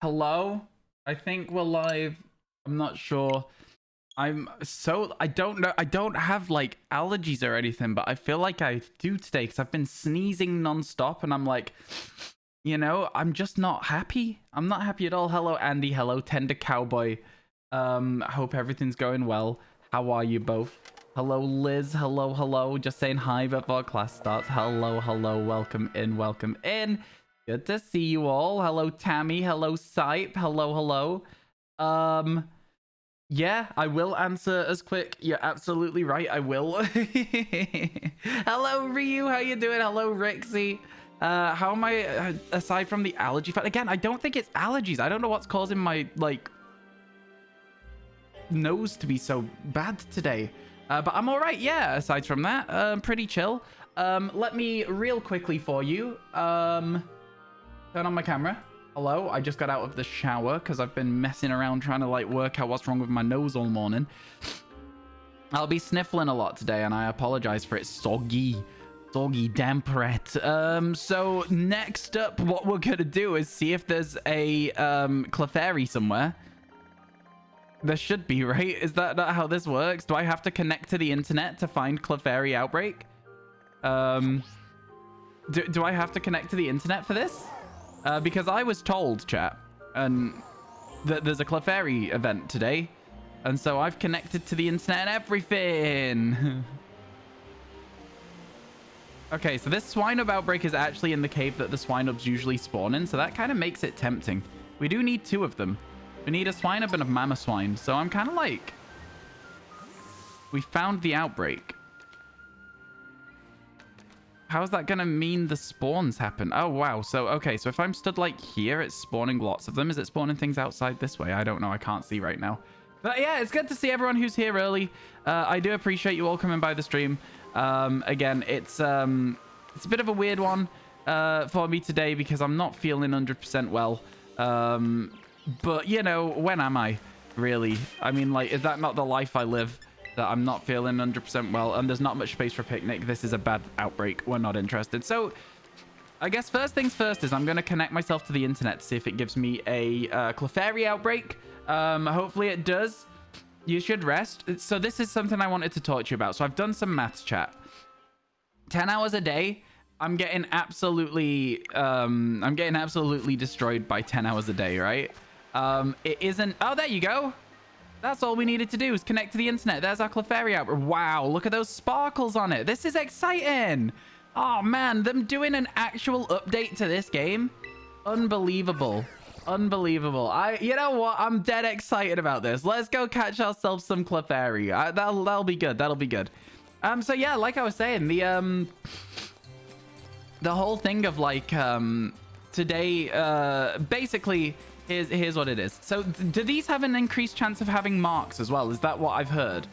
Hello? I think we're live. I'm not sure. I don't know. I don't have like allergies or anything, but I feel like I do today because I've been sneezing nonstop and I'm like, I'm just not happy. I'm not happy at all. Hello, Andy. Hello, Tender Cowboy. Hope everything's going well. How are you both? Hello, Liz. Hello, hello. Just saying hi before class starts. Hello, hello. Welcome in. Welcome in. Good to see you all. Hello, Tammy. Hello, Sipe. Hello, hello. Yeah, I will answer as quick. You're absolutely right. I will. Hello, Ryu. How you doing? Hello, Rixie. How am I, aside from the allergy fact? Again, I don't think it's allergies. I don't know what's causing my, nose to be so bad today. But I'm all right. Yeah, aside from that, pretty chill. Let me real quickly for you. Turn on my camera. Hello, I just got out of the shower because I've been messing around trying to work out what's wrong with my nose all morning. I'll be sniffling a lot today and I apologize for it. Soggy damperet. So next up, what we're gonna do is see if there's a Clefairy somewhere. There should be, right? Is that not how this works? Do I have to connect to the internet to find Clefairy outbreak? Do I have to connect to the internet for this? Because I was told, chat, and that there's a Clefairy event today, and so I've connected to the internet and everything. Okay, so this Swinub outbreak is actually in the cave that the Swinubs usually spawn in, so that kind of makes it tempting. We do need two of them. We need a Swinub and a Mama Swine, so I'm kind of like... We found the outbreak. How's that gonna mean the spawns happen? Oh, wow. So, okay. So if I'm stood here, it's spawning lots of them. Is it spawning things outside this way? I don't know. I can't see right now. But yeah, it's good to see everyone who's here early. I do appreciate you all coming by the stream. Again, it's a bit of a weird one for me today because I'm not feeling 100% well. But, when am I, really? I mean, is that not the life I live? That I'm not feeling 100% well, and there's not much space for a picnic. This is a bad outbreak. We're not interested. So, I guess first things first is I'm going to connect myself to the internet to see if it gives me a Clefairy outbreak. Hopefully it does. You should rest. So this is something I wanted to talk to you about. So I've done some maths, chat. 10 hours a day. I'm getting absolutely destroyed by 10 hours a day, right? It isn't... Oh, there you go. That's all we needed to do is connect to the internet. There's our Clefairy outbreak. Wow, look at those sparkles on it. This is exciting. Oh, man, them doing an actual update to this game. Unbelievable. Unbelievable. You know what? I'm dead excited about this. Let's go catch ourselves some Clefairy. That'll be good. That'll be good. So yeah, like I was saying, the whole thing of today, basically... Here's what it is. So do these have an increased chance of having marks as well? Is that what I've heard?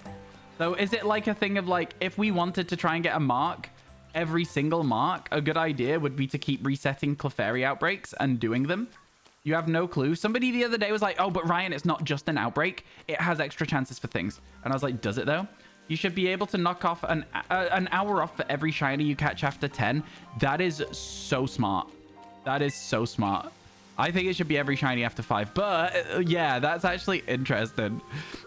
So is it like a thing of if we wanted to try and get a mark, every single mark, a good idea would be to keep resetting Clefairy outbreaks and doing them? You have no clue. Somebody the other day was like, oh, but Ryan, it's not just an outbreak. It has extra chances for things. And I was like, does it though? You should be able to knock off an hour off for every shiny you catch after 10. That is so smart. That is so smart. I think it should be every shiny after 5, but yeah, that's actually interesting.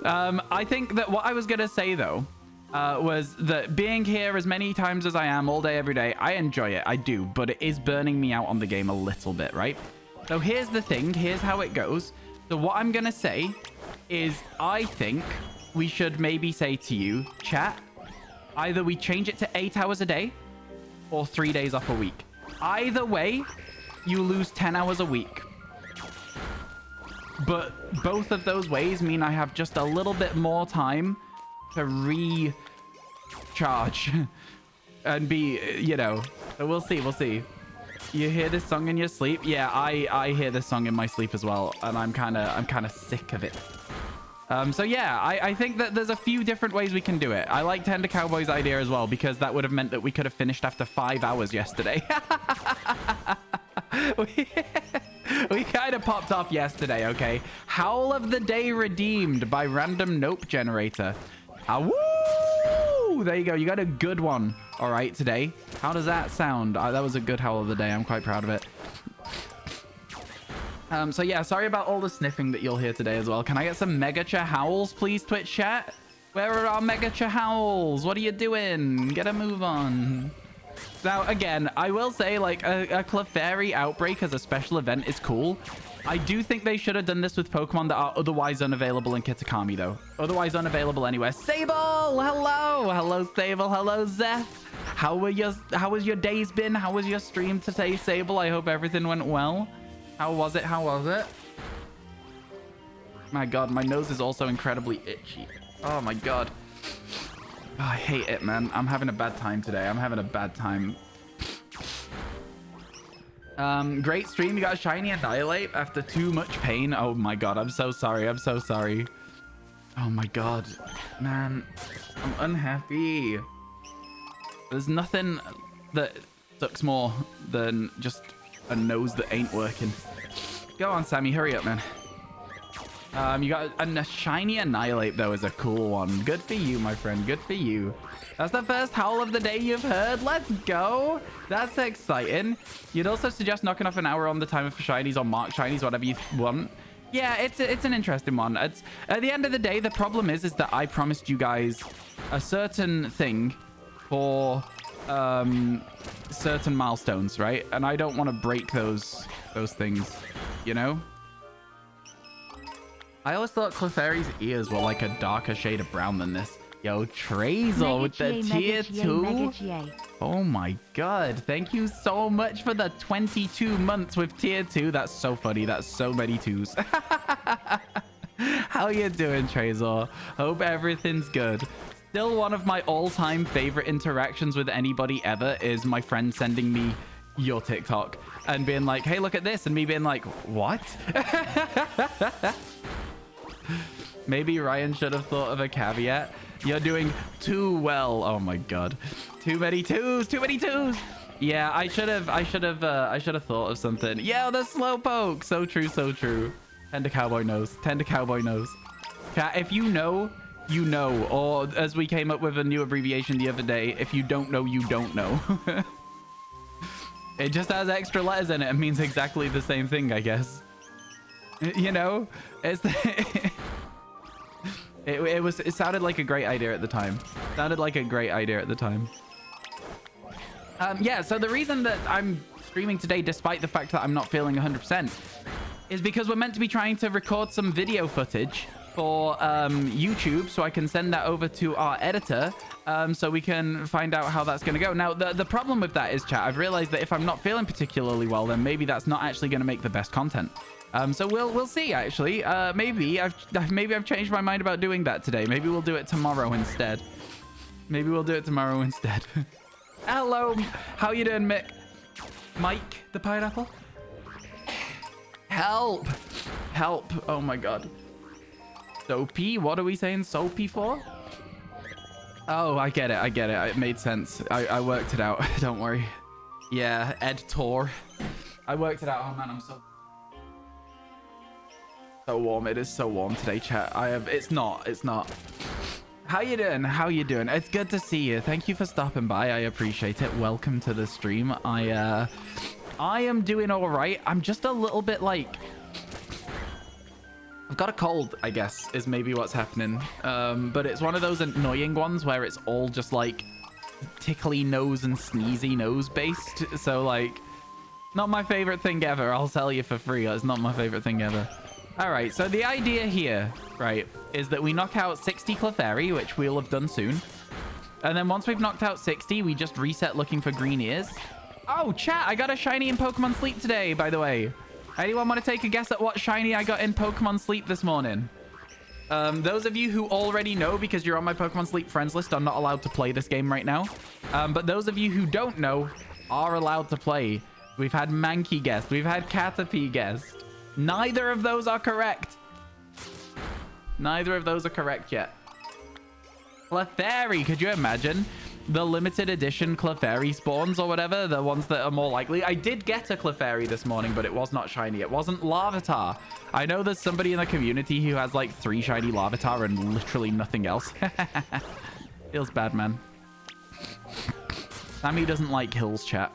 I think that what I was going to say, though, was that being here as many times as I am all day, every day, I enjoy it. I do, but it is burning me out on the game a little bit, right? So here's the thing. Here's how it goes. So what I'm going to say is I think we should maybe say to you, chat, either we change it to 8 hours a day or 3 days off a week. Either way, you lose 10 hours a week. But both of those ways mean I have just a little bit more time to recharge and be, so we'll see. We'll see. You hear this song in your sleep? Yeah, I hear this song in my sleep as well, and I'm kind of sick of it. So yeah, I think that there's a few different ways we can do it. I like Tender Cowboy's idea as well, because that would have meant that we could have finished after 5 hours yesterday. We kind of popped off yesterday, okay? Howl of the Day redeemed by random nope generator. Woo! There you go. You got a good one. All right, today. How does that sound? That was a good howl of the day. I'm quite proud of it. So yeah, sorry about all the sniffing that you'll hear today as well. Can I get some Megacha howls, please, Twitch chat? Where are our Megacha howls? What are you doing? Get a move on. Now, again, I will say, like, a Clefairy outbreak as a special event is cool. I do think they should have done this with Pokemon that are otherwise unavailable in Kitakami, though. Otherwise unavailable anywhere. Sable! Hello! Hello, Sable. Hello, Zeph. How was your days been? How was your stream today, Sable? I hope everything went well. How was it? How was it? My God, my nose is also incredibly itchy. Oh, my God. Oh, I hate it, man. I'm having a bad time today. I'm having a bad time. Great stream. You got a shiny Annihilate after too much pain. Oh my God, I'm so sorry. I'm so sorry. Oh my God, man, I'm unhappy. There's nothing that sucks more than just a nose that ain't working. Go on, Sammy, hurry up, man. You got a shiny Annihilate, though, is a cool one. Good for you, my friend. Good for you. That's the first howl of the day you've heard. Let's go. That's exciting. You'd also suggest knocking off an hour on the timer for shinies or mark shinies, whatever you want. Yeah, it's an interesting one. It's at the end of the day, the problem is that I promised you guys a certain thing for certain milestones, right? And I don't want to break those things, you know? I always thought Clefairy's ears were like a darker shade of brown than this. Yo, Trazel with the tier 2. Oh my God. Thank you so much for the 22 months with tier 2. That's so funny. That's so many twos. How you doing, Trazel? Hope everything's good. Still one of my all-time favorite interactions with anybody ever is my friend sending me your TikTok and being like, hey, look at this. And me being like, what? Maybe Ryan should have thought of a caveat. You're doing too well. Oh my God. Too many twos. Too many twos. Yeah, I should have thought of something. Yeah, the Slowpoke. So true, so true. Tender cowboy nose. Tender cowboy nose. Chat, if you know, you know. Or as we came up with a new abbreviation the other day, if you don't know, you don't know. It just has extra letters in it and means exactly the same thing, I guess. You know? It's It sounded like a great idea at the time. Yeah, so the reason that I'm streaming today, despite the fact that I'm not feeling 100%, is because we're meant to be trying to record some video footage for YouTube, so I can send that over to our editor, so we can find out how that's going to go. Now, the problem with that is, chat, I've realized that if I'm not feeling particularly well, then maybe that's not actually going to make the best content. So we'll see, actually. Maybe I've changed my mind about doing that today. Maybe we'll do it tomorrow instead. Hello. How you doing, Mick? Mike the pineapple? Help. Help. Oh my God. Soapy? What are we saying soapy for? Oh, I get it. It made sense. I worked it out. Don't worry. Yeah, Ed Tor. I worked it out. Oh man, I'm so warm. It is so warm today, chat. It's not. How you doing? It's good to see you. Thank you for stopping by. I appreciate it. Welcome to the stream. I am doing all right. I'm just a little bit like, I've got a cold, I guess, is maybe what's happening. But it's one of those annoying ones where it's all just like tickly nose and sneezy nose based. So like, not my favorite thing ever. I'll tell you for free. It's not my favorite thing ever. All right, so the idea here, right, is that we knock out 60 Clefairy, which we'll have done soon. And then once we've knocked out 60, we just reset looking for green ears. Oh, chat, I got a shiny in Pokemon Sleep today, by the way. Anyone want to take a guess at what shiny I got in Pokemon Sleep this morning? Those of you who already know, because you're on my Pokemon Sleep friends list, are not allowed to play this game right now. But those of you who don't know are allowed to play. We've had Mankey guessed. We've had Caterpie guessed. Neither of those are correct. Neither of those are correct yet. Clefairy, could you imagine? The limited edition Clefairy spawns or whatever, the ones that are more likely. I did get a Clefairy this morning, but it was not shiny. It wasn't Larvitar. I know there's somebody in the community who has like 3 shiny Larvitar and literally nothing else. Feels bad, man. Sammy doesn't like hills, chat.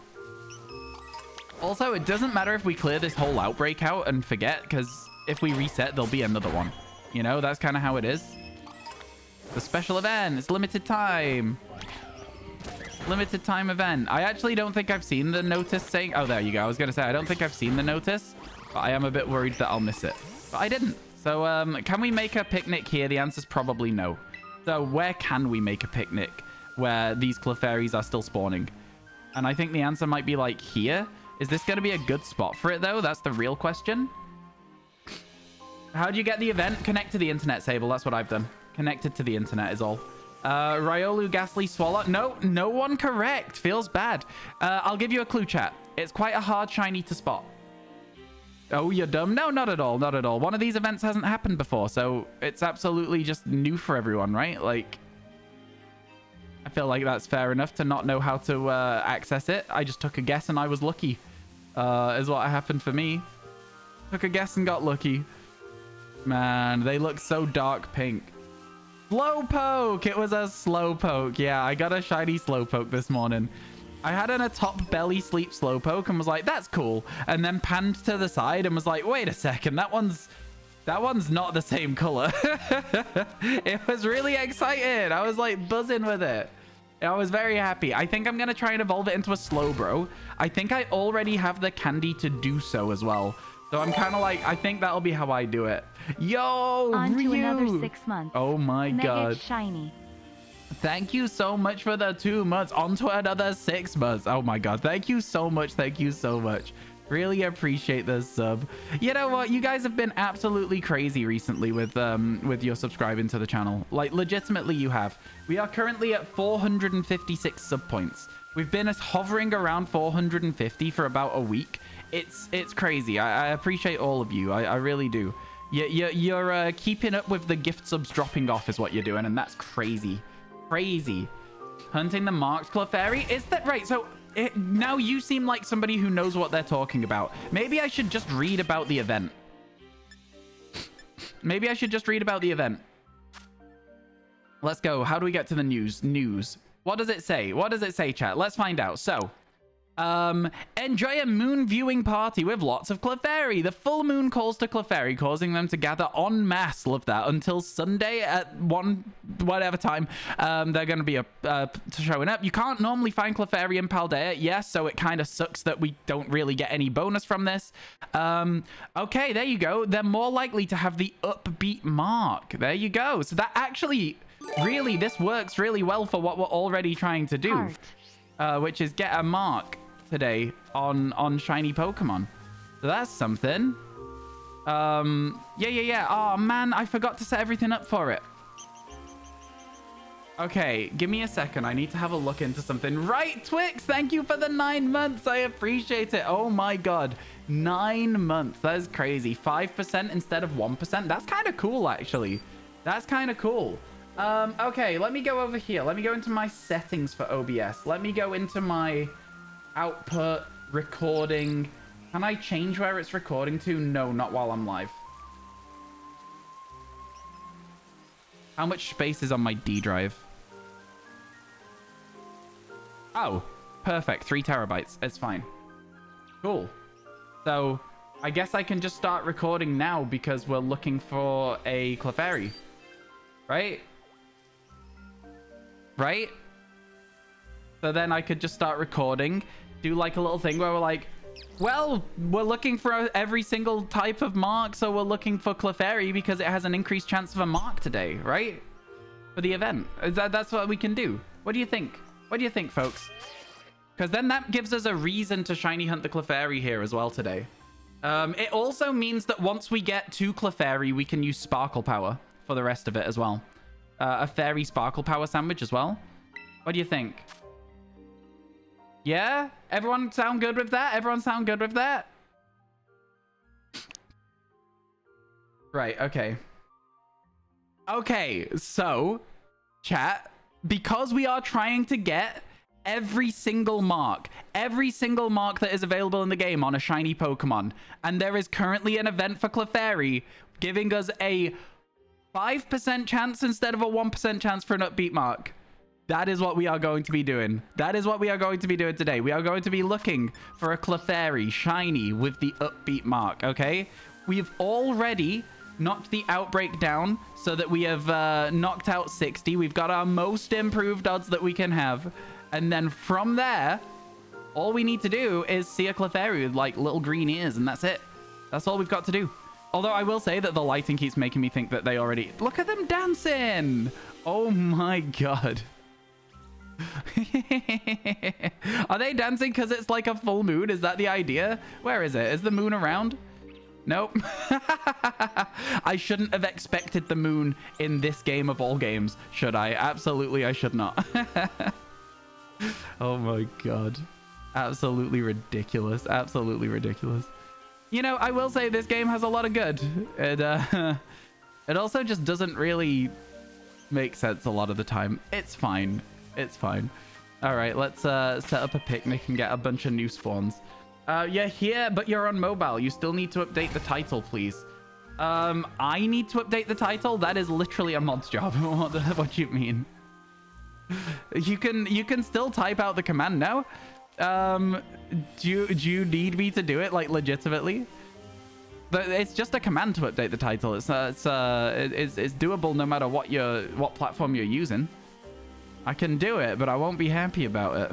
Also, it doesn't matter if we clear this whole outbreak out and forget, because if we reset, there'll be another one. You know, that's kind of how it is. The special event. It's limited time. Limited time event. I actually don't think I've seen the notice saying... Oh, there you go. I was going to say, I don't think I've seen the notice, but I am a bit worried that I'll miss it. But I didn't. So, can we make a picnic here? The answer's probably no. So, where can we make a picnic where these Clefairies are still spawning? And I think the answer might be, like, here. Is this going to be a good spot for it, though? That's the real question. How do you get the event? Connect to the internet, Sable. That's what I've done. Connected to the internet is all. Ryolu, Ghastly, Swallow. No, no one correct. Feels bad. I'll give you a clue, chat. It's quite a hard shiny to spot. Oh, you're dumb? No, not at all. Not at all. One of these events hasn't happened before, so it's absolutely just new for everyone, right? Like, I feel like that's fair enough to not know how to access it. I just took a guess and I was lucky, is what happened for me. Took a guess and got lucky. Man, they look so dark pink. Slowpoke! It was a Slowpoke. Yeah, I got a shiny Slowpoke this morning. I had a top belly sleep Slowpoke and was like, that's cool. And then panned to the side and was like, wait a second, that one's not the same color. It was really excited. I was like buzzing with it. I was very happy. I think I'm going to try and evolve it into a Slowbro. I think I already have the candy to do so as well. So I'm kind of like, I think that'll be how I do it. Yo, on Ryu! to another 6 months. Oh my god. Shiny. Thank you so much for the 2 months. On to another 6 months. Oh my god. Thank you so much. Thank you so much. Really appreciate this sub. You know what? You guys have been absolutely crazy recently with your subscribing to the channel. Like, legitimately, you have. We are currently at 456 sub points. We've been hovering around 450 for about a week. It's crazy. I appreciate all of you. I really do. You're keeping up with the gift subs dropping off is what you're doing, and that's crazy. Crazy. Hunting the marked Clefairy? Is that right? So now you seem like somebody who knows what they're talking about. Maybe I should just read about the event. Maybe I should just read about the event. Let's go. How do we get to the news? News. What does it say? What does it say, chat? Let's find out. So, enjoy a moon viewing party with lots of Clefairy. The full moon calls to Clefairy, causing them to gather en masse, love that, until Sunday at whatever time they're going to be showing up. You can't normally find Clefairy in Paldea, yes, so it kind of sucks that we don't really get any bonus from this. Okay, there you go. They're more likely to have the upbeat mark. There you go. So that actually, really, this works really well for what we're already trying to do, which is get a mark today on shiny Pokemon. So that's something. Yeah. Oh man, I forgot to set everything up for it. Okay, give me a second. I need to have a look into something. Right, Twix, thank you for the 9 months. I appreciate it. Oh my god, 9 months. That is crazy. 5% instead of 1%. That's kind of cool, actually. That's kind of cool. Okay, let me go over here. Let me go into my settings for OBS. Let me go into my output, recording. Can I change where it's recording to? No, not while I'm live. How much space is on my D drive? Oh, perfect. 3 terabytes. It's fine. Cool. So, I guess I can just start recording now because we're looking for a Clefairy. Right? Right? So then I could just start recording, do like a little thing where we're like, well, we're looking for every single type of mark, so we're looking for Clefairy because it has an increased chance of a mark today, right? For the event. That's what we can do. What do you think? What do you think, folks? Because then that gives us a reason to shiny hunt the Clefairy here as well today. It also means that once we get to Clefairy, we can use Sparkle Power for the rest of it as well. A Fairy Sparkle Power sandwich as well. What do you think? Yeah? Everyone sound good with that? Everyone sound good with that? Right, okay. Okay, so, chat, because we are trying to get every single mark that is available in the game on a shiny Pokemon, and there is currently an event for Clefairy giving us a 5% chance instead of a 1% chance for an upbeat mark. That is what we are going to be doing. That is what we are going to be doing today. We are going to be looking for a Clefairy shiny with the upbeat mark, okay? We've already knocked the outbreak down so that we have knocked out 60. We've got our most improved odds that we can have. And then from there, all we need to do is see a Clefairy with like little green ears, and that's it. That's all we've got to do. Although I will say that the lighting keeps making me think that they already... Look at them dancing! Oh my god. Are they dancing because it's like a full moon? Is that the idea? Where is it? Is the moon around? Nope. I shouldn't have expected the moon in this game of all games, should I? Absolutely, I should not. Oh my god. Absolutely ridiculous. Absolutely ridiculous. You know, I will say this game has a lot of good. It also just doesn't really make sense a lot of the time. It's fine. It's fine. All right, let's set up a picnic and get a bunch of new spawns. You're here, but you're on mobile. You still need to update the title, please. I need to update the title? That is literally a mod's job. What do you mean? You can still type out the command now. Do you need me to do it, like, legitimately? But it's just a command to update the title. It's doable no matter what platform you're using. I can do it, but I won't be happy about it.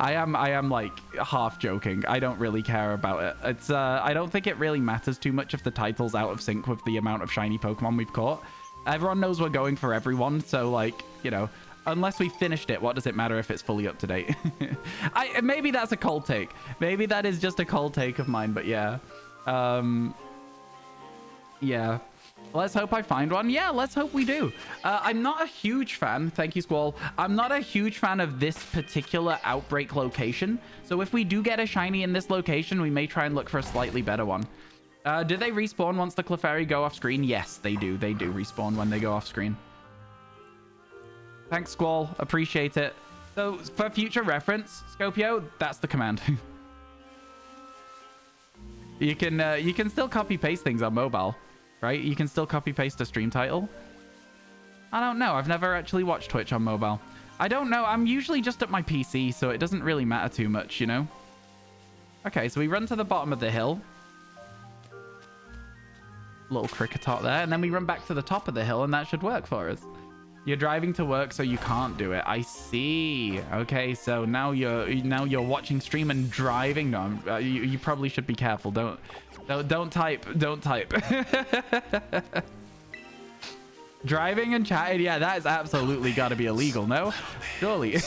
I am like half joking. I don't really care about it. It's I don't think it really matters too much if the title's out of sync with the amount of shiny Pokemon we've caught. Everyone knows we're going for everyone, so like, you know, unless we finished it, what does it matter if it's fully up to date? Maybe that's a cold take. Maybe that is just a cold take of mine, but yeah. Yeah. Let's hope I find one. Yeah, let's hope we do. I'm not a huge fan. Thank you, Squall. I'm not a huge fan of this particular outbreak location. So if we do get a shiny in this location, we may try and look for a slightly better one. Do they respawn once the Clefairy go off screen? Yes, they do. They do respawn when they go off screen. Thanks, Squall. Appreciate it. So for future reference, Scopio, that's the command. You can still copy paste things on mobile. Right? You can still copy paste a stream title. I don't know. I've never actually watched Twitch on mobile. I don't know. I'm usually just at my PC, so it doesn't really matter too much, you know? Okay, so we run to the bottom of the hill. Little Cricketot there. And then we run back to the top of the hill, and that should work for us. You're driving to work, so you can't do it. I see. Okay, so now you're watching stream and driving. No, you probably should be careful. Don't type. Don't type. Driving and chatting, yeah, that is absolutely got to be illegal, no? Surely.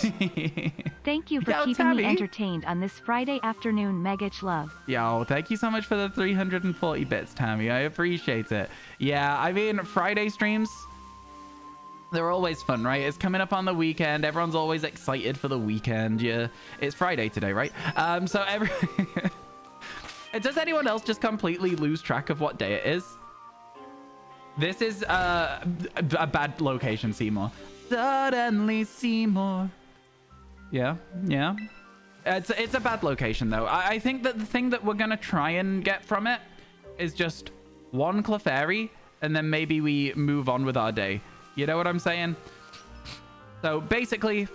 Thank you for keeping me entertained on this Friday afternoon. Megach love. Yo, thank you so much for the 340 bits, Tammy. I appreciate it. Yeah, I mean, Friday streams, they're always fun, right? It's coming up on the weekend. Everyone's always excited for the weekend. Yeah, it's Friday today, right? So does anyone else just completely lose track of what day it is? This is a bad location, Seymour. Suddenly Seymour. Yeah. It's a bad location, though. I think that the thing that we're going to try and get from it is just one Clefairy, and then maybe we move on with our day. You know what I'm saying? So basically,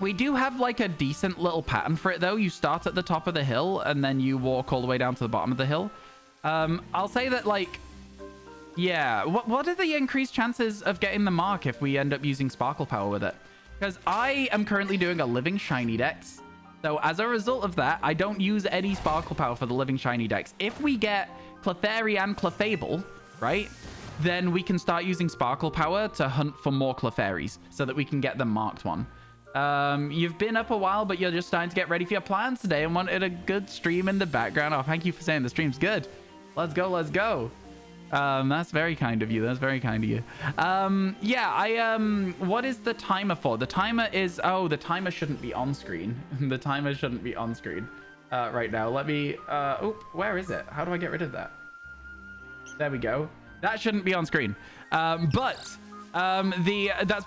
we do have like a decent little pattern for it, though. You start at the top of the hill and then you walk all the way down to the bottom of the hill. I'll say that, like, yeah, what are the increased chances of getting the mark if we end up using Sparkle Power with it? Because I am currently doing a Living Shiny Dex. So as a result of that, I don't use any Sparkle Power for the Living Shiny Dex. If we get Clefairy and Clefable, right, then we can start using Sparkle Power to hunt for more Clefairies so that we can get them marked one. You've been up a while, but you're just starting to get ready for your plans today and wanted a good stream in the background. Oh, thank you for saying the stream's good. Let's go, let's go. That's very kind of you. That's very kind of you. Yeah, what is the timer for? The timer is, oh, the timer shouldn't be on screen. The timer shouldn't be on screen right now. Let me, oh, where is it? How do I get rid of that? There we go. That shouldn't be on screen. That's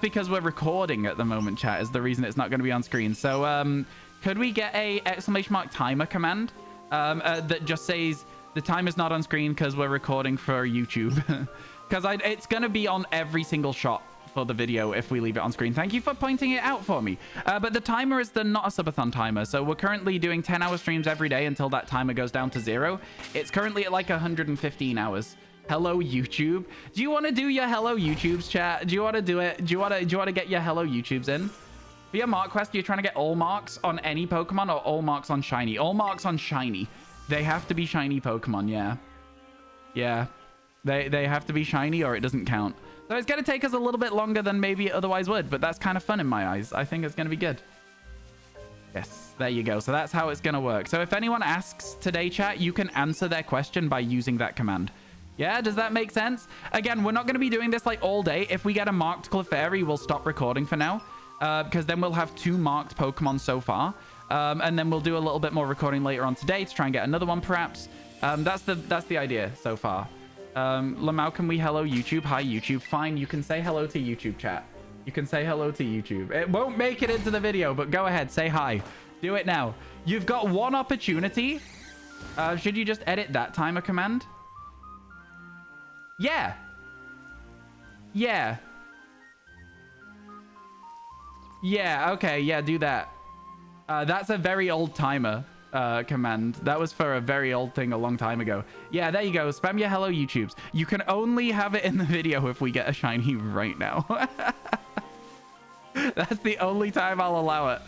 because we're recording at the moment, chat, is the reason it's not going to be on screen. So could we get a !timer command that just says The timer's not on screen because we're recording for YouTube. Because it's going to be on every single shot for the video if we leave it on screen. Thank you for pointing it out for me. But the timer is not a subathon timer. So we're currently doing 10-hour streams every day until that timer goes down to 0. It's currently at like 115 hours. Hello, YouTube. Do you want to do your hello YouTubes, chat? Do you want to do it? Do you want to get your hello YouTubes in? For your mark quest, you're trying to get all marks on any Pokemon or all marks on shiny? All marks on shiny. They have to be shiny Pokemon, yeah. Yeah. They have to be shiny or it doesn't count. So it's going to take us a little bit longer than maybe it otherwise would, but that's kind of fun in my eyes. I think it's going to be good. Yes, there you go. So that's how it's going to work. So if anyone asks today, chat, you can answer their question by using that command. Yeah, does that make sense? Again, we're not going to be doing this like all day. If we get a marked Clefairy, we'll stop recording for now. Because then we'll have 2 marked Pokemon so far. And then we'll do a little bit more recording later on today to try and get another one, perhaps. That's the idea so far. Lamau, can we hello YouTube? Hi, YouTube. Fine, you can say hello to YouTube, chat. You can say hello to YouTube. It won't make it into the video, but go ahead, say hi. Do it now. You've got one opportunity. Should you just edit that timer command? Yeah. Yeah. Yeah, okay, yeah, do that. That's a very old timer command. That was for a very old thing a long time ago. Yeah, there you go. Spam your hello YouTubes. You can only have it in the video if we get a shiny right now. That's the only time I'll allow it.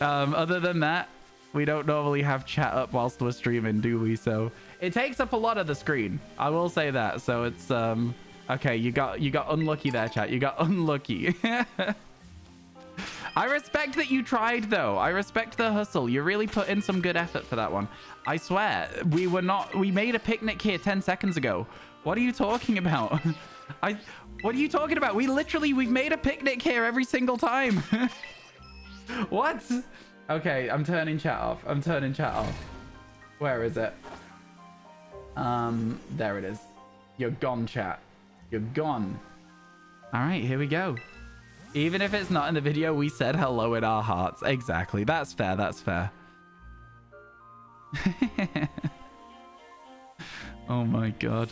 Other than that, we don't normally have chat up whilst we're streaming, do we? So it takes up a lot of the screen. I will say that. So it's okay, you got unlucky there, chat. You got unlucky. I respect that you tried, though. I respect the hustle. You really put in some good effort for that one. I swear, we made a picnic here 10 seconds ago. What are you talking about? What are you talking about? We've made a picnic here every single time. What? Okay, I'm turning chat off. Where is it? There it is. You're gone, chat. You're gone. All right, here we go. Even if it's not in the video, we said hello in our hearts. Exactly. That's fair. That's fair. Oh my god.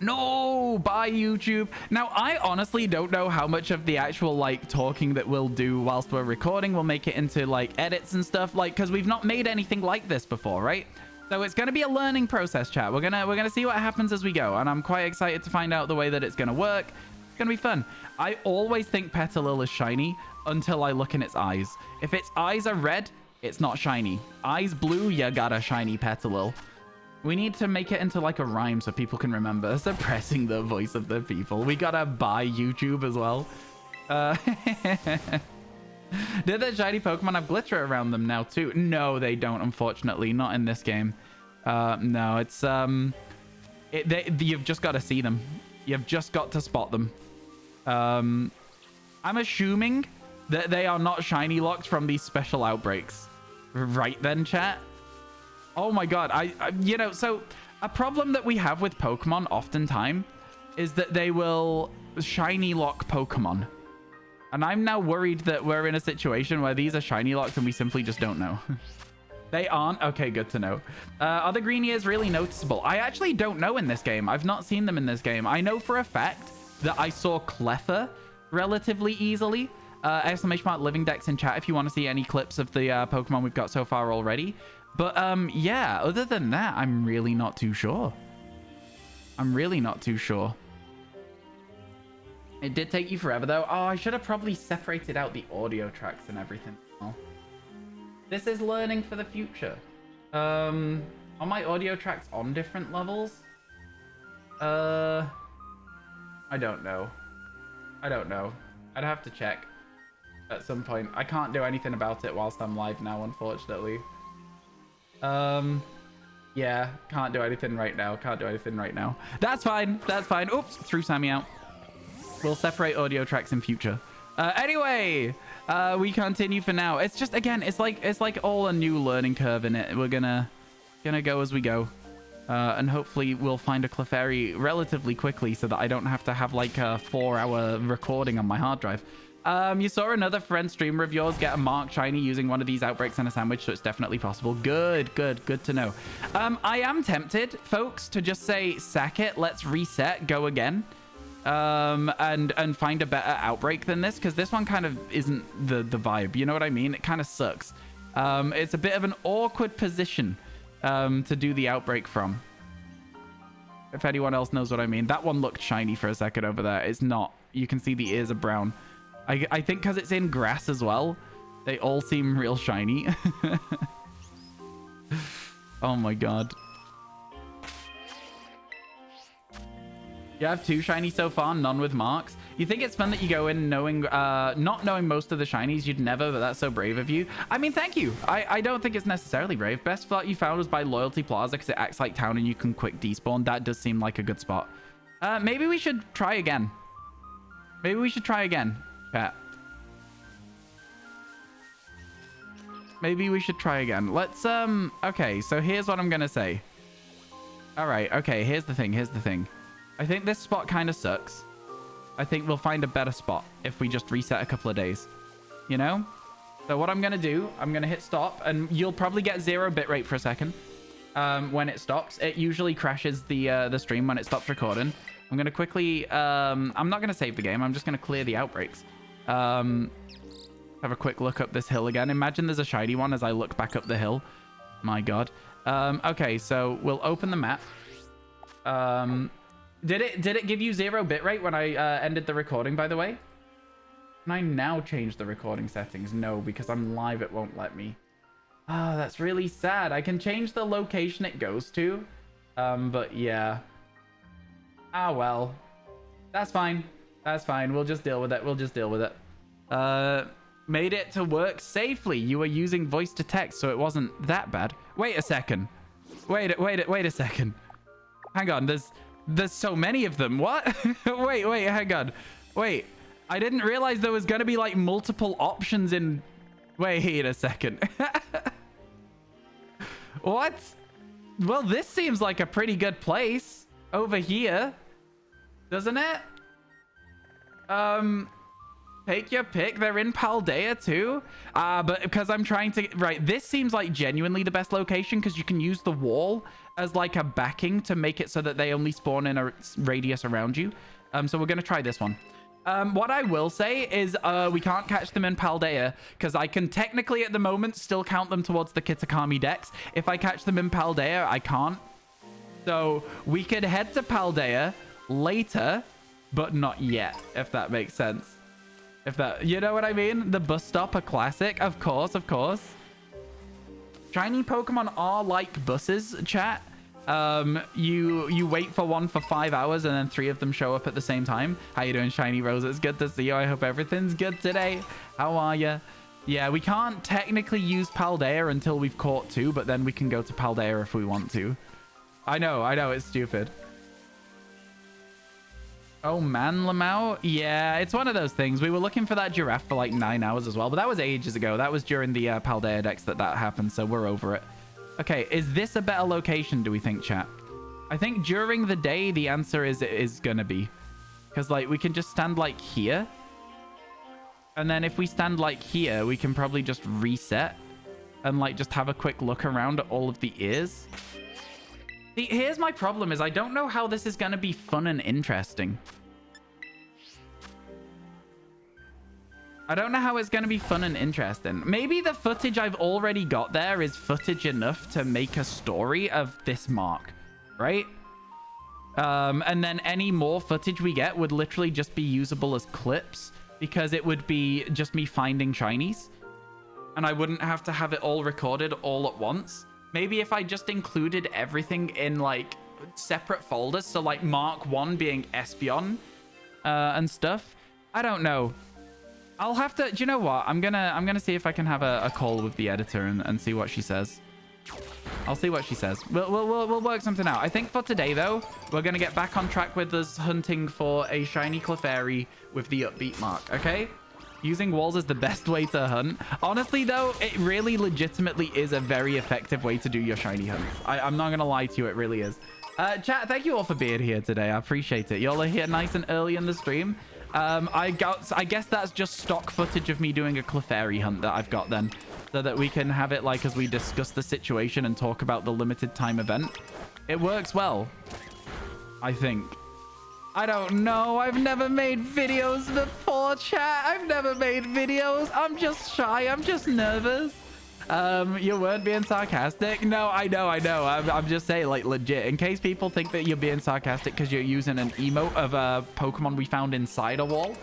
No! Bye, YouTube. Now, I honestly don't know how much of the actual, like, talking that we'll do whilst we're recording will make it into, like, edits and stuff. Like, because we've not made anything like this before, right? So it's going to be a learning process, chat. We're gonna see what happens as we go. And I'm quite excited to find out the way that it's going to work. It's gonna be fun. I always think Petalil is shiny until I look in its eyes. If its eyes are red, it's not shiny. Eyes blue, you got a shiny Petalil. We need to make it into like a rhyme so people can remember. Suppressing the voice of the people. We gotta buy YouTube as well. Did the shiny Pokemon have glitter around them now too? No, they don't, unfortunately. Not in this game. No, it's you've just got to see them. You've just got to spot them. I'm assuming that they are not shiny locked from these special outbreaks. Right then, chat. Oh my god. You know, so a problem that we have with Pokemon oftentimes is that they will shiny lock Pokemon. And I'm now worried that we're in a situation where these are shiny locked and we simply just don't know. They aren't? Okay, good to know. Are the green ears really noticeable? I actually don't know in this game. I've not seen them in this game. I know for a fact that I saw Cleffa relatively easily. Exclamation mark living dex in chat if you want to see any clips of the Pokemon we've got so far already. But yeah, other than that, I'm really not too sure. It did take you forever, though. Oh, I should have probably separated out the audio tracks and everything. Oh. This is learning for the future. Are my audio tracks on different levels? I don't know. I'd have to check at some point. I can't do anything about it whilst I'm live now, unfortunately. Yeah, can't do anything right now. That's fine. Oops, threw Sammy out. We'll separate audio tracks in future. Anyway, we continue for now. It's just, again, it's like all a new learning curve in it. We're gonna go as we go. And hopefully we'll find a Clefairy relatively quickly so that I don't have to have like a 4-hour recording on my hard drive. You saw another friend streamer of yours get a mark shiny using one of these outbreaks and a sandwich, so it's definitely possible. Good to know. I am tempted, folks, to just say, sack it, let's reset, go again. And find a better outbreak than this, because this one kind of isn't the vibe. You know what I mean? It kind of sucks. It's a bit of an awkward position to do the outbreak from. If anyone else knows what I mean. That one looked shiny for a second over there. It's not. You can see the ears are brown. I think because it's in grass as well, they all seem real shiny. Oh my god. You have 2 shiny so far, none with marks. You think it's fun that you go in knowing, not knowing most of the shinies? You'd never, but that's so brave of you. I mean, thank you. I don't think it's necessarily brave. Best spot you found was by Loyalty Plaza because it acts like town and you can quick despawn. That does seem like a good spot. Maybe we should try again. Maybe we should try again, chat. Maybe we should try again. Let's, okay, so here's what I'm gonna say. All right, okay, here's the thing. I think this spot kind of sucks. I think we'll find a better spot if we just reset a couple of days. You know? So what I'm going to do, I'm going to hit stop, and you'll probably get 0 bitrate for a second when it stops. It usually crashes the stream when it stops recording. I'm going to quickly... I'm not going to save the game. I'm just going to clear the outbreaks. Have a quick look up this hill again. Imagine there's a shiny one as I look back up the hill. My god. Okay, so we'll open the map. Did it give you 0 bitrate when I ended the recording, by the way? Can I now change the recording settings? No, because I'm live, it won't let me. Ah, that's really sad. I can change the location it goes to. But yeah. Ah, well. That's fine. That's fine. We'll just deal with it. Made it to work safely. You were using voice to text, so it wasn't that bad. Wait a second. Wait a second. Hang on, there's so many of them. What? wait, hang on. Wait, I didn't realize there was going to be like multiple options in... Wait a second. What? Well, this seems like a pretty good place over here, doesn't it? Take your pick. They're in Paldea too. But because I'm trying to... Right, this seems like genuinely the best location because you can use the wall as like a backing to make it so that they only spawn in a radius around you. So we're going to try this one. What I will say is we can't catch them in Paldea because I can technically at the moment still count them towards the Kitakami decks. If I catch them in Paldea, I can't. So we could head to Paldea later, but not yet, if that makes sense. If that, you know what I mean? The bus stop, a classic. Of course. Shiny Pokemon are like buses, chat. You wait for one for 5 hours and then 3 of them show up at the same time. How you doing, Shiny Rose? It's good to see you. I hope everything's good today. How are you? Yeah, we can't technically use Paldea until we've caught 2, but then we can go to Paldea if we want to. I know, it's stupid. Oh man, Lamau. Yeah, it's one of those things. We were looking for that giraffe for like 9 hours as well, but that was ages ago. That was during the Paldea decks that happened, so we're over it. Okay, is this a better location, do we think, chat? I think during the day, the answer is gonna be. Because, like, we can just stand, like, here. And then if we stand, like, here, we can probably just reset. And, like, just have a quick look around at all of the ears. See, here's my problem, is I don't know how this is gonna be fun and interesting. I don't know how it's going to be fun and interesting. Maybe the footage I've already got there is footage enough to make a story of this mark, right? And then any more footage we get would literally just be usable as clips because it would be just me finding shinies. And I wouldn't have to have it all recorded all at once. Maybe if I just included everything in like separate folders. So like Mark 1 being Espeon and stuff. I don't know. I'll have to... Do you know what? I'm gonna see if I can have a call with the editor and see what she says. I'll see what she says. We'll work something out. I think for today, though, we're going to get back on track with us hunting for a shiny Clefairy with the upbeat mark, okay? Using walls is the best way to hunt. Honestly, though, it really legitimately is a very effective way to do your shiny hunts. I'm not going to lie to you. It really is. Chat, thank you all for being here today. I appreciate it. Y'all are here nice and early in the stream. I guess that's just stock footage of me doing a Clefairy hunt that I've got then, so that we can have it like as we discuss the situation and talk about the limited time event. It works well, I think. I don't know. I've never made videos before, chat. I've never made videos. I'm just shy. I'm just nervous. You weren't being sarcastic. No, I know. I'm just saying, like, legit. In case people think that you're being sarcastic because you're using an emote of a Pokemon we found inside a wall.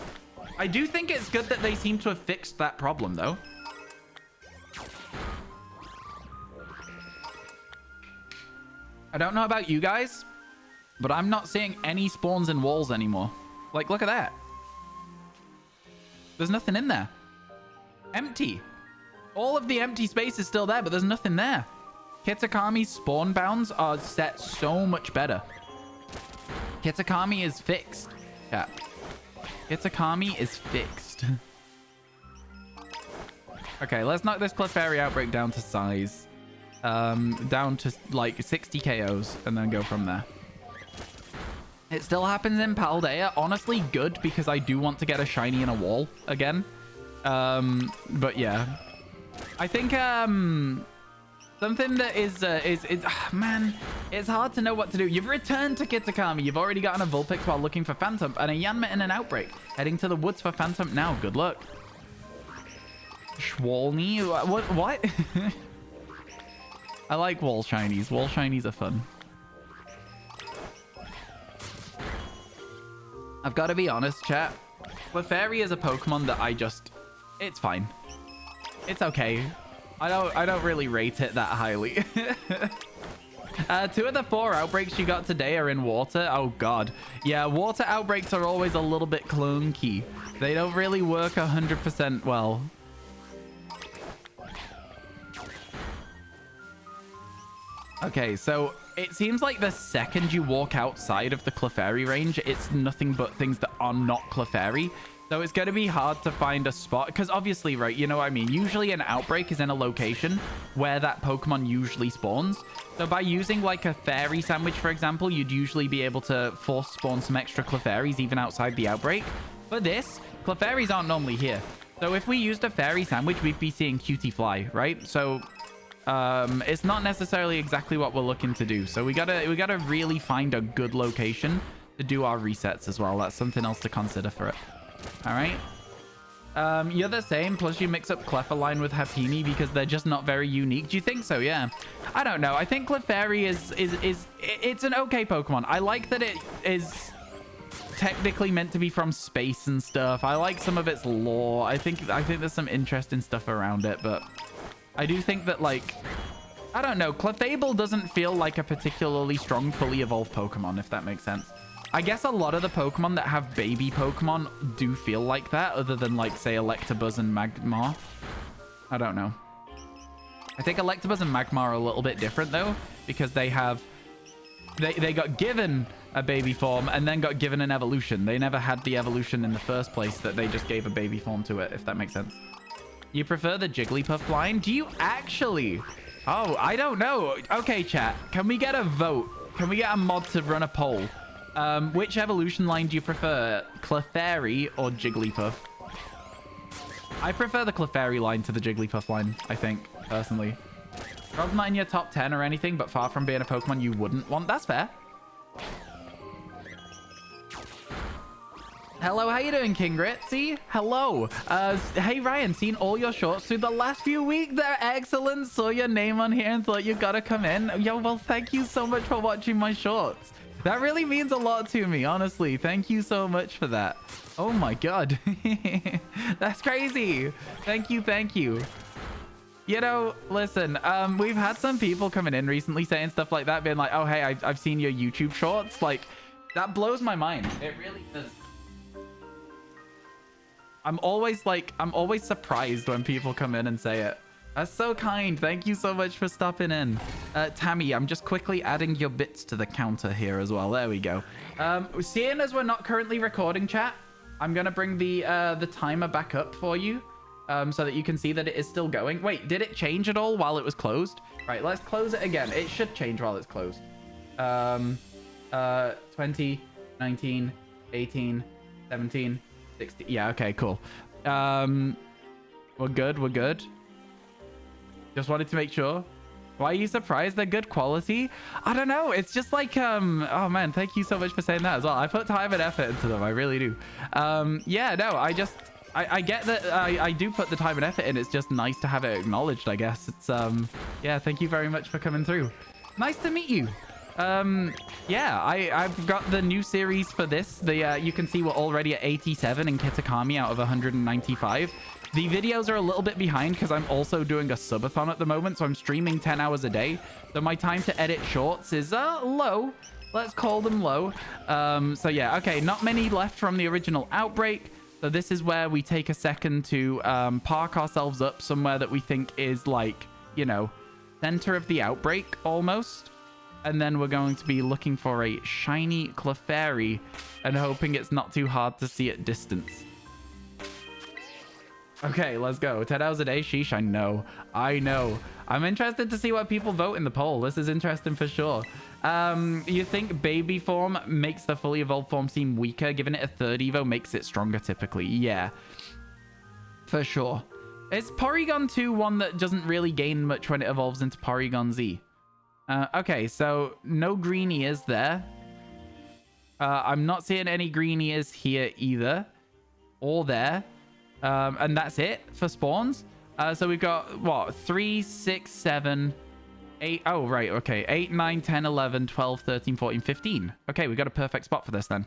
I do think it's good that they seem to have fixed that problem, though. I don't know about you guys, but I'm not seeing any spawns in walls anymore. Like, look at that. There's nothing in there. Empty. All of the empty space is still there, but there's nothing there. Kitakami's spawn bounds are set so much better. Kitakami is fixed. Yeah. Kitakami is fixed. Okay, let's knock this Clefairy outbreak down to size. Down to like 60 KOs and then go from there. It still happens in Paldea. Honestly, good, because I do want to get a shiny in a wall again. But yeah. I think something that is man, it's hard to know what to do. You've returned to Kitakami. You've already gotten a Vulpix while looking for Phantom and a Yanma in an outbreak. Heading to the woods for Phantom now. Good luck. Schwalny? What? I like wall shinies. Wall shinies are fun. I've got to be honest, chat. Clefairy is a Pokemon that it's fine. It's okay. I don't really rate it that highly. 2 of the 4 outbreaks you got today are in water. Oh god. Yeah, water outbreaks are always a little bit clunky. They don't really work 100% well. Okay, so it seems like the second you walk outside of the Clefairy range, it's nothing but things that are not Clefairy. So it's going to be hard to find a spot because obviously, right, you know what I mean? Usually an outbreak is in a location where that Pokemon usually spawns. So by using like a fairy sandwich, for example, you'd usually be able to force spawn some extra Clefairies even outside the outbreak. For this, Clefairies aren't normally here. So if we used a fairy sandwich, we'd be seeing Cutie Fly, right? So it's not necessarily exactly what we're looking to do. So we gotta really find a good location to do our resets as well. That's something else to consider for it. All right. You're the same. Plus you mix up Clefairy with Happiny because they're just not very unique. Do you think so? Yeah. I don't know. I think Clefairy it's an okay Pokemon. I like that it is technically meant to be from space and stuff. I like some of its lore. I think there's some interesting stuff around it, but I do think that, like, I don't know, Clefable doesn't feel like a particularly strong fully evolved Pokemon, if that makes sense. I guess a lot of the Pokemon that have baby Pokemon do feel like that, other than, like, say, Electabuzz and Magmar. I don't know. I think Electabuzz and Magmar are a little bit different, though, because they got given a baby form and then got given an evolution. They never had the evolution in the first place that they just gave a baby form to it, if that makes sense. You prefer the Jigglypuff line? Do you actually? Oh, I don't know. Okay, chat. Can we get a vote? Can we get a mod to run a poll? Which evolution line do you prefer? Clefairy or Jigglypuff? I prefer the Clefairy line to the Jigglypuff line, I think, personally. Probably not in your top 10 or anything, but far from being a Pokemon you wouldn't want. That's fair. Hello, how you doing, King Ritzy? Hello. Hey, Ryan, seen all your shorts through the last few weeks. They're excellent. Saw your name on here and thought you gotta come in. Yo, well, thank you so much for watching my shorts. That really means a lot to me, honestly. Thank you so much for that. Oh my god. That's crazy. Thank you, thank you. You know, listen, we've had some people coming in recently saying stuff like that, being like, oh, hey, I've seen your YouTube shorts. Like, that blows my mind. It really does. I'm always surprised when people come in and say it. That's so kind. Thank you so much for stopping in. Tammy, I'm just quickly adding your bits to the counter here as well. There we go. Seeing as we're not currently recording, chat, I'm going to bring the timer back up for you so that you can see that it is still going. Wait, did it change at all while it was closed? Right, let's close it again. It should change while it's closed. 20, 19, 18, 17, 60. Yeah, okay, cool. We're good. We're good. Just wanted to make sure. Why are you surprised? They're good quality? I don't know. It's just like, oh man, thank you so much for saying that as well. I put time and effort into them. I really do. Yeah, no, I get that I do put the time and effort in. It's just nice to have it acknowledged, I guess. It's, yeah, thank you very much for coming through. Nice to meet you. Yeah, I've got the new series for this. You can see we're already at 87 in Kitakami out of 195. The videos are a little bit behind because I'm also doing a subathon at the moment, so I'm streaming 10 hours a day. So my time to edit shorts is low. Let's call them low. So yeah, okay, not many left from the original outbreak. So this is where we take a second to park ourselves up somewhere that we think is like, you know, center of the outbreak almost. And then we're going to be looking for a shiny Clefairy and hoping it's not too hard to see at distance. Okay, let's go. 10 hours a day, sheesh, I know. I'm interested to see what people vote in the poll. This is interesting for sure. You think baby form makes the fully evolved form seem weaker? Giving it a third evo makes it stronger typically. Yeah, for sure. Is Porygon 2 one that doesn't really gain much when it evolves into Porygon Z? Okay, so no green ears there. I'm not seeing any green ears here either. Or there. And that's it for spawns. So we've got, what, 3, 6, 7, 8. Oh, right, okay. 8, 9, 10, 11, 12, 13, 14, 15. Okay, we've got a perfect spot for this then.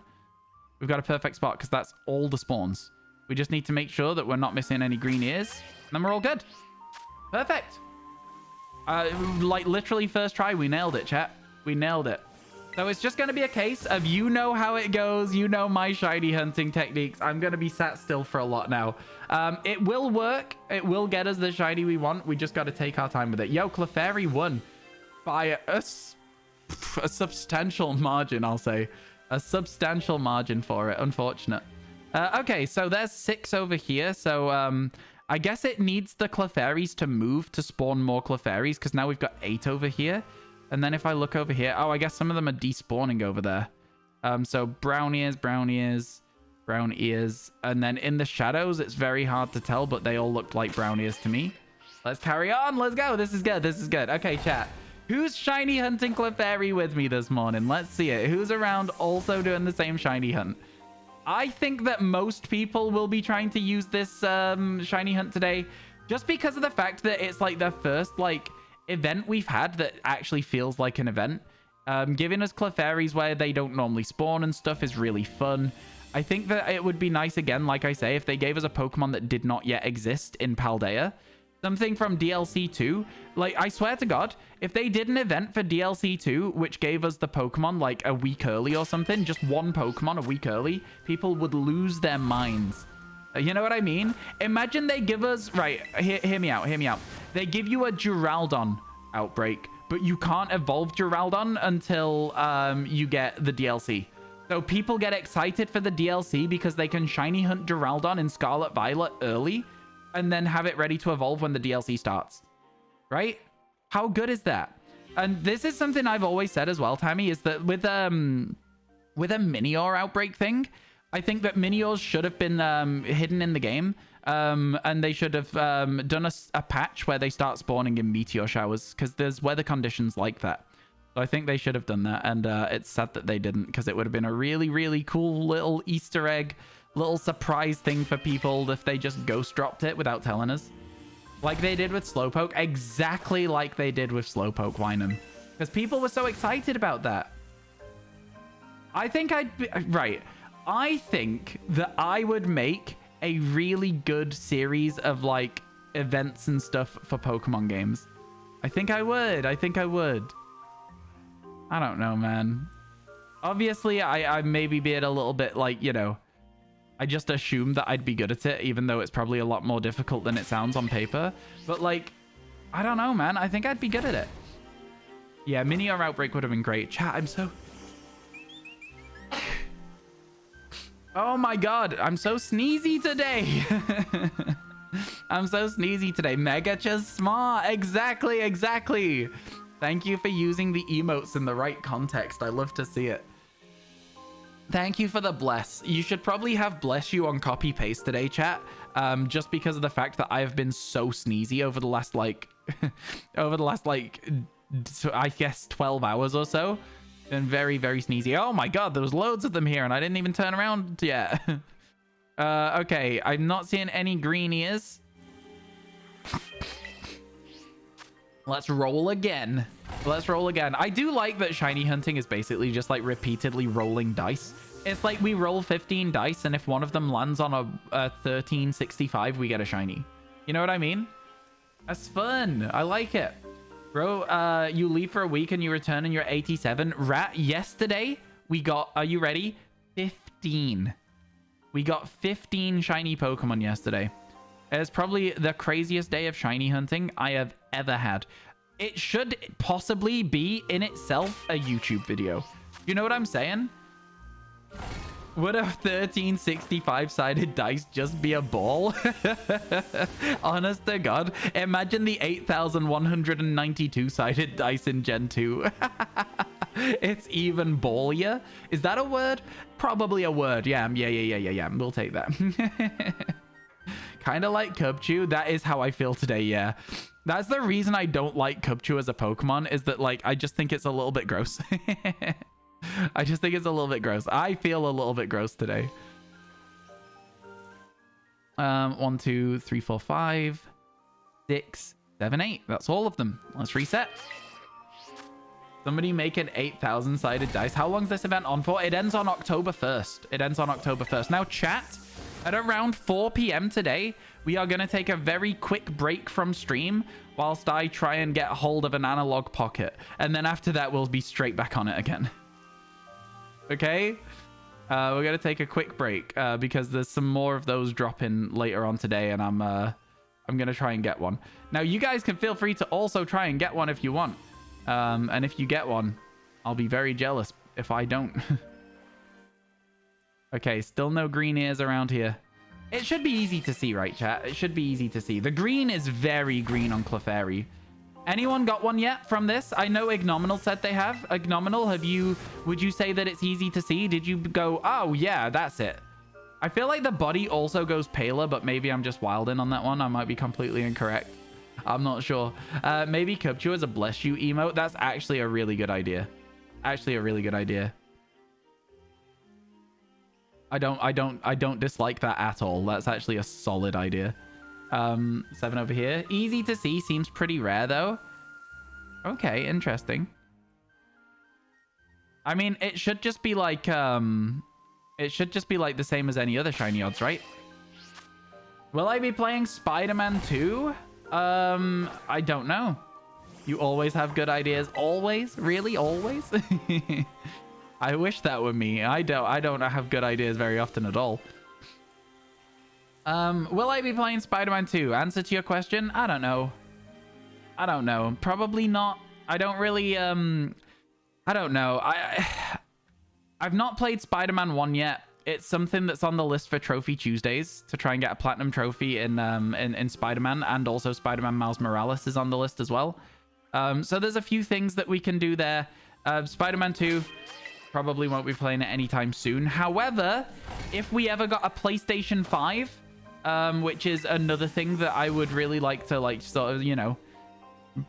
We've got a perfect spot because that's all the spawns. We just need to make sure that we're not missing any green ears. And then we're all good. Perfect. Like literally first try, we nailed it, chat. We nailed it. So it's just going to be a case of, you know how it goes. You know my shiny hunting techniques. I'm going to be sat still for a lot now. It will work. It will get us the shiny we want. We just got to take our time with it. Yo, Clefairy won by a substantial margin, I'll say. A substantial margin for it. Unfortunate. Okay, so there's 6 over here. So I guess it needs the Clefairies to move to spawn more Clefairies, because now we've got 8 over here. And then if I look over here, oh, I guess some of them are despawning over there. So brown ears, brown ears, brown ears. And then in the shadows, it's very hard to tell, but they all looked like brown ears to me. Let's carry on. Let's go. This is good. This is good. Okay, chat. Who's shiny hunting Clefairy with me this morning? Let's see it. Who's around also doing the same shiny hunt? I think that most people will be trying to use this shiny hunt today, just because of the fact that it's like the first, like, event we've had that actually feels like an event. Giving us Clefairies where they don't normally spawn and stuff is really fun. I think that it would be nice, again, like I say, if they gave us a Pokemon that did not yet exist in Paldea. Something from DLC 2. Like, I swear to God, if they did an event for DLC 2, which gave us the Pokemon like a week early or something, just one Pokemon a week early, people would lose their minds. You know what I mean? Imagine they give us... Right, hear me out, hear me out. They give you a Duraldon outbreak, but you can't evolve Duraldon until you get the DLC. So people get excited for the DLC because they can shiny hunt Duraldon in Scarlet Violet early and then have it ready to evolve when the DLC starts. Right? How good is that? And this is something I've always said as well, Tammy, is that with a Minior outbreak thing, I think that Miniors should have been hidden in the game. And they should have done a patch where they start spawning in meteor showers, because there's weather conditions like that. So I think they should have done that. And it's sad that they didn't, because it would have been a really, really cool little Easter egg, little surprise thing for people if they just ghost dropped it without telling us. Like they did with Slowpoke. Exactly like they did with Slowpoke, Wynham. Because people were so excited about that. I think I'd be... Right. I think that I would make a really good series of like events and stuff for Pokemon games. I think I would. I think I would. I don't know, man. Obviously, I maybe be it a little bit like, you know, I just assumed that I'd be good at it, even though it's probably a lot more difficult than it sounds on paper. But like, I don't know, man. I think I'd be good at it. Yeah, Minior Outbreak would have been great. Chat, I'm so... Oh my God, I'm so sneezy today. I'm so sneezy today. Mega smart. Exactly, exactly. Thank you for using the emotes in the right context. I love to see it. Thank you for the bless. You should probably have bless you on copy paste today, chat. Just because of the fact that I have been so sneezy over the last like I guess 12 hours or so. Been very, very sneezy. Oh my god, there was loads of them here and I didn't even turn around yet. Okay, I'm not seeing any green ears. Let's roll again. Let's roll again. I do like that shiny hunting is basically just like repeatedly rolling dice. It's like we roll 15 dice and if one of them lands on a 1365, we get a shiny. You know what I mean? That's fun. I like it. Bro, you leave for a week and you return and you're 87. Rat, yesterday we got, are you ready? 15. We got 15 shiny Pokemon yesterday. It's probably the craziest day of shiny hunting I have ever had. It should possibly be in itself a YouTube video. You know what I'm saying? Would a 1365 sided dice just be a ball? Honest to God, imagine the 8192 sided dice in Gen 2. It's even ballier. Is that a word? Probably a word. Yeah. We'll take that. Kind of like Cubchoo. That is how I feel today, yeah. That's the reason I don't like Cubchoo as a Pokemon, is that, like, I just think it's a little bit gross. I just think it's a little bit gross. I feel a little bit gross today. 1, 2, 3, 4, 5, 6, 7, 8. That's all of them. Let's reset. Somebody make an 8,000 sided dice. How long is this event on for? It ends on October 1st. It ends on October 1st. Now, chat, at around 4 p.m. today, we are going to take a very quick break from stream whilst I try and get hold of an analog pocket. And then after that, we'll be straight back on it again. Okay? We're going to take a quick break because there's some more of those dropping later on today, and I'm going to try and get one. Now, you guys can feel free to also try and get one if you want. And if you get one, I'll be very jealous if I don't. Okay, still no green ears around here. It should be easy to see, right, chat? It should be easy to see. The green is very green on Clefairy. Anyone got one yet from this? I know Ignominal said they have. Ignominal, would you say that it's easy to see? Did you go, oh yeah, that's it? I feel like the body also goes paler, but maybe I'm just wilding on that one. I might be completely incorrect. I'm not sure. Maybe Cubchoo as a bless you emote. That's actually a really good idea. Actually a really good idea. I don't dislike that at all. That's actually a solid idea. 7 over here. Easy to see. Seems pretty rare though. Okay, interesting. I mean, it should just be like the same as any other shiny odds, right? Will I be playing Spider-Man 2? I don't know. You always have good ideas. Always? Really? Always? I wish that were me. I don't have good ideas very often at all. Will I be playing Spider-Man 2? Answer to your question, I don't know. I don't know. Probably not. I don't really, I don't know. I've not played Spider-Man 1 yet. It's something that's on the list for Trophy Tuesdays to try and get a platinum trophy in Spider-Man, and also Spider-Man Miles Morales is on the list as well. So there's a few things that we can do there. Spider-Man 2 probably won't be playing it anytime soon. However, if we ever got a PlayStation 5, which is another thing that I would really like to, like, sort of, you know,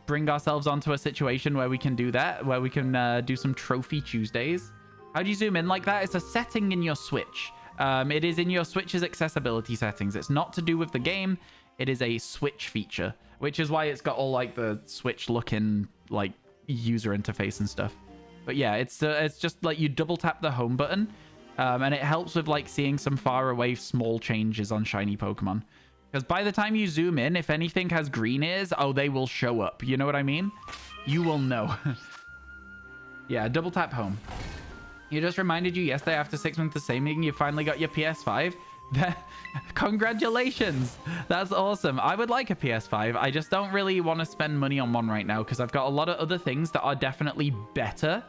bring ourselves onto a situation where we can do that, where we can do some Trophy Tuesdays. How do you zoom in like that? It's a setting in your Switch. It is in your Switch's accessibility settings. It's not to do with the game. It is a Switch feature, which is why it's got all like the Switch looking like user interface and stuff. But yeah, it's just like you double tap the home button, and it helps with like seeing some far away small changes on shiny Pokemon. Because by the time you zoom in, if anything has green ears, oh, they will show up. You know what I mean? You will know. Yeah, double tap home. You just reminded you yesterday after 6 months of saving, you finally got your PS5. Congratulations. That's awesome. I would like a PS5. I just don't really want to spend money on one right now because I've got a lot of other things that are definitely better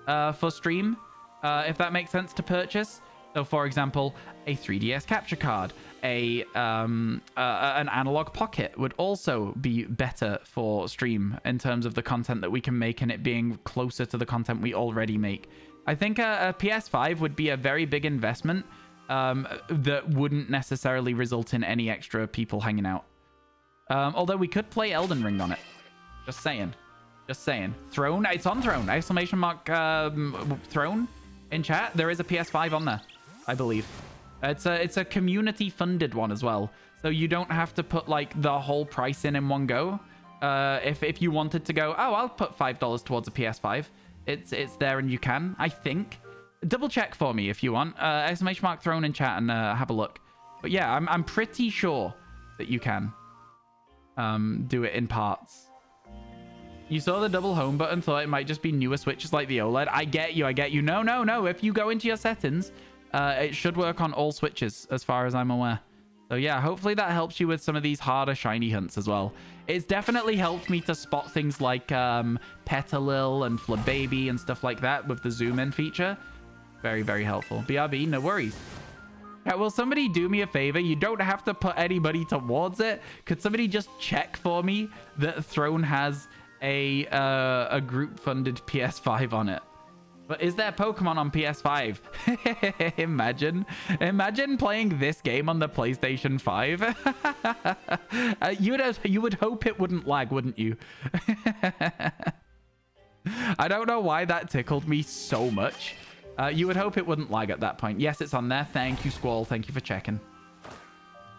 for stream, if that makes sense to purchase. So, for example, a 3DS capture card, an analog pocket would also be better for stream in terms of the content that we can make and it being closer to the content we already make. I think a PS5 would be a very big investment that wouldn't necessarily result in any extra people hanging out. Although we could play Elden Ring on it. Just saying. Just saying. Throne? It's on Throne. Exclamation mark Throne in chat. There is a PS5 on there, I believe. It's a community-funded one as well. So you don't have to put, like, the whole price in one go. If you wanted to go, oh, I'll put $5 towards a PS5. It's there and you can, I think. Double check for me if you want. Exclamation mark Throne in chat and have a look. But yeah, I'm pretty sure that you can do it in parts. You saw the double home button, thought it might just be newer switches like the OLED. I get you. No. If you go into your settings, it should work on all switches as far as I'm aware. So yeah, hopefully that helps you with some of these harder shiny hunts as well. It's definitely helped me to spot things like Petalil and Flababy and stuff like that with the zoom in feature. Very, very helpful. BRB, no worries. Yeah, will somebody do me a favor? You don't have to put anybody towards it. Could somebody just check for me that Throne has a group-funded PS5 on it? But is there Pokemon on PS5? Imagine playing this game on the PlayStation 5. You would hope it wouldn't lag, wouldn't you? I don't know why that tickled me so much. You would hope it wouldn't lag at that point. Yes, it's on there. Thank you, Squall. Thank you for checking.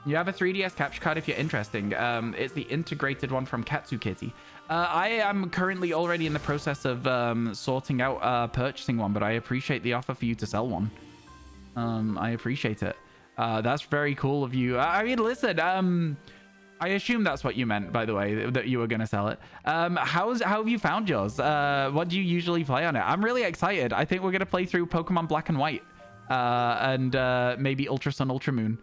You have a 3DS capture card if you're interested. It's the integrated one from Katsu Kitty. I am currently already in the process of sorting out purchasing one, but I appreciate the offer for you to sell one. I appreciate it. That's very cool of you. I mean, listen, I assume that's what you meant, by the way, that you were going to sell it. How have you found yours? What do you usually play on it? I'm really excited. I think we're going to play through Pokemon Black and White and maybe Ultra Sun, Ultra Moon.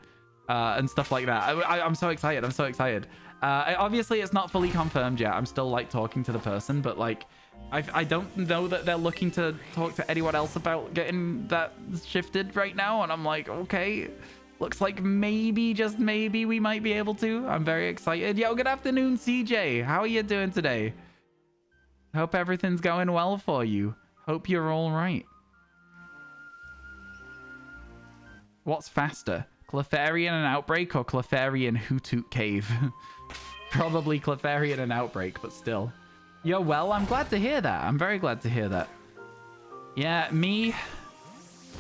And stuff like that. I'm so excited. I'm so excited. Obviously, it's not fully confirmed yet. I'm still like talking to the person, but like, I don't know that they're looking to talk to anyone else about getting that shifted right now. And I'm like, okay, looks like maybe, just maybe, we might be able to. I'm very excited. Yo, good afternoon, CJ. How are you doing today? Hope everything's going well for you. Hope you're all right. What's faster? Clefairy and an Outbreak or Clefairy and Hoothoot Cave? Probably Clefairy and an Outbreak, but still. Yo, well, I'm glad to hear that. I'm very glad to hear that. Yeah, me,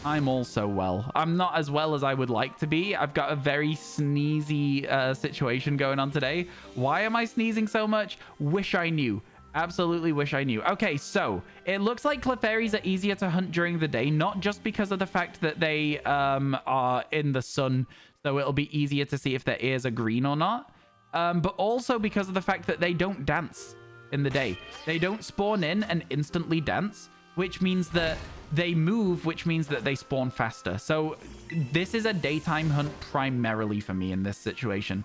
I'm also well. I'm not as well as I would like to be. I've got a very sneezy situation going on today. Why am I sneezing so much? Wish I knew. Absolutely wish I knew. Okay, so it looks like Clefairies are easier to hunt during the day, not just because of the fact that they are in the sun, so it'll be easier to see if their ears are green or not, but also because of the fact that they don't dance in the day. They don't spawn in and instantly dance, which means that they move, which means that they spawn faster. So this is a daytime hunt primarily for me in this situation.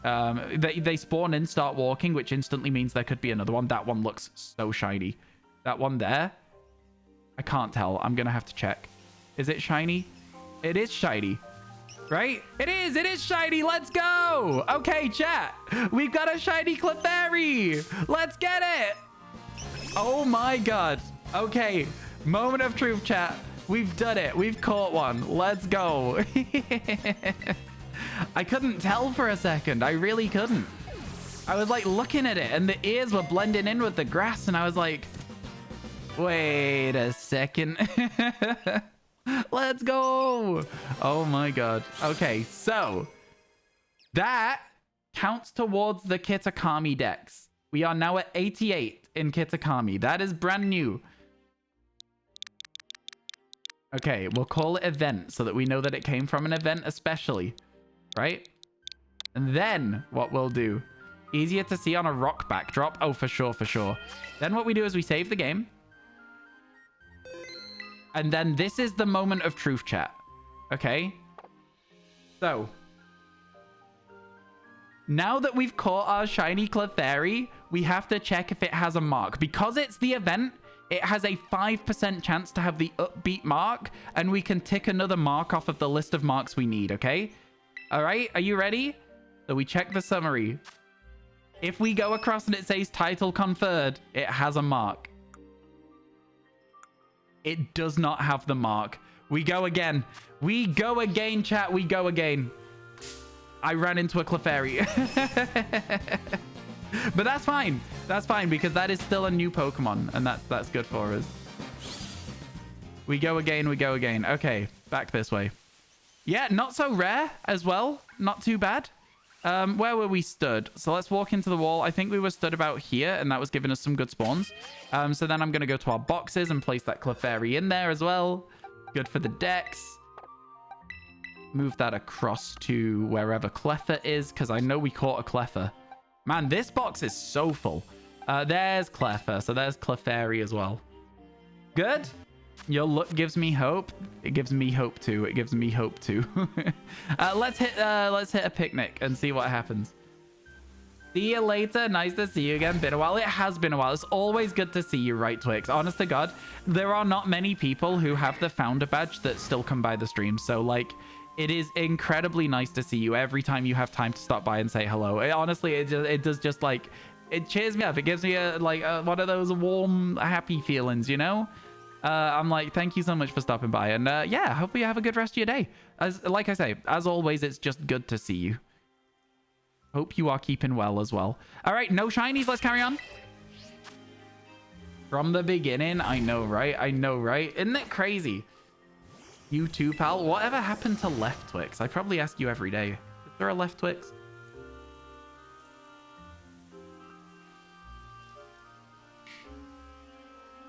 They spawn in, start walking, which instantly means there could be another one. That one looks so shiny. That one there, I can't tell. I'm gonna have to check. Is it shiny? It is shiny, right? It is shiny. Let's go. Okay, chat, we've got a shiny Clefairy. Let's get it. Oh my god. Okay, moment of truth, chat. We've done it. We've caught one. Let's go. I couldn't tell for a second. I really couldn't. I was like looking at it and the ears were blending in with the grass and I was like, wait a second. Let's go. Oh my god. Okay, so that counts towards the Kitakami dex. We are now at 88 in Kitakami. That is brand new. Okay, we'll call it event so that we know that it came from an event especially. Right? And then what we'll do, easier to see on a rock backdrop. Oh, for sure, for sure. Then what we do is we save the game. And then this is the moment of truth, chat. Okay? So, now that we've caught our shiny Clefairy, we have to check if it has a mark. Because it's the event, it has a 5% chance to have the upbeat mark, and we can tick another mark off of the list of marks we need, okay? All right, are you ready? So we check the summary. If we go across and it says title conferred, it has a mark. It does not have the mark. We go again. We go again, chat. We go again. I ran into a Clefairy. But that's fine. That's fine because that is still a new Pokemon. And that's good for us. We go again. We go again. Okay. Back this way. Yeah, not so rare as well. Not too bad. Where were we stood? So let's walk into the wall. I think we were stood about here, and that was giving us some good spawns. So then I'm going to go to our boxes and place that Clefairy in there as well. Good for the Dex. Move that across to wherever Cleffa is, because I know we caught a Cleffa. Man, this box is so full. There's Cleffa, so there's Clefairy as well. Good. Your look gives me hope. It gives me hope too. It gives me hope too. Let's hit a picnic and see what happens. See you later. Nice to see you again. Been a while. It has been a while. It's always good to see you, right, Twix? Honest to God, there are not many people who have the founder badge that still come by the stream. So, like, it is incredibly nice to see you every time you have time to stop by and say hello. Honestly, it does just, like, it cheers me up. It gives me, one of those warm, happy feelings, you know? I'm like, thank you so much for stopping by. And yeah, I hope you have a good rest of your day. Like I say, as always, it's just good to see you. Hope you are keeping well as well. All right, no shinies. Let's carry on. From the beginning. I know, right? I know, right? Isn't it crazy? You too, pal. Whatever happened to Left Twix? I probably ask you every day. Is there a Left Twix?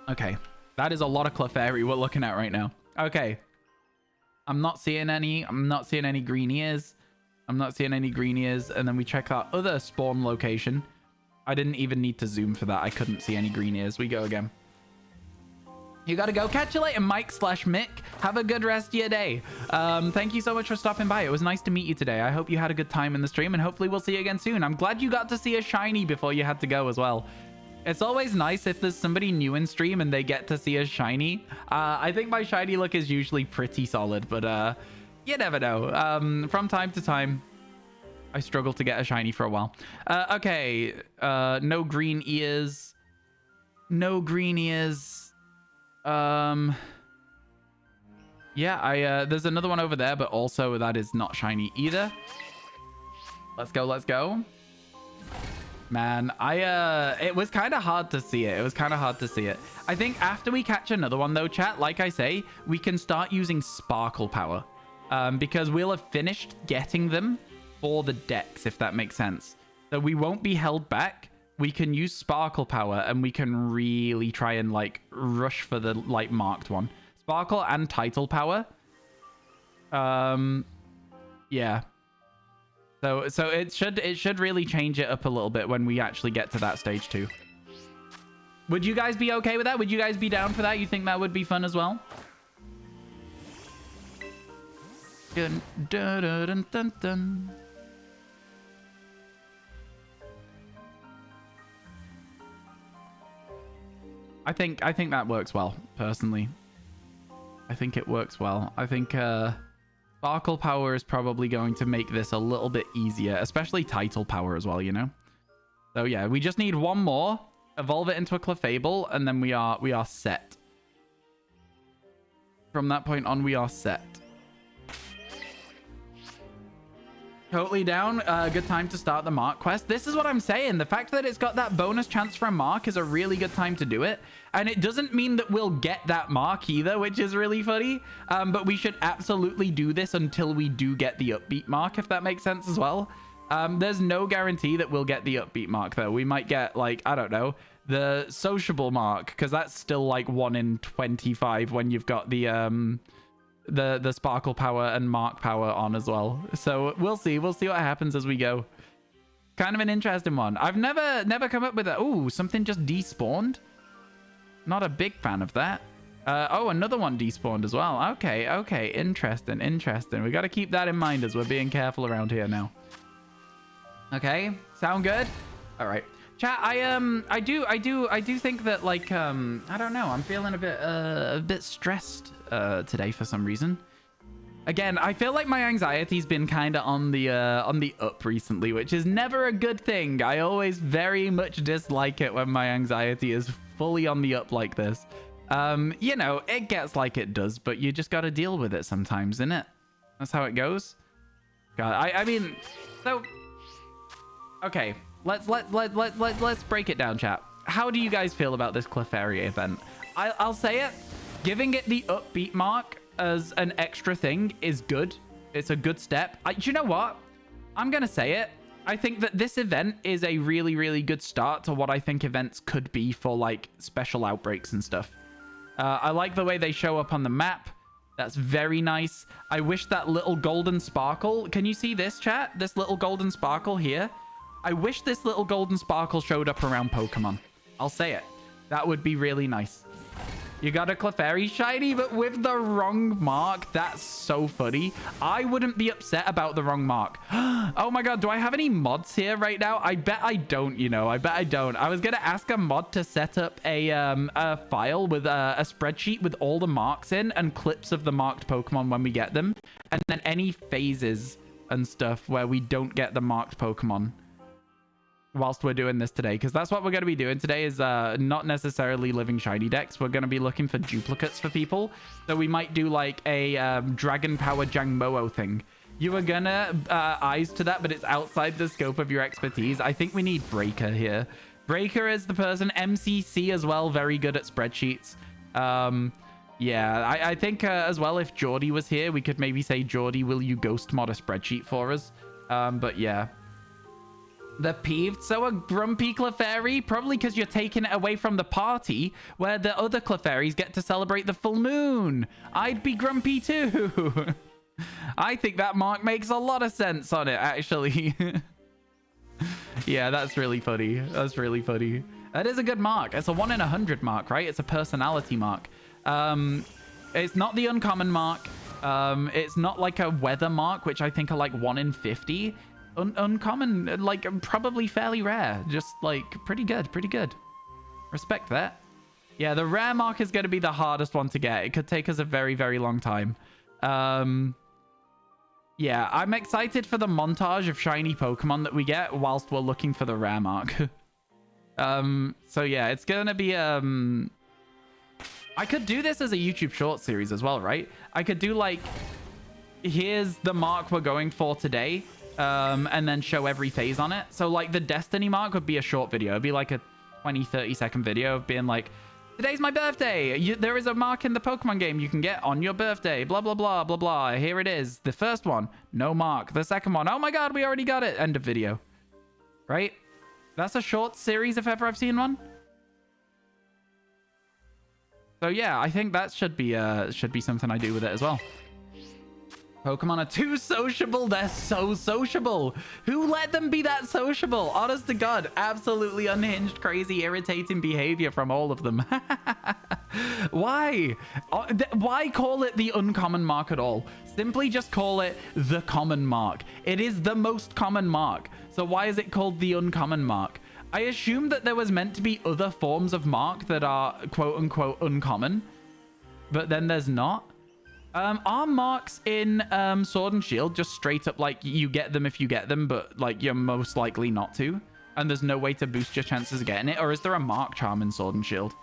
Okay. That is a lot of Clefairy we're looking at right now. Okay. I'm not seeing any. I'm not seeing any green ears. I'm not seeing any green ears. And then we check our other spawn location. I didn't even need to zoom for that. I couldn't see any green ears. We go again. You gotta go. Catch you later, Mike/Mick. Have a good rest of your day. Thank you so much for stopping by. It was nice to meet you today. I hope you had a good time in the stream, and hopefully we'll see you again soon. I'm glad you got to see a shiny before you had to go as well. It's always nice if there's somebody new in stream and they get to see a shiny. I think my shiny look is usually pretty solid, but you never know. From time to time, I struggle to get a shiny for a while. Okay, no green ears. No green ears. Yeah, there's another one over there, but also that is not shiny either. Let's go, let's go. Man, it was kind of hard to see it. It was kind of hard to see it. I think after we catch another one though, chat, like I say, we can start using Sparkle Power. Because we'll have finished getting them for the Dex, if that makes sense. So we won't be held back. We can use Sparkle Power and we can really try and like rush for the like marked one. Sparkle and Title Power. Yeah. So it should really change it up a little bit when we actually get to that stage too. Would you guys be okay with that? Would you guys be down for that? You think that would be fun as well? Dun, dun, dun, dun, dun. I think that works well, personally. I think it works well. I think Sparkle Power is probably going to make this a little bit easier, especially Title Power as well, you know? So yeah, we just need one more, evolve it into a Clefable, and then we are set. From that point on, we are set. Totally down. Good time to start the Mark quest. This is what I'm saying. The fact that it's got that bonus chance for a Mark is a really good time to do it. And it doesn't mean that we'll get that Mark either, which is really funny. But we should absolutely do this until we do get the Upbeat Mark, if that makes sense as well. There's no guarantee that we'll get the Upbeat Mark, though. We might get, like, I don't know, the Sociable Mark, because that's still, like, 1 in 25 when you've got the Sparkle Power and Mark Power on as well. So we'll see what happens as we go. Kind of an interesting one. I've never come up with that. Ooh, something just despawned. Not a big fan of that. Oh, another one despawned as well. Okay, interesting. We got to keep that in mind as we're being careful around here now. Okay, sound good? All right, chat. I do think that, like, I don't know, I'm feeling a bit stressed today for some reason. Again, I feel like my anxiety's been kind of on the up recently, which is never a good thing. I always very much dislike it when my anxiety is fully on the up like this. You know, it gets like it does, but you just got to deal with it sometimes, innit? That's how it goes. God, I mean, so okay, let's break it down, chat. How do you guys feel about this Clefairy event? I'll say it. Giving it the upbeat mark as an extra thing is good. It's a good step. Do you know what? I'm gonna say it. I think that this event is a really, really good start to what I think events could be for like special outbreaks and stuff. I like the way they show up on the map. That's very nice. I wish that little golden sparkle... Can you see this, chat? This little golden sparkle here? I wish this little golden sparkle showed up around Pokemon. I'll say it. That would be really nice. You got a Clefairy shiny, but with the wrong mark. That's so funny. I wouldn't be upset about the wrong mark. Oh my god, do I have any mods here right now? I bet I don't, you know. I bet I don't. I was going to ask a mod to set up a file with a spreadsheet with all the marks in and clips of the marked Pokemon when we get them. And then any phases and stuff where we don't get the marked Pokemon whilst we're doing this today, because that's what we're going to be doing today is not necessarily living shiny decks. We're going to be looking for duplicates for people, so we might do like a dragon power Jangmo-o thing. You were gonna eyes to that, but it's outside the scope of your expertise. I think we need Breaker here. Breaker is the person. MCC as well, very good at spreadsheets. Yeah, I think as well, if Geordie was here, we could maybe say, Geordie, will you ghost mod a spreadsheet for us? But yeah. The peeved, so a grumpy Clefairy? Probably because you're taking it away from the party where the other Clefairies get to celebrate the full moon. I'd be grumpy too. I think that mark makes a lot of sense on it, actually. Yeah, that's really funny. That's really funny. That is a good mark. It's a 1 in 100 mark, right? It's a personality mark. It's not the uncommon mark. It's not like a weather mark, which I think are like 1 in 50. Uncommon, like probably fairly rare. Just like pretty good, pretty good. Respect that. Yeah, the rare mark is going to be the hardest one to get. It could take us a very, very long time. Yeah, I'm excited for the montage of shiny Pokemon that we get whilst we're looking for the rare mark. So yeah, it's going to be... I could do this as a YouTube short series as well, right? I could do like, here's the mark we're going for today. And then show every phase on it. So like the Destiny mark would be a short video. It'd be like a 20-30 second video of being like, today's my birthday. There is a mark in the Pokemon game you can get on your birthday. Blah, blah, blah, blah, blah. Here it is. The first one, no mark. The second one, oh my god, we already got it. End of video. Right? That's a short series if ever I've seen one. So yeah, I think that should be something I do with it as well. Pokemon are too sociable. They're so sociable. Who let them be that sociable? Honest to God, absolutely unhinged, crazy, irritating behavior from all of them. Why? Why call it the uncommon mark at all? Simply just call it the common mark. It is the most common mark. So why is it called the uncommon mark? I assume that there was meant to be other forms of mark that are quote unquote uncommon, but then there's not. Are marks in Sword and Shield just straight up like you get them if you get them, but like you're most likely not to? And there's no way to boost your chances of getting it? Or is there a mark charm in Sword and Shield?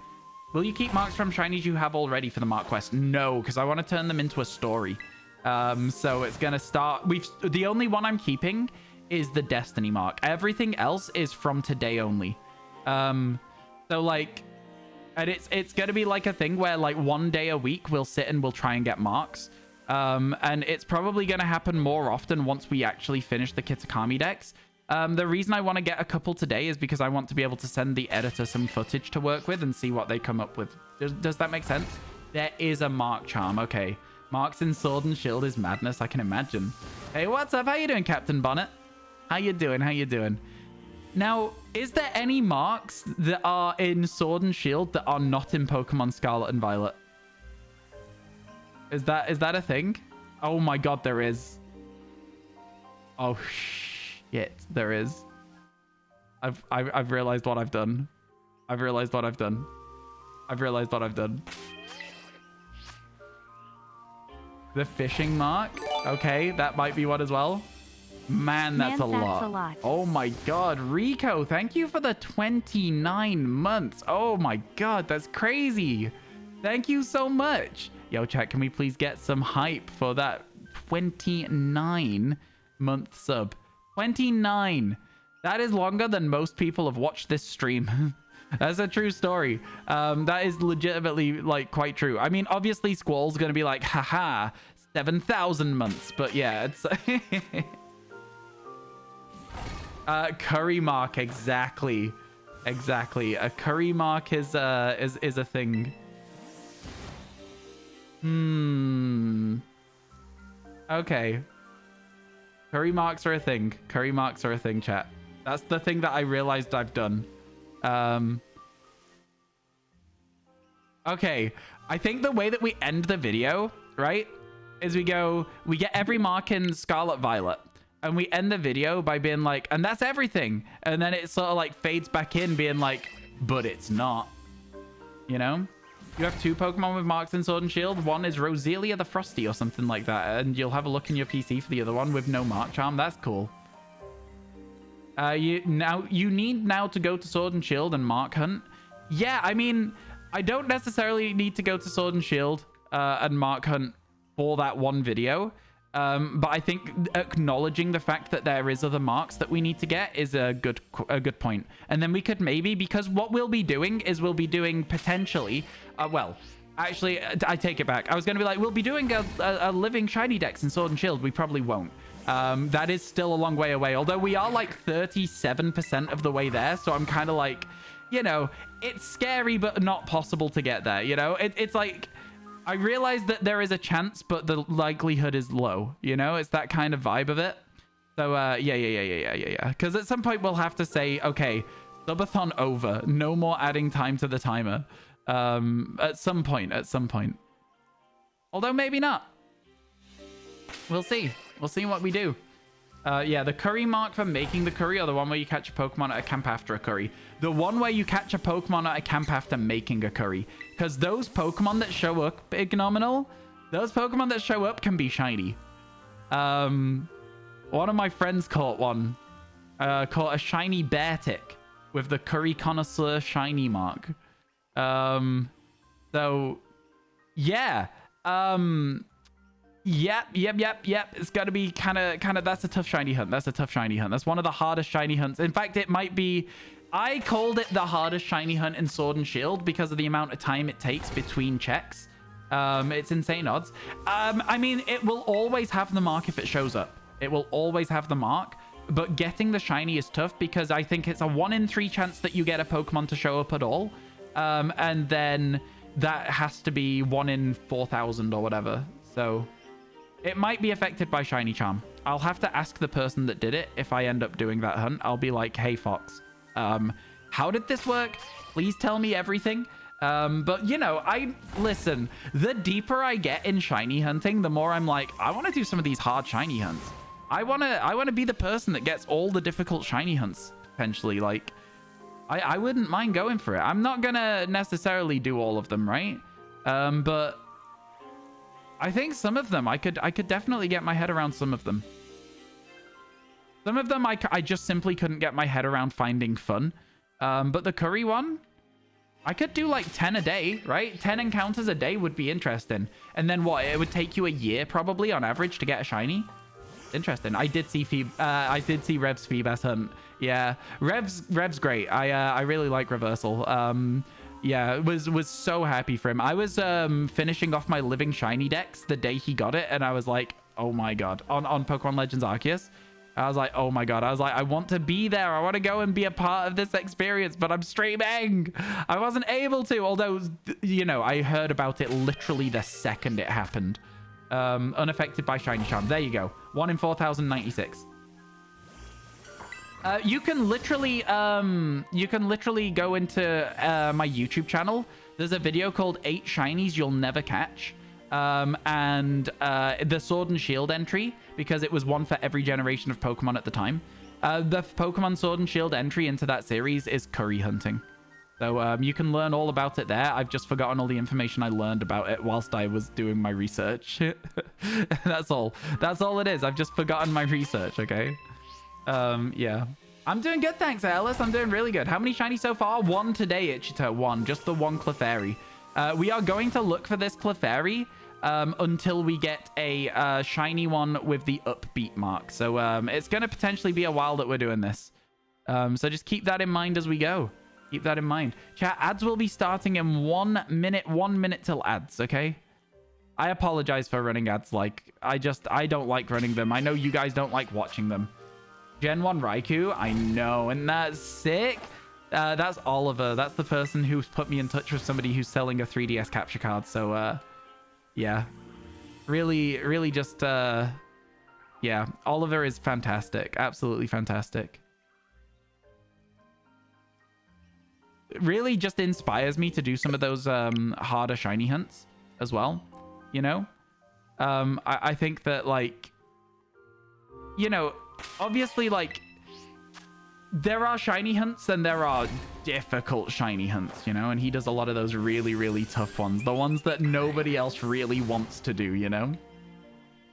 Will you keep marks from shinies you have already for the mark quest? No, because I want to turn them into a story. So it's going to start... The only one I'm keeping is the Destiny mark. Everything else is from today only. So like... And it's going to be like a thing where like one day a week we'll sit and we'll try and get marks. And it's probably going to happen more often once we actually finish the Kitakami decks. The reason I want to get a couple today is because I want to be able to send the editor some footage to work with and see what they come up with. Does that make sense? There is a mark charm. Okay. Marks in Sword and Shield is madness, I can imagine. Hey, what's up? How you doing, Captain Bonnet? How you doing? How you doing? Now, is there any marks that are in Sword and Shield that are not in Pokemon Scarlet and Violet? Is that a thing? Oh my god, there is. Oh shit, there is. I've realized what I've done. I've realized what I've done. I've realized what I've done. The fishing mark. Okay, that might be one as well. Man, that's a lot. Oh my god, Rico, thank you for the 29 months. Oh my god, that's crazy. Thank you so much. Yo, chat, can we please get some hype for that 29-month sub? 29. That is longer than most people have watched this stream. That's a true story. That is legitimately, like, quite true. I mean, obviously, Squall's going to be like, haha, 7,000 months. But yeah, it's... curry mark, exactly. Exactly. A curry mark is a thing. Okay. Curry marks are a thing. Curry marks are a thing, chat. That's the thing that I realized I've done. Okay. I think the way that we end the video, right, is we get every mark in Scarlet Violet. And we end the video by being like, and that's everything. And then it sort of like fades back in being like, but it's not. You know? You have 2 Pokemon with marks in Sword and Shield. One is Roselia the Frosty or something like that. And you'll have a look in your PC for the other one with no mark charm. That's cool. You need now to go to Sword and Shield and mark hunt. Yeah, I mean, I don't necessarily need to go to Sword and Shield and mark hunt for that one video. But I think acknowledging the fact that there is other marks that we need to get is a good point. And then we could maybe, because what we'll be doing is we'll be doing potentially, well, actually, I take it back. I was going to be like, we'll be doing a living shiny dex in Sword and Shield. We probably won't. That is still a long way away, although we are like 37% of the way there. So I'm kind of like, you know, it's scary, but not possible to get there. You know, it's like... I realize that there is a chance, but the likelihood is low. You know, it's that kind of vibe of it. So, yeah. Because at some point we'll have to say, okay, subathon over. No more adding time to the timer. At some point. Although maybe not. We'll see. We'll see what we do. Yeah, the curry mark for making the curry, or the one where you catch a Pokemon at a camp after a curry. The one where you catch a Pokemon at a camp after making a curry. Because those Pokemon that show up, Ignominal, those Pokemon that show up can be shiny. One of my friends caught one. Caught a shiny Beartic with the curry connoisseur shiny mark. So, yeah. Yep. It's got to be kind of. That's a tough shiny hunt. That's one of the hardest shiny hunts. In fact, it might be. I called it the hardest shiny hunt in Sword and Shield because of the amount of time it takes between checks. It's insane odds. I mean, it will always have the mark if it shows up. It will always have the mark. But getting the shiny is tough because I think it's a 1 in 3 chance that you get a Pokemon to show up at all. And then that has to be 1 in 4,000 or whatever. So it might be affected by shiny charm. I'll have to ask the person that did it if I end up doing that hunt. I'll be like, hey, Fox, how did this work? Please tell me everything. But, you know, listen, the deeper I get in shiny hunting, the more I'm like, I want to do some of these hard shiny hunts. I want to be the person that gets all the difficult shiny hunts, potentially. Like, I wouldn't mind going for it. I'm not going to necessarily do all of them, right? But I think some of them, I could definitely get my head around some of them. Some of them I just simply couldn't get my head around finding fun. But the curry one, I could do like 10 a day, right? 10 encounters a day would be interesting. And then what? It would take you a year probably on average to get a shiny. Interesting. I did see Rev's Feebas hunt. Yeah, Rev's great. I really like Reversal. Yeah, was so happy for him. I was finishing off my living shiny dex the day he got it, and I was like, oh my god. On Pokemon Legends Arceus, I was like, oh my god. I was like, I want to be there. I want to go and be a part of this experience, but I'm streaming. I wasn't able to, although, you know, I heard about it literally the second it happened. Unaffected by shiny charm. There you go. 1 in 4,096. You can literally go into my YouTube channel. There's a video called 8 shinies you'll never catch. And the Sword and Shield entry, because it was one for every generation of Pokemon at the time. The Pokemon Sword and Shield entry into that series is curry hunting. So you can learn all about it there. I've just forgotten all the information I learned about it whilst I was doing my research. That's all. That's all it is. I've just forgotten my research, okay? Yeah. I'm doing good, thanks, Alice. I'm doing really good. How many shinies so far? 1 today, Ichito. 1. Just the 1 Clefairy. We are going to look for this Clefairy until we get a shiny one with the upbeat mark. So it's going to potentially be a while that we're doing this. So just keep that in mind as we go. Keep that in mind. Chat, ads will be starting in 1 minute. 1 minute till ads, okay? I apologize for running ads. Like, I don't like running them. I know you guys don't like watching them. Gen 1 Raikou, I know. And that's sick. That's Oliver. That's the person who's put me in touch with somebody who's selling a 3DS capture card. So, yeah. Really just, yeah. Oliver is fantastic. Absolutely fantastic. It really just inspires me to do some of those harder shiny hunts as well, you know? I think that, like, you know, obviously, like, there are shiny hunts and there are difficult shiny hunts, you know? And he does a lot of those really tough ones. The ones that nobody else really wants to do, you know?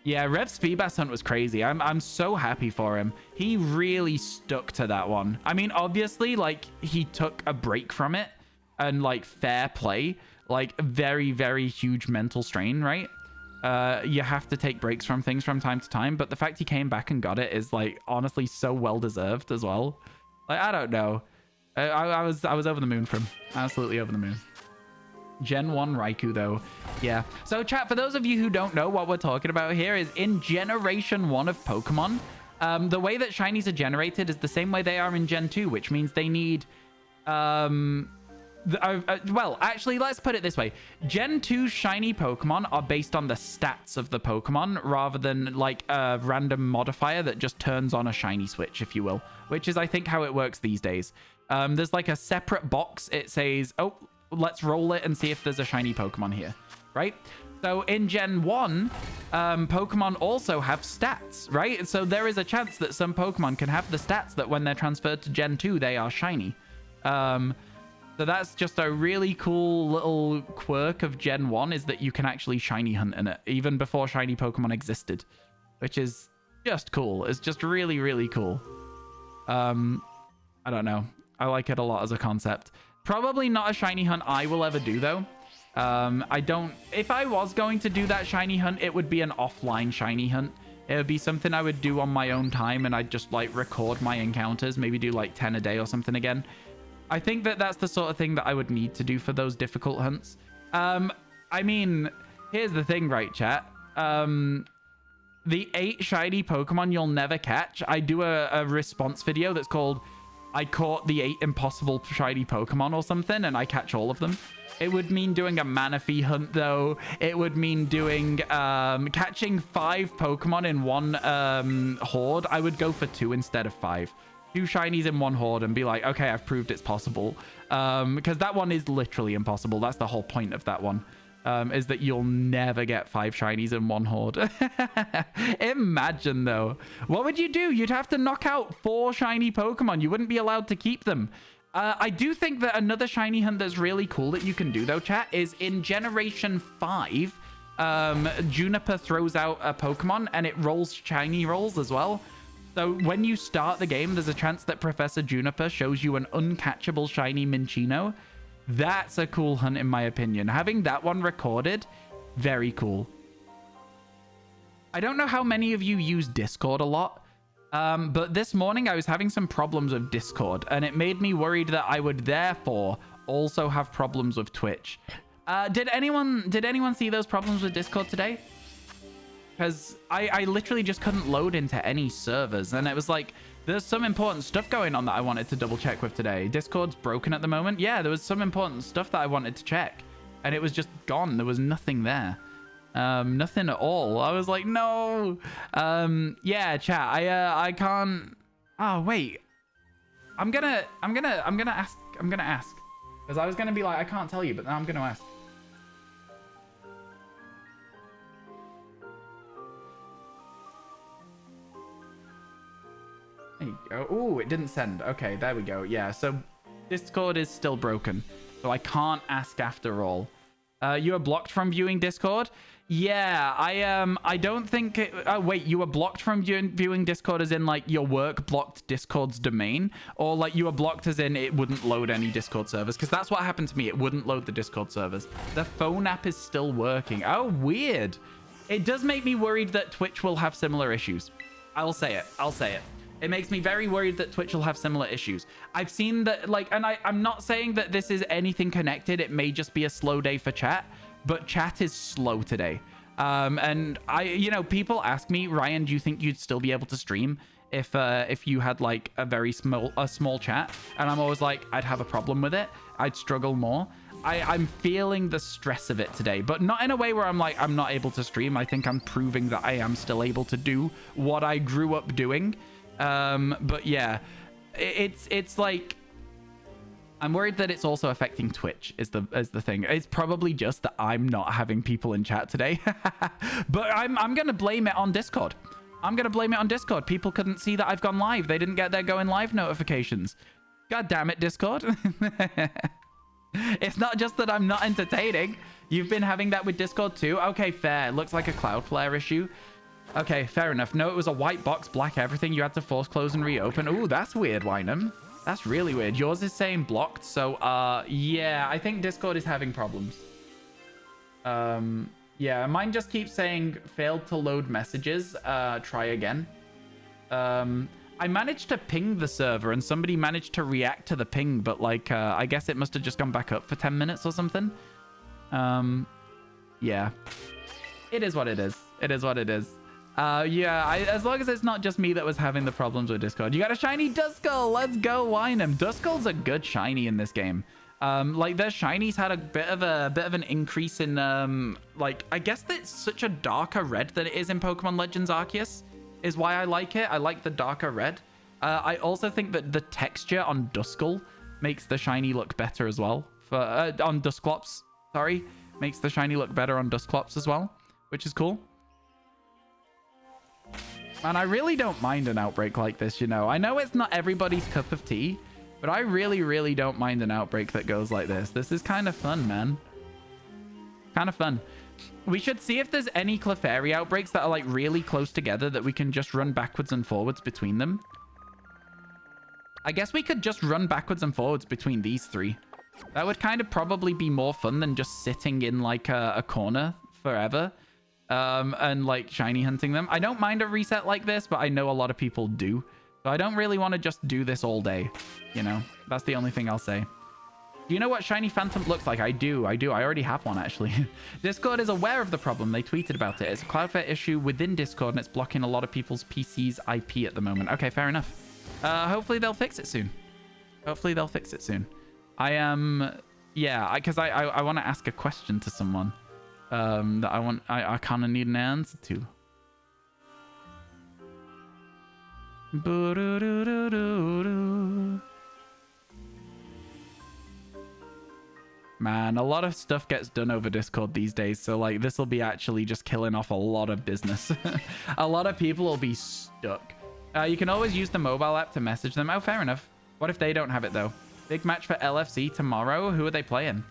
Yeah, Rev's Feebas hunt was crazy. I'm so happy for him. He really stuck to that one. I mean, obviously, like, he took a break from it and, like, fair play. Like, very huge mental strain, right? You have to take breaks from things from time to time. But the fact he came back and got it is, like, honestly so well-deserved as well. Like, I don't know. I was over the moon for him. Absolutely over the moon. Gen 1 Raikou, though. Yeah. So, chat, for those of you who don't know, what we're talking about here is in Generation 1 of Pokemon, the way that shinies are generated is the same way they are in Gen 2, which means they need... well, actually, let's put it this way. Gen 2 shiny Pokemon are based on the stats of the Pokemon rather than, like, a random modifier that just turns on a shiny switch, if you will, which is, I think, how it works these days. There's, like, a separate box. It says, oh... let's roll it and see if there's a shiny Pokemon here, right? So in Gen 1, Pokemon also have stats, right? So there is a chance that some Pokemon can have the stats that when they're transferred to Gen 2, they are shiny. So that's just a really cool little quirk of Gen 1 is that you can actually shiny hunt in it, even before shiny Pokemon existed, which is just cool. It's just really cool. I don't know. I like it a lot as a concept. Probably not a shiny hunt I will ever do, though. If I was going to do that shiny hunt, it would be an offline shiny hunt. It would be something I would do on my own time, and I'd just, like, record my encounters, maybe do, like, 10 a day or something again. I think that that's the sort of thing that I would need to do for those difficult hunts. I mean, here's the thing, right, chat? The 8 shiny Pokemon you'll never catch, I do a response video that's called... I caught the 8 impossible shiny Pokemon or something, and I catch all of them. It would mean doing a Manaphy hunt, though. It would mean doing catching 5 Pokemon in one horde. I would go for 2 instead of 5. 2 shinies in one horde and be like, okay, I've proved it's possible. Because that one is literally impossible. That's the whole point of that one. Is that you'll never get 5 shinies in one horde. Imagine, though. What would you do? You'd have to knock out 4 shiny Pokemon. You wouldn't be allowed to keep them. I do think that another shiny hunt that's really cool that you can do, though, chat, is in Generation 5, Juniper throws out a Pokemon and it rolls shiny rolls as well. So when you start the game, there's a chance that Professor Juniper shows you an uncatchable shiny Minccino. That's a cool hunt, in my opinion. Having that one recorded, very cool. I don't know how many of you use Discord a lot, but this morning I was having some problems with Discord, and it made me worried that I would therefore also have problems with Twitch. Did anyone see those problems with Discord today? Because I literally just couldn't load into any servers, and it was like... there's some important stuff going on that I wanted to double check with today. Discord's broken at the moment. Yeah, there was some important stuff that I wanted to check. And it was just gone. There was nothing there. Nothing at all. I was like, no. Yeah, chat. I can't. Oh, wait. I'm gonna ask. Because I was gonna be like, I can't tell you, but now I'm gonna ask. There you go. Oh, it didn't send. Okay, there we go. Yeah, so Discord is still broken. So I can't ask after all. You are blocked from viewing Discord? Yeah, I don't think oh wait, you were blocked from viewing Discord as in like your work blocked Discord's domain, or like you were blocked as in it wouldn't load any Discord servers? Because that's what happened to me. It wouldn't load the Discord servers. The phone app is still working. Oh, weird. It does make me worried that Twitch will have similar issues. I'll say it. I'll say it. It makes me very worried that Twitch will have similar issues. I've seen that, like, and I'm not saying that this is anything connected. It may just be a slow day for chat, but chat is slow today. And you know, people ask me, Ryan, do you think you'd still be able to stream if you had like a very small chat? And I'm always like, I'd have a problem with it. I'd struggle more. I'm feeling the stress of it today, but not in a way where I'm like, I'm not able to stream. I think I'm proving that I am still able to do what I grew up doing. But yeah, it's like, I'm worried that it's also affecting Twitch is the thing. It's probably just that I'm not having people in chat today, but I'm going to blame it on Discord. I'm going to blame it on Discord. People couldn't see that I've gone live. They didn't get their going live notifications. God damn it, Discord. It's not just that I'm not entertaining. You've been having that with Discord too. Okay, fair. It looks like a Cloudflare issue. Okay, fair enough. No, it was a white box, black everything. You had to force close and reopen. Ooh, that's weird, Wynham. That's really weird. Yours is saying blocked. So, yeah, I think Discord is having problems. Yeah, mine just keeps saying failed to load messages. Try again. I managed to ping the server and somebody managed to react to the ping, but like, I guess it must have just gone back up for 10 minutes or something. Yeah. It is what it is. It is what it is. Yeah, as long as it's not just me that was having the problems with Discord. You got a shiny Duskull. Let's go, Wynham. Duskull's a good shiny in this game. Like their shinies had a bit of an increase in like, I guess that's such a darker red than it is in Pokemon Legends Arceus is why I like it. I like the darker red. I also think that the texture on Duskull makes the shiny look better as well. For on Dusclops, sorry, makes the shiny look better on Dusclops as well, which is cool. And I really don't mind an outbreak like this, you know. I know it's not everybody's cup of tea, but I really, really don't mind an outbreak that goes like this. This is kind of fun, man. Kind of fun. We should see if there's any Clefairy outbreaks that are like really close together that we can just run backwards and forwards between them. I guess we could just run backwards and forwards between these three. That would kind of probably be more fun than just sitting in like a corner forever. And like shiny hunting them. I don't mind a reset like this, but I know a lot of people do. So I don't really want to just do this all day. You know, that's the only thing I'll say. Do you know what shiny phantom looks like? I do. I already have one, actually. Discord is aware of the problem. They tweeted about it. It's a Cloudflare issue within Discord, and it's blocking a lot of people's PC's IP at the moment. Okay, fair enough. Hopefully they'll fix it soon. Hopefully they'll fix it soon. I am... yeah, because I want to ask a question to someone. That I kind of need an answer to. Man, a lot of stuff gets done over Discord these days, so like this will be actually just killing off a lot of business. A lot of people will be stuck. You can always use the mobile app to message them. Oh, fair enough. What if they don't have it though? Big match for LFC tomorrow. Who are they playing?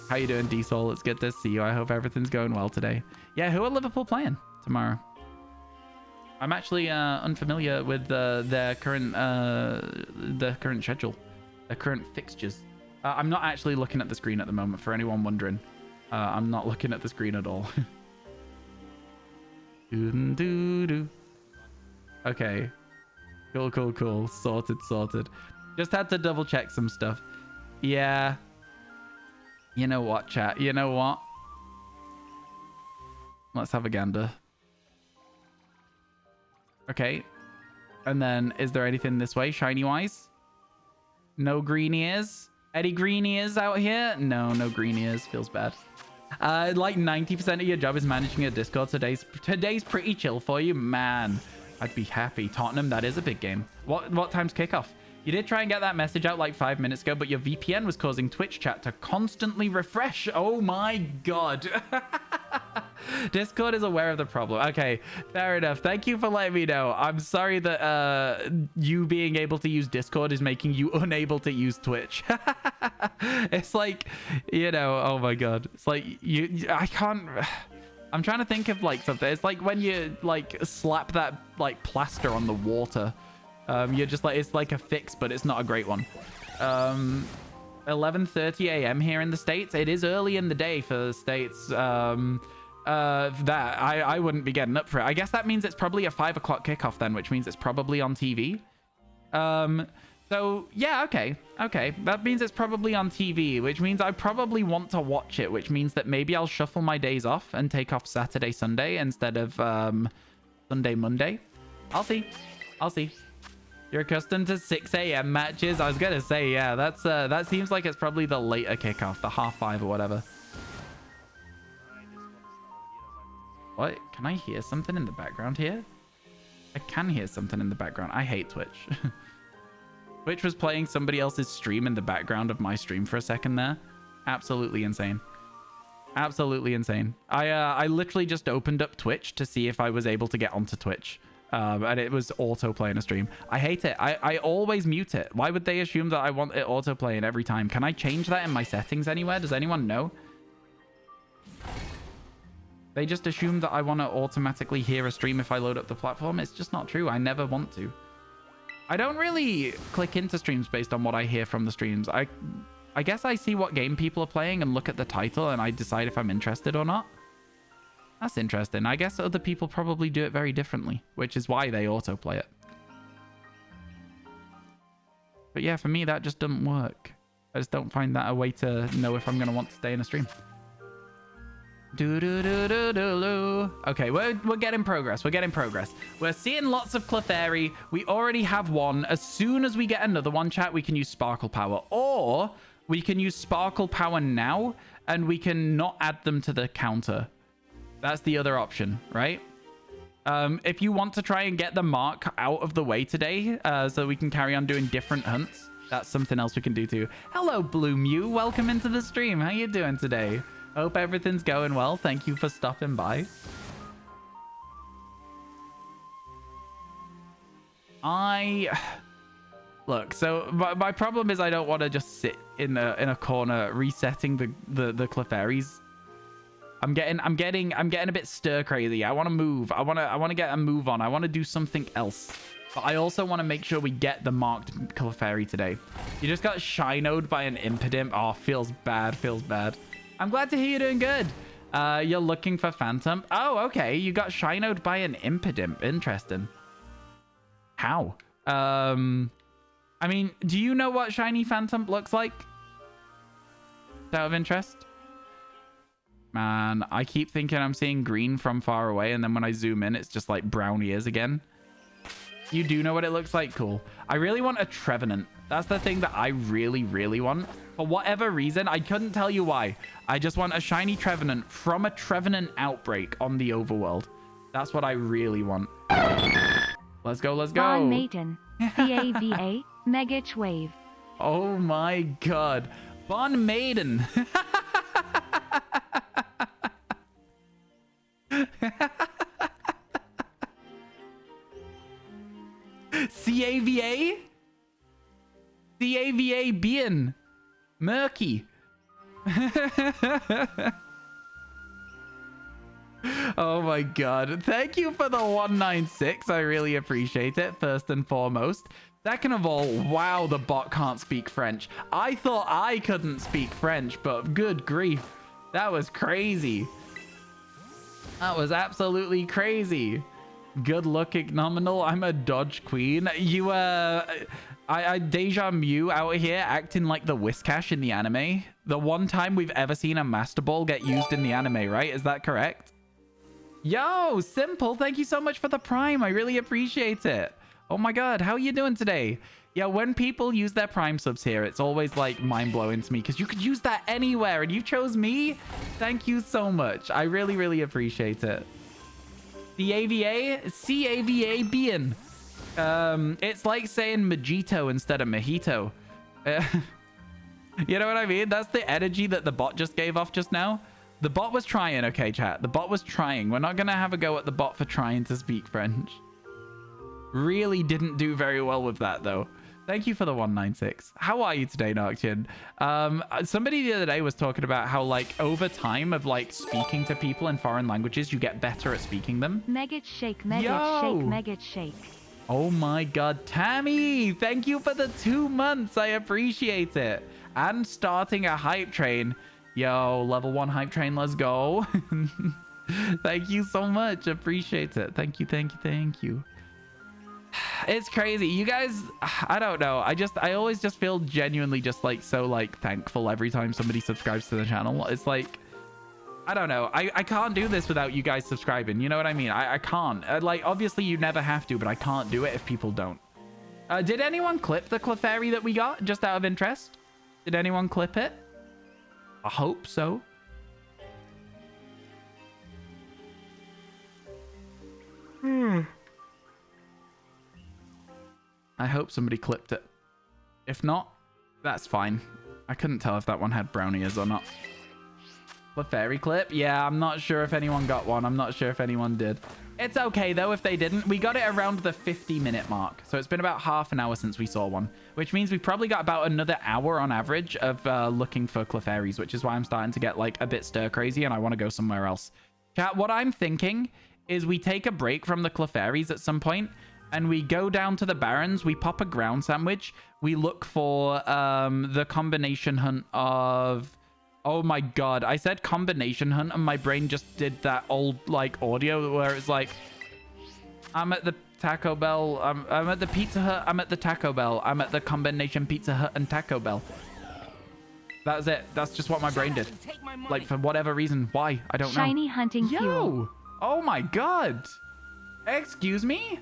How you doing, D-Soul? It's good to see you. I hope everything's going well today. Yeah, who are Liverpool playing tomorrow? I'm actually unfamiliar with their current schedule, their current fixtures. I'm not actually looking at the screen at the moment, for anyone wondering. I'm not looking at the screen at all. Okay. Cool. Sorted. Just had to double check some stuff. Yeah. You know what, chat? You know what? Let's have a gander. Okay. And then, is there anything this way, shiny-wise? No green ears? Eddie Green ears out here? No green ears. Feels bad. Like 90% of your job is managing a Discord. Today's pretty chill for you. Man, I'd be happy. Tottenham, that is a big game. What time's kickoff? You did try and get that message out like 5 minutes ago, but your VPN was causing Twitch chat to constantly refresh. Oh my god. Discord is aware of the problem. Okay, fair enough. Thank you for letting me know. I'm sorry that you being able to use Discord is making you unable to use Twitch. It's like, you know, oh my god. It's like, I can't... I'm trying to think of like something. It's like when you like slap that like plaster on the water. You're just like, it's like a fix, but it's not a great one. 11:30 a.m. here in the States. It is early in the day for the States. I wouldn't be getting up for it. I guess that means it's probably a 5 o'clock kickoff then, which means it's probably on TV. So yeah, okay. That means it's probably on TV, which means I probably want to watch it, which means that maybe I'll shuffle my days off and take off Saturday, Sunday instead of Sunday, Monday. I'll see. You're accustomed to 6 a.m. matches. I was gonna say, yeah, that seems like it's probably the later kickoff, the 5:30 or whatever. What? Can I hear something in the background here? I can hear something in the background. I hate Twitch. Twitch was playing somebody else's stream in the background of my stream for a second there. Absolutely insane. Absolutely insane. I literally just opened up Twitch to see if I was able to get onto Twitch. And it was autoplaying a stream. I hate it. I always mute it. Why would they assume that I want it autoplaying every time? Can I change that in my settings anywhere? Does anyone know? They just assume that I want to automatically hear a stream if I load up the platform. It's just not true. I never want to. I don't really click into streams based on what I hear from the streams. I guess I see what game people are playing and look at the title and I decide if I'm interested or not. That's interesting. I guess other people probably do it very differently, which is why they autoplay it. But yeah, for me, that just doesn't work. I just don't find that a way to know if I'm going to want to stay in a stream. Okay, we're getting progress. We're getting progress. We're seeing lots of Clefairy. We already have one. As soon as we get another one, chat, we can use Sparkle Power. Or we can use Sparkle Power now, and we can not add them to the counter. That's the other option, right? If you want to try and get the mark out of the way today, so we can carry on doing different hunts, that's something else we can do too. Hello, Blue Mew. Welcome into the stream. How you doing today? Hope everything's going well. Thank you for stopping by. Look, so my problem is I don't want to just sit in a corner resetting the Clefairies. I'm getting a bit stir crazy. I want to move. I want to get a move on. I want to do something else. But I also want to make sure we get the marked Clefairy today. You just got shinoed by an Impidimp. Oh, feels bad. I'm glad to hear you're doing good. You're looking for Phantom. Oh, okay. You got shinoed by an Impidimp. Interesting. How? I mean, do you know what shiny Phantom looks like? Out of interest? Man, I keep thinking I'm seeing green from far away, and then when I zoom in, it's just like brown ears again. You do know what it looks like? Cool. I really want a Trevenant. That's the thing that I really, really want. For whatever reason, I couldn't tell you why. I just want a shiny Trevenant from a Trevenant outbreak on the overworld. That's what I really want. Let's go. Von Maiden. CAVA. Megach Wave. Oh my god. Von Maiden. CAVA? CAVA being murky. Oh my god. Thank you for the 196. I really appreciate it, first and foremost. Second of all, wow, the bot can't speak French. I thought I couldn't speak French, but good grief. That was crazy. That was absolutely crazy. Good luck, Ignominal. I'm a dodge queen. You, I Deja Mew out here acting like the Whiscash in the anime. The one time we've ever seen a Master Ball get used in the anime, right? Is that correct? Yo, Simple, thank you so much for the Prime. I really appreciate it. Oh my god, how are you doing today? Yeah, when people use their Prime subs here, it's always like mind-blowing to me because you could use that anywhere and you chose me. Thank you so much. I really, really appreciate it. CAVA being. It's like saying Mojito instead of Mojito. You know what I mean? That's the energy that the bot just gave off just now. The bot was trying, okay, chat. The bot was trying. We're not going to have a go at the bot for trying to speak French. Really didn't do very well with that, though. Thank you for the 196. How are you today, Nocturne? Somebody the other day was talking about how, like, over time of, like, speaking to people in foreign languages, you get better at speaking them. Megget shake, Megget shake, Megget shake. Oh my god, Tammy! Thank you for the 2 months. I appreciate it. And starting a hype train. Yo, level 1 hype train, let's go. Thank you so much. Appreciate it. Thank you, thank you, thank you. It's crazy. You guys, I don't know. I always just feel genuinely just like so like thankful every time somebody subscribes to the channel. It's like, I don't know. I can't do this without you guys subscribing. You know what I mean? I can't. Like, obviously you never have to, but I can't do it if people don't. Did anyone clip the Clefairy that we got just out of interest? Did anyone clip it? I hope so. I hope somebody clipped it. If not, that's fine. I couldn't tell if that one had brownie ears or not. Clefairy clip? Yeah, I'm not sure if anyone got one. I'm not sure if anyone did. It's okay, though, if they didn't. We got it around the 50-minute mark. So it's been about half an hour since we saw one, which means we probably got about another hour on average of looking for Clefairies, which is why I'm starting to get, like, a bit stir-crazy and I want to go somewhere else. Chat, what I'm thinking is we take a break from the Clefairies at some point and we go down to the Barrens, we pop a ground sandwich, we look for the combination hunt of... Oh my god, I said combination hunt and my brain just did that old like audio where it's like, I'm at the Taco Bell, I'm at the Pizza Hut, I'm at the Taco Bell, I'm at the combination Pizza Hut and Taco Bell. That was it. That's just what my brain did. Like for whatever reason. Why? I don't know. Shiny hunting fuel. Oh my god. Excuse me?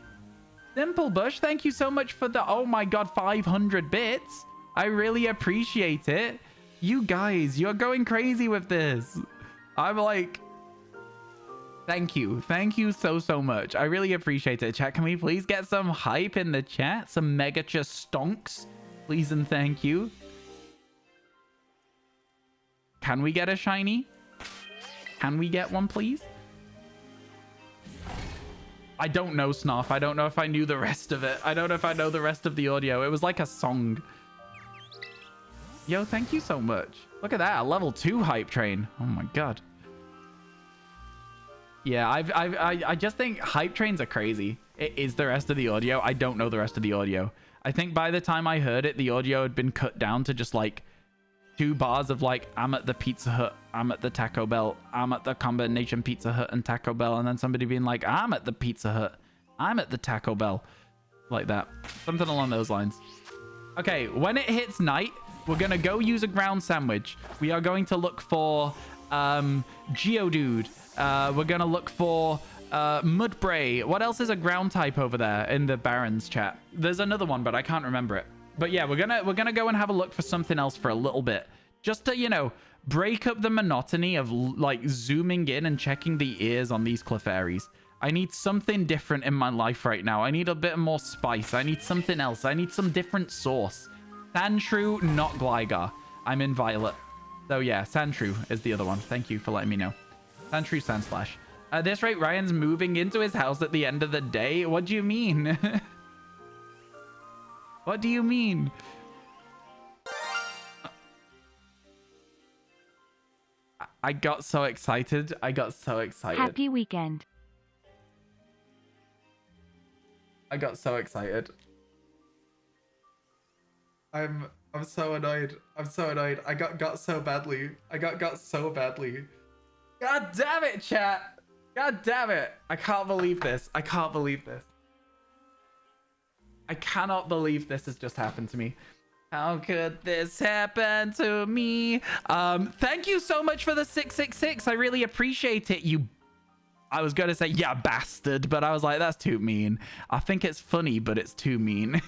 Simple Bush, thank you so much for the, oh my god, 500 bits. I really appreciate it. You guys, you're going crazy with this. I'm like, thank you. Thank you so, so much. I really appreciate it. Chat, can we please get some hype in the chat? Some megacha stonks, please and thank you. Can we get a shiny? Can we get one, please? I don't know, Snarf. I don't know if I knew the rest of it. I don't know if I know the rest of the audio. It was like a song. Yo, thank you so much. Look at that, a level 2 hype train. Oh my god. Yeah, I just think hype trains are crazy. It is the rest of the audio. I don't know the rest of the audio. I think by the time I heard it, the audio had been cut down to just like 2 bars of like, I'm at the Pizza Hut, I'm at the Taco Bell, I'm at the combination Pizza Hut and Taco Bell, and then somebody being like, I'm at the Pizza Hut, I'm at the Taco Bell. Like that. Something along those lines. Okay, when it hits night, we're going to go use a ground sandwich. We are going to look for Geodude. We're going to look for Mudbray. What else is a ground type over there in the Barrens chat? There's another one, but I can't remember it. But yeah, we're gonna go and have a look for something else for a little bit. Just to, you know, break up the monotony of like zooming in and checking the ears on these Clefairies. I need something different in my life right now. I need a bit more spice. I need something else. I need some different sauce. Sandshrew, not Gligar. I'm in Violet. So yeah, Sandshrew is the other one. Thank you for letting me know. Sandshrew, Sandslash. At this rate, Ryan's moving into his house at the end of the day. What do you mean? What do you mean? I got so excited. I got so excited. Happy weekend. I got so excited. I'm so annoyed. I'm so annoyed. I got so badly. I got so badly. God damn it, chat. God damn it. I can't believe this. I can't believe this. I cannot believe this has just happened to me. How could this happen to me? Thank you so much for the 666. I really appreciate it. I was going to say, yeah, bastard, but I was like, that's too mean. I think it's funny, but it's too mean.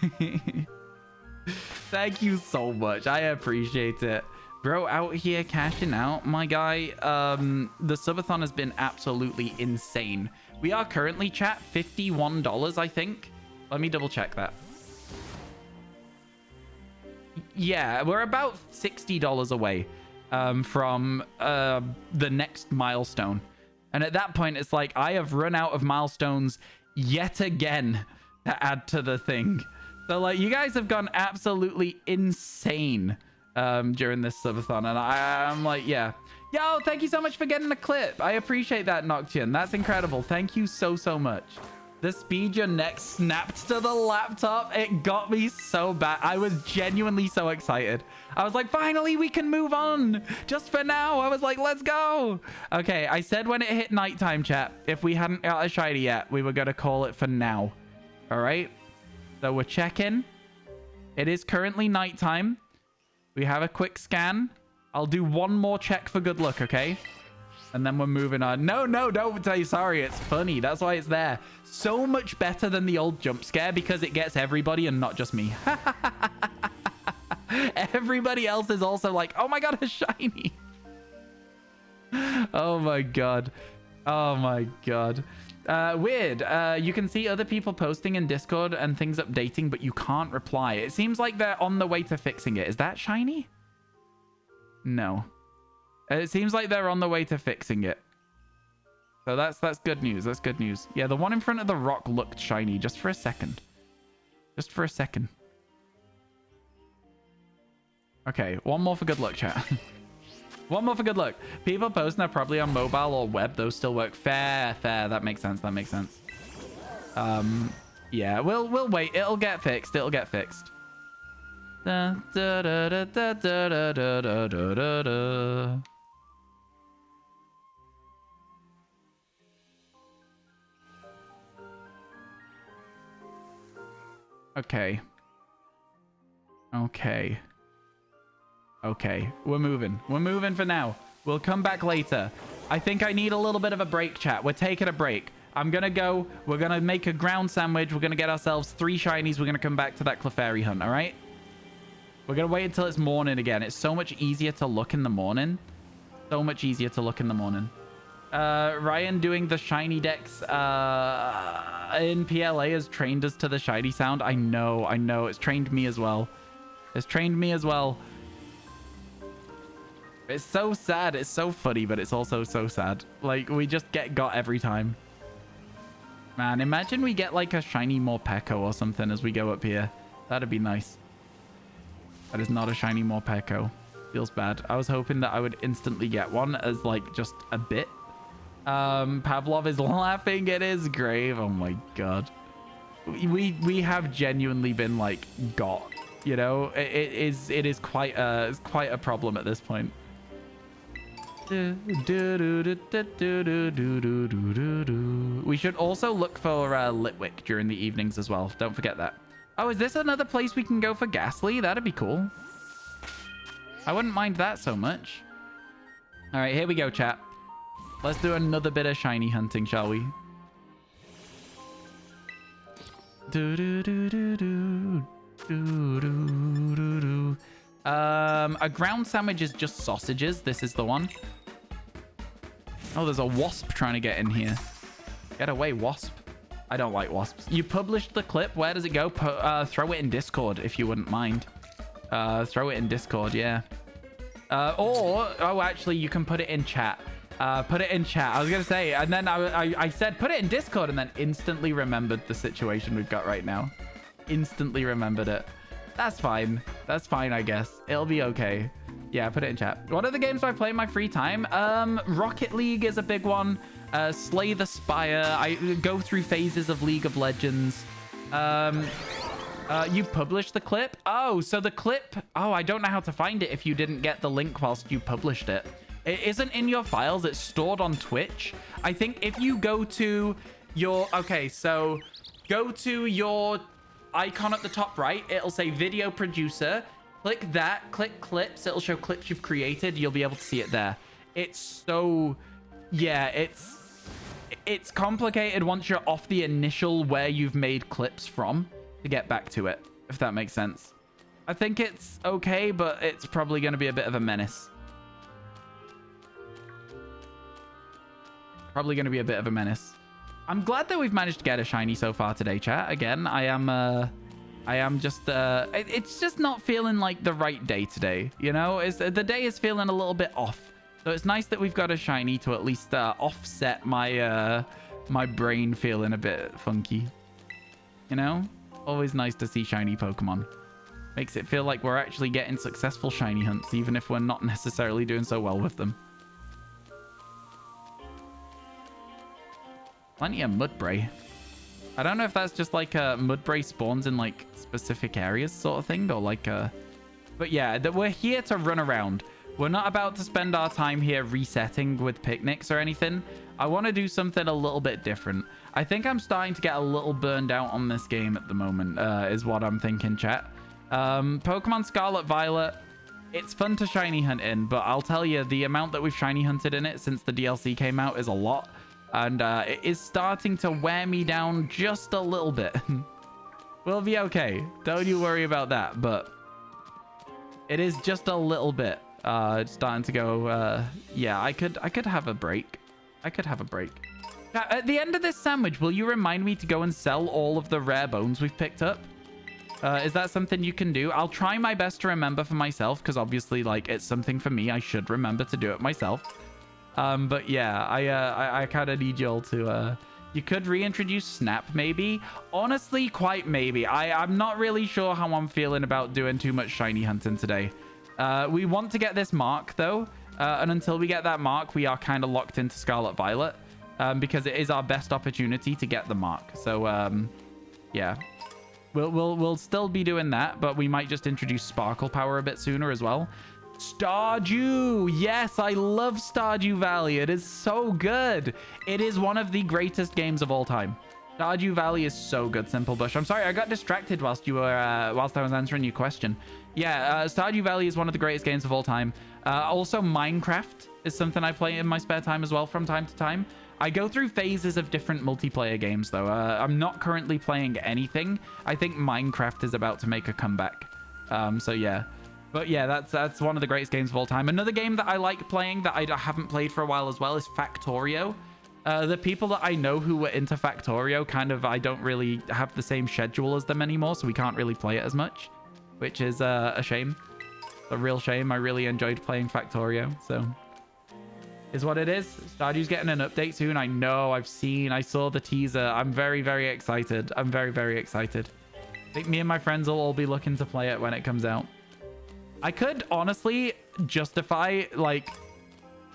Thank you so much. I appreciate it. Bro, out here cashing out, my guy. The subathon has been absolutely insane. We are currently, chat, $51, I think. Let me double check that. Yeah, we're about $60 away from the next milestone. And at that point, it's like, I have run out of milestones yet again to add to the thing. So, like, you guys have gone absolutely insane during this subathon. And I'm like, yeah. Yo, thank you so much for getting the clip. I appreciate that, Nocturne. That's incredible. Thank you so, so much. The speed your neck snapped to the laptop, it got me so bad. I was genuinely so excited. I was like, finally, we can move on. Just for now. I was like, let's go. Okay, I said when it hit nighttime, chat, if we hadn't got a shiny yet, we were going to call it for now. All right? So we're checking. It is currently nighttime. We have a quick scan. I'll do one more check for good luck, okay? And then we're moving on. No, don't say sorry. It's funny. That's why it's there. So much better than the old jump scare because it gets everybody and not just me. Everybody else is also like, oh my god, a shiny. Oh my god. Oh my god. Weird. You can see other people posting in Discord and things updating, but you can't reply. It seems like they're on the way to fixing it. Is that shiny? No. It seems like they're on the way to fixing it. So that's good news. That's good news. Yeah, the one in front of the rock looked shiny just for a second. Just for a second. Okay, one more for good luck, chat. One more for good luck. People posting are probably on mobile or web. Those still work. Fair. That makes sense. That makes sense. Yeah, we'll wait. It'll get fixed. It'll get fixed. Da, da, da, da, da, da, da, da, da, da. Okay. We're moving for now. We'll come back later. I think I need a little bit of a break, chat. We're taking a break. I'm gonna go. We're gonna make a ground sandwich. We're gonna get ourselves 3 shinies. We're gonna come back to that Clefairy hunt, all right? We're gonna wait until it's morning again. It's so much easier to look in the morning. So much easier to look in the morning. Ryan doing the shiny decks in PLA has trained us to the shiny sound. I know. It's trained me as well. It's so sad. It's so funny, but it's also so sad. Like, we just got every time. Man, imagine we get like a shiny Morpeko or something as we go up here. That'd be nice. That is not a shiny Morpeko. Feels bad. I was hoping that I would instantly get one as like just a bit. Pavlov is laughing at his grave. Oh my god. We have genuinely been like got, you know. It is quite a problem at this point. We should also look for Litwick during the evenings as well. Don't forget that. Oh, is this another place we can go for Ghastly? That'd be cool. I wouldn't mind that so much. All right, here we go, chat. Let's do another bit of shiny hunting, shall we? A ground sandwich is just sausages. This is the one. Oh, there's a wasp trying to get in here. Get away, wasp. I don't like wasps. You published the clip. Where does it go? Throw it in Discord if you wouldn't mind. Throw it in Discord, yeah. Oh, actually, you can put it in chat. Put it in chat. I was gonna say, and then I said put it in Discord, and then instantly remembered the situation we've got right now. Instantly remembered it. That's fine. That's fine, I guess. It'll be okay. Yeah, put it in chat. What are the games I play in my free time? Rocket League is a big one. Slay the Spire. I go through phases of League of Legends. You published the clip? Oh, so the clip... Oh, I don't know how to find it if you didn't get the link whilst you published it. It isn't in your files. It's stored on Twitch. I think if you go to your... Okay, so go to your icon at the top right. It'll say Video Producer. Click that. Click Clips. It'll show clips you've created. You'll be able to see it there. It's so... Yeah, it's complicated once you're off the initial where you've made clips from to get back to it, if that makes sense. I think it's okay, but it's probably going to be a bit of a menace. Probably going to be a bit of a menace. I'm glad that we've managed to get a shiny so far today, chat. Again, I am just... it's just not feeling like the right day today, you know? The day is feeling a little bit off. So it's nice that we've got a shiny to at least offset my my brain feeling a bit funky. You know? Always nice to see shiny Pokemon. Makes it feel like we're actually getting successful shiny hunts, even if we're not necessarily doing so well with them. Plenty of Mudbray. I don't know if that's just like Mudbray spawns in like specific areas sort of thing, or like but yeah, that we're here to run around. We're not about to spend our time here resetting with picnics or anything. I want to do something a little bit different. I think I'm starting to get a little burned out on this game at the moment, is what I'm thinking, chat. Pokemon Scarlet Violet, it's fun to shiny hunt in, but I'll tell you, the amount that we've shiny hunted in it since the DLC came out is a lot. And it is starting to wear me down just a little bit. We'll be okay. Don't you worry about that, but it is just a little bit. It's starting to go, yeah, I could have a break. I could have a break. Now, at the end of this sandwich, will you remind me to go and sell all of the rare bones we've picked up? Is that something you can do? I'll try my best to remember for myself, because obviously, like, it's something for me. I should remember to do it myself. But yeah, I kind of need y'all to, you could reintroduce Snap, maybe. Honestly, quite maybe. I'm not really sure how I'm feeling about doing too much shiny hunting today. We want to get this mark, though. And until we get that mark, we are kind of locked into Scarlet Violet. Because it is our best opportunity to get the mark. So, yeah. We'll still be doing that, but we might just introduce Sparkle Power a bit sooner as well. Stardew! Yes, I love Stardew Valley. It is so good. It is one of the greatest games of all time. Stardew Valley is so good, Simple Bush. I'm sorry, I got distracted whilst you were whilst I was answering your question. Yeah, Stardew Valley is one of the greatest games of all time. Also, Minecraft is something I play in my spare time as well from time to time. I go through phases of different multiplayer games, though. I'm not currently playing anything. I think Minecraft is about to make a comeback. So yeah. But yeah, that's one of the greatest games of all time. Another game that I like playing that I haven't played for a while as well is Factorio. The people that I know who were into Factorio, kind of, I don't really have the same schedule as them anymore, so we can't really play it as much, which is a shame. A real shame. I really enjoyed playing Factorio, so is what it is. Stardew's getting an update soon. I know, I saw the teaser. I'm very, very excited. I'm very, very excited. I think me and my friends will all be looking to play it when it comes out. I could honestly justify, like,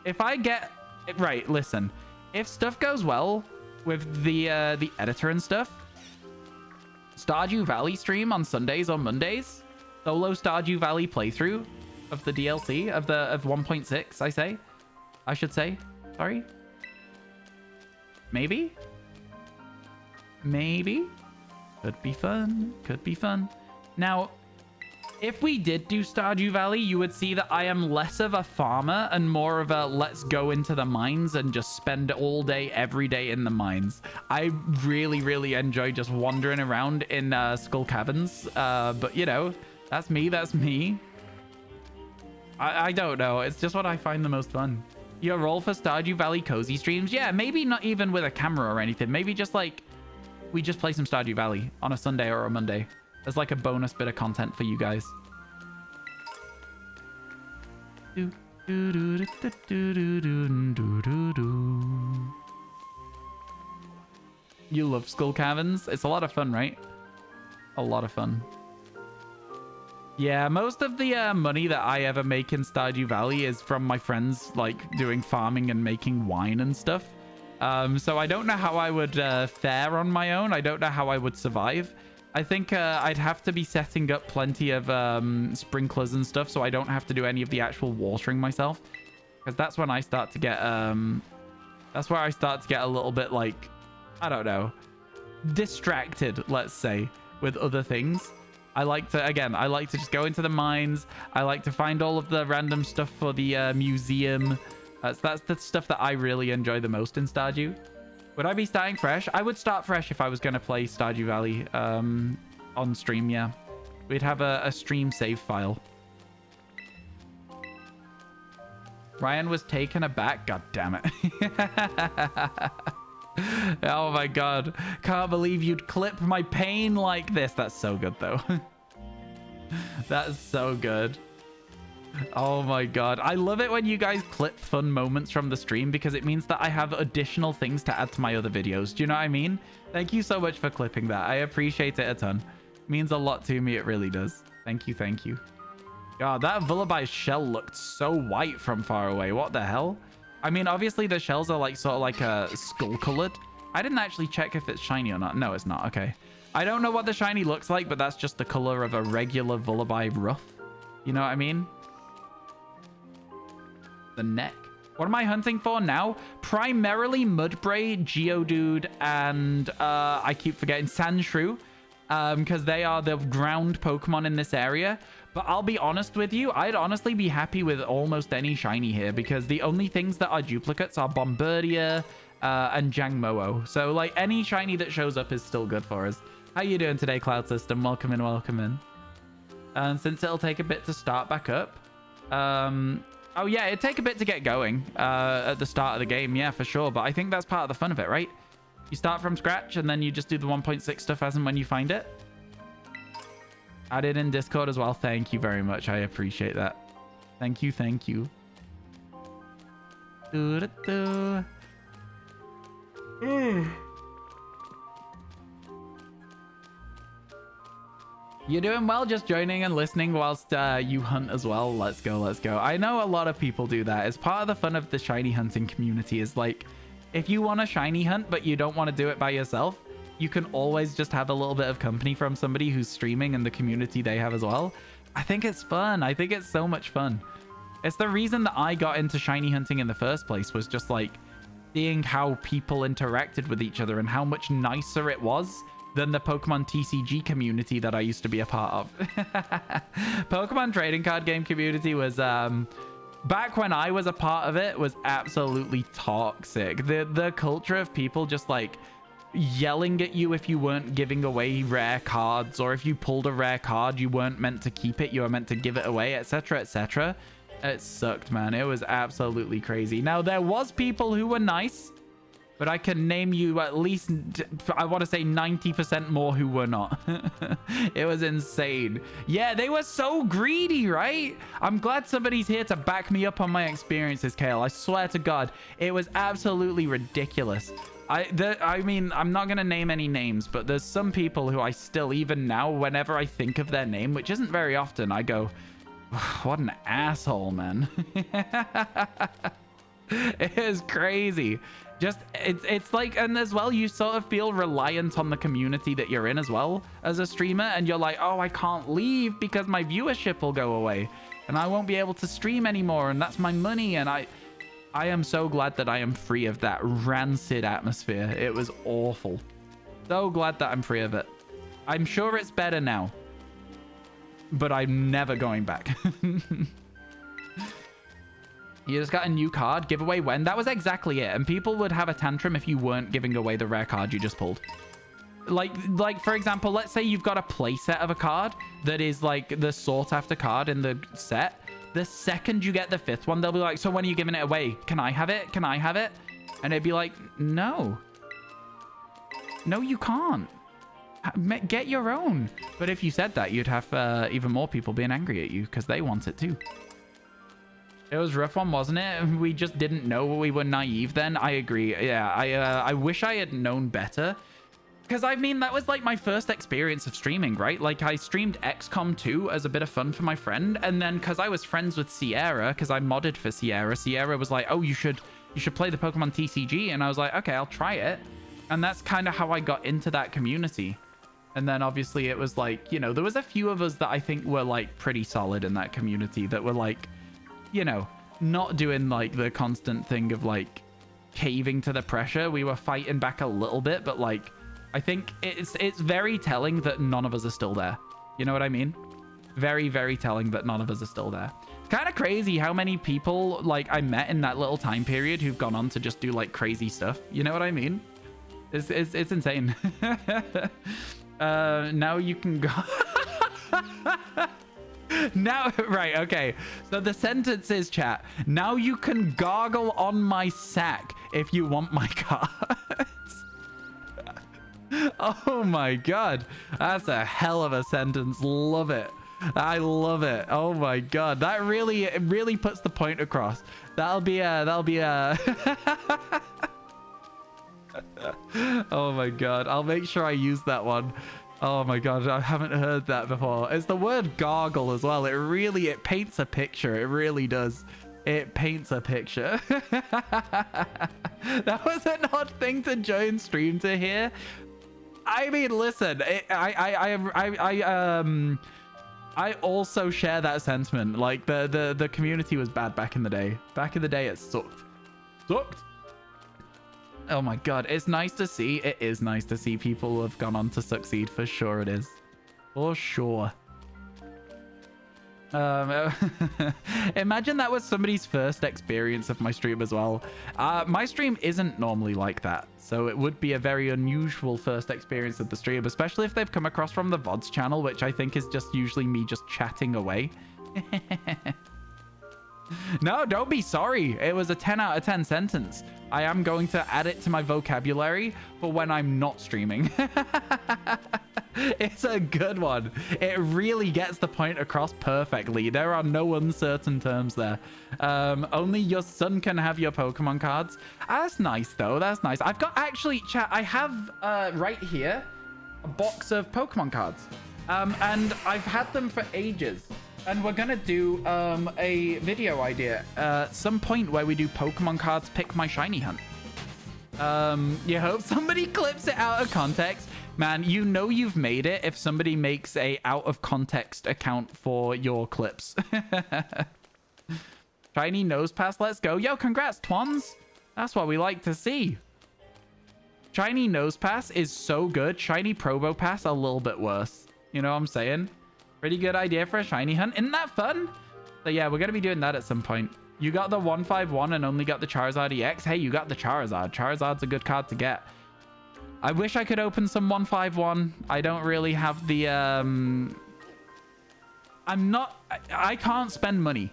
if I get it right, listen, if stuff goes well with the editor and stuff, Stardew Valley stream on Sundays or Mondays, solo Stardew Valley playthrough of the DLC of 1.6, I should say. Sorry. Maybe. Could be fun. Could be fun. Now, if we did do Stardew Valley, you would see that I am less of a farmer and more of a let's go into the mines and just spend all day, every day in the mines. I really, really enjoy just wandering around in Skull Caverns. But, you know, that's me. That's me. I don't know. It's just what I find the most fun. Your role for Stardew Valley cozy streams? Yeah, maybe not even with a camera or anything. Maybe just like we just play some Stardew Valley on a Sunday or a Monday. As like a bonus bit of content for you guys. You love Skull Caverns? It's a lot of fun, right? A lot of fun. Yeah, most of the money that I ever make in Stardew Valley is from my friends, like, doing farming and making wine and stuff. So I don't know how I would fare on my own. I don't know how I would survive. I think I'd have to be setting up plenty of sprinklers and stuff so I don't have to do any of the actual watering myself. Because that's when I start to get... that's where I start to get a little bit, like, I don't know, distracted, let's say, with other things. I like to just go into the mines. I like to find all of the random stuff for the museum. That's the stuff that I really enjoy the most in Stardew. Would I be starting fresh? I would start fresh if I was going to play Stardew Valley on stream, yeah. We'd have a stream save file. Ryan was taken aback. God damn it. Oh my god. Can't believe you'd clip my pain like this. That's so good, though. That's so good. Oh my god. I love it when you guys clip fun moments from the stream because it means that I have additional things to add to my other videos. Do you know what I mean? Thank you so much for clipping that. I appreciate it a ton. Means a lot to me. It really does. Thank you. Thank you. God, that Vullaby's shell looked so white from far away. What the hell? I mean, obviously the shells are like sort of like a skull colored. I didn't actually check if it's shiny or not. No, it's not. Okay. I don't know what the shiny looks like, but that's just the color of a regular Vullaby ruff. You know what I mean? The neck. What am I hunting for now? Primarily Mudbray, Geodude, and I keep forgetting Sandshrew, because they are the ground Pokemon in this area. But I'll be honest with you, I'd honestly be happy with almost any shiny here, because the only things that are duplicates are Bombardier and Jangmo-o. So like any shiny that shows up is still good for us. How you doing today, Cloud System? Welcome in, welcome in. And since it'll take a bit to start back up, oh yeah, it'd take a bit to get going at the start of the game, yeah, for sure. But I think that's part of the fun of it, right? You start from scratch and then you just do the 1.6 stuff as and when you find it. Add it in Discord as well. Thank you very much. I appreciate that. Thank you, thank you. You're doing well, just joining and listening whilst you hunt as well. Let's go, let's go. I know a lot of people do that. It's part of the fun of the shiny hunting community is like, if you want a shiny hunt, but you don't want to do it by yourself, you can always just have a little bit of company from somebody who's streaming and the community they have as well. I think it's fun. I think it's so much fun. It's the reason that I got into shiny hunting in the first place, was just like seeing how people interacted with each other and how much nicer it was than the Pokemon TCG community that I used to be a part of. Pokemon trading card game community was, back when I was a part of it, was absolutely toxic. The culture of people just like yelling at you if you weren't giving away rare cards, or if you pulled a rare card, you weren't meant to keep it, you were meant to give it away, etc, etc. It sucked, man. It was absolutely crazy. Now, there was people who were nice, but I can name you at least, I want to say 90% more who were not. It was insane. Yeah, they were so greedy, right? I'm glad somebody's here to back me up on my experiences, Kale. I swear to God, it was absolutely ridiculous. I mean, I'm not going to name any names, but there's some people who I still, even now, whenever I think of their name, which isn't very often, I go, what an asshole, man. It is crazy. Just, it's like, and as well, you sort of feel reliant on the community that you're in as well as a streamer, and you're like, oh, I can't leave because my viewership will go away and I won't be able to stream anymore, and that's my money. And I am so glad that I am free of that rancid atmosphere. It was awful. So glad that I'm free of it. I'm sure it's better now, but I'm never going back. You just got a new card. Giveaway when? That was exactly it. And people would have a tantrum if you weren't giving away the rare card you just pulled. Like for example, let's say you've got a playset of a card that is like the sought after card in the set. The second you get the fifth one, they'll be like, so when are you giving it away? Can I have it? Can I have it? And it'd be like, no. No, you can't. Get your own. But if you said that, you'd have even more people being angry at you because they want it too. It was a rough one, wasn't it? We just didn't know. We were naive then. I agree. Yeah, I wish I had known better. Because, I mean, that was like my first experience of streaming, right? Like, I streamed XCOM 2 as a bit of fun for my friend. And then, because I was friends with Sierra, because I modded for Sierra, Sierra was like, oh, you should play the Pokemon TCG. And I was like, okay, I'll try it. And that's kind of how I got into that community. And then, obviously, it was like, you know, there was a few of us that I think were, like, pretty solid in that community that were, like, you know, not doing like the constant thing of like caving to the pressure. We were fighting back a little bit, but like I think it's very telling that none of us are still there. You know what I mean? Very, very telling that none of us are still there. It's kind of crazy how many people like I met in that little time period who've gone on to just do like crazy stuff. You know what I mean? It's insane. Now you can go. Now, right, okay. So the sentence is, chat, now you can gargle on my sack if you want my cards. Oh my God. That's a hell of a sentence. Love it. I love it. Oh my God. That really puts the point across. That'll be a Oh my God. I'll make sure I use that one. Oh my god, I haven't heard that before. It's the word gargle as well. It paints a picture. It really does. It paints a picture. That was an odd thing to join stream to hear. I mean, listen, I also share that sentiment. Like the community was bad back in the day. Back in the day, it sucked. Sucked. Oh my god, it's nice to see. It is nice to see people who have gone on to succeed. For sure it is. For sure. Imagine that was somebody's first experience of my stream as well. My stream isn't normally like that, so it would be a very unusual first experience of the stream, especially if they've come across from the VoDs channel, which I think is just usually me just chatting away. No, don't be sorry. It was a 10 out of 10 sentence. I am going to add it to my vocabulary for when I'm not streaming. It's a good one. It really gets the point across perfectly. There are no uncertain terms there. Only your son can have your Pokemon cards. That's nice, though. That's nice. I've got actually, chat, I have right here a box of Pokemon cards. And I've had them for ages. And we're gonna do a video idea some point where we do Pokemon cards pick my shiny hunt. You hope somebody clips it out of context. Man, you know you've made it if somebody makes a out of context account for your clips. Shiny nose pass, let's go. Yo, congrats, Twans. That's what we like to see. Shiny nose pass is so good. Shiny Probo pass a little bit worse. You know what I'm saying? Pretty good idea for a shiny hunt. Isn't that fun? So yeah, we're going to be doing that at some point. You got the 151 and only got the Charizard EX. Hey, you got the Charizard. Charizard's a good card to get. I wish I could open some 151. I don't really have the... I can't spend money.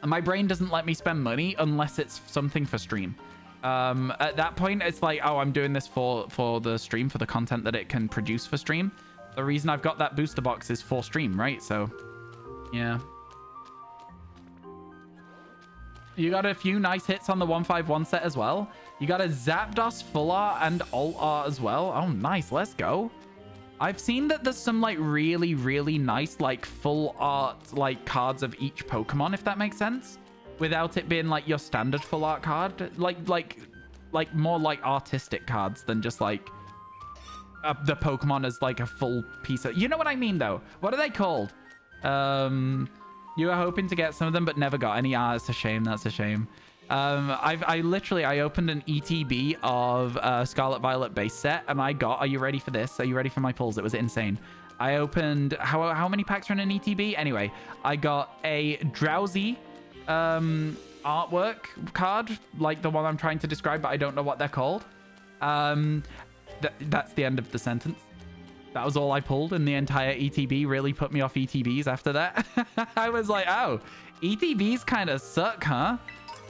My brain doesn't let me spend money unless it's something for stream. At that point, it's like, oh, I'm doing this for the stream, for the content that it can produce for stream. The reason I've got that booster box is for stream, right? So, yeah. You got a few nice hits on the 151 set as well. You got a Zapdos full art and alt art as well. Oh, nice. Let's go. I've seen that there's some like really, really nice like full art like cards of each Pokemon, if that makes sense. Without it being like your standard full art card. Like more like artistic cards than just like... the Pokemon as like a full piece of... You know what I mean, though? What are they called? You were hoping to get some of them, but never got any. Ah, it's a shame. That's a shame. I opened an ETB of Scarlet Violet base set, and I got... Are you ready for this? Are you ready for my pulls? It was insane. I opened... How many packs are in an ETB? Anyway, I got a Drowsy artwork card, like the one I'm trying to describe, but I don't know what they're called. That's the end of the sentence. That was all I pulled in the entire ETB. Really put me off ETBs after that. I was like, oh, ETBs kind of suck, huh?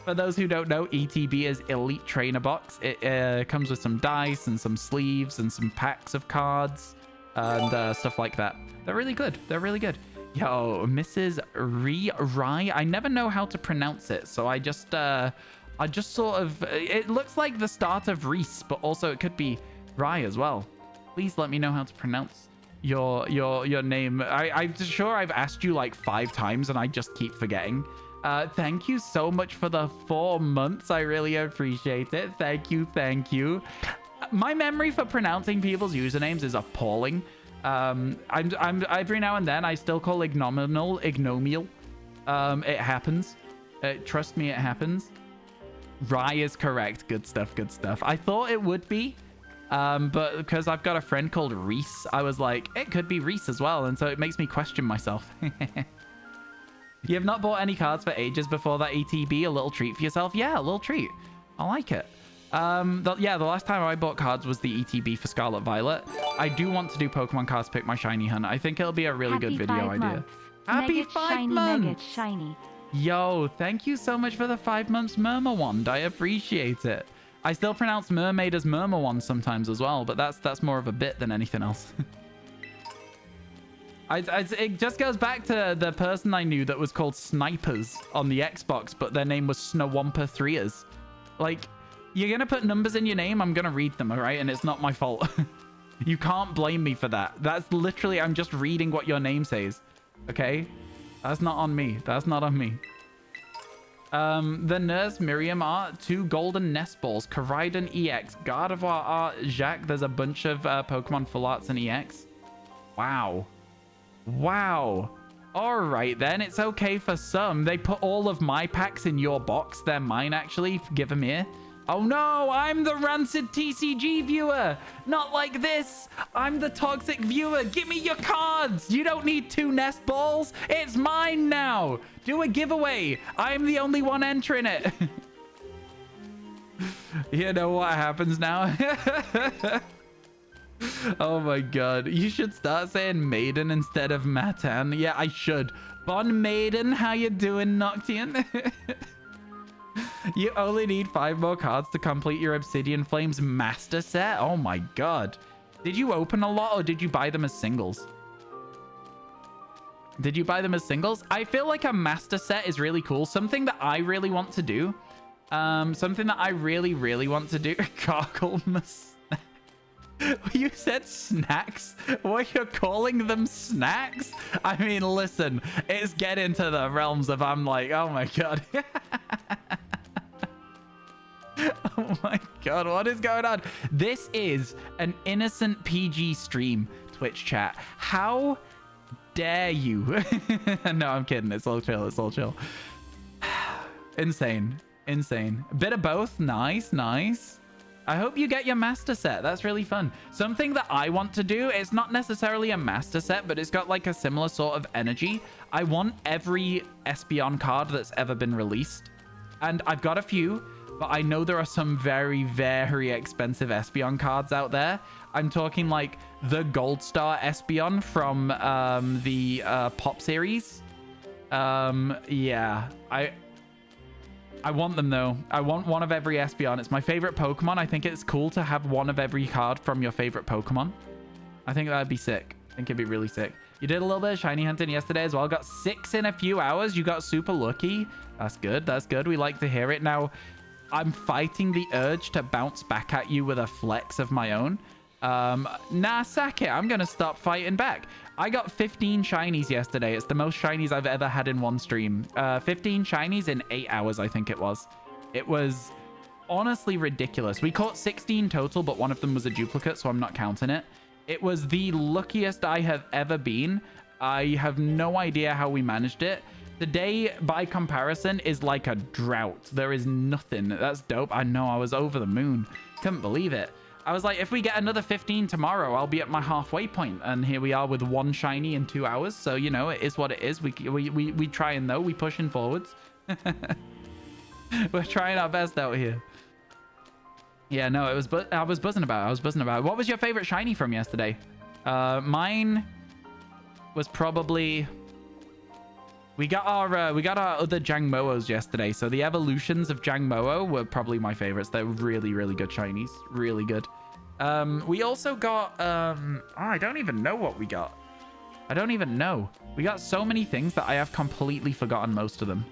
For those who don't know, ETB is Elite Trainer Box. It comes with some dice and some sleeves and some packs of cards and stuff like that. They're really good. They're really good. Yo, Mrs. Rai. I never know how to pronounce it, so I just sort of... It looks like the start of Reese, but also it could be Rai as well. Please let me know how to pronounce your name. I'm sure I've asked you like 5 times and I just keep forgetting. Thank you so much for the 4 months. I really appreciate it. Thank you. Thank you. My memory for pronouncing people's usernames is appalling. Every now and then I still call ignomial. It happens. Trust me, it happens. Rai is correct. Good stuff. Good stuff. I thought it would be. But because I've got a friend called Reese, I was like, it could be Reese as well. And so it makes me question myself. You have not bought any cards for ages before that ETB? A little treat for yourself? Yeah, a little treat. I like it. The last time I bought cards was the ETB for Scarlet Violet. I do want to do Pokemon cards pick my shiny hunt. I think it'll be a really good video idea. Happy 5 months! Shiny. Yo, thank you so much for the 5 months Murmurwand. I appreciate it. I still pronounce mermaid as Murmurwand sometimes as well, but that's more of a bit than anything else. It just goes back to the person I knew that was called Snipers on the Xbox, but their name was Snowwampa3ers. Like, you're going to put numbers in your name, I'm going to read them, all right? And it's not my fault. You can't blame me for that. That's literally, I'm just reading what your name says. Okay? That's not on me. That's not on me. The Nurse Miriam art, 2 golden nest balls, Koraidon EX, Gardevoir art, Jacques. There's a bunch of Pokemon full arts and EX. Wow. Wow. All right, then. It's okay for some. They put all of my packs in your box. They're mine, actually. Give them here. Oh, no. I'm the rancid TCG viewer. Not like this. I'm the toxic viewer. Give me your cards. You don't need 2 nest balls. It's mine now. Do a giveaway. I'm the only one entering it. You know what happens now? Oh my god. You should start saying Maiden instead of Matan. Yeah, I should. Bon Maiden, how you doing, Noctian? You only need 5 more cards to complete your Obsidian Flames master set? Oh my god. Did you open a lot or did you buy them as singles? Did you buy them as singles? I feel like a master set is really cool. Something that I really want to do. Something that I really want to do. Cocklemus. You said snacks? What, you're calling them snacks? I mean, listen, it's getting to the realms of I'm like, oh my god. Oh my god, what is going on? This is an innocent PG stream, Twitch chat. How dare you? No, I'm kidding. It's all chill. It's all chill. Insane. Insane. A bit of both. Nice, nice. I hope you get your master set. That's really fun. Something that I want to do, it's not necessarily a master set, but it's got like a similar sort of energy. I want every Espeon card that's ever been released. And I've got a few, but I know there are some very expensive Espeon cards out there. I'm talking like the Gold Star Espeon from the Pop series. Yeah, I want them though. I want one of every Espeon. It's my favorite Pokemon. I think it's cool to have one of every card from your favorite Pokemon. I think that'd be sick. I think it'd be really sick. You did a little bit of shiny hunting yesterday as well. Got 6 in a few hours. You got super lucky. That's good. That's good. We like to hear it. Now, I'm fighting the urge to bounce back at you with a flex of my own. Nah, sack it. I'm going to stop fighting back. I got 15 shinies yesterday. It's the most shinies I've ever had in one stream. 15 shinies in 8 hours, I think it was. It was honestly ridiculous. We caught 16 total, but one of them was a duplicate, so I'm not counting it. It was the luckiest I have ever been. I have no idea how we managed it. The day, by comparison, is like a drought. There is nothing. That's dope. I know. I was over the moon. Couldn't believe it. I was like, if we get another 15 tomorrow, I'll be at my halfway point. And here we are with 1 shiny in 2 hours. So, you know, it is what it is. We trying, though. We pushing forwards. We're trying our best out here. Yeah, no, it was. I was buzzing about it. I was buzzing about it. What was your favorite shiny from yesterday? Mine was probably... We got our other Jangmo-Os yesterday. So the evolutions of Jangmo-O were probably my favorites. They're really good shinies. Really good. We also got... I don't even know what we got. I don't even know. We got so many things that I have completely forgotten most of them.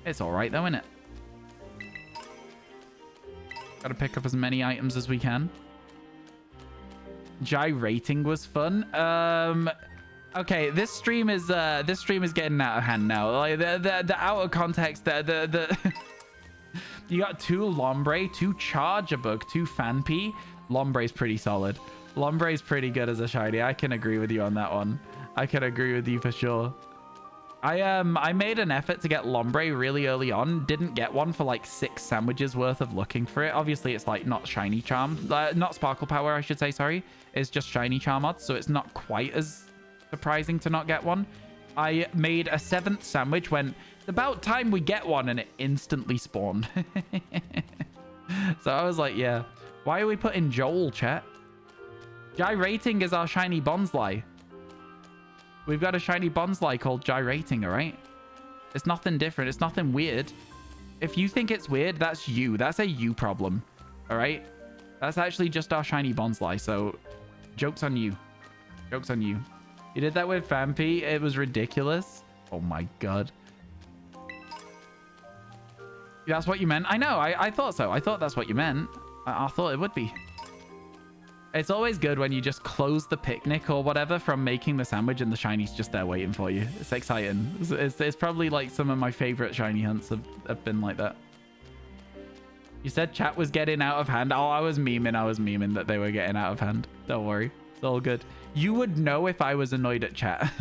It's all right, though, isn't it? Got to pick up as many items as we can. Gyrating was fun. Okay, this stream is getting out of hand now. Like the out of context, you got 2 Lombre, 2 Charjabug, 2 Fanpy. Lombre's pretty solid. Lombre's pretty good as a shiny. I can agree with you on that one. I can agree with you for sure. I made an effort to get Lombre really early on. Didn't get one for like 6 sandwiches worth of looking for it. Obviously, it's like not shiny charm, not sparkle power, I should say. Sorry, it's just shiny charm odds, so it's not quite as surprising to not get one. I made a 7th sandwich when it's about time we get one, and it instantly spawned. So I was like, yeah. Why are we putting Joel, chat? Gyrating is our shiny Bonsly. We've got a shiny Bonsly called Gyrating, all right? It's nothing different. It's nothing weird. If you think it's weird, that's you. That's a you problem, all right? That's actually just our shiny Bonsly, so joke's on you. Joke's on you. You did that with Fampi. It was ridiculous. Oh my god. That's what you meant? I know. I thought so. I thought that's what you meant. I thought it would be. It's always good when you just close the picnic or whatever from making the sandwich and the shiny's just there waiting for you. It's exciting. It's probably like some of my favorite shiny hunts have been like that. You said chat was getting out of hand. Oh, I was memeing that they were getting out of hand. Don't worry. It's all good. You would know if I was annoyed at chat.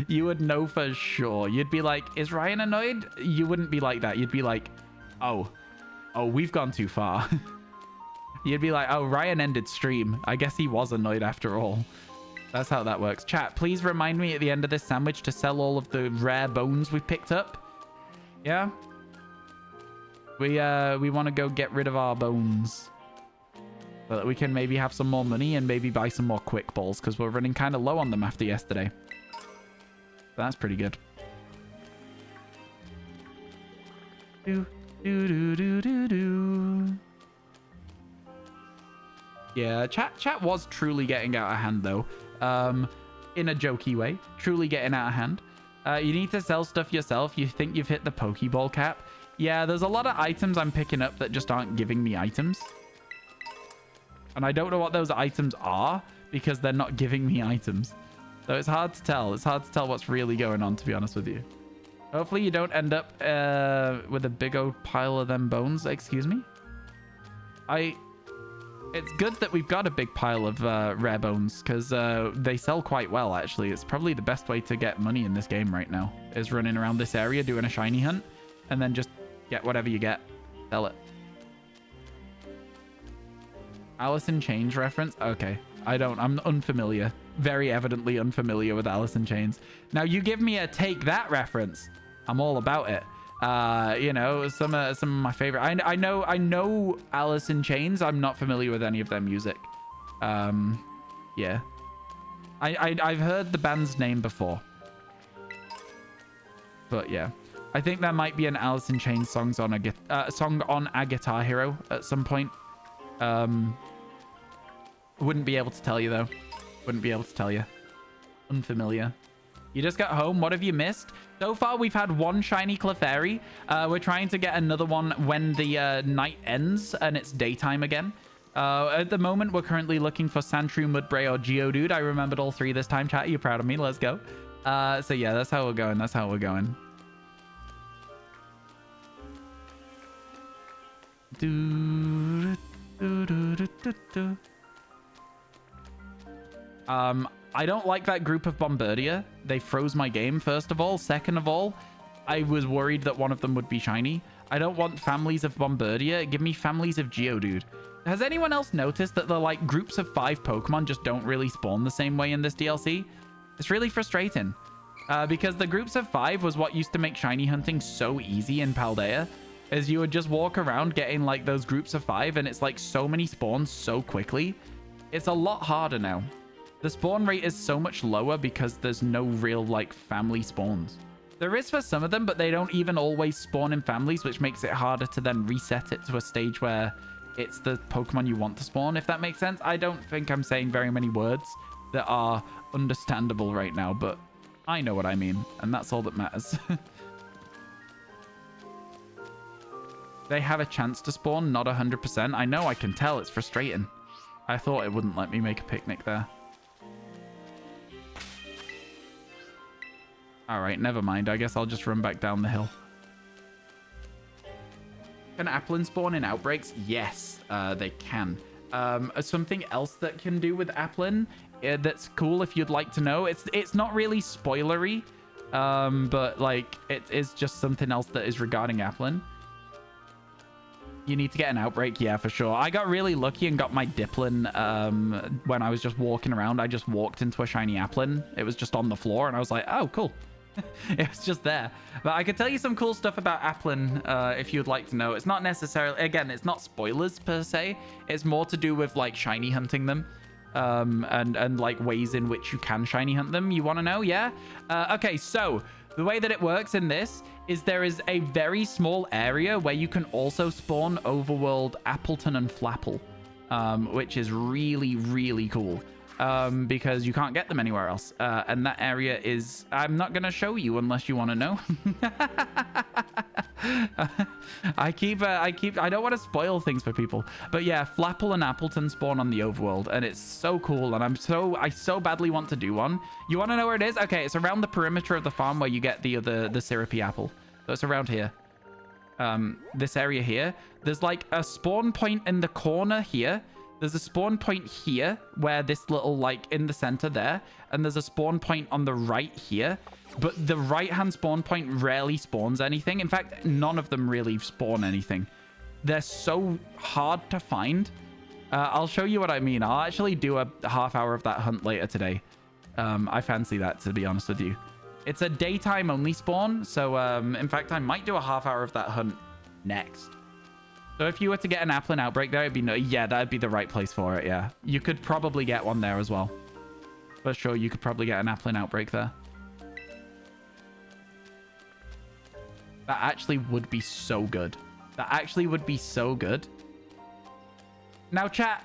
You would know for sure. You'd be like, is Ryan annoyed? You wouldn't be like that. You'd be like, oh, we've gone too far. You'd be like, oh, Ryan ended stream. I guess he was annoyed after all. That's how that works. Chat, please remind me at the end of this sandwich to sell all of the rare bones we picked up. Yeah? We want to go get rid of our bones. So that we can maybe have some more money and maybe buy some more quick balls because we're running kind of low on them after yesterday. That's pretty good. Yeah, chat was truly getting out of hand though. In a jokey way. Truly getting out of hand. You need to sell stuff yourself. You think you've hit the Pokeball cap. Yeah, there's a lot of items I'm picking up that just aren't giving me items. And I don't know what those items are because they're not giving me items. So it's hard to tell. It's hard to tell what's really going on, to be honest with you. Hopefully you don't end up with a big old pile of them bones. Excuse me? It's good that we've got a big pile of rare bones because they sell quite well, actually. It's probably the best way to get money in this game right now is running around this area doing a shiny hunt and then just get whatever you get. Sell it. Alice in Chains reference? Okay. I'm unfamiliar. Very evidently unfamiliar with Alice in Chains. Now you give me a Take That reference. I'm all about it. You know, some of my favorite. I know Alice in Chains. I'm not familiar with any of their music. Yeah. I've heard the band's name before. But yeah. I think there might be an Alice in Chains song on a Guitar Hero at some point. Wouldn't be able to tell you though. Wouldn't be able to tell you. Unfamiliar. You just got home. What have you missed? So far, we've had one shiny Clefairy. We're trying to get another one when the night ends and it's daytime again. At the moment, we're currently looking for Sandshrew, Mudbray, or Geodude. I remembered all three this time, chat. You're proud of me. Let's go. So yeah, that's how we're going. That's how we're going. I don't like that group of Bombardier. They froze my game, first of all. Second of all, I was worried that one of them would be shiny. I don't want families of Bombardier. Give me families of Geodude. Has anyone else noticed that the like groups of 5 Pokemon just don't really spawn the same way in this DLC? It's really frustrating. Because the groups of 5 was what used to make shiny hunting so easy in Paldea. As you would just walk around getting like those groups of 5 and it's like so many spawns so quickly. It's a lot harder now. The spawn rate is so much lower because there's no real like family spawns. There is for some of them, but they don't even always spawn in families, which makes it harder to then reset it to a stage where it's the Pokemon you want to spawn, if that makes sense. I don't think I'm saying very many words that are understandable right now, but I know what I mean, and that's all that matters. They have a chance to spawn, not 100%. I know, I can tell. It's frustrating. I thought it wouldn't let me make a picnic there. Alright, never mind. I guess I'll just run back down the hill. Can Applin spawn in outbreaks? Yes, they can. Something else that can do with Applin that's cool if you'd like to know. It's not really spoilery, but like it is just something else that is regarding Applin. You need to get an outbreak, yeah, for sure. I got really lucky and got my Diplin when I was just walking around. I just walked into a shiny Applin. It was just on the floor, and I was like, oh, cool. It was just there. But I could tell you some cool stuff about Applin if you'd like to know. It's not necessarily, again, it's not spoilers per se. It's more to do with like shiny hunting them and like ways in which you can shiny hunt them. You want to know? Yeah? Okay, so the way that it works in this is there is a very small area where you can also spawn overworld Appleton and Flapple, which is really, really cool. because you can't get them anywhere else. And that area is, I'm not going to show you unless you want to know. I don't want to spoil things for people, but yeah, Flapple and Appleton spawn on the overworld, and it's so cool. And I so badly want to do one. You want to know where it is? Okay, it's around the perimeter of the farm where you get the syrupy apple. So it's around here. This area here. There's like a spawn point in the corner here. There's a spawn point here where this little, like, in the center there. And there's a spawn point on the right here. But the right-hand spawn point rarely spawns anything. In fact, none of them really spawn anything. They're so hard to find. I'll show you what I mean. I'll actually do a half hour of that hunt later today. I fancy that, to be honest with you. It's a daytime only spawn. So, in fact, I might do a half hour of that hunt next. So if you were to get an Applin outbreak there, it'd be yeah, that'd be the right place for it. Yeah, you could probably get one there as well. For sure, you could probably get an Applin outbreak there. That actually would be so good. That actually would be so good. Now, chat,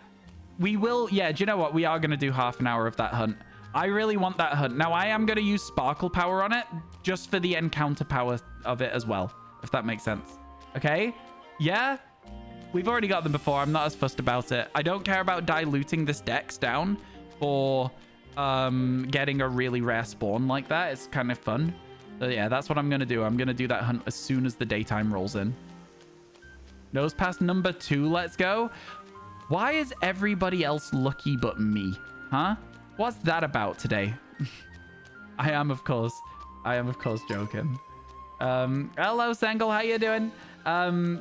we will... Yeah, do you know what? We are going to do half an hour of that hunt. I really want that hunt. Now, I am going to use sparkle power on it just for the encounter power of it as well, if that makes sense. Okay? Yeah? We've already got them before. I'm not as fussed about it. I don't care about diluting this dex down for getting a really rare spawn like that. It's kind of fun. So yeah, that's what I'm going to do. I'm going to do that hunt as soon as the daytime rolls in. Nose pass number 2. Let's go. Why is everybody else lucky but me? Huh? What's that about today? I am, of course joking. Hello, Sangle. How you doing?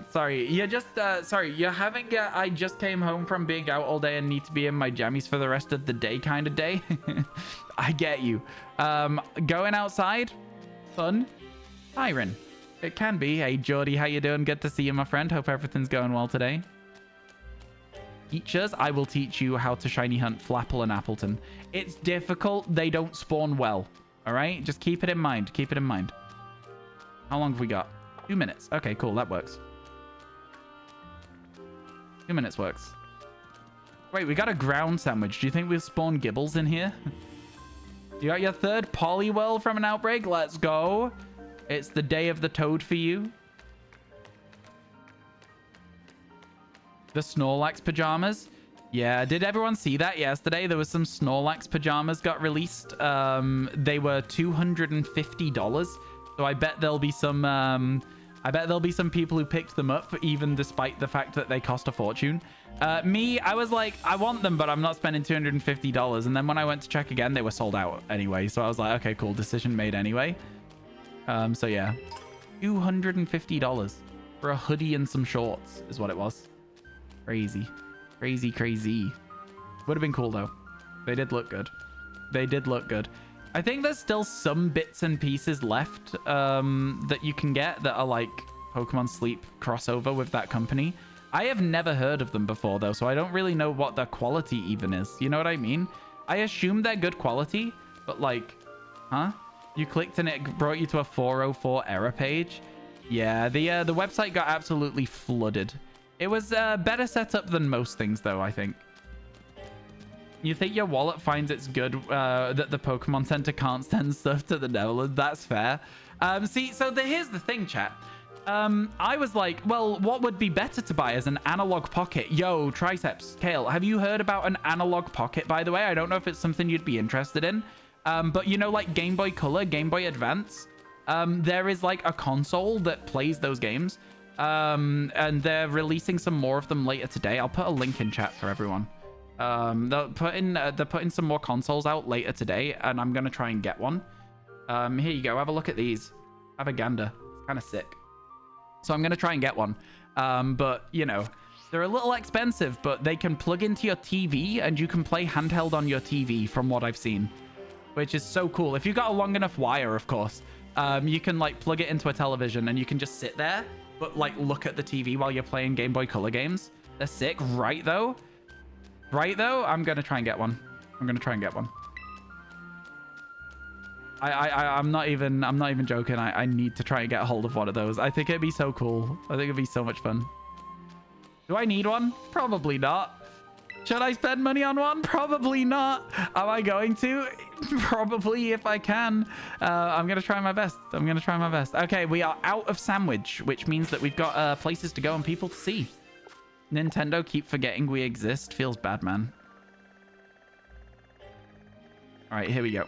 Sorry. You're just, sorry. You're having I just came home from being out all day and need to be in my jammies for the rest of the day kind of day. I get you. Going outside? Fun. Byron. It can be. Hey, Geordie, how you doing? Good to see you, my friend. Hope everything's going well today. Teachers, I will teach you how to shiny hunt Flapple and Appleton. It's difficult. They don't spawn well. All right? Just keep it in mind. Keep it in mind. How long have we got? 2 minutes. Okay, cool. That works. 2 minutes works. Wait, we got a ground sandwich. Do you think we'll spawn Gibbles in here? You got your third Poliwhirl from an outbreak? Let's go. It's the day of the toad for you. The Snorlax pajamas. Yeah, did everyone see that yesterday? There was some Snorlax pajamas got released. They were $250. So I bet there'll be some people who picked them up even despite the fact that they cost a fortune. Me, I was like, I want them, but I'm not spending $250. And then when I went to check again, they were sold out anyway. So I was like, okay, cool. Decision made anyway. So yeah, $250 for a hoodie and some shorts is what it was. Crazy. Crazy, crazy. Would have been cool though. They did look good. They did look good. I think there's still some bits and pieces left that you can get that are like Pokemon Sleep crossover with that company. I have never heard of them before though, so I don't really know what their quality even is. You know what I mean? I assume they're good quality, but like, huh? You clicked and it brought you to a 404 error page. Yeah, the website got absolutely flooded. It was better set up than most things though, I think. You think your wallet finds it's good that the Pokemon Center can't send stuff to the Netherlands? That's fair. See, so here's the thing, chat. I was like, well, what would be better to buy as an analog pocket? Yo, Triceps, Kale, have you heard about an analog pocket, by the way? I don't know if it's something you'd be interested in. But you know, like Game Boy Color, Game Boy Advance, there is like a console that plays those games. And they're releasing some more of them later today. I'll put a link in chat for everyone. They're putting some more consoles out later today, and I'm gonna try and get one. Here you go. Have a look at these. Have a gander. It's kind of sick. So I'm gonna try and get one. But you know, they're a little expensive, but they can plug into your TV, and you can play handheld on your TV, from what I've seen, which is so cool. If you've got a long enough wire, of course, you can like plug it into a television, and you can just sit there, but like look at the TV while you're playing Game Boy Color games. They're sick, right though? Right though? I'm gonna try and get one. I'm gonna try and get one. I'm not even joking. I need to try and get a hold of one of those. I think it'd be so cool. I think it'd be so much fun. Do I need one? Probably not. Should I spend money on one? Probably not. Am I going to? Probably, if I can. I'm going to try my best. I'm going to try my best. Okay, we are out of sandwich, which means that we've got places to go and people to see. Nintendo keep forgetting we exist. Feels bad, man. All right, here we go.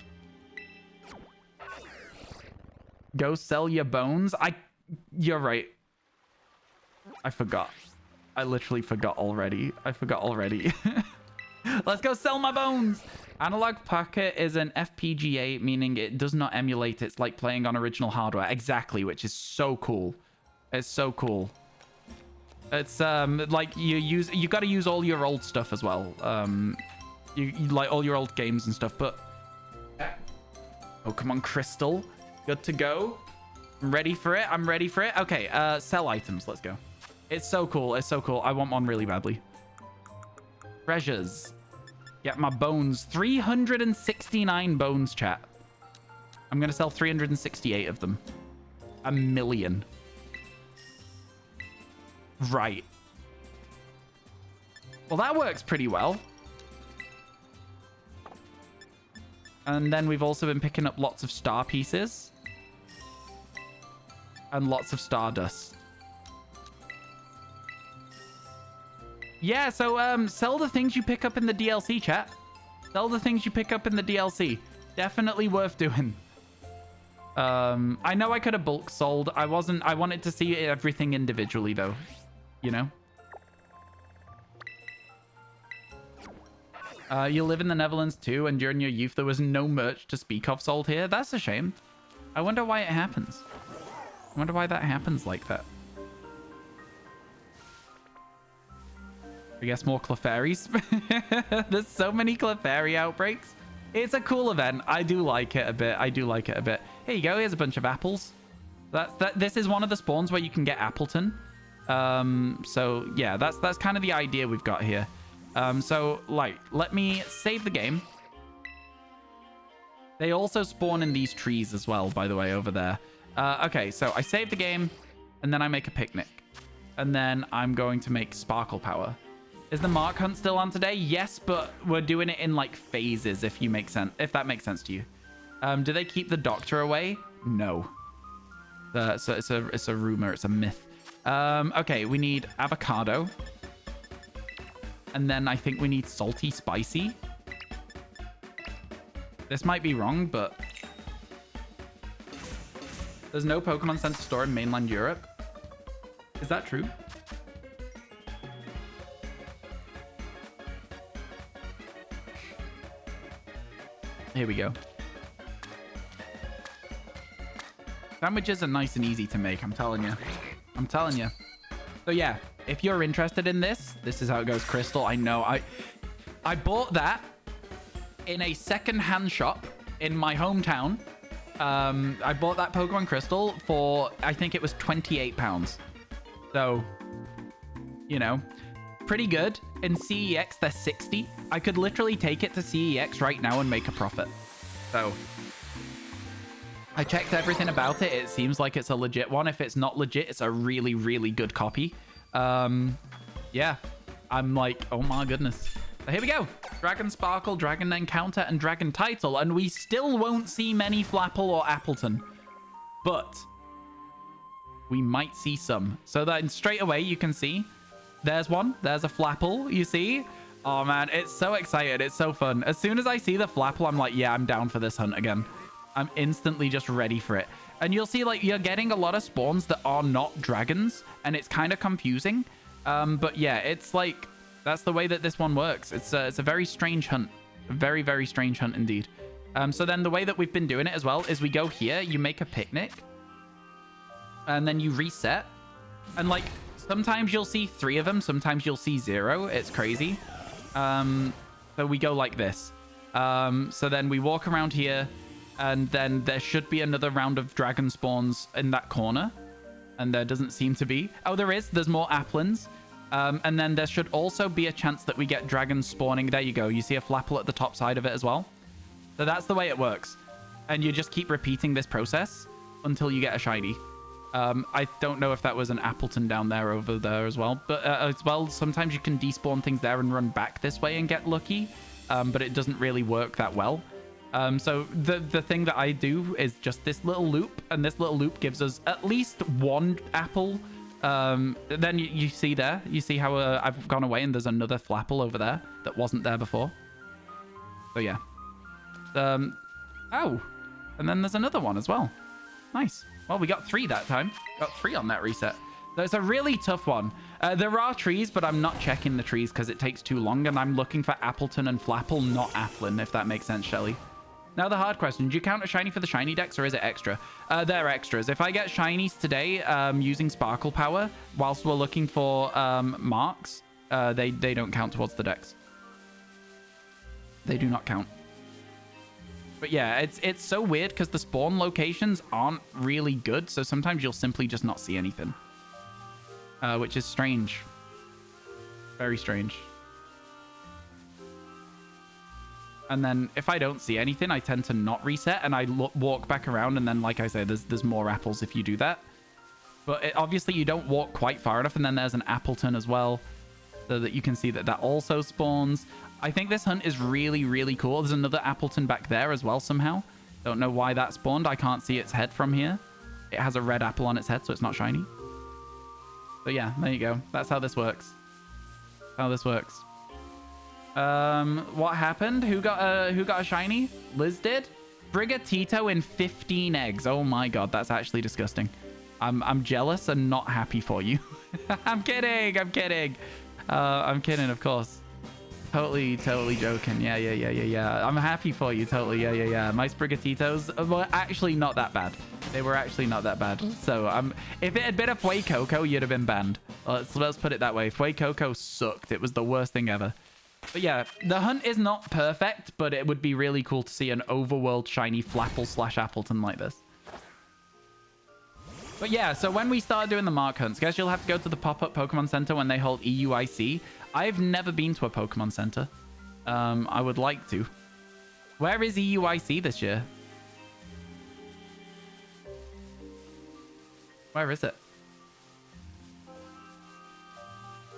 Go sell your bones. You're right. I forgot. I literally forgot already. Let's go sell my bones. Analog Pocket is an FPGA, meaning it does not emulate. It's like playing on original hardware. Exactly, which is so cool. It's so cool. It's like you got to use all your old stuff as well. You like all your old games and stuff. But Pokemon Crystal, good to go. I'm ready for it. I'm ready for it. Okay, sell items. Let's go. It's so cool. It's so cool. I want one really badly. Treasures. Get my bones. 369 bones, chat. I'm going to sell 368 of them. 1 million. Right. Well, that works pretty well. And then we've also been picking up lots of star pieces. And lots of stardust. Yeah, so sell the things you pick up in the DLC, chat. Sell the things you pick up in the DLC. Definitely worth doing. I know I could have bulk sold. I wanted to see everything individually, though. You know? You live in the Netherlands, too, and during your youth, there was no merch to speak of sold here. That's a shame. I wonder why it happens. I wonder why that happens like that. I guess more Clefairies. There's so many Clefairy outbreaks. It's a cool event. I do like it a bit. I do like it a bit. Here you go. Here's a bunch of apples. This is one of the spawns where you can get Appleton. So yeah, that's kind of the idea we've got here. So like, let me save the game. They also spawn in these trees as well, by the way, over there. Okay, so I save the game and then I make a picnic. And then I'm going to make Sparkle Power. Is the Mark Hunt still on today? Yes, but we're doing it in like phases, if that makes sense to you. Do they keep the doctor away? No. So it's a rumor, it's a myth. Okay, we need avocado. And then I think we need salty spicy. This might be wrong, but there's no Pokemon Center store in mainland Europe. Is that true? Here we go. Sandwiches are nice and easy to make, I'm telling you. I'm telling you. So yeah, if you're interested in this is how it goes. Crystal, I know. I bought that in a second-hand shop in my hometown. I bought that Pokemon Crystal for, I think it was £28. So, you know, pretty good. In CEX, they're 60. I could literally take it to CEX right now and make a profit. So, I checked everything about it. It seems like it's a legit one. If it's not legit, it's a really, really good copy. Yeah, I'm like, oh my goodness. So here we go. Dragon Sparkle, Dragon Encounter, and Dragon Title. And we still won't see many Flapple or Appleton. But we might see some. So then straight away, you can see there's one. There's a Flapple, you see? Oh, man, it's so excited. It's so fun. As soon as I see the Flapple, I'm like, yeah, I'm down for this hunt again. I'm instantly just ready for it. And you'll see, like, you're getting a lot of spawns that are not dragons, and it's kind of confusing. But yeah, it's like, that's the way that this one works. It's a very strange hunt. A very, very strange hunt indeed. So then the way that we've been doing it as well is we go here, you make a picnic, and then you reset. And like, sometimes you'll see 3 of them, sometimes you'll see 0. It's crazy. So we go like this. So then we walk around here, and then there should be another round of dragon spawns in that corner. And there doesn't seem to be. Oh, there is. There's more Applins. And then there should also be a chance that we get dragons spawning. There you go. You see a Flapple at the top side of it as well. So that's the way it works. And you just keep repeating this process until you get a shiny. I don't know if that was an Appleton down there over there as well. But as well, sometimes you can despawn things there and run back this way and get lucky. But it doesn't really work that well. So the thing that I do is just this little loop. And this little loop gives us at least one apple. Then you see there. You see how I've gone away and there's another flapple over there that wasn't there before. So yeah. Oh. And then there's another one as well. Nice. Well, we got 3 that time. Got 3 on that reset. So it's a really tough one. There are trees, but I'm not checking the trees because it takes too long. And I'm looking for Appleton and Flapple, not Applin, if that makes sense, Shelly. Now, the hard question. Do you count a shiny for the shiny decks, or is it extra? They're extras. If I get shinies today using Sparkle Power, whilst we're looking for marks, they don't count towards the decks. They do not count. But yeah, it's so weird because the spawn locations aren't really good. So sometimes you'll simply just not see anything. Which is strange. Very strange. And then if I don't see anything, I tend to not reset. And I walk back around. And then, like I said, there's more apples if you do that. But obviously, you don't walk quite far enough. And then there's an Appleton as well. So that you can see that also spawns. I think this hunt is really, really cool. There's another Appleton back there as well somehow. Don't know why that spawned. I can't see its head from here. It has a red apple on its head, so it's not shiny. But yeah, there you go. That's how this works. How this works. What happened? Who got a shiny? Liz did? Brigatito in 15 eggs. Oh my god, that's actually disgusting. I'm jealous and not happy for you. I'm kidding. I'm kidding. I'm kidding, of course. Totally joking. Yeah. I'm happy for you. Totally. Yeah. My Sprigatitos were actually not that bad. They were actually not that bad. So if it had been a Fuecoco, you'd have been banned. Let's put it that way. Fuecoco sucked. It was the worst thing ever. But yeah, the hunt is not perfect, but it would be really cool to see an overworld shiny Flapple/Appleton like this. But yeah, so when we start doing the mark hunts, guys, you'll have to go to the pop-up Pokemon Center when they hold EUIC. I've never been to a Pokemon Center. I would like to. Where is EUIC this year? Where is it?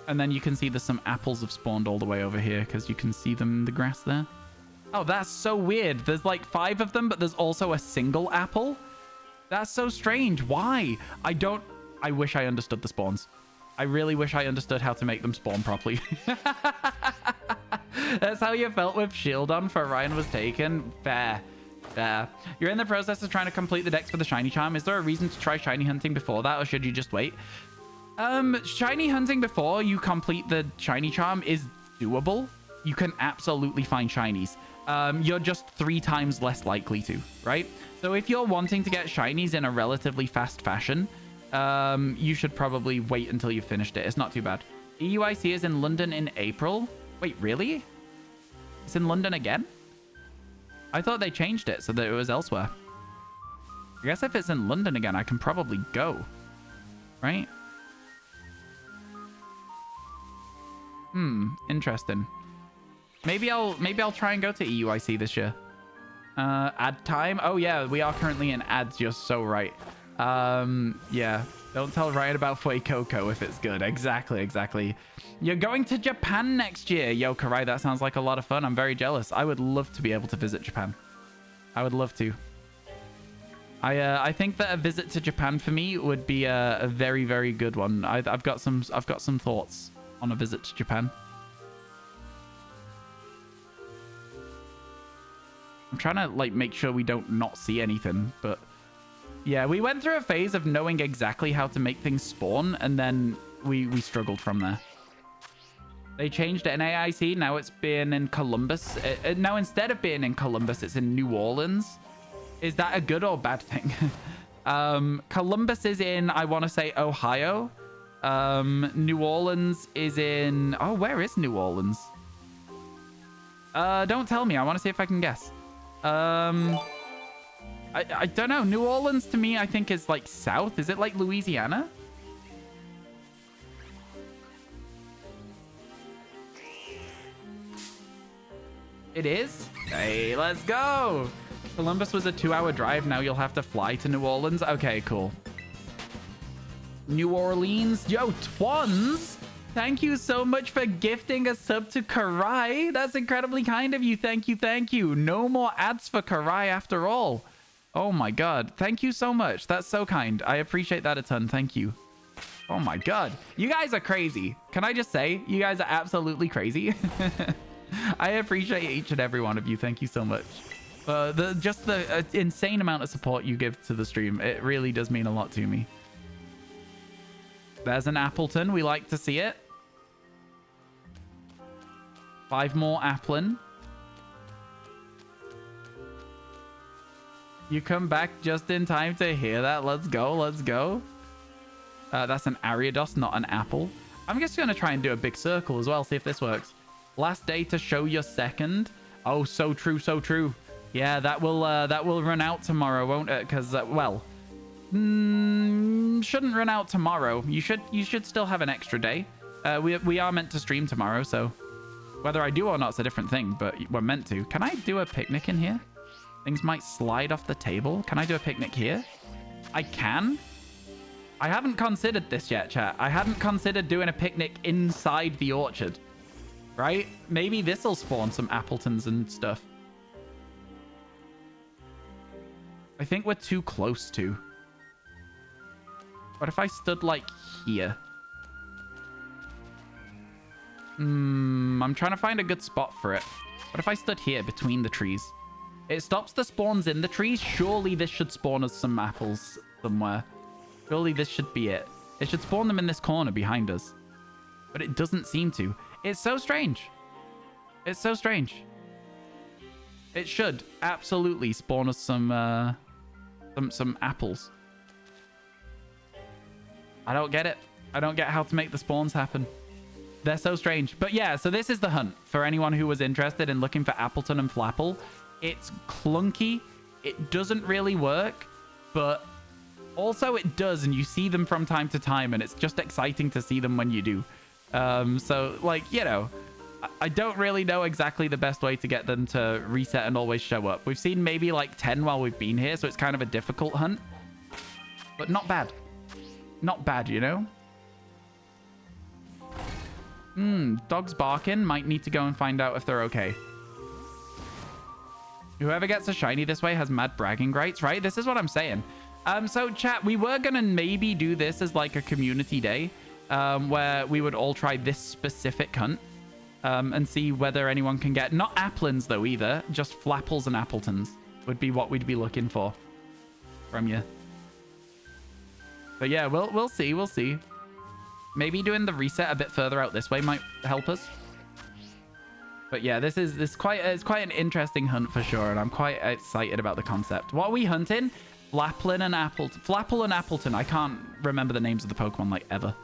And then you can see there's some apples have spawned all the way over here because you can see them in the grass there. Oh, that's so weird. There's like 5 of them, but there's also a single apple. That's so strange. Why? I wish I understood the spawns. I really wish I understood how to make them spawn properly. That's how you felt with Shield on for RyanWasTaken. Fair. You're in the process of trying to complete the decks for the shiny charm. Is there a reason to try shiny hunting before that, or should you just wait? Shiny hunting before you complete the shiny charm is doable. You can absolutely find shinies. You're just 3 times less likely to, right? So if you're wanting to get shinies in a relatively fast fashion, you should probably wait until you've finished it. It's not too bad. EUIC is in London in April. Wait, really? It's in London again? I thought they changed it so that it was elsewhere. I guess if it's in London again, I can probably go. Right? Interesting. Maybe I'll try and go to EUIC this year. Ad time. Oh yeah, we are currently in ads. You're so right. Yeah. Don't tell Ryan about Fuecoco if it's good. Exactly. You're going to Japan next year. Yo, Karai, that sounds like a lot of fun. I'm very jealous. I would love to be able to visit Japan. I would love to. I think that a visit to Japan for me would be a very, very good one. I've got some thoughts on a visit to Japan. I'm trying to like make sure we don't not see anything, but yeah, we went through a phase of knowing exactly how to make things spawn, and then we struggled from there. They changed it in AIC. Now it's been in Columbus. Now instead of being in Columbus, it's in New Orleans. Is that a good or bad thing? Columbus is in, I want to say, Ohio. New Orleans is in... Oh, where is New Orleans? Don't tell me. I want to see if I can guess. I don't know. New Orleans to me, I think, is like south. Is it like Louisiana? It is? Hey, let's go. Columbus was a 2-hour drive. Now you'll have to fly to New Orleans. Okay, cool. New Orleans. Yo, Twans. Thank you so much for gifting a sub to Karai. That's incredibly kind of you. Thank you. Thank you. No more ads for Karai after all. Oh my God. Thank you so much. That's so kind. I appreciate that a ton. Thank you. Oh my God. You guys are crazy. Can I just say, you guys are absolutely crazy. I appreciate each and every one of you. Thank you so much. The insane amount of support you give to the stream. It really does mean a lot to me. There's an Appleton. We like to see it. 5 more Applin. You come back just in time to hear that. Let's go. Let's go. That's an Ariados, not an apple. I'm just going to try and do a big circle as well. See if this works. Last day to show your second. Oh, so true. So true. Yeah, that will run out tomorrow, won't it? Because, well, shouldn't run out tomorrow. You should still have an extra day. We are meant to stream tomorrow, so whether I do or not is a different thing, but we're meant to. Can I do a picnic in here? Things might slide off the table. Can I do a picnic here? I can. I haven't considered this yet, chat. I hadn't considered doing a picnic inside the orchard, right? Maybe this will spawn some Appletons and stuff. I think we're too close to. What if I stood like here? I'm trying to find a good spot for it. What if I stood here between the trees? It stops the spawns in the trees. Surely this should spawn us some apples somewhere. Surely this should be it. It should spawn them in this corner behind us. But it doesn't seem to. It's so strange. It's so strange. It should absolutely spawn us some apples. I don't get it. I don't get how to make the spawns happen. They're so strange. But yeah, so this is the hunt for anyone who was interested in looking for Appleton and Flapple. It's clunky. It doesn't really work, but also it does, and you see them from time to time, and it's just exciting to see them when you do. So, like, you know, I don't really know exactly the best way to get them to reset and always show up. We've seen maybe like 10 while we've been here, so it's kind of a difficult hunt, but not bad. Not bad, you know? Dogs barking. Might need to go and find out if they're okay. Whoever gets a shiny this way has mad bragging rights, right? This is what I'm saying. So chat, we were gonna maybe do this as like a community day, where we would all try this specific hunt, and see whether anyone can get, not Applins though either, just Flapples and Appletons would be what we'd be looking for from you. But yeah, we'll see. We'll see. Maybe doing the reset a bit further out this way might help us. But yeah, it's quite an interesting hunt for sure, and I'm quite excited about the concept. What are we hunting? Flapple and Appleton. I can't remember the names of the Pokemon like ever.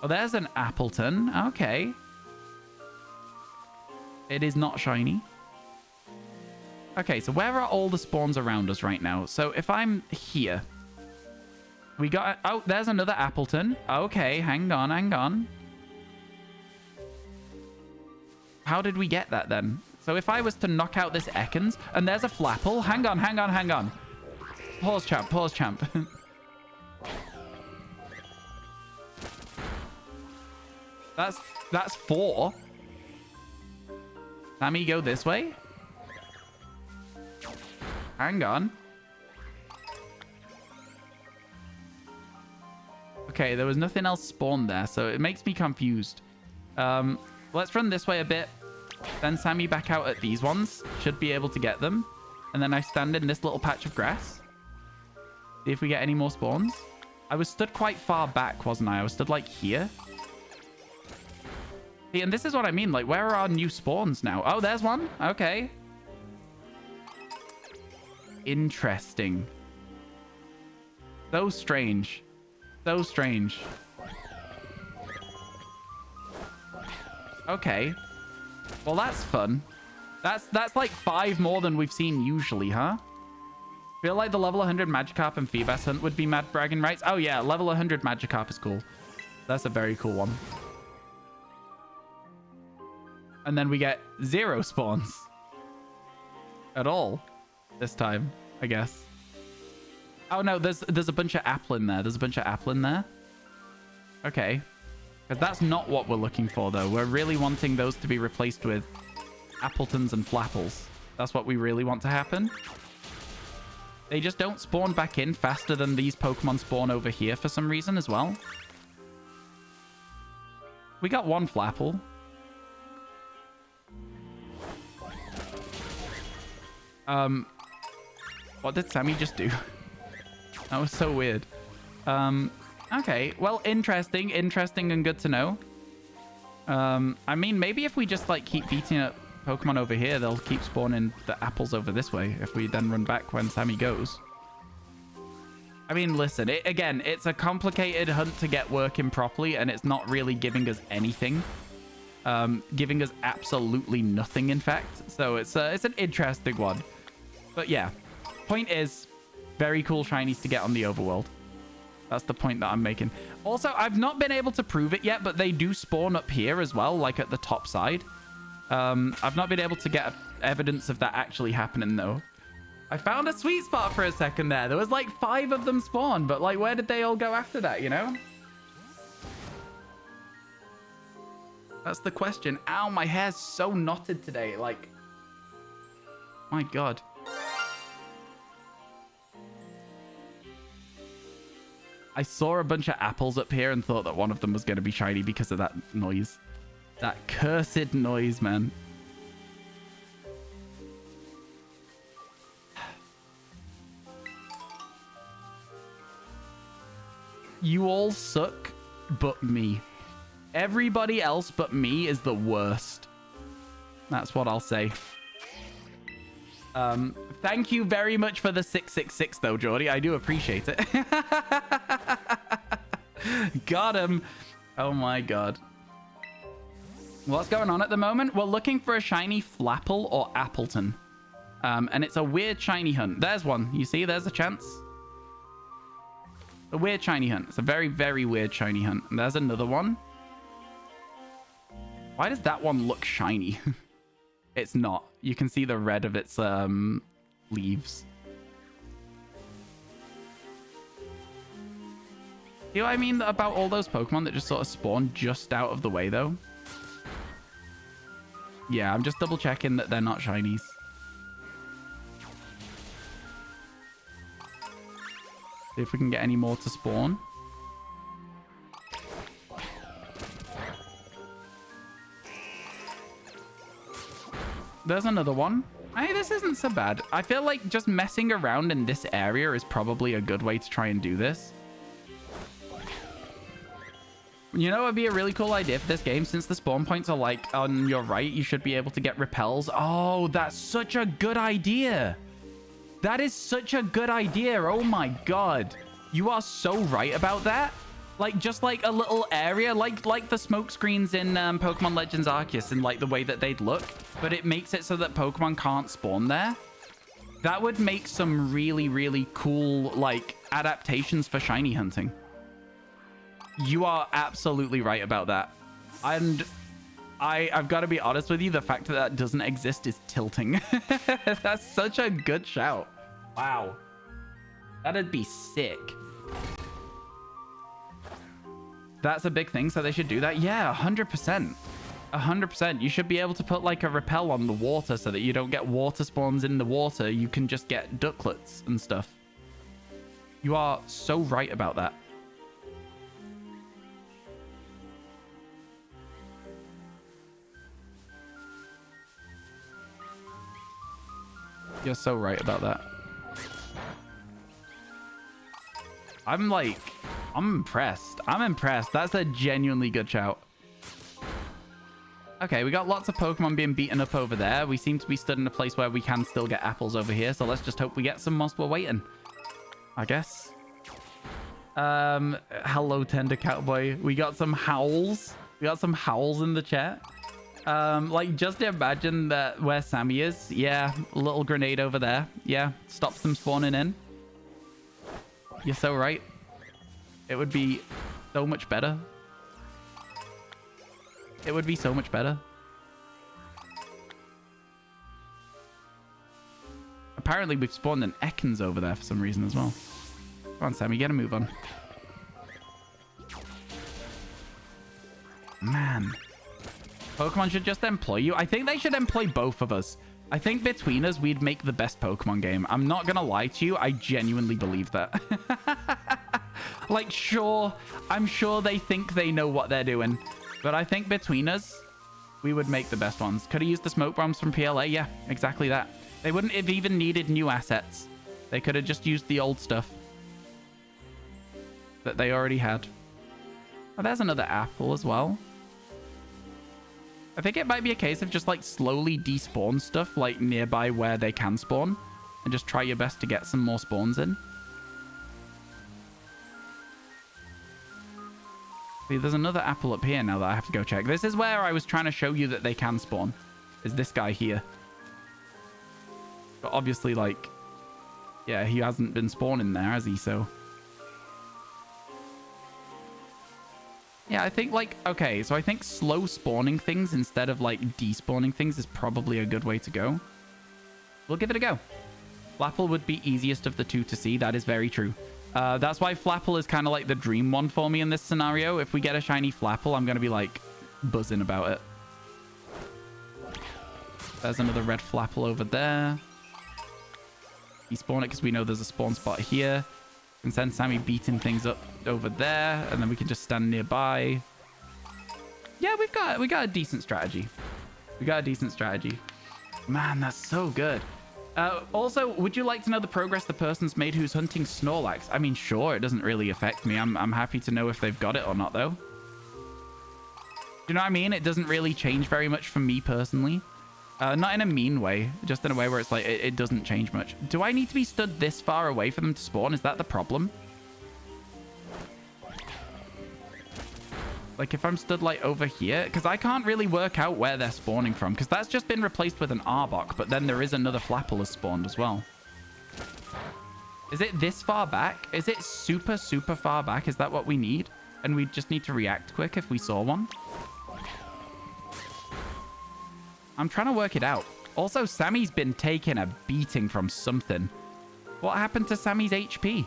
Oh, there's an Appleton. Okay. It is not shiny. Okay, so where are all the spawns around us right now? So if I'm here, we got... Oh, there's another Appleton. Okay, hang on. How did we get that then? So if I was to knock out this Ekans, and there's a Flapple. Hang on. Pause, champ. That's 4. Sammy, go this way. Hang on. Okay, there was nothing else spawned there, so it makes me confused. Let's run this way a bit. Then Sammy back out at these ones. Should be able to get them. And then I stand in this little patch of grass. See if we get any more spawns. I was stood quite far back, wasn't I? I was stood like here. See, and this is what I mean. Like, where are our new spawns now? Oh, there's one. Okay. Interesting. So strange. So strange. Okay. Well, that's fun. That's like 5 more than we've seen usually, huh? Feel like the level 100 Magikarp and Feebas hunt would be mad bragging rights. Oh yeah, level 100 Magikarp is cool. That's a very cool one. And then we get 0 spawns. At all. This time, I guess. Oh, no, there's a bunch of apple in there. There's a bunch of apple in there. Okay. Because that's not what we're looking for, though. We're really wanting those to be replaced with Appletons and Flapples. That's what we really want to happen. They just don't spawn back in faster than these Pokemon spawn over here for some reason as well. We got one Flapple. What did Sammy just do? That was so weird. Okay, well, interesting and good to know. I mean, maybe if we just like keep beating up Pokemon over here, they'll keep spawning the apples over this way if we then run back when Sammy goes. I mean, listen, again, it's a complicated hunt to get working properly, and it's not really giving us anything. Giving us absolutely nothing, in fact. So it's an interesting one. But yeah, point is, very cool shinies to get on the overworld. That's the point that I'm making. Also, I've not been able to prove it yet, but they do spawn up here as well, like at the top side. I've not been able to get evidence of that actually happening, though. I found a sweet spot for a second there. There was like 5 of them spawn, but like, where did they all go after that, you know? That's the question. Ow, my hair's so knotted today. Like, my God. I saw a bunch of apples up here and thought that one of them was going to be shiny because of that noise. That cursed noise, man. You all suck, but me. Everybody else but me is the worst. That's what I'll say. Thank you very much for the 666, though, Jordy. I do appreciate it. Got him. Oh, my God. What's going on at the moment? We're looking for a shiny Flapple or Appleton. And it's a weird shiny hunt. There's one. You see? There's a chance. A weird shiny hunt. It's a very, very weird shiny hunt. And there's another one. Why does that one look shiny? It's not. You can see the red of its leaves. See what I mean about all those Pokemon that just sort of spawn just out of the way, though? Yeah, I'm just double checking that they're not shinies. See if we can get any more to spawn. There's another one. Hey, this isn't so bad. I feel like just messing around in this area is probably a good way to try and do this. You know, it would be a really cool idea for this game. Since the spawn points are like on your right, you should be able to get repels. Oh, that's such a good idea. That is such a good idea. Oh my God. You are so right about that. Like, just like a little area, like the smoke screens in Pokemon Legends Arceus, and like the way that they'd look, but it makes it so that Pokemon can't spawn there. That would make some really, really cool, like, adaptations for shiny hunting. You are absolutely right about that. And I've got to be honest with you, the fact that that doesn't exist is tilting. That's such a good shout. Wow. That'd be sick. That's a big thing, so they should do that. Yeah, 100%. 100%. You should be able to put like a repel on the water so that you don't get water spawns in the water. You can just get ducklets and stuff. You are so right about that. You're so right about that. I'm impressed. I'm impressed. That's a genuinely good shout. Okay, we got lots of Pokemon being beaten up over there. We seem to be stood in a place where we can still get apples over here. So let's just hope we get some whilst we're waiting, I guess. Hello, Tender Cowboy. We got some howls. We got some howls in the chat. Like, just imagine that where Sammy is. Yeah, a little grenade over there. Yeah, stops them spawning in. You're so right. It would be so much better. It would be so much better. Apparently, we've spawned an Ekans over there for some reason as well. Come on, Sammy, get a move on. Man. Pokemon should just employ you. I think they should employ both of us. I think between us, we'd make the best Pokemon game. I'm not going to lie to you. I genuinely believe that. Like, sure, I'm sure they think they know what they're doing. But I think between us, we would make the best ones. Could have used the smoke bombs from PLA. Yeah, exactly that. They wouldn't have even needed new assets. They could have just used the old stuff that they already had. Oh, there's another apple as well. I think it might be a case of just like slowly despawn stuff like nearby where they can spawn and just try your best to get some more spawns in. See, there's another apple up here now that I have to go check. This is where I was trying to show you that they can spawn. Is this guy here. But obviously, like, yeah, he hasn't been spawning there, has he? So, yeah, I think, like, okay, so I think slow spawning things instead of, like, despawning things is probably a good way to go. We'll give it a go. Flapple would be easiest of the two to see. That is very true. That's why Flapple is kind of like the dream one for me in this scenario. If we get a shiny Flapple, I'm going to be, like, buzzing about it. There's another red Flapple over there. Despawn it because we know there's a spawn spot here. And send Sammy beating things up over there, and then we can just stand nearby. Yeah, we got a decent strategy. We got a decent strategy. Man, that's so good. Also, would you like to know the progress the person's made who's hunting Snorlax? I mean, sure, it doesn't really affect me. I'm happy to know if they've got it or not, though. Do you know what I mean? It doesn't really change very much for me personally. Not in a mean way, just in a way where it's like, it doesn't change much. Do I need to be stood this far away for them to spawn? Is that the problem? Like, if I'm stood, like, over here? Because I can't really work out where they're spawning from. Because that's just been replaced with an Arbok. But then there is another Flapple has spawned as well. Is it this far back? Is it super, super far back? Is that what we need? And we just need to react quick if we saw one? I'm trying to work it out. Also, Sammy's been taking a beating from something. What happened to Sammy's HP?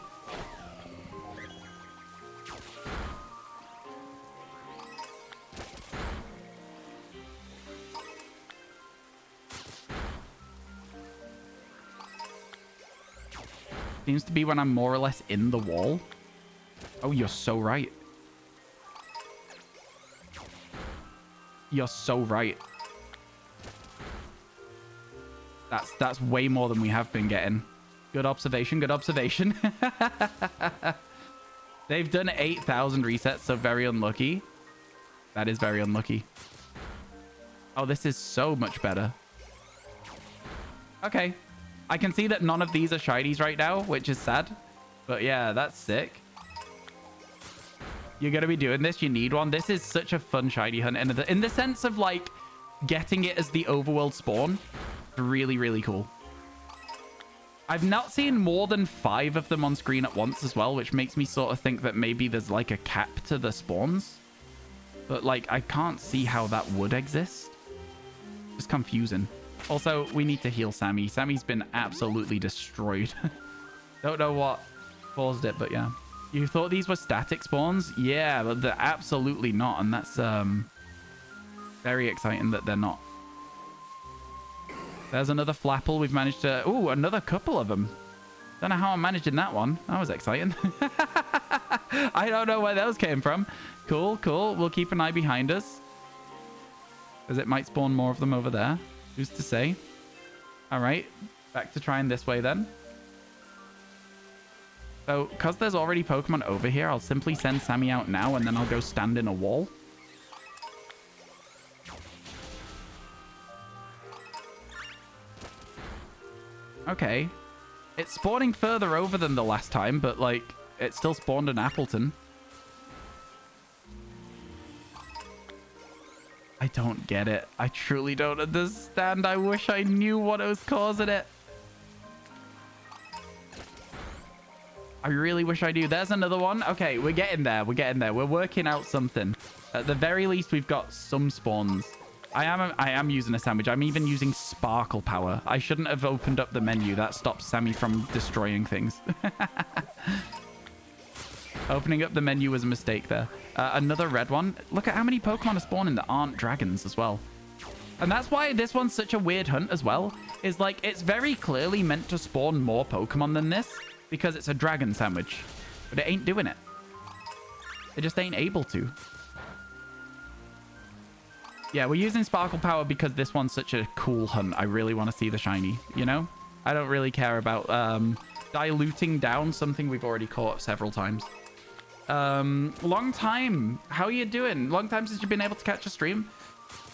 Seems to be when I'm more or less in the wall. Oh, you're so right. You're so right. That's way more than we have been getting. Good observation, good observation. They've done 8,000 resets, so very unlucky. That is very unlucky. Oh, this is so much better. Okay. I can see that none of these are shinies right now, which is sad. But yeah, that's sick. You're going to be doing this. You need one. This is such a fun shiny hunt. And in the sense of, like, getting it as the overworld spawn. Really, really cool. I've not seen more than 5 of them on screen at once as well, which makes me sort of think that maybe there's, like, a cap to the spawns. But, like, I can't see how that would exist. It's confusing. Also, we need to heal Sammy. Sammy's been absolutely destroyed. Don't know what caused it, but yeah. You thought these were static spawns? Yeah, but they're absolutely not. And that's very exciting that they're not. There's another Flapple. We've managed to... Ooh, another couple of them. Don't know how I'm managing that one. That was exciting. I don't know where those came from. Cool, cool. We'll keep an eye behind us. Because it might spawn more of them over there. Who's to say? All right. Back to trying this way then. So, because there's already Pokemon over here, I'll simply send Sammy out now, and then I'll go stand in a wall. Okay. It's spawning further over than the last time, but, like, it still spawned an Appleton. I don't get it. I truly don't understand. I wish I knew what was causing it. I really wish I knew. There's another one. Okay, we're getting there. We're getting there. We're working out something. At the very least, we've got some spawns. I am using a sandwich. I'm even using sparkle power. I shouldn't have opened up the menu. That stops Sammy from destroying things. Opening up the menu was a mistake there. Another red one. Look at how many Pokemon are spawning that aren't dragons as well. And that's why this one's such a weird hunt as well. Is like, it's very clearly meant to spawn more Pokemon than this because it's a dragon sandwich. But it ain't doing it. It just ain't able to. Yeah, we're using Sparkle Power because this one's such a cool hunt. I really want to see the shiny, you know? I don't really care about diluting down something we've already caught several times. Long time. How are you doing? Long time since you've been able to catch a stream.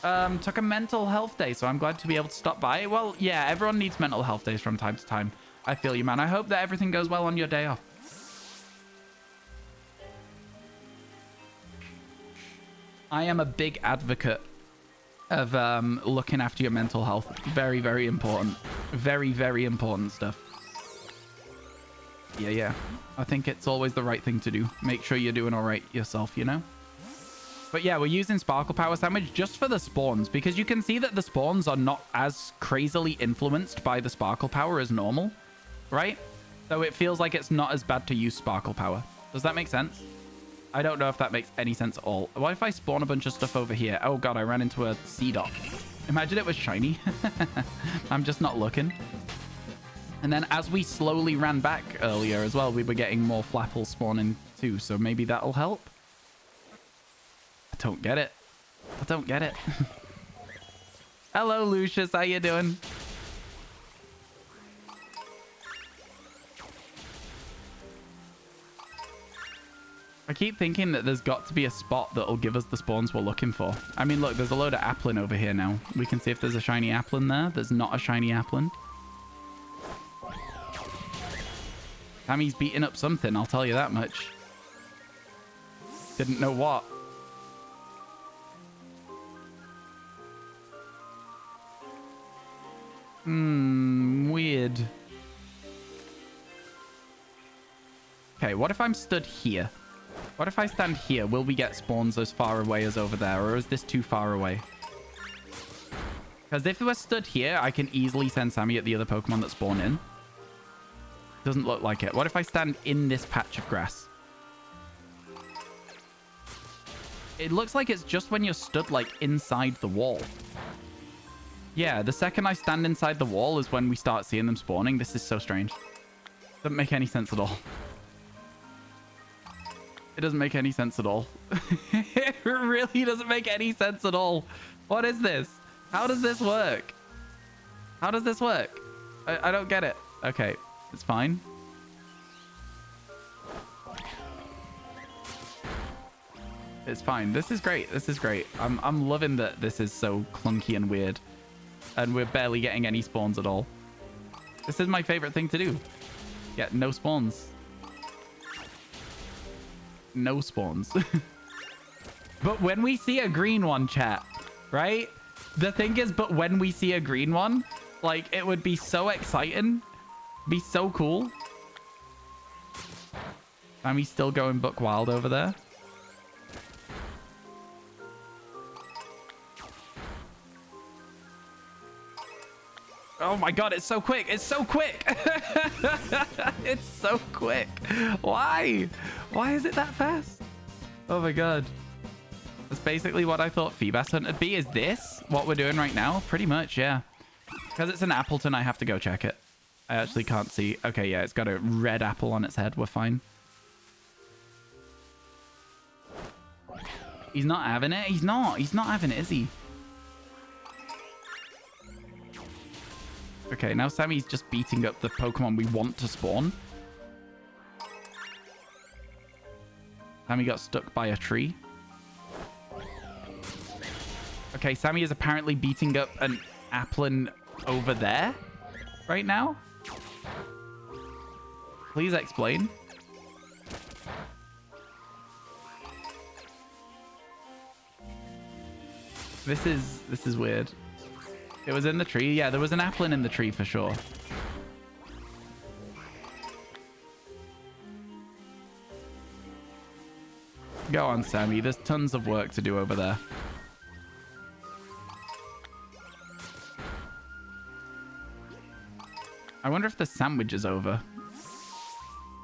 Took a mental health day, so I'm glad to be able to stop by. Well, yeah, everyone needs mental health days from time to time. I feel you, man. I hope that everything goes well on your day off. I am a big advocate of looking after your mental health. Very, very important. Very, very important stuff. Yeah. I think it's always the right thing to do. Make sure you're doing all right yourself, you know? But yeah, we're using Sparkle Power Sandwich just for the spawns, because you can see that the spawns are not as crazily influenced by the Sparkle Power as normal, right? So it feels like it's not as bad to use Sparkle Power. Does that make sense? I don't know if that makes any sense at all. What if I spawn a bunch of stuff over here? Oh god, I ran into a Seedot. Imagine it was shiny. I'm just not looking. And then as we slowly ran back earlier as well, we were getting more Flapple spawning too. So maybe that'll help. I don't get it. I don't get it. Hello, Lucius. How you doing? I keep thinking that there's got to be a spot that'll give us the spawns we're looking for. I mean, look, there's a load of Applin over here now. We can see if there's a shiny Applin there. There's not a shiny Applin. Tammy's beating up something, I'll tell you that much. Didn't know what. Weird. Okay, what if I'm stood here? What if I stand here? Will we get spawns as far away as over there? Or is this too far away? Because if we're stood here, I can easily send Sammy at the other Pokemon that spawn in. Doesn't look like it. What if I stand in this patch of grass? It looks like it's just when you're stood, like, inside the wall. Yeah, the second I stand inside the wall is when we start seeing them spawning. This is so strange. Doesn't make any sense at all. It doesn't make any sense at all. It really doesn't make any sense at all. What is this? How does this work? How does this work? I don't get it. Okay, it's fine. It's fine. This is great. This is great. I'm loving that this is so clunky and weird. And we're barely getting any spawns at all. This is my favorite thing to do. Yeah, no spawns. No spawns. But when we see a green one, chat, right? The thing is, but when we see a green one, like, it would be so exciting. Be so cool. And we still going buck wild over there. Oh my god, it's so quick. It's so quick. It's so quick. Why? Why is it that fast? Oh my god. That's basically what I thought Feebas Hunt would be. Is this what we're doing right now? Pretty much, yeah. Because it's an Appleton, I have to go check it. I actually can't see. Okay, yeah, it's got a red apple on its head. We're fine. He's not having it. He's not. He's not having it, is he? Okay, now Sammy's just beating up the Pokemon we want to spawn. Sammy got stuck by a tree. Okay, Sammy is apparently beating up an Applin over there right now. Please explain. This is weird. It was in the tree. Yeah, there was an Applin in the tree for sure. Go on, Sammy. There's tons of work to do over there. I wonder if the sandwich is over.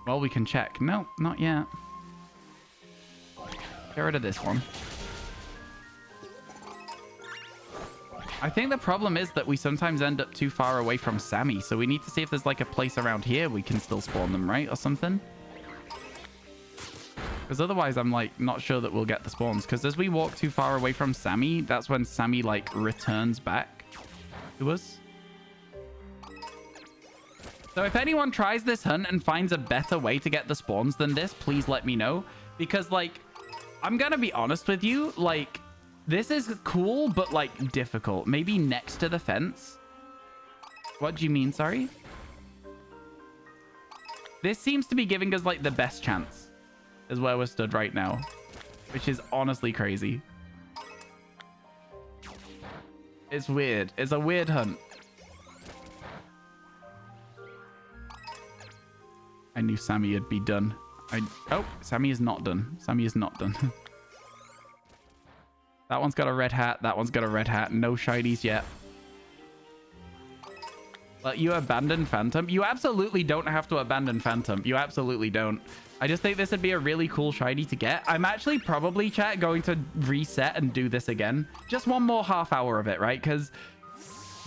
Well, we can check. No, not yet. Get rid of this one. I think the problem is that we sometimes end up too far away from Sammy, so we need to see if there's like a place around here we can still spawn them, right? Or something. Because otherwise I'm like not sure that we'll get the spawns. Because as we walk too far away from Sammy, that's when Sammy like returns back to us. So if anyone tries this hunt and finds a better way to get the spawns than this, please let me know. Because like, I'm gonna be honest with you, like, this is cool, but like difficult. Maybe next to the fence. What do you mean, sorry? This seems to be giving us like the best chance is where we're stood right now, which is honestly crazy. It's weird. It's a weird hunt. I knew Sammy would be done. Oh, Sammy is not done. Sammy is not done. That one's got a red hat. That one's got a red hat. No shinies yet. But you abandoned Phantom. You absolutely don't have to abandon Phantom. You absolutely don't. I just think this would be a really cool shiny to get. I'm actually probably, chat, going to reset and do this again. Just one more half hour of it, right? Because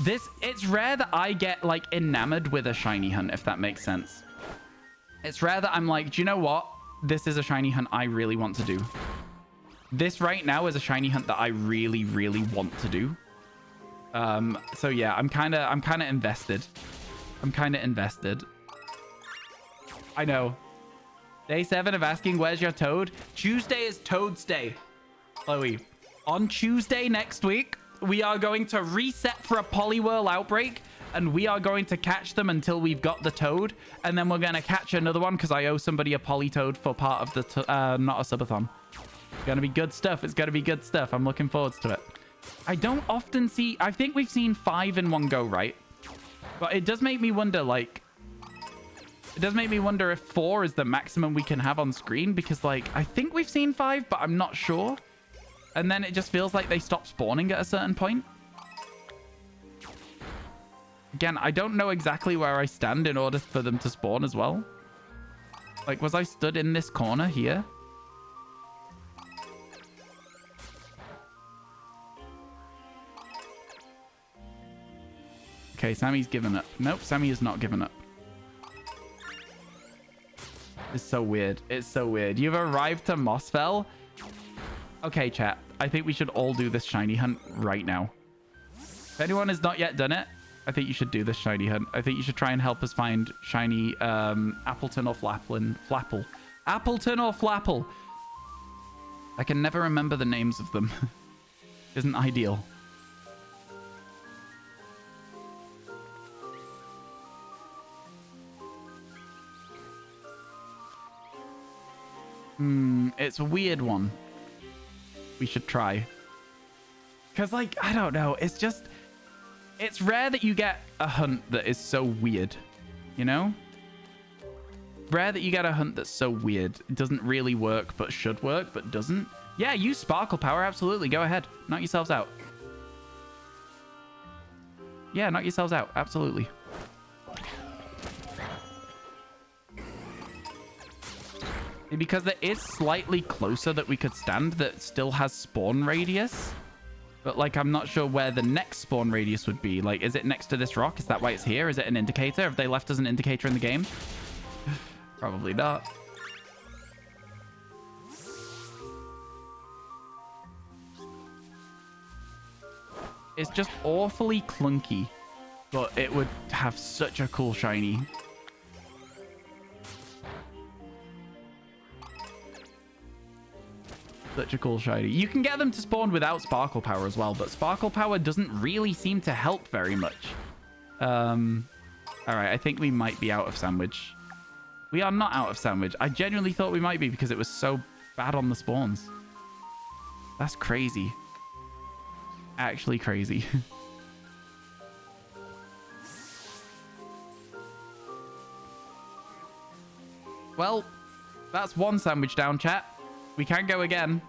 it's rare that I get like enamored with a shiny hunt, if that makes sense. It's rare that I'm like, do you know what? This is a shiny hunt I really want to do. This right now is a shiny hunt that I really, really want to do. So yeah, I'm kind of invested. I'm kind of invested. I know. Day 7 of asking, where's your toad? Tuesday is Toad's Day, Chloe. On Tuesday next week, we are going to reset for a Poliwhirl outbreak, and we are going to catch them until we've got the toad, and then we're going to catch another one because I owe somebody a Polytoad for part of the not a subathon. It's going to be good stuff. It's going to be good stuff. I'm looking forward to it. I don't often see... I think we've seen 5 in one go, right? But it does make me wonder, like... It does make me wonder if 4 is the maximum we can have on screen, because, like, I think we've seen 5, but I'm not sure. And then it just feels like they stop spawning at a certain point. Again, I don't know exactly where I stand in order for them to spawn as well. Like, was I stood in this corner here? Okay, Sammy's given up. Nope, Sammy has not given up. It's so weird. It's so weird. You've arrived to Mossfell? Okay, chat. I think we should all do this shiny hunt right now. If anyone has not yet done it, I think you should do this shiny hunt. I think you should try and help us find shiny Appleton or Flapple. Appleton or Flapple. I can never remember the names of them. Isn't ideal. It's a weird one. We should try. Because, like, I don't know. It's just... It's rare that you get a hunt that is so weird. You know? Rare that you get a hunt that's so weird. It doesn't really work, but should work, but doesn't. Yeah, use Sparkle Power. Absolutely. Go ahead. Knock yourselves out. Yeah, knock yourselves out. Absolutely. Because there is slightly closer that we could stand that still has spawn radius. But, like, I'm not sure where the next spawn radius would be. Like, is it next to this rock? Is that why it's here? Is it an indicator? Have they left us an indicator in the game? Probably not. It's just awfully clunky. But it would have such a cool shiny. Such a cool shiny. You can get them to spawn without Sparkle Power as well, but Sparkle Power doesn't really seem to help very much. All right, I think we might be out of Sandwich. We are not out of Sandwich. I genuinely thought we might be because it was so bad on the spawns. That's crazy. Actually crazy. Well, that's one Sandwich down, chat. We can go again.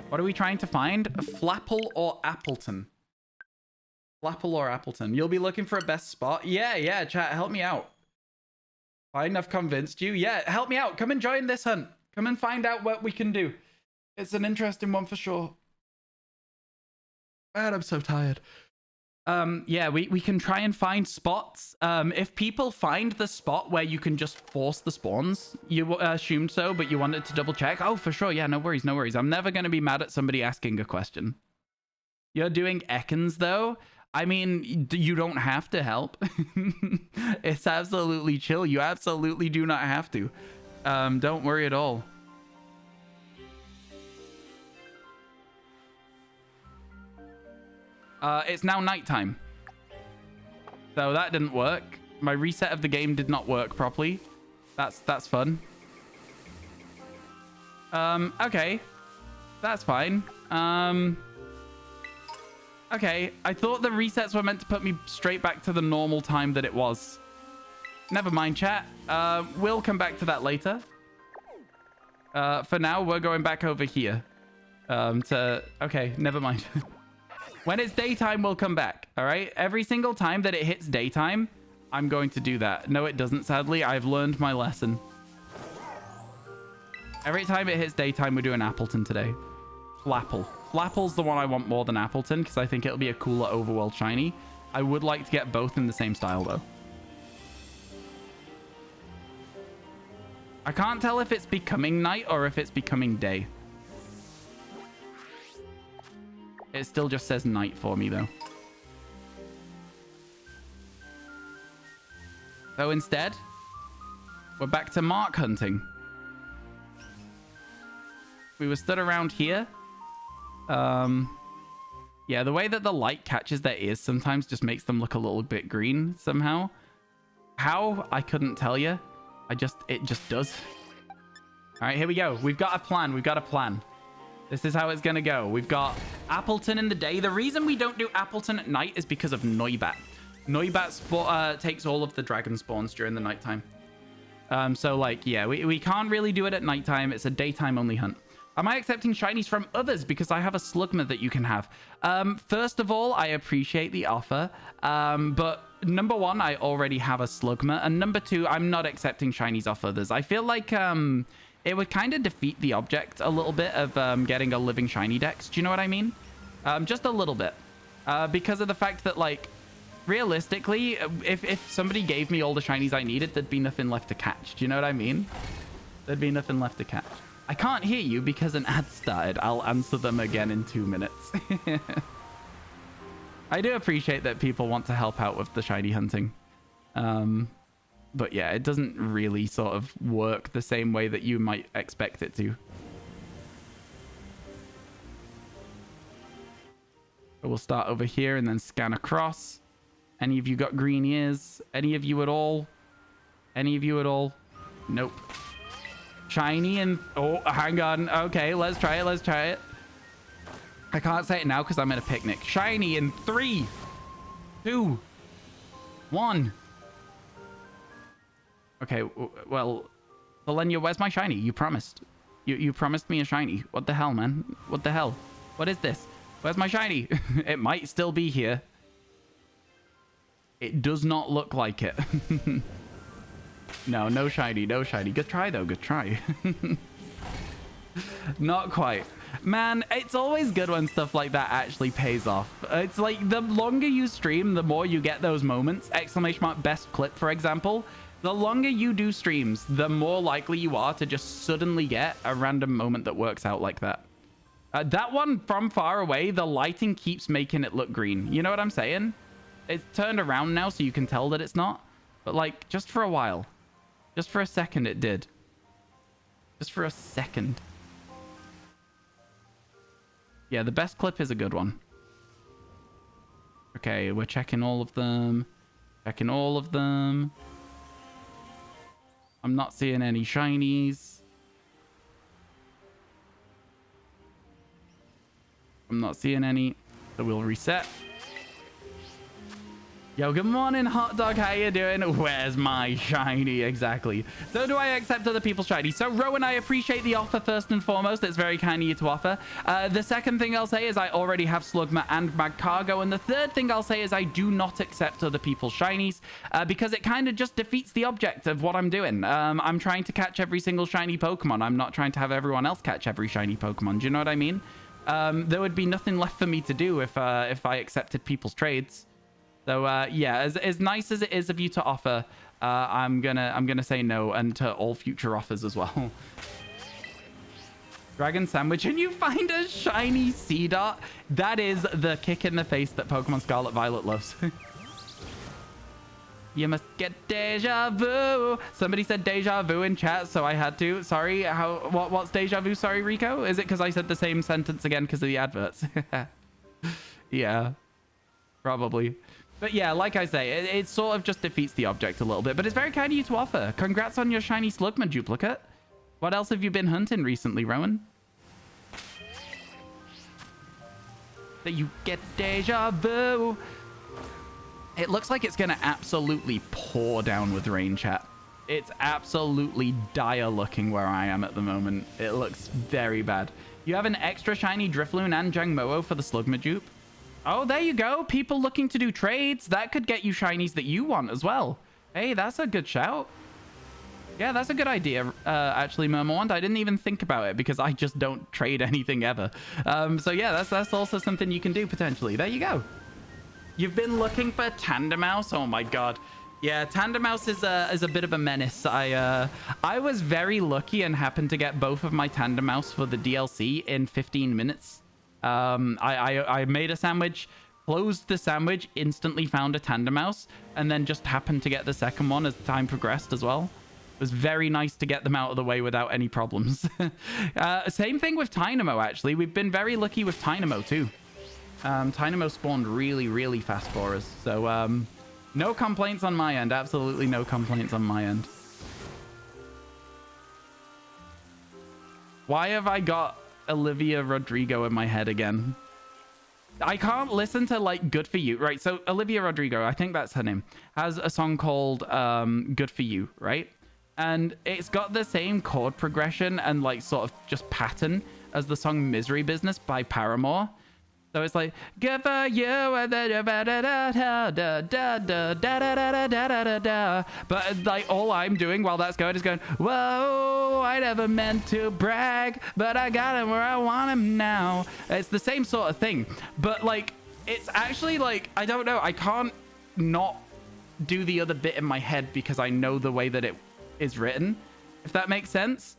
What are we trying to find? A Flapple or Appleton? Flapple or Appleton? You'll be looking for a best spot? Yeah, chat. Help me out. Fine, I've convinced you. Yeah, help me out. Come and join this hunt. Come and find out what we can do. It's an interesting one for sure. Man, I'm so tired. Yeah, we can try and find spots. If people find the spot where you can just force the spawns, you assumed so, but you wanted to double check. Oh, for sure. Yeah, no worries, no worries. I'm never going to be mad at somebody asking a question. You're doing Ekans, though? I mean, you don't have to help. It's absolutely chill. You absolutely do not have to. Don't worry at all. It's now nighttime. So that didn't work. My reset of the game did not work properly. That's fun. Okay. That's fine. Okay, I thought the resets were meant to put me straight back to the normal time that it was. Never mind, chat. We'll come back to that later. For now, we're going back over here. Okay, never mind. When it's daytime, we'll come back, all right? Every single time that it hits daytime, I'm going to do that. No, it doesn't, sadly. I've learned my lesson. Every time it hits daytime, we're doing Appleton today. Flapple. Flapple's the one I want more than Appleton because I think it'll be a cooler overworld shiny. I would like to get both in the same style, though. I can't tell if it's becoming night or if it's becoming day. It still just says night for me, though. So instead, we're back to mark hunting. We were stood around here. Yeah, the way that the light catches their ears sometimes just makes them look a little bit green somehow. How? I couldn't tell you. It just does. All right, here we go. We've got a plan. We've got a plan. This is how it's going to go. We've got Appleton in the day. The reason we don't do Appleton at night is because of Noibat. Noibat takes all of the dragon spawns during the nighttime. So, like, yeah, we can't really do it at nighttime. It's a daytime only hunt. Am I accepting shinies from others? Because I have a Slugma that you can have. First of all, I appreciate the offer. But number one, I already have a Slugma. And number two, I'm not accepting shinies off others. I feel like it would kind of defeat the object a little bit of getting a living shiny dex. Do you know what I mean? Just a little bit. Because of the fact that, like, realistically, if somebody gave me all the shinies I needed, there'd be nothing left to catch. Do you know what I mean? There'd be nothing left to catch. I can't hear you because an ad started. I'll answer them again in 2 minutes. I do appreciate that people want to help out with the shiny hunting. But yeah, it doesn't really sort of work the same way that you might expect it to. So we'll start over here and then scan across. Any of you got green ears? Any of you at all? Any of you at all? Nope. Shiny and... Oh, hang on. Okay, let's try it. Let's try it. I can't say it now because I'm at a picnic. Shiny in 3, 2, 1. Okay, well, Valenia, where's my shiny? You promised. You promised me a shiny. What the hell, man? What the hell? What is this? Where's my shiny? It might still be here. It does not look like it. No shiny, no shiny. Good try, though. Good try. Not quite. Man, it's always good when stuff like that actually pays off. It's like the longer you stream, the more you get those moments. Exclamation mark best clip, for example. The longer you do streams, the more likely you are to just suddenly get a random moment that works out like that. That one from far away, the lighting keeps making it look green. You know what I'm saying? It's turned around now so you can tell that it's not. But like, just for a while. Just for a second it did. Just for a second. Yeah, the best clip is a good one. Okay, we're checking all of them. Checking all of them. I'm not seeing any shinies. I'm not seeing any. So we'll reset. Yo, good morning, hot dog. How you doing? Where's my shiny? Exactly. So do I accept other people's shiny? So Rowan, I appreciate the offer first and foremost. It's very kind of you to offer. The second thing I'll say is I already have Slugma and Mag Cargo. And the third thing I'll say is I do not accept other people's shinies because it kind of just defeats the object of what I'm doing. I'm trying to catch every single shiny Pokemon. I'm not trying to have everyone else catch every shiny Pokemon. Do you know what I mean? There would be nothing left for me to do if I accepted people's trades. So yeah, as nice as it is of you to offer, I'm gonna say no, and to all future offers as well. Dragon sandwich, and you find a shiny Seedot. That is the kick in the face that Pokemon Scarlet Violet loves. You must get deja vu. Somebody said deja vu in chat, so I had to. Sorry, what's deja vu? Sorry, Rico. Is it because I said the same sentence again because of the adverts? Yeah, probably. But yeah, like I say, it sort of just defeats the object a little bit. But it's very kind of you to offer. Congrats on your shiny Slugma duplicate. What else have you been hunting recently, Rowan? That you get deja vu. It looks like it's going to absolutely pour down with rain, chat. It's absolutely dire looking where I am at the moment. It looks very bad. You have an extra shiny Drifloon and Jangmo-o for the Slugma dupe. Oh, there you go. People looking to do trades. That could get you shinies that you want as well. Hey, that's a good shout. Yeah, that's a good idea, actually, Murmawand. I didn't even think about it because I just don't trade anything ever. So yeah, that's also something you can do potentially. There you go. You've been looking for Tandemaus? Oh my god. Yeah, Tandemaus is a bit of a menace. I was very lucky and happened to get both of my Tandemaus for the DLC in 15 minutes. I made a sandwich, closed the sandwich, instantly found a Tandemaus, and then just happened to get the second one as time progressed as well. It was very nice to get them out of the way without any problems. Same thing with Tynamo, actually. We've been very lucky with Tynamo too. Tynamo spawned really, really fast for us. So no complaints on my end. Absolutely no complaints on my end. Why have I got Olivia Rodrigo in my head again? I can't listen to like Good For You, right? So Olivia Rodrigo, I think that's her name, has a song called Good For You, right? And it's got the same chord progression and like sort of just pattern as the song Misery Business by Paramore. So it's like, good for you, but like all I'm doing while that's going is going, whoa, I never meant to brag, but I got him where I want him now. It's the same sort of thing, but like, it's actually like, I don't know, I can't not do the other bit in my head because I know the way that it is written, if that makes sense.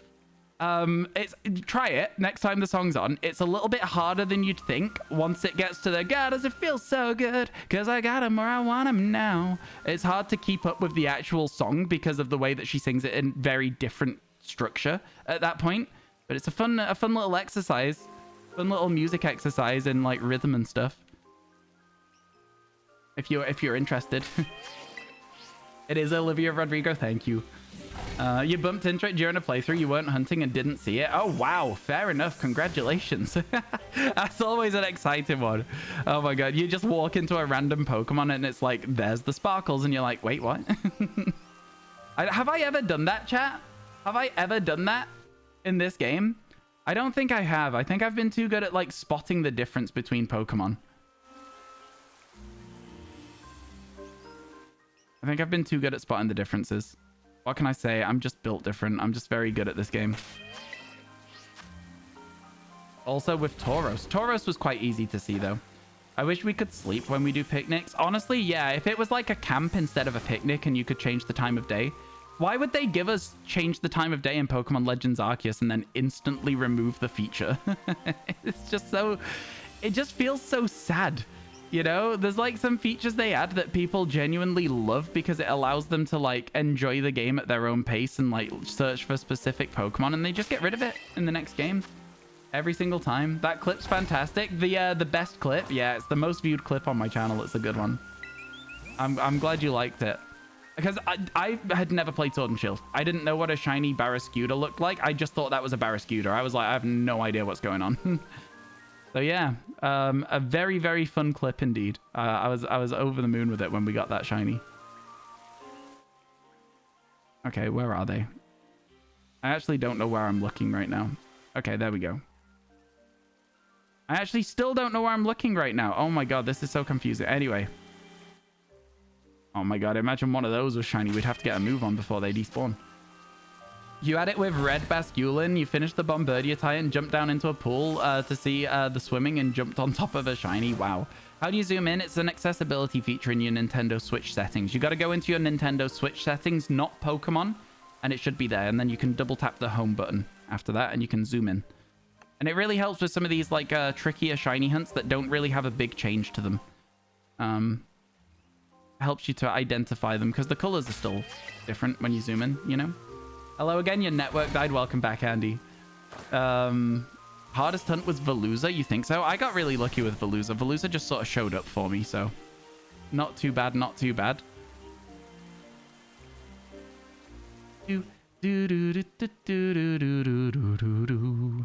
Try it next time the song's on. It's a little bit harder than you'd think once it gets to the God, does it feel so good? Because I got him where I want him now. It's hard to keep up with the actual song because of the way that she sings it in very different structure at that point. But it's a fun little exercise, fun little music exercise in like rhythm and stuff. If you're interested. It is Olivia Rodrigo. Thank you. You bumped into it during a playthrough. You weren't hunting and didn't see it. Oh, wow. Fair enough. Congratulations. That's always an exciting one. Oh, my God. You just walk into a random Pokemon and it's like, there's the sparkles. And you're like, wait, what? Have I ever done that, chat? Have I ever done that in this game? I don't think I have. I think I've been too good at like spotting the difference between Pokemon. I think I've been too good at spotting the differences. What can I say? I'm just built different. I'm just very good at this game. Also with Tauros. Tauros was quite easy to see though. I wish we could sleep when we do picnics. Honestly, yeah, if it was like a camp instead of a picnic and you could change the time of day. Why would they give us change the time of day in Pokemon Legends Arceus and then instantly remove the feature? It's just so... It just feels so sad. You know, there's like some features they add that people genuinely love because it allows them to like enjoy the game at their own pace and like search for specific Pokemon, and they just get rid of it in the next game every single time. That clip's fantastic. The best clip, yeah, it's the most viewed clip on my channel. It's a good one. I'm glad you liked it because I had never played Sword and Shield. I didn't know what a shiny Barraskewda looked like. I just thought that was a Barraskewda. I was like, I have no idea what's going on. So yeah, a very, very fun clip indeed. I was over the moon with it when we got that shiny. Okay, where are they? I actually don't know where I'm looking right now. Okay, there we go. I actually still don't know where I'm looking right now. Oh my god, this is so confusing. Anyway. Oh my god, imagine one of those was shiny. We'd have to get a move on before they despawn. You had it with Red Basculin. You finished the Bombardier Titan, jumped down into a pool to see the swimming and jumped on top of a shiny. Wow. How do you zoom in? It's an accessibility feature in your Nintendo Switch settings. You got to go into your Nintendo Switch settings, not Pokemon, and it should be there. And then you can double tap the home button after that and you can zoom in. And it really helps with some of these like trickier shiny hunts that don't really have a big change to them. Helps you to identify them because the colors are still different when you zoom in, you know? Hello again, your network died. Welcome back, Andy. Hardest hunt was Veluza, you think so? I got really lucky with Veluza. Veluza just sort of showed up for me, so not too bad, not too bad. Do do do do do do do do do do do.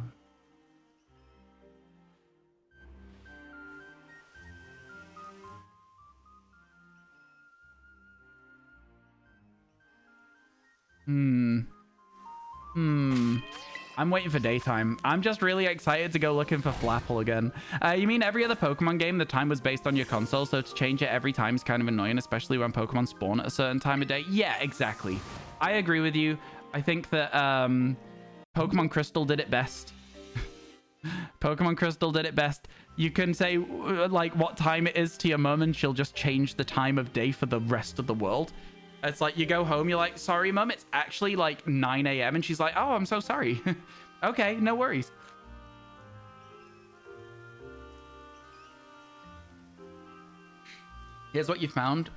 I'm waiting for daytime. I'm just really excited to go looking for Flapple again. You mean every other Pokemon game, the time was based on your console, so to change it every time is kind of annoying, especially when Pokemon spawn at a certain time of day? Yeah, exactly. I agree with you. I think that Pokemon Crystal did it best. Pokemon Crystal did it best. You can say, like, what time it is to your mum, and she'll just change the time of day for the rest of the world. It's like you go home, you're like, sorry, mum, it's actually like 9 a.m. And she's like, oh, I'm so sorry. Okay, no worries. Here's what you found.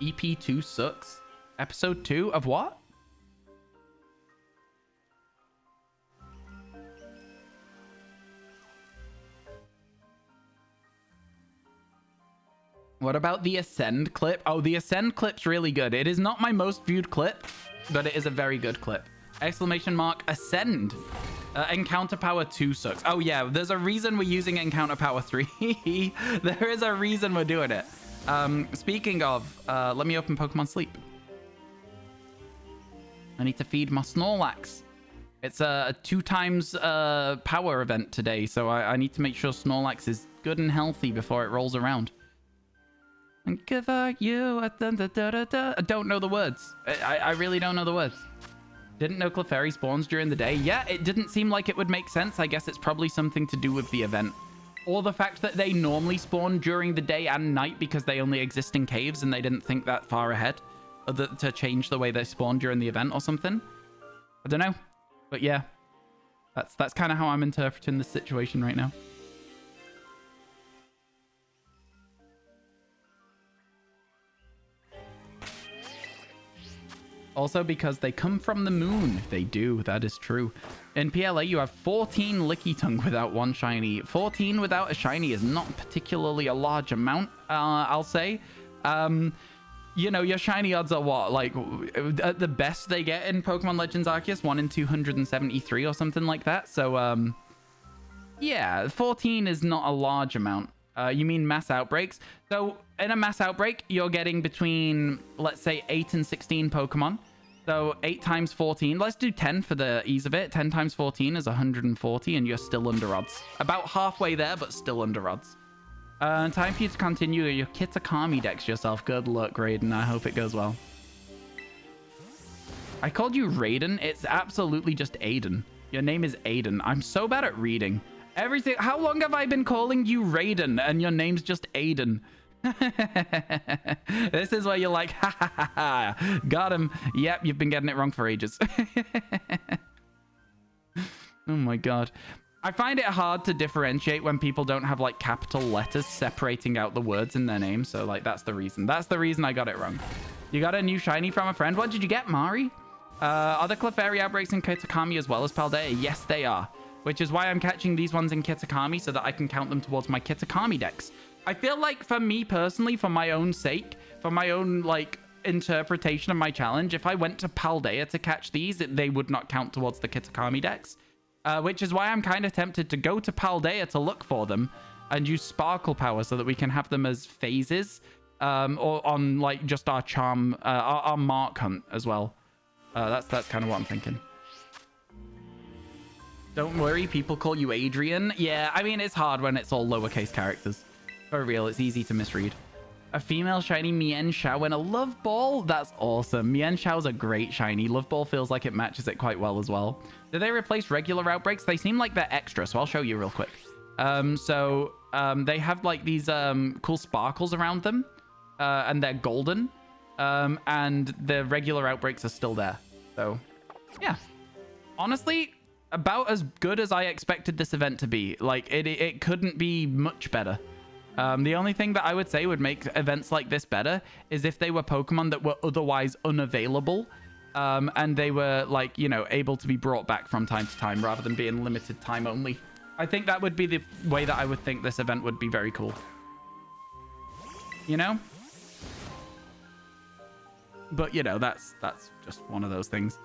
EP2 sucks. Episode 2 of what? What about the Ascend clip? Oh, the Ascend clip's really good. It is not my most viewed clip, but it is a very good clip. Exclamation mark, Ascend. Encounter Power 2 sucks. Oh, yeah, there's a reason we're using Encounter Power 3. There is a reason we're doing it. Speaking of, let me open Pokemon Sleep. I need to feed my Snorlax. It's a 2 times power event today, so I need to make sure Snorlax is good and healthy before it rolls around. And give you a I don't know the words. I really don't know the words. Didn't know Clefairy spawns during the day. Yeah, it didn't seem like it would make sense. I guess it's probably something to do with the event. Or the fact that they normally spawn during the day and night because they only exist in caves and they didn't think that far ahead to change the way they spawn during the event or something. I don't know. But yeah, that's kind of how I'm interpreting this situation right now. Also because they come from the moon. They do. That is true. In PLA, you have 14 Lickitung without one shiny. 14 without a shiny is not particularly a large amount, I'll say. You know, your shiny odds are what? Like, at the best they get in Pokemon Legends Arceus, 1 in 273 or something like that. So, yeah, 14 is not a large amount. You mean mass outbreaks? So in a mass outbreak, you're getting between, let's say, 8 and 16 Pokemon. So 8 times 14. Let's do 10 for the ease of it. 10 times 14 is 140, and you're still under odds. About halfway there, but still under odds. Time for you to continue your Kitakami decks yourself. Good luck, Raiden. I hope it goes well. I called you Raiden. It's absolutely just Aiden. Your name is Aiden. I'm so bad at reading. Everything. How long have I been calling you Raiden and your name's just Aiden? This is where you're like, ha ha ha ha. Got him. Yep, you've been getting it wrong for ages. Oh my god. I find it hard to differentiate when people don't have like capital letters separating out the words in their name. So like that's the reason. That's the reason I got it wrong. You got a new shiny from a friend. What did you get, Mari? Are the Clefairy outbreaks in Kitakami as well as Paldea? Yes, they are. Which is why I'm catching these ones in Kitakami so that I can count them towards my Kitakami decks. I feel like for me personally, for my own sake, for my own like interpretation of my challenge, if I went to Paldea to catch these, they would not count towards the Kitakami decks. which is why I'm kind of tempted to go to Paldea to look for them and use Sparkle Power so that we can have them as phases, or on like just our charm, our mark hunt as well. That's kind of what I'm thinking. Don't worry, people call you Adrian. Yeah, I mean, it's hard when it's all lowercase characters. For real, it's easy to misread. A female shiny Mienshao and a Love Ball? That's awesome. Mienshao's a great shiny. Love Ball feels like it matches it quite well as well. Do they replace regular outbreaks? They seem like they're extra, so I'll show you real quick. They have like these cool sparkles around them, and they're golden, and the regular outbreaks are still there. So, yeah. Honestly, about as good as I expected this event to be. Like, it couldn't be much better. The only thing that I would say would make events like this better is if they were Pokemon that were otherwise unavailable, and they were, like, you know, able to be brought back from time to time rather than being limited time only. I think that would be the way that I would think this event would be very cool. You know? But, you know, that's just one of those things.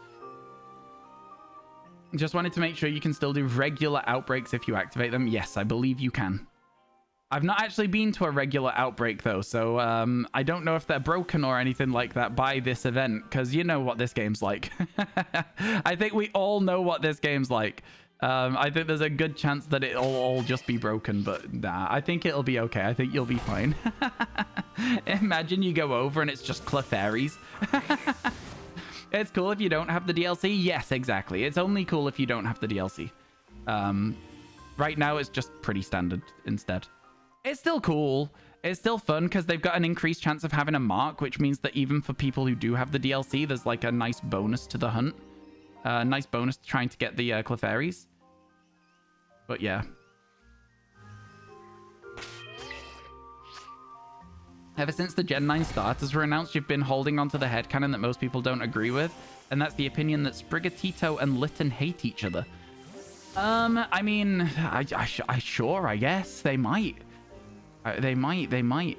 Just wanted to make sure you can still do regular outbreaks if you activate them. Yes, I believe you can. I've not actually been to a regular outbreak, though, so I don't know if they're broken or anything like that by this event, because you know what this game's like. I think we all know what this game's like. I think there's a good chance that it'll all just be broken, but nah, I think it'll be okay. I think you'll be fine. Imagine you go over and it's just Clefairies. It's cool if you don't have the DLC. Yes, exactly. It's only cool if you don't have the DLC. Right now, it's just pretty standard instead. It's still cool. It's still fun because they've got an increased chance of having a mark, which means that even for people who do have the DLC, there's like a nice bonus to the hunt. Nice bonus to trying to get the Clefairies. But yeah. Ever since the Gen 9 starters were announced, you've been holding onto the headcanon that most people don't agree with, and that's the opinion that Sprigatito and Litten hate each other. I mean, I sure, I guess they might. They might.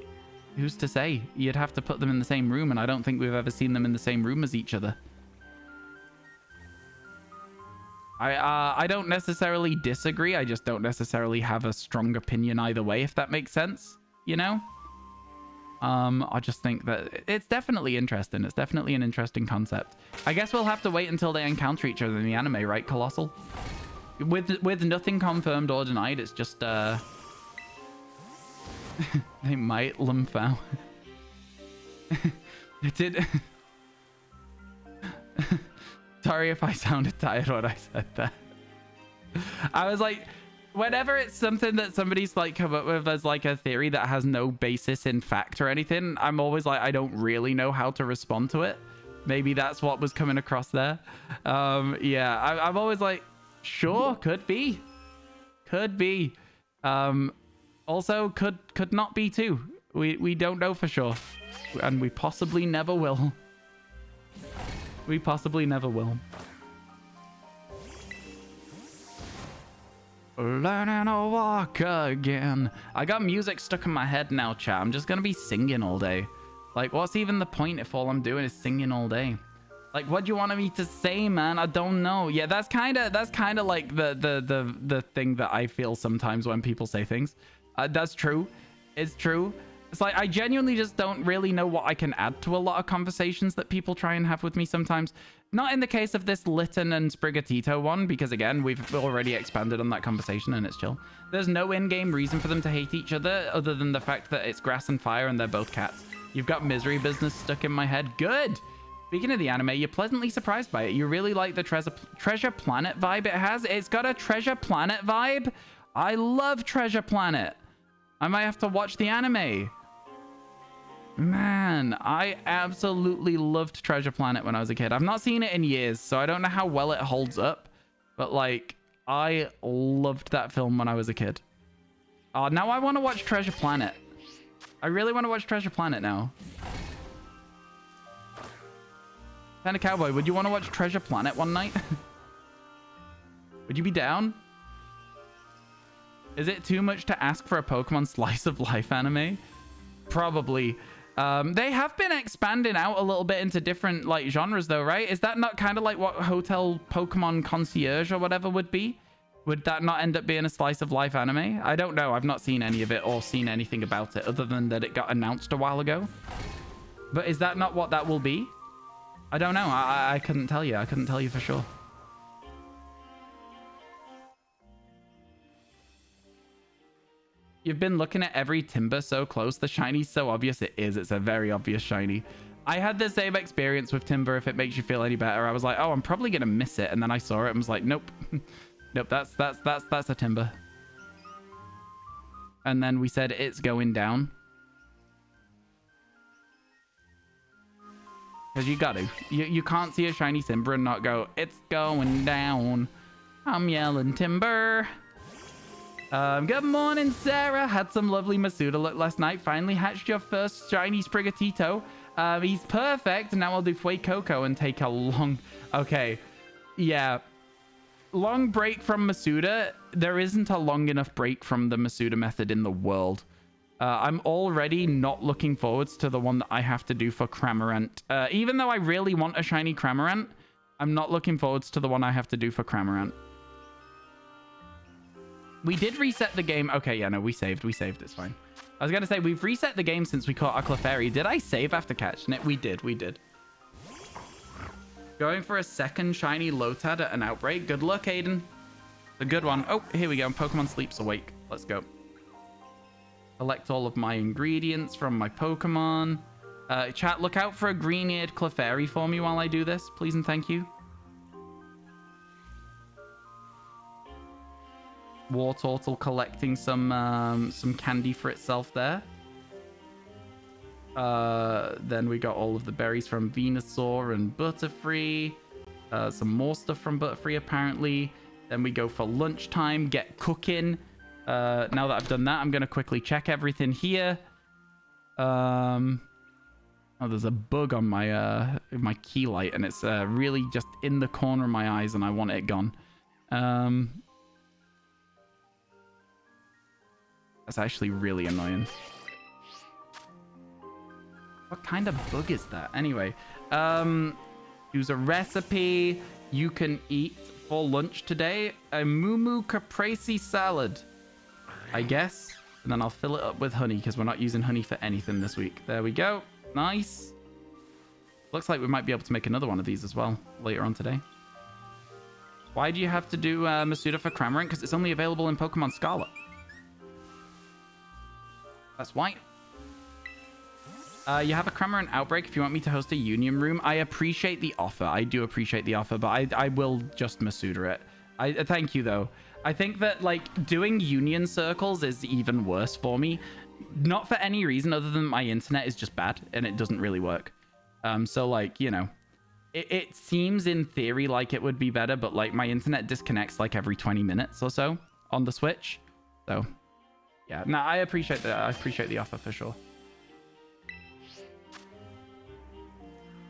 Who's to say? You'd have to put them in the same room, and I don't think we've ever seen them in the same room as each other. I don't necessarily disagree. I just don't necessarily have a strong opinion either way, if that makes sense. You know? I just think that it's definitely interesting. It's definitely an interesting concept. I guess we'll have to wait until they encounter each other in the anime, right, Colossal? With nothing confirmed or denied, it's just, they might, Lumphao. It did... Sorry if I sounded tired when I said that. I was like... Whenever it's something that somebody's like come up with as like a theory that has no basis in fact or anything, I'm always like, I don't really know how to respond to it. Maybe that's what was coming across there. Yeah, I'm always like, sure, could be. Could be. Also, could not be too. We don't know for sure. And we possibly never will. We possibly never will. Learning to walk again. I got music stuck in my head now, chat. I'm just gonna be singing all day. Like, what's even the point if all I'm doing is singing all day? Like, what do you want me to say, man? I don't know. Yeah, that's kind of like the thing that I feel sometimes when people say things. That's true. It's true. It's like, I genuinely just don't really know what I can add to a lot of conversations that people try and have with me sometimes. Not in the case of this Litten and Sprigatito one, because again, we've already expanded on that conversation and it's chill. There's no in-game reason for them to hate each other than the fact that it's grass and fire and they're both cats. You've got misery business stuck in my head. Good! Speaking of the anime, you're pleasantly surprised by it. You really like the Treasure Planet vibe it has. It's got a Treasure Planet vibe. I love Treasure Planet. I might have to watch the anime. Man, I absolutely loved Treasure Planet when I was a kid. I've not seen it in years, so I don't know how well it holds up. But, like, I loved that film when I was a kid. Now I want to watch Treasure Planet. I really want to watch Treasure Planet now. Panda Cowboy, would you want to watch Treasure Planet one night? Would you be down? Is it too much to ask for a Pokemon Slice of Life anime? Probably. They have been expanding out a little bit into different like genres though, right? Is that not kind of like what Hotel Pokemon Concierge or whatever would be? Would that not end up being a slice of life anime? I don't know. I've not seen any of it or seen anything about it other than that it got announced a while ago. But is that not what that will be? I don't know. I couldn't tell you. I couldn't tell you for sure. You've been looking at every timber so close. The shiny's so obvious. It is. It's a very obvious shiny. I had the same experience with timber, if it makes you feel any better. I was like, oh, I'm probably going to miss it. And then I saw it and was like, nope. Nope, that's a timber. And then we said it's going down. Because you got to. You can't see a shiny timber and not go, it's going down. I'm yelling timber. Good morning, Sarah. Had some lovely Masuda luck last night. Finally hatched your first shiny Sprigatito. He's perfect. Now I'll do Fuecoco and take a long... Okay. Yeah. Long break from Masuda. There isn't a long enough break from the Masuda method in the world. I'm already not looking forwards to the one that I have to do for Cramorant. Even though I really want a shiny Cramorant, I'm not looking forwards to the one I have to do for Cramorant. We did reset the game. Okay, yeah, no, we saved. It's fine. I was going to say, we've reset the game since we caught our Clefairy. Did I save after catching it? We did. Going for a second shiny Lotad at an outbreak. Good luck, Aiden. A good one. Oh, here we go. Pokemon Sleep's awake. Let's go. Collect all of my ingredients from my Pokemon. Chat, look out for a green-eared Clefairy for me while I do this. Please and thank you. Wartortle collecting some candy for itself there. Then we got all of the berries from Venusaur and Butterfree. Some more stuff from Butterfree apparently. Then we go for lunchtime, get cooking. Now that I've done that, I'm going to quickly check everything here. Oh, there's a bug on my key light, and it's really just in the corner of my eyes, and I want it gone. That's actually really annoying. What kind of bug is that? Anyway, use a recipe. You can eat for lunch today a Moo Caprese salad, I guess. And then I'll fill it up with honey because we're not using honey for anything this week. There we go. Nice. Looks like we might be able to make another one of these as well later on today. Why do you have to do Masuda for Cramorant? Because it's only available in Pokemon Scarlet. That's why. You have a Cramorant outbreak if you want me to host a union room. I appreciate the offer. I do appreciate the offer, but I will just Masuda it. I thank you, though. I think that, like, doing union circles is even worse for me. Not for any reason other than my internet is just bad, and it doesn't really work. So, like, you know, it seems in theory like it would be better, but, like, my internet disconnects, like, every 20 minutes or so on the Switch. So... yeah, no, I appreciate that. I appreciate the offer for sure.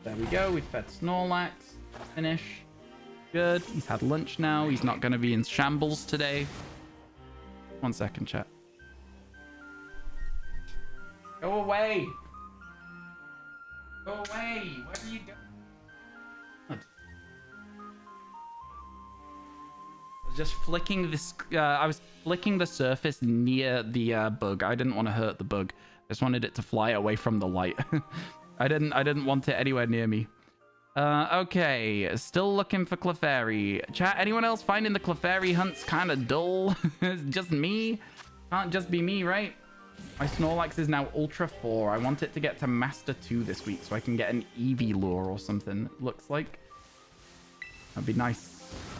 There we go. We fed Snorlax. Finish. Good. He's had lunch now. He's not going to be in shambles today. 1 second, chat. Go away. Go away. Where are you going? Just flicking this. I was flicking the surface near the bug. I didn't want to hurt the bug. I just wanted it to fly away from the light. I didn't want it anywhere near me. Okay, still looking for Clefairy. Chat, anyone else finding the Clefairy hunts kind of dull? It's just me. Can't just be me, right? My Snorlax is now Ultra 4. I want it to get to Master 2 this week so I can get an Eevee lure or something. It looks like that'd be nice.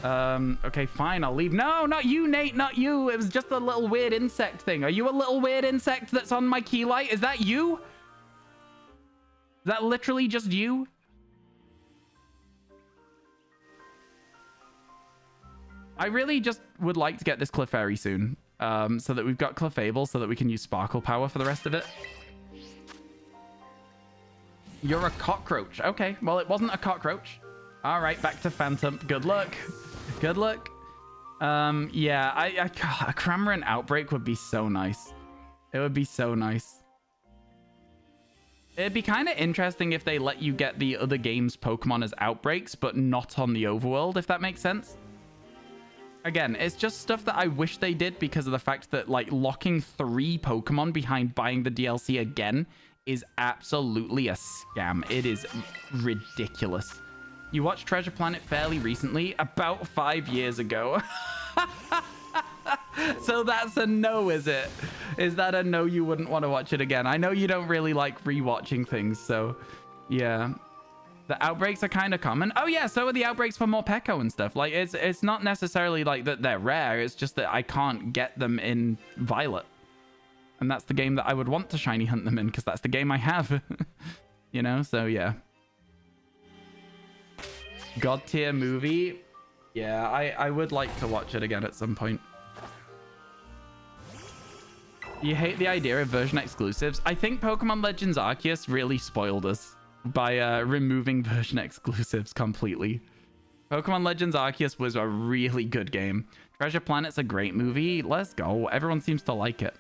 Okay, fine, I'll leave. No, not you, Nate, not you. It was just a little weird insect thing. Are you a little weird insect that's on my key light? Is that you? Is that literally just you? I really just would like to get this Clefairy soon, so that we've got Clefable, so that we can use Sparkle Power for the rest of it. You're a cockroach. Okay, well, it wasn't a cockroach. All right, back to Phantom. Good luck. Good luck. Yeah, a Cramorant outbreak would be so nice. It would be so nice. It'd be kind of interesting if they let you get the other game's Pokemon as outbreaks, but not on the overworld, if that makes sense. Again, it's just stuff that I wish they did because of the fact that, like, locking 3 Pokemon behind buying the DLC again is absolutely a scam. It is ridiculous. You watched Treasure Planet fairly recently, about 5 years ago. So that's a no, is it? Is that a no, you wouldn't want to watch it again? I know you don't really like rewatching things, so yeah. The outbreaks are kind of common. Oh yeah, so are the outbreaks for Morpeko and stuff. Like, it's not necessarily like that they're rare. It's just that I can't get them in Violet. And that's the game that I would want to shiny hunt them in, because that's the game I have. You know, so yeah. God tier movie. Yeah, I would like to watch it again at some point. You hate the idea of version exclusives? I think Pokemon Legends Arceus really spoiled us by removing version exclusives completely. Pokemon Legends Arceus was a really good game. Treasure Planet's a great movie. Let's go. Everyone seems to like it.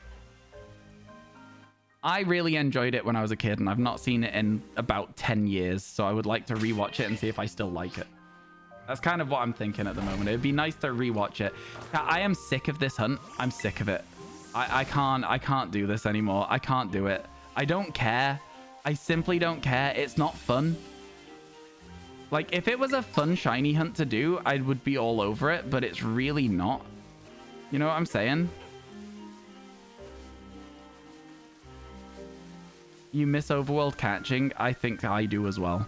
I really enjoyed it when I was a kid, and I've not seen it in about 10 years, so I would like to rewatch it and see if I still like it. That's kind of what I'm thinking at the moment. It'd be nice to rewatch it. I am sick of this hunt. I'm sick of it. I can't do this anymore. I can't do it. I don't care. I simply don't care. It's not fun. Like, if it was a fun shiny hunt to do, I would be all over it, but it's really not. You know what I'm saying? You miss overworld catching? I think I do as well.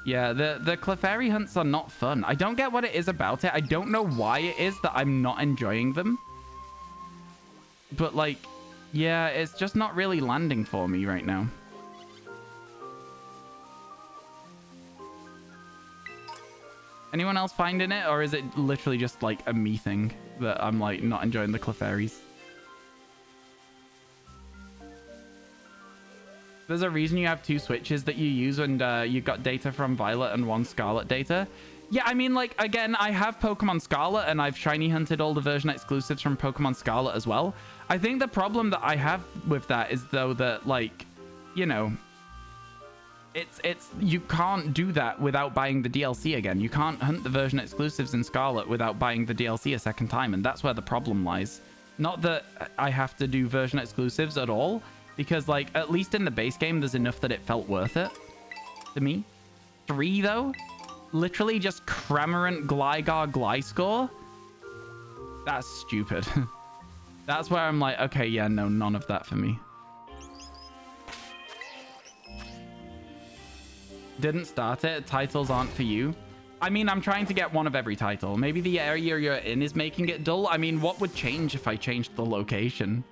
Yeah, the Clefairy hunts are not fun. I don't get what it is about it. I don't know why it is that I'm not enjoying them. But, like, yeah, it's just not really landing for me right now. Anyone else finding it? Or is it literally just, like, a me thing that I'm, like, not enjoying the Clefairies? There's a reason you have 2 switches that you use, and you got data from Violet and 1 Scarlet data. Yeah, I mean, like, again, I have Pokemon Scarlet, and I've shiny hunted all the version exclusives from Pokemon Scarlet as well. I think the problem that I have with that is, though, that, like, you know, you can't do that without buying the DLC again. You can't hunt the version exclusives in Scarlet without buying the DLC a second time, and that's where the problem lies. Not that I have to do version exclusives at all, because, like, at least in the base game, there's enough that it felt worth it to me. 3, though? Literally just Cramorant, Gligar, Gliscor? That's stupid. That's where I'm like, okay, yeah, no, none of that for me. Didn't start it. Titles aren't for you. I mean, I'm trying to get one of every title. Maybe the area you're in is making it dull. I mean, what would change if I changed the location?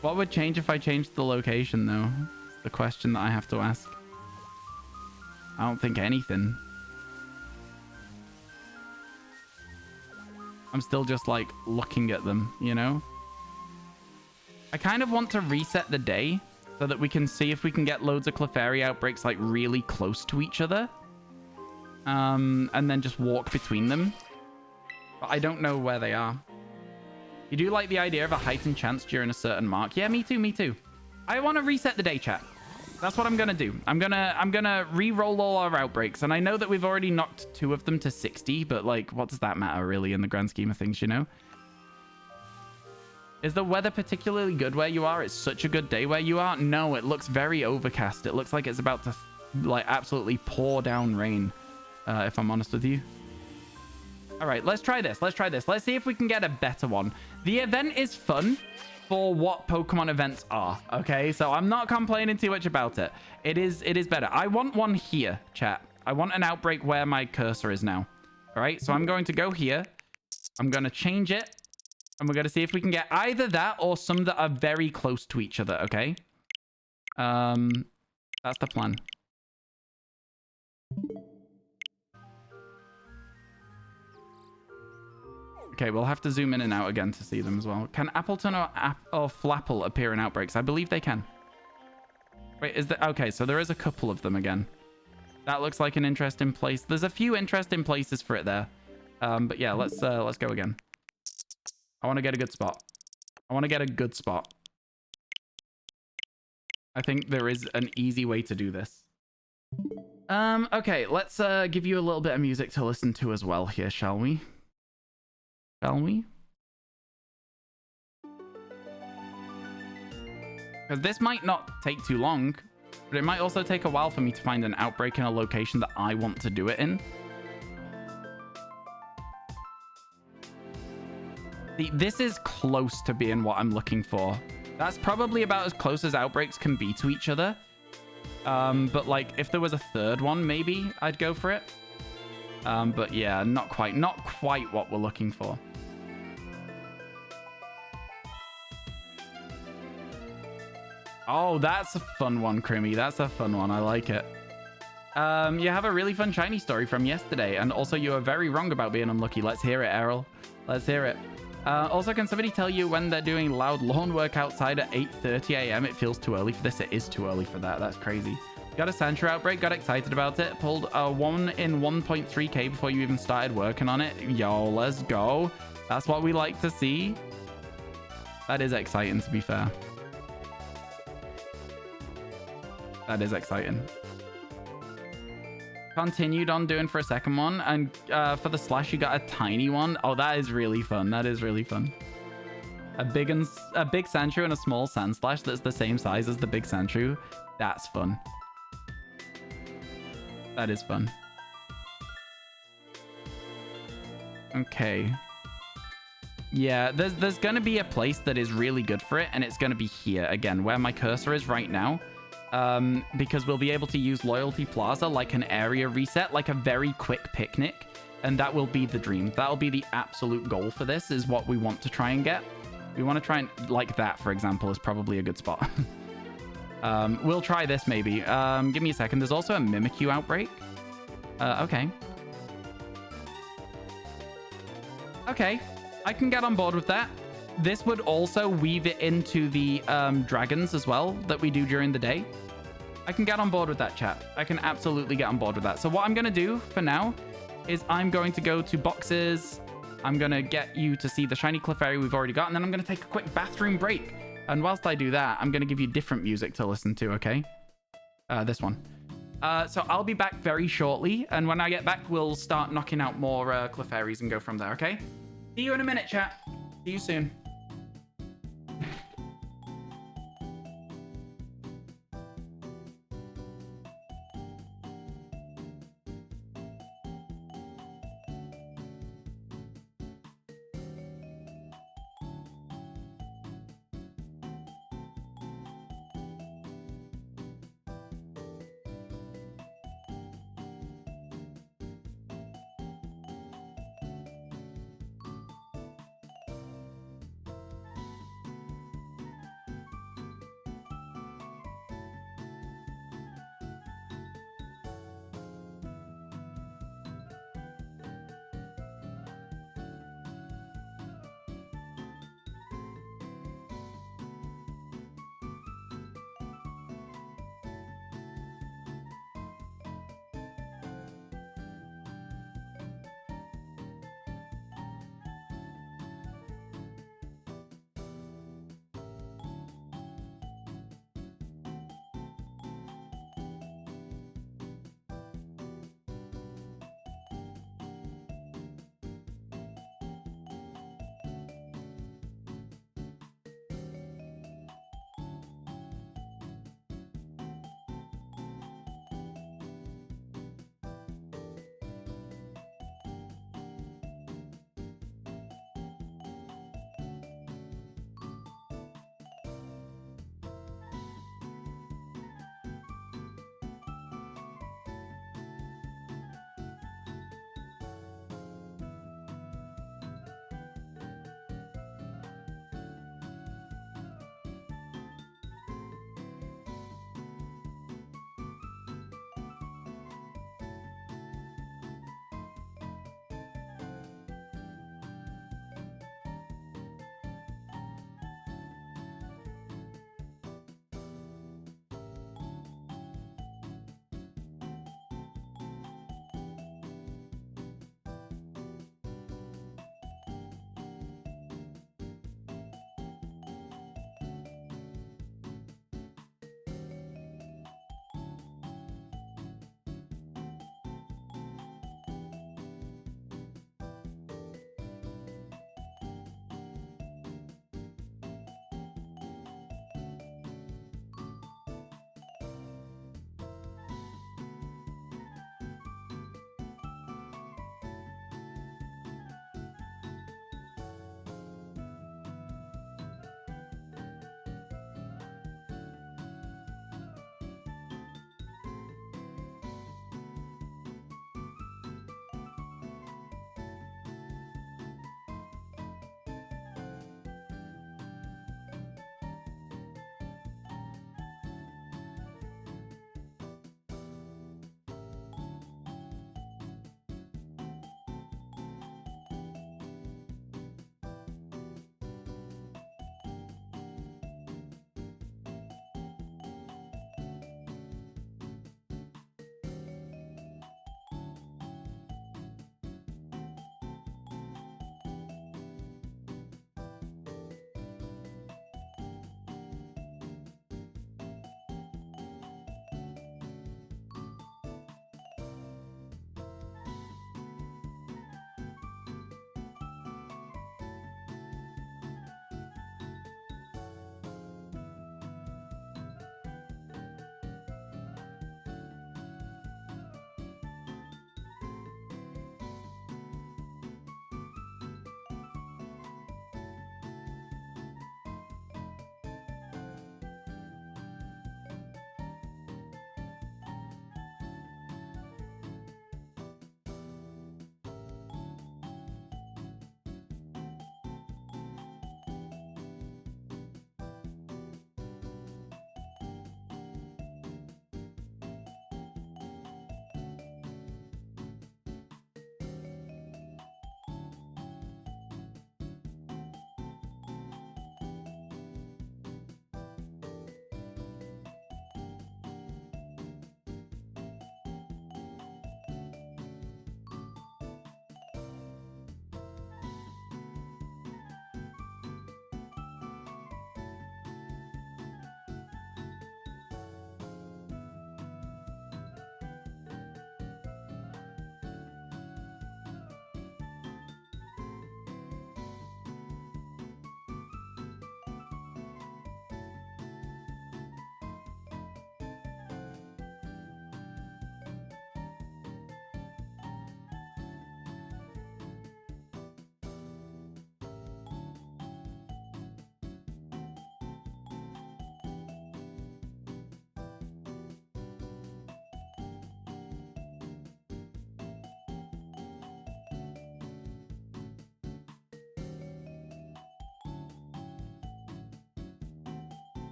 What would change if I changed the location, though? The question that I have to ask. I don't think anything. I'm still just, like, looking at them, you know? I kind of want to reset the day so that we can see if we can get loads of Clefairy outbreaks, like, really close to each other. And then just walk between them. But I don't know where they are. You do like the idea of a heightened chance during a certain mark. Yeah, me too, me too. I want to reset the day, chat. That's what I'm gonna do. I'm gonna re-roll all our outbreaks, and I know that we've already knocked 2 of them to 60, but, like, what does that matter really in the grand scheme of things, you know? Is the weather particularly good where you are? It's such a good day where you are? No, it looks very overcast. It looks like it's about to, like, absolutely pour down rain, if I'm honest with you. All right, let's try this. Let's try this. Let's see if we can get a better one. The event is fun for what Pokemon events are, okay? So I'm not complaining too much about it. It is better. I want one here, chat. I want an outbreak where my cursor is now. All right, so I'm going to go here. I'm going to change it. And we're going to see if we can get either that or some that are very close to each other, okay? That's the plan. Okay, we'll have to zoom in and out again to see them as well. Can Appleton or Flapple appear in outbreaks? I believe they can. Wait, is there... Okay, so there is a couple of them again. That looks like an interesting place. There's a few interesting places for it there. But yeah, let's go again. I want to get a good spot. I want to get a good spot. I think there is an easy way to do this. Okay, let's give you a little bit of music to listen to as well here, shall we? Shall we? Because this might not take too long, but it might also take a while for me to find an outbreak in a location that I want to do it in. See, this is close to being what I'm looking for. That's probably about as close as outbreaks can be to each other. But like, if there was a third one, maybe I'd go for it. But yeah, not quite what we're looking for. Oh, that's a fun one, Crimmy. That's a fun one. I like it. You have a really fun shiny story from yesterday, and also you are very wrong about being unlucky. Let's hear it, Errol. Let's hear it. Also, can somebody tell you when they're doing loud lawn work outside at 8:30 a.m.? It feels too early for this. It is too early for that. That's crazy. Got a Sandshrew outbreak, got excited about it, pulled a 1 in 1.3k before you even started working on it. Yo, let's go. That's what we like to see. That is exciting, to be fair. That is exciting. Continued on doing for a second one, and for the slash you got a tiny one. Oh, that is really fun. That is really fun. A big Sandshrew and a small sand slash that's the same size as the big Sandshrew. That's fun. That is fun. Okay. Yeah, there's gonna be a place that is really good for it, and it's gonna be here again, where my cursor is right now. Because we'll be able to use Loyalty Plaza like an area reset, like a very quick picnic, and that will be the dream. That'll be the absolute goal for this, is what we want to try and get. We want to try and, like that, for example, is probably a good spot. We'll try this maybe. Give me a second. There's also a Mimikyu outbreak. Okay. Okay, I can get on board with that. This would also weave it into the dragons as well that we do during the day. I can get on board with that, chat. I can absolutely get on board with that. So what I'm going to do for now is I'm going to go to boxes. I'm going to get you to see the shiny Clefairy we've already got. And then I'm going to take a quick bathroom break. And whilst I do that, I'm going to give you different music to listen to, okay? This one. So I'll be back very shortly. And when I get back, we'll start knocking out more Clefairies and go from there, okay? See you in a minute, chat. See you soon.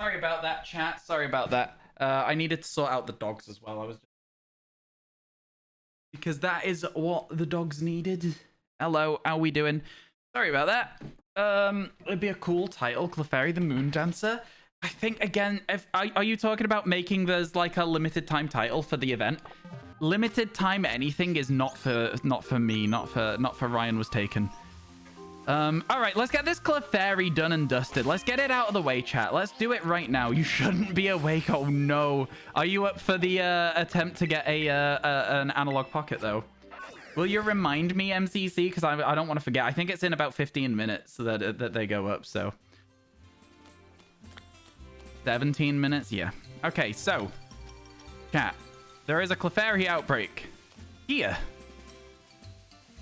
Sorry about that, chat. Sorry about that. I needed to sort out the dogs as well. Because that is what the dogs needed. Hello, how we doing? Sorry about that. It'd be a cool title, Clefairy the Moon Dancer. I think again, are you talking about making there's like a limited time title for the event? Limited time anything is not for me, not for RyanWasTaken. All right, let's get this Clefairy done and dusted. Let's get it out of the way, chat. Let's do it right now. You shouldn't be awake. Oh no. Are you up for the attempt to get an analog pocket though? Will you remind me, MCC? Because I don't want to forget. I think it's in about 15 minutes that they go up. So 17 minutes. Yeah. Okay. So, chat. There is a Clefairy outbreak here,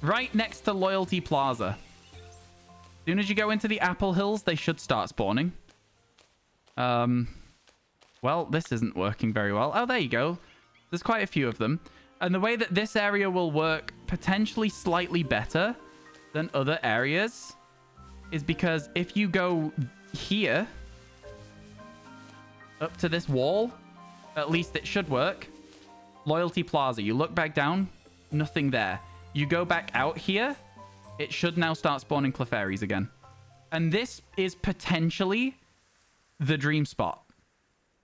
right next to Loyalty Plaza. As soon as you go into the Apple Hills, they should start spawning. Well, this isn't working very well. Oh, there you go. There's quite a few of them. And the way that this area will work potentially slightly better than other areas is because if you go here, up to this wall, at least it should work. Loyalty Plaza, you look back down, nothing there. You go back out here, it should now start spawning Clefairies again. And this is potentially the dream spot.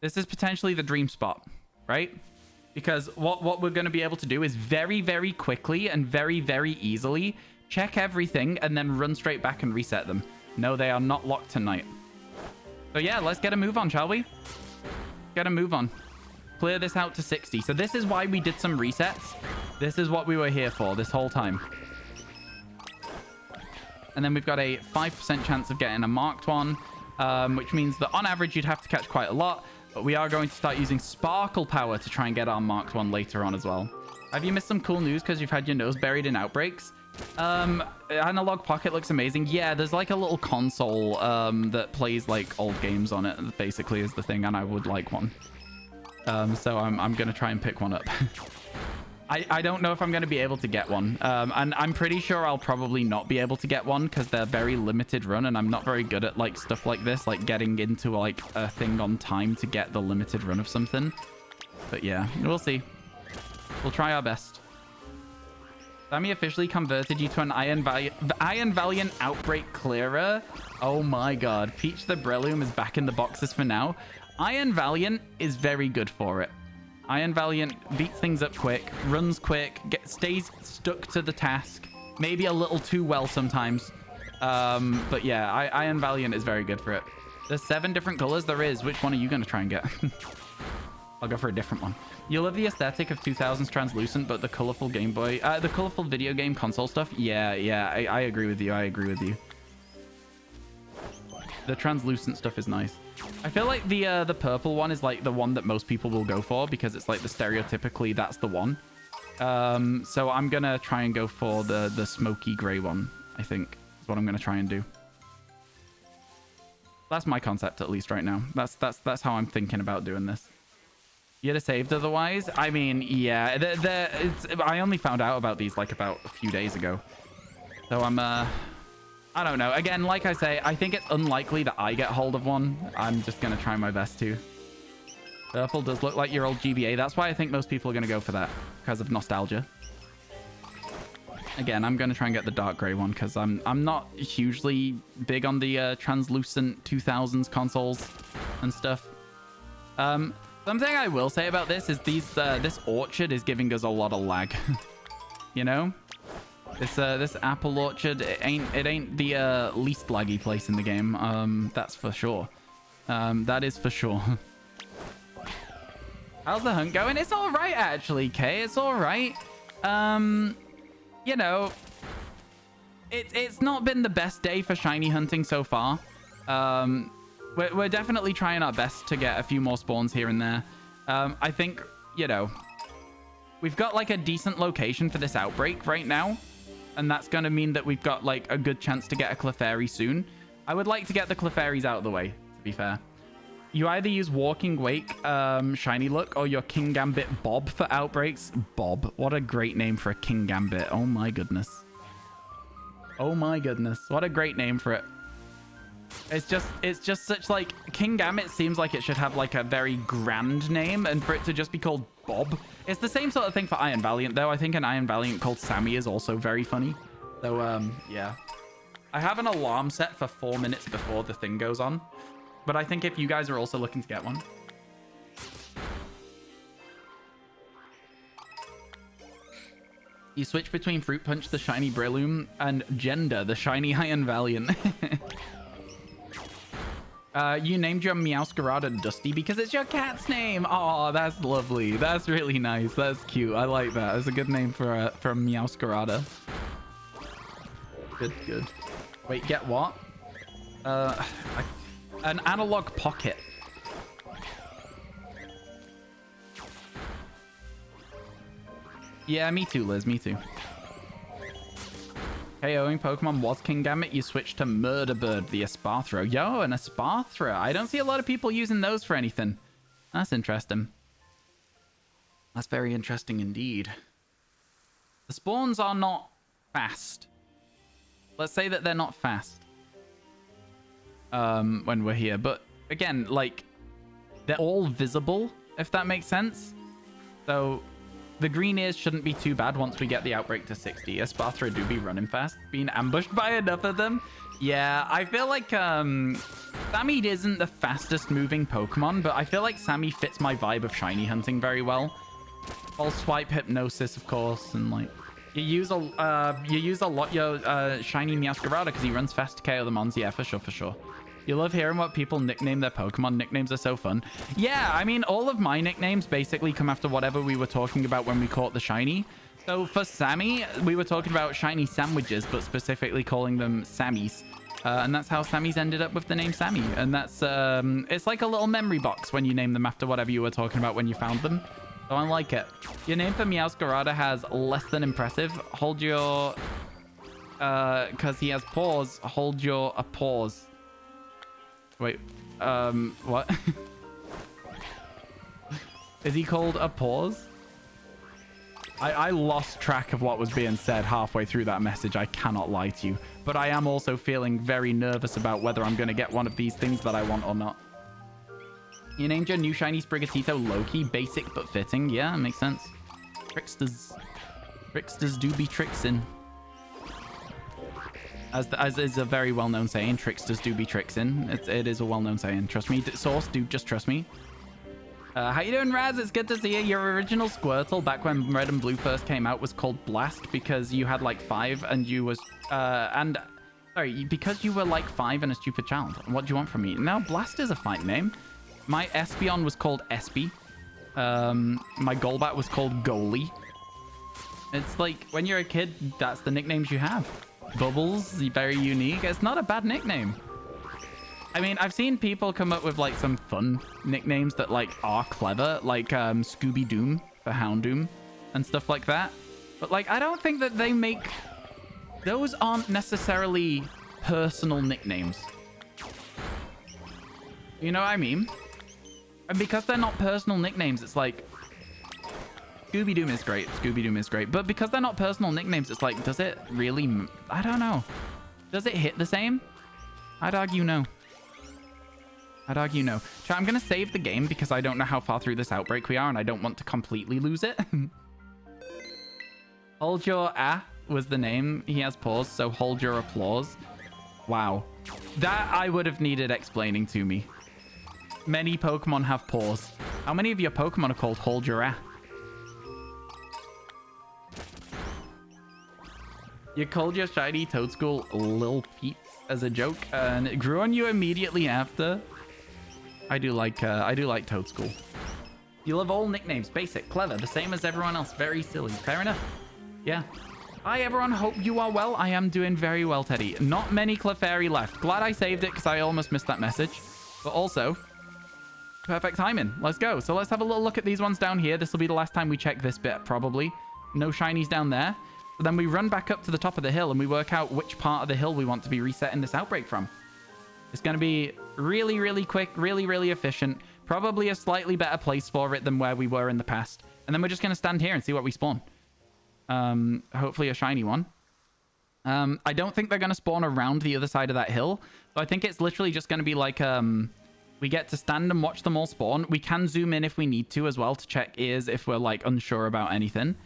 This is potentially the dream spot, right? Because what we're going to be able to do is very, very quickly and very, very easily check everything and then run straight back and reset them. No, they are not locked tonight. So yeah, let's get a move on, shall we? Get a move on. Clear this out to 60. So this is why we did some resets. This is what we were here for this whole time. And then we've got a 5% chance of getting a marked one, which means that on average you'd have to catch quite a lot. But we are going to start using Sparkle Power to try and get our marked one later on as well. Have you missed some cool news because you've had your nose buried in outbreaks? Analog Pocket looks amazing. Yeah, there's like a little console that plays like old games on it, basically, is the thing, and I would like one. So I'm going to try and pick one up. I don't know if I'm going to be able to get one. And I'm pretty sure I'll probably not be able to get one because they're very limited run and I'm not very good at like stuff like this, like getting into like a thing on time to get the limited run of something. But yeah, we'll see. We'll try our best. Sammy officially converted you to an Iron Valiant Outbreak Clearer. Oh my god. Peach the Breloom is back in the boxes for now. Iron Valiant is very good for it. Iron Valiant beats things up quick, runs quick, stays stuck to the task. Maybe a little too well sometimes. But yeah, Iron Valiant is very good for it. There's 7 different colors. There is. Which one are you going to try and get? I'll go for a different one. You love the aesthetic of 2000s Translucent, but the colorful Game Boy, the colorful video game console stuff. Yeah, I agree with you. I agree with you. The translucent stuff is nice. I feel like the purple one is like the one that most people will go for because it's like the stereotypically that's the one. So I'm gonna try and go for the smoky gray one. I think is what I'm gonna try and do. That's my concept at least right now. That's how I'm thinking about doing this. You'd have saved otherwise. I mean, yeah. I only found out about these like about a few days ago. So I'm I don't know. Again, like I say, I think it's unlikely that I get hold of one. I'm just going to try my best to. Purple does look like your old GBA. That's why I think most people are going to go for that, because of nostalgia. Again, I'm going to try and get the dark gray one, because I'm not hugely big on the translucent 2000s consoles and stuff. Something I will say about this is this orchard is giving us a lot of lag. You know? This apple orchard, it ain't the least laggy place in the game. That's for sure. That is for sure. How's the hunt going? It's all right, actually, Kay. It's all right. You know, it's not been the best day for shiny hunting so far. We're definitely trying our best to get a few more spawns here and there. I think, you know, we've got like a decent location for this outbreak right now. And that's going to mean that we've got like a good chance to get a Clefairy soon. I would like to get the Clefairies out of the way, to be fair. You either use Walking Wake, Shiny Look, or your King Gambit Bob for outbreaks. Bob. What a great name for a King Gambit. Oh my goodness. Oh my goodness. What a great name for it. It's just such like King Gambit seems like it should have like a very grand name, and for it to just be called Bob. It's the same sort of thing for Iron Valiant though. I think an Iron Valiant called Sammy is also very funny. So yeah. I have an alarm set for 4 minutes before the thing goes on. But I think if you guys are also looking to get one. You switch between Fruit Punch, the shiny Breloom, and Gender, the shiny Iron Valiant. You named your Meowscarada Dusty because it's your cat's name. Oh, that's lovely. That's really nice. That's cute. I like that. It's a good name for a Meowscarada. Good, good. Wait, get what? An analog pocket. Yeah, me too, Liz. Me too. KOing Pokemon was King Gambit. You switched to Murder Bird, the Esparthro. Yo, an Esparthro. I don't see a lot of people using those for anything. That's interesting. That's very interesting indeed. The spawns are not fast. Let's say that they're not fast. When we're here. But again, like, they're all visible, if that makes sense. So the green ears shouldn't be too bad once we get the outbreak to 60. Esparthro do be running fast. Being ambushed by enough of them. Yeah, I feel like Sammy isn't the fastest moving Pokemon, but I feel like Sammy fits my vibe of shiny hunting very well. False Swipe, Hypnosis, of course, and like you use a lot your shiny Meowscarada because he runs fast to KO the mons. Yeah, for sure, for sure. You love hearing what people nickname their Pokemon. Nicknames are so fun. Yeah, I mean, all of my nicknames basically come after whatever we were talking about when we caught the shiny. So for Sammy, we were talking about shiny sandwiches, but specifically calling them Sammys. And that's how Sammy's ended up with the name Sammy. And that's, it's like a little memory box when you name them after whatever you were talking about when you found them. So I like it. Your name for Meowscarada has less than impressive. Hold your, because he has paws, hold your pause. Wait, what? Is he called a pause? I lost track of what was being said halfway through that message. I cannot lie to you. But I am also feeling very nervous about whether I'm going to get one of these things that I want or not. You named your new shiny Sprigatito Loki. Basic but fitting. Yeah, makes sense. Tricksters. Tricksters do be tricksin'. As is a very well-known saying, tricksters do be tricksin'. It is a well-known saying. Trust me. Source, dude, just trust me. How you doing, Raz? It's good to see you. Your original Squirtle back when Red and Blue first came out was called Blast because you had like 5 and you was... sorry, because you were like 5 and a stupid child. What do you want from me? Now, Blast is a fine name. My Espeon was called Espy. My Golbat was called Goalie. It's like, when you're a kid, that's the nicknames you have. Bubbles, very unique. It's not a bad nickname. I mean, I've seen people come up with like some fun nicknames that like are clever, like Scooby Doom for Houndoom and stuff like that. But like, I don't think that they make... Those aren't necessarily personal nicknames. You know what I mean? And because they're not personal nicknames, it's like... Scooby Doom is great. Scooby Doom is great. But because they're not personal nicknames, it's like, does it really... I don't know. Does it hit the same? I'd argue no. I'd argue no. Chat, I'm going to save the game because I don't know how far through this outbreak we are and I don't want to completely lose it. Hold your was the name. He has paws, so hold your applause. Wow. That I would have needed explaining to me. Many Pokemon have paws. How many of your Pokemon are called hold your You called your shiny Toadstool Lil Pete's as a joke, and it grew on you immediately after. I do like Toadstool. You love all nicknames, basic, clever, the same as everyone else. Very silly. Fair enough. Yeah. Hi everyone, hope you are well. I am doing very well, Teddy. Not many Clefairy left. Glad I saved it because I almost missed that message. But also, perfect timing. Let's go. So let's have a little look at these ones down here. This will be the last time we check this bit, probably. No shinies down there. But then we run back up to the top of the hill and we work out which part of the hill we want to be resetting this outbreak from. It's going to be really, really quick, really, really efficient. Probably a slightly better place for it than where we were in the past. And then we're just going to stand here and see what we spawn. Hopefully a shiny one. I don't think they're going to spawn around the other side of that hill. So I think it's literally just going to be like, we get to stand and watch them all spawn. We can zoom in if we need to as well to check ears if we're like unsure about anything.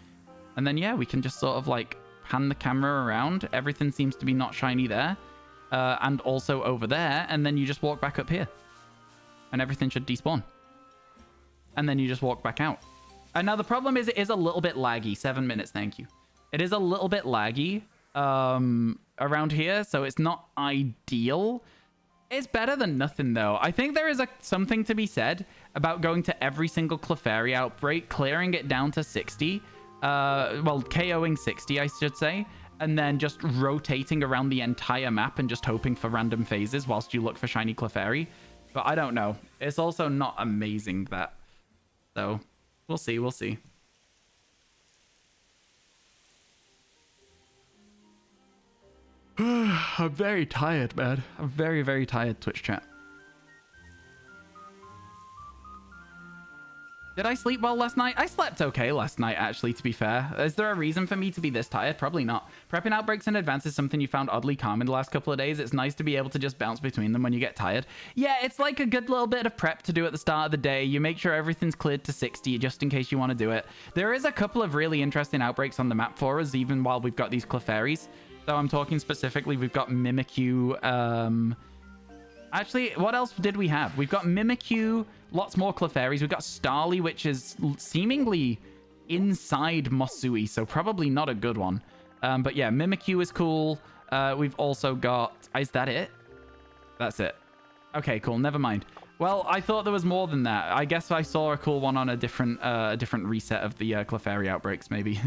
And then, yeah, we can just sort of like pan the camera around. Everything seems to be not shiny there. And also over there. And then you just walk back up here. And everything should despawn. And then you just walk back out. And now the problem is it is a little bit laggy. 7 minutes, thank you. It is a little bit laggy around here, so it's not ideal. It's better than nothing, though. I think there is something to be said about going to every single Clefairy outbreak, clearing it down to 60. Well, KOing 60, I should say. And then just rotating around the entire map and just hoping for random phases whilst you look for shiny Clefairy. But I don't know. It's also not amazing, that. So, we'll see, we'll see. I'm very tired, man. I'm very, very tired, Twitch chat. Did I sleep well last night? I slept okay last night, actually, to be fair. Is there a reason for me to be this tired? Probably not. Prepping outbreaks in advance is something you found oddly calm in the last couple of days. It's nice to be able to just bounce between them when you get tired. Yeah, it's like a good little bit of prep to do at the start of the day. You make sure everything's cleared to 60 just in case you want to do it. There is a couple of really interesting outbreaks on the map for us, even while we've got these Clefairies. So I'm talking specifically, we've got Mimikyu. Actually, what else did we have? We've got Mimikyu, lots more Clefairies. We've got Starly, which is seemingly inside Mosui, so probably not a good one. But yeah, Mimikyu is cool. We've also got... Is that it? That's it. Okay, cool. Never mind. Well, I thought there was more than that. I guess I saw a cool one on a different reset of the Clefairy outbreaks, maybe.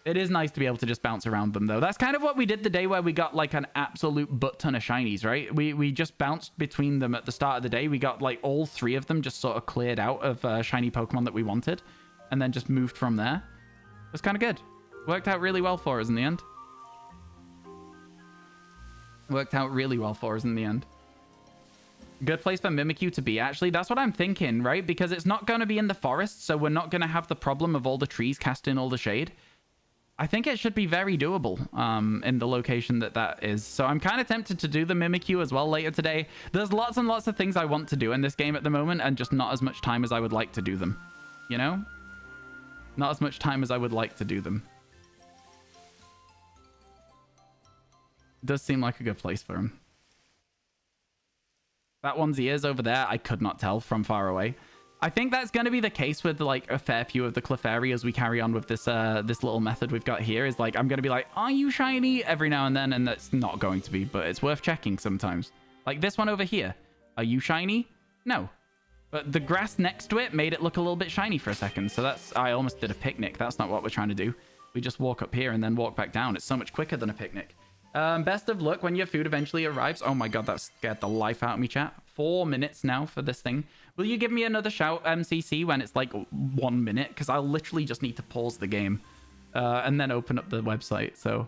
It is nice to be able to just bounce around them, though. That's kind of what we did the day where we got, like, an absolute butt-ton of shinies, right? We just bounced between them at the start of the day. We got, like, all 3 of them just sort of cleared out of shiny Pokemon that we wanted. And then just moved from there. It was kind of good. Worked out really well for us in the end. Worked out really well for us in the end. Good place for Mimikyu to be, actually. That's what I'm thinking, right? Because it's not going to be in the forest, so we're not going to have the problem of all the trees casting all the shade. I think it should be very doable in the location that is. So I'm kind of tempted to do the Mimikyu as well later today. There's lots and lots of things I want to do in this game at the moment, and just not as much time as I would like to do them. You know? Not as much time as I would like to do them. Does seem like a good place for him. That one's ears over there, I could not tell from far away. I think that's going to be the case with, like, a fair few of the Clefairy as we carry on with this this little method we've got here. Is like, I'm going to be like, are you shiny? Every now and then, and that's not going to be, but it's worth checking sometimes. Like this one over here. Are you shiny? No. But the grass next to it made it look a little bit shiny for a second. So that's, I almost did a picnic. That's not what we're trying to do. We just walk up here and then walk back down. It's so much quicker than a picnic. Best of luck when your food eventually arrives. Oh my god, that scared the life out of me, chat. 4 minutes now for this thing. Will you give me another shout, MCC, when it's like 1 minute? Because I'll literally just need to pause the game and then open up the website. So,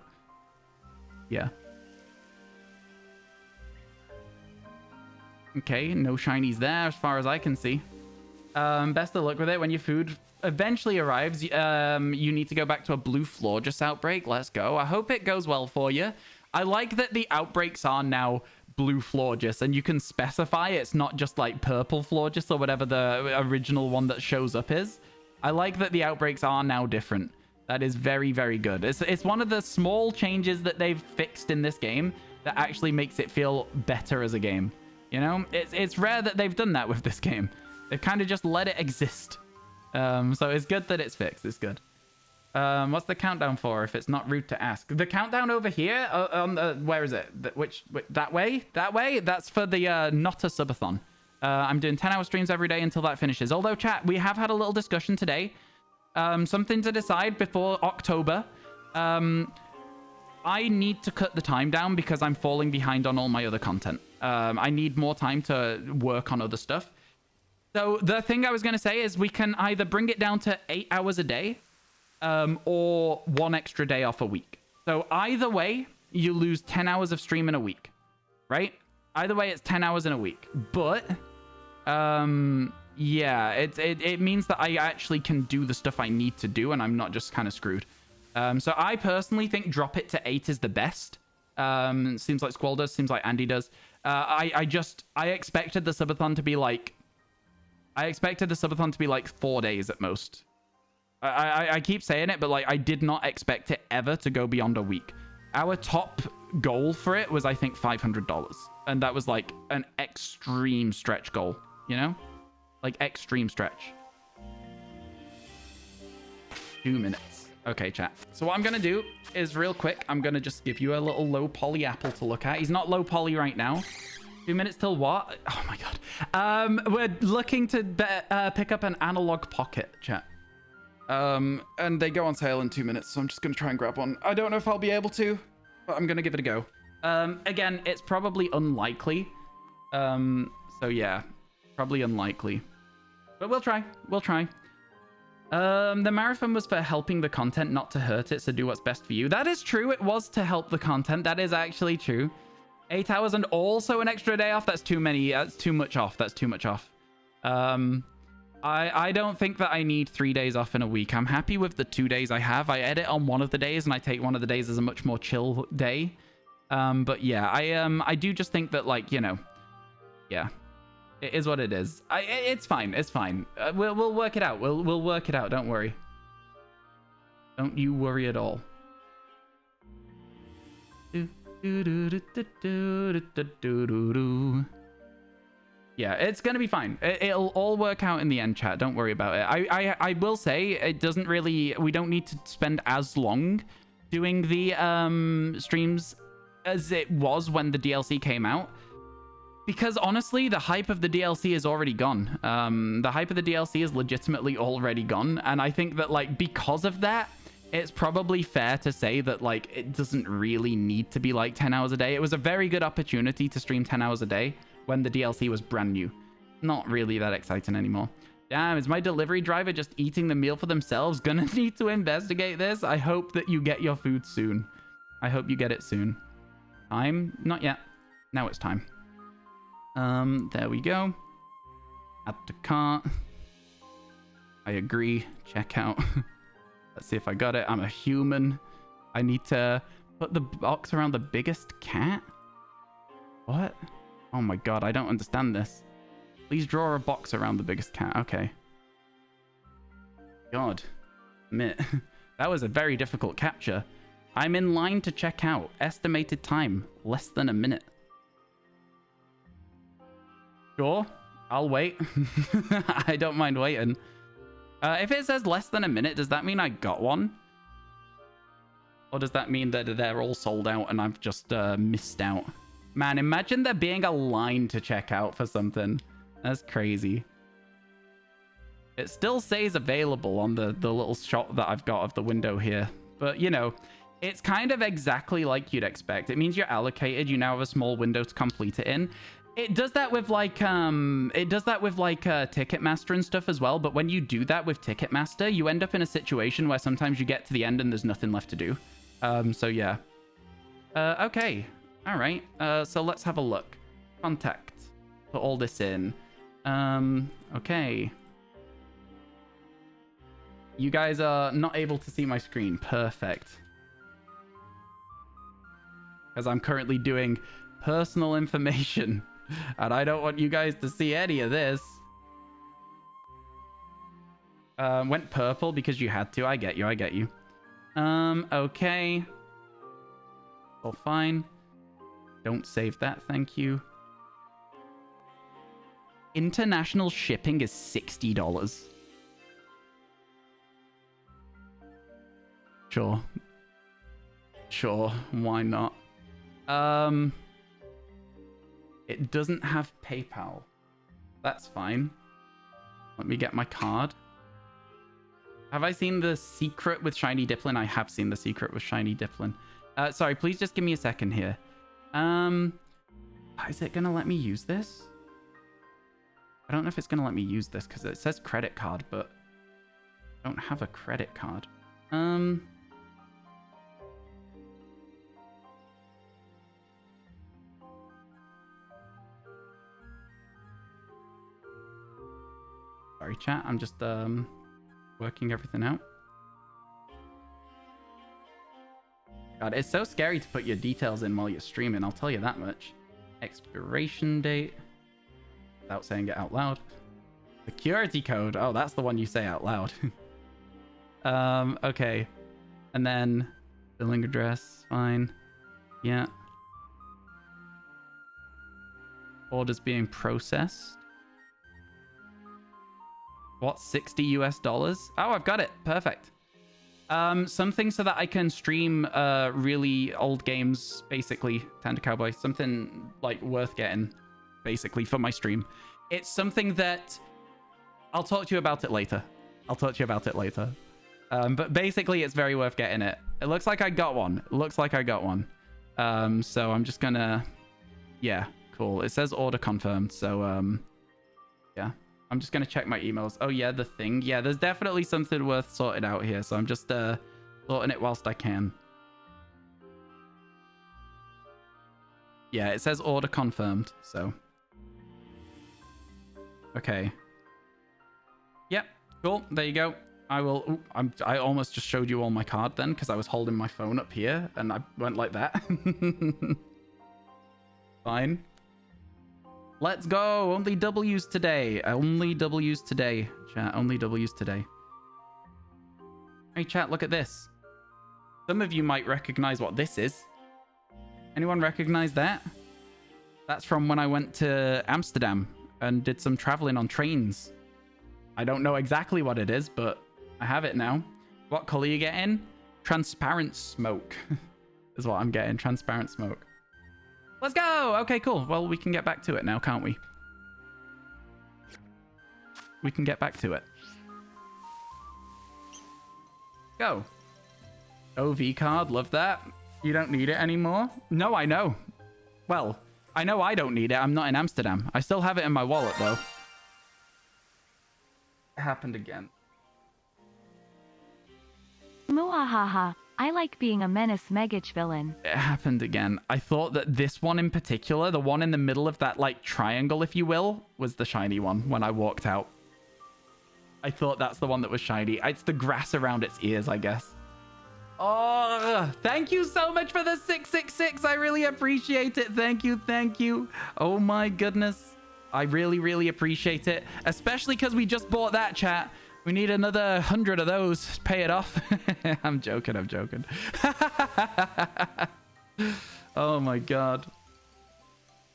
yeah. Okay, no shinies there as far as I can see. Best of luck with it. When your food eventually arrives, you need to go back to a blue Florges outbreak. Let's go. I hope it goes well for you. I like that the outbreaks are now blue Florges, and you can specify it's not just like purple Florges or whatever the original one that shows up is. I like that the outbreaks are now different. That is very, very good. It's one of the small changes that they've fixed in this game that actually makes it feel better as a game. You know, it's rare that they've done that with this game. They've kind of just let it exist. So it's good that it's fixed. It's good. What's the countdown for if it's not rude to ask? The countdown over here on the, where is it? Which that way? That way? That's for the not a subathon. I'm doing 10-hour streams every day until that finishes. Although, chat, we have had a little discussion today. Something to decide before October. I need to cut the time down because I'm falling behind on all my other content. I need more time to work on other stuff. So the thing I was going to say is we can either bring it down to 8 hours a day or 1 extra day off a week. So either way, you lose 10 hours of stream in a week, right? Either way, it's 10 hours in a week. But, yeah, it means that I actually can do the stuff I need to do and I'm not just kind of screwed. So I personally think drop it to 8 is the best. Seems like Squall does. Seems like Andy does. I expected the subathon to be like... I expected the subathon to be like 4 days at most. I keep saying it, but like I did not expect it ever to go beyond a week. Our top goal for it was, I think, $500. And that was like an extreme stretch goal, you know? Like extreme stretch. 2 minutes. Okay, chat. So what I'm going to do is real quick, I'm going to just give you a little low poly apple to look at. He's not low poly right now. 2 minutes till what? Oh my god. We're looking to pick up an analog pocket, chat. And they go on sale in 2 minutes, so I'm just going to try and grab one. I don't know if I'll be able to, but I'm going to give it a go. Again, it's probably unlikely. So yeah, probably unlikely. But we'll try. We'll try. The marathon was for helping the content, not to hurt it, so do what's best for you. That is true. It was to help the content. That is actually true. 8 hours and also an extra day off. That's too many. That's too much off. That's too much off. I don't think that I need 3 days off in a week. I'm happy with the 2 days I have. I edit on one of the days and I take one of the days as a much more chill day. But yeah, I do just think that, like, you know, yeah, it is what it is. It's fine. It's fine. We'll work it out. We'll work it out. Don't worry. Don't you worry at all. Yeah, it's gonna be fine. It'll all work out in the end, chat. Don't worry about it. I will say it doesn't really... We don't need to spend as long doing the streams as it was when the DLC came out. Because honestly, the hype of the DLC is already gone. The hype of the DLC is legitimately already gone. And I think that, like, because of that, it's probably fair to say that, like, it doesn't really need to be like 10 hours a day. It was a very good opportunity to stream 10 hours a day when the DLC was brand new. Not really that exciting anymore. Damn, is my delivery driver just eating the meal for themselves? Gonna need to investigate this. I hope that you get your food soon. I hope you get it soon. Time? Not yet. Now it's time. There we go. Add to cart. I agree. Check out. Let's see if I got it. I'm a human. I need to put the box around the biggest cat? What? Oh my god, I don't understand this. Please draw a box around the biggest cat. Okay. God. Admit. That was a very difficult capture. I'm in line to check out. Estimated time, less than a minute. Sure, I'll wait. I don't mind waiting. If it says less than a minute, does that mean I got one? Or does that mean that they're all sold out and I've just missed out? Man, imagine there being a line to check out for something. That's crazy. It still says available on the little shot that I've got of the window here. But, you know, it's kind of exactly like you'd expect. It means you're allocated. You now have a small window to complete it in. It does that with like Ticketmaster and stuff as well. But when you do that with Ticketmaster, you end up in a situation where sometimes you get to the end and there's nothing left to do. So yeah. Okay. All right. So let's have a look. Contact. Put all this in. Okay. You guys are not able to see my screen. Perfect. Because I'm currently doing personal information. And I don't want you guys to see any of this. Went purple because you had to. I get you. I get you. Okay. All fine. Don't save that. Thank you. International shipping is $60. Sure. Sure. Why not? It doesn't have PayPal. That's fine. Let me get my card. Have I seen The Secret with Shiny Dipplin? I have seen The Secret with Shiny Dipplin. Sorry, please just give me a second here. Is it gonna let me use this? I don't know if it's gonna let me use this because it says credit card, but I don't have a credit card. Sorry, chat. I'm just working everything out. God, it's so scary to put your details in while you're streaming, I'll tell you that much. Expiration date. Without saying it out loud. Security code. Oh, that's the one you say out loud. Okay. And then billing address. Fine. Yeah. Orders being processed. What? 60 US dollars? Oh, I've got it. Perfect. Something so that I can stream really old games, basically. Tender Cowboy. Something like worth getting, basically, for my stream. It's something that I'll talk to you about it later. But basically, it's very worth getting it. It looks like I got one. So I'm just gonna... Yeah, cool. It says order confirmed, so, yeah. I'm just gonna check my emails. Oh, yeah, the thing. Yeah, there's definitely something worth sorting out here, so I'm just, sorting it whilst I can. Yeah, it says order confirmed, so... Okay. Yep, cool. There you go. I will... Ooh, I almost just showed you all my card then, because I was holding my phone up here, and I went like that. Fine. Let's go. Only W's today. Only W's today. Chat, only W's today. Hey, chat, look at this. Some of you might recognize what this is. Anyone recognize that? That's from when I went to Amsterdam and did some traveling on trains. I don't know exactly what it is, but I have it now. What color you getting? Transparent smoke is what I'm getting. Transparent smoke. Let's go. Okay, cool. Well, we can get back to it now, can't we? We can get back to it. Go. OV card. Love that. You don't need it anymore? No, I know. Well, I know I don't need it. I'm not in Amsterdam. I still have it in my wallet, though. It happened again. Muahaha. I like being a menace Megich villain. It happened again. I thought that this one in particular, the one in the middle of that, like, triangle, if you will, was the shiny one when I walked out. I thought that's the one that was shiny. It's the grass around its ears, I guess. Oh, thank you so much for the 666. I really appreciate it. Thank you. Thank you. Oh, my goodness. I really, really appreciate it. Especially because we just bought that, chat. We need another 100 of those to pay it off. I'm joking. I'm joking. Oh, my God.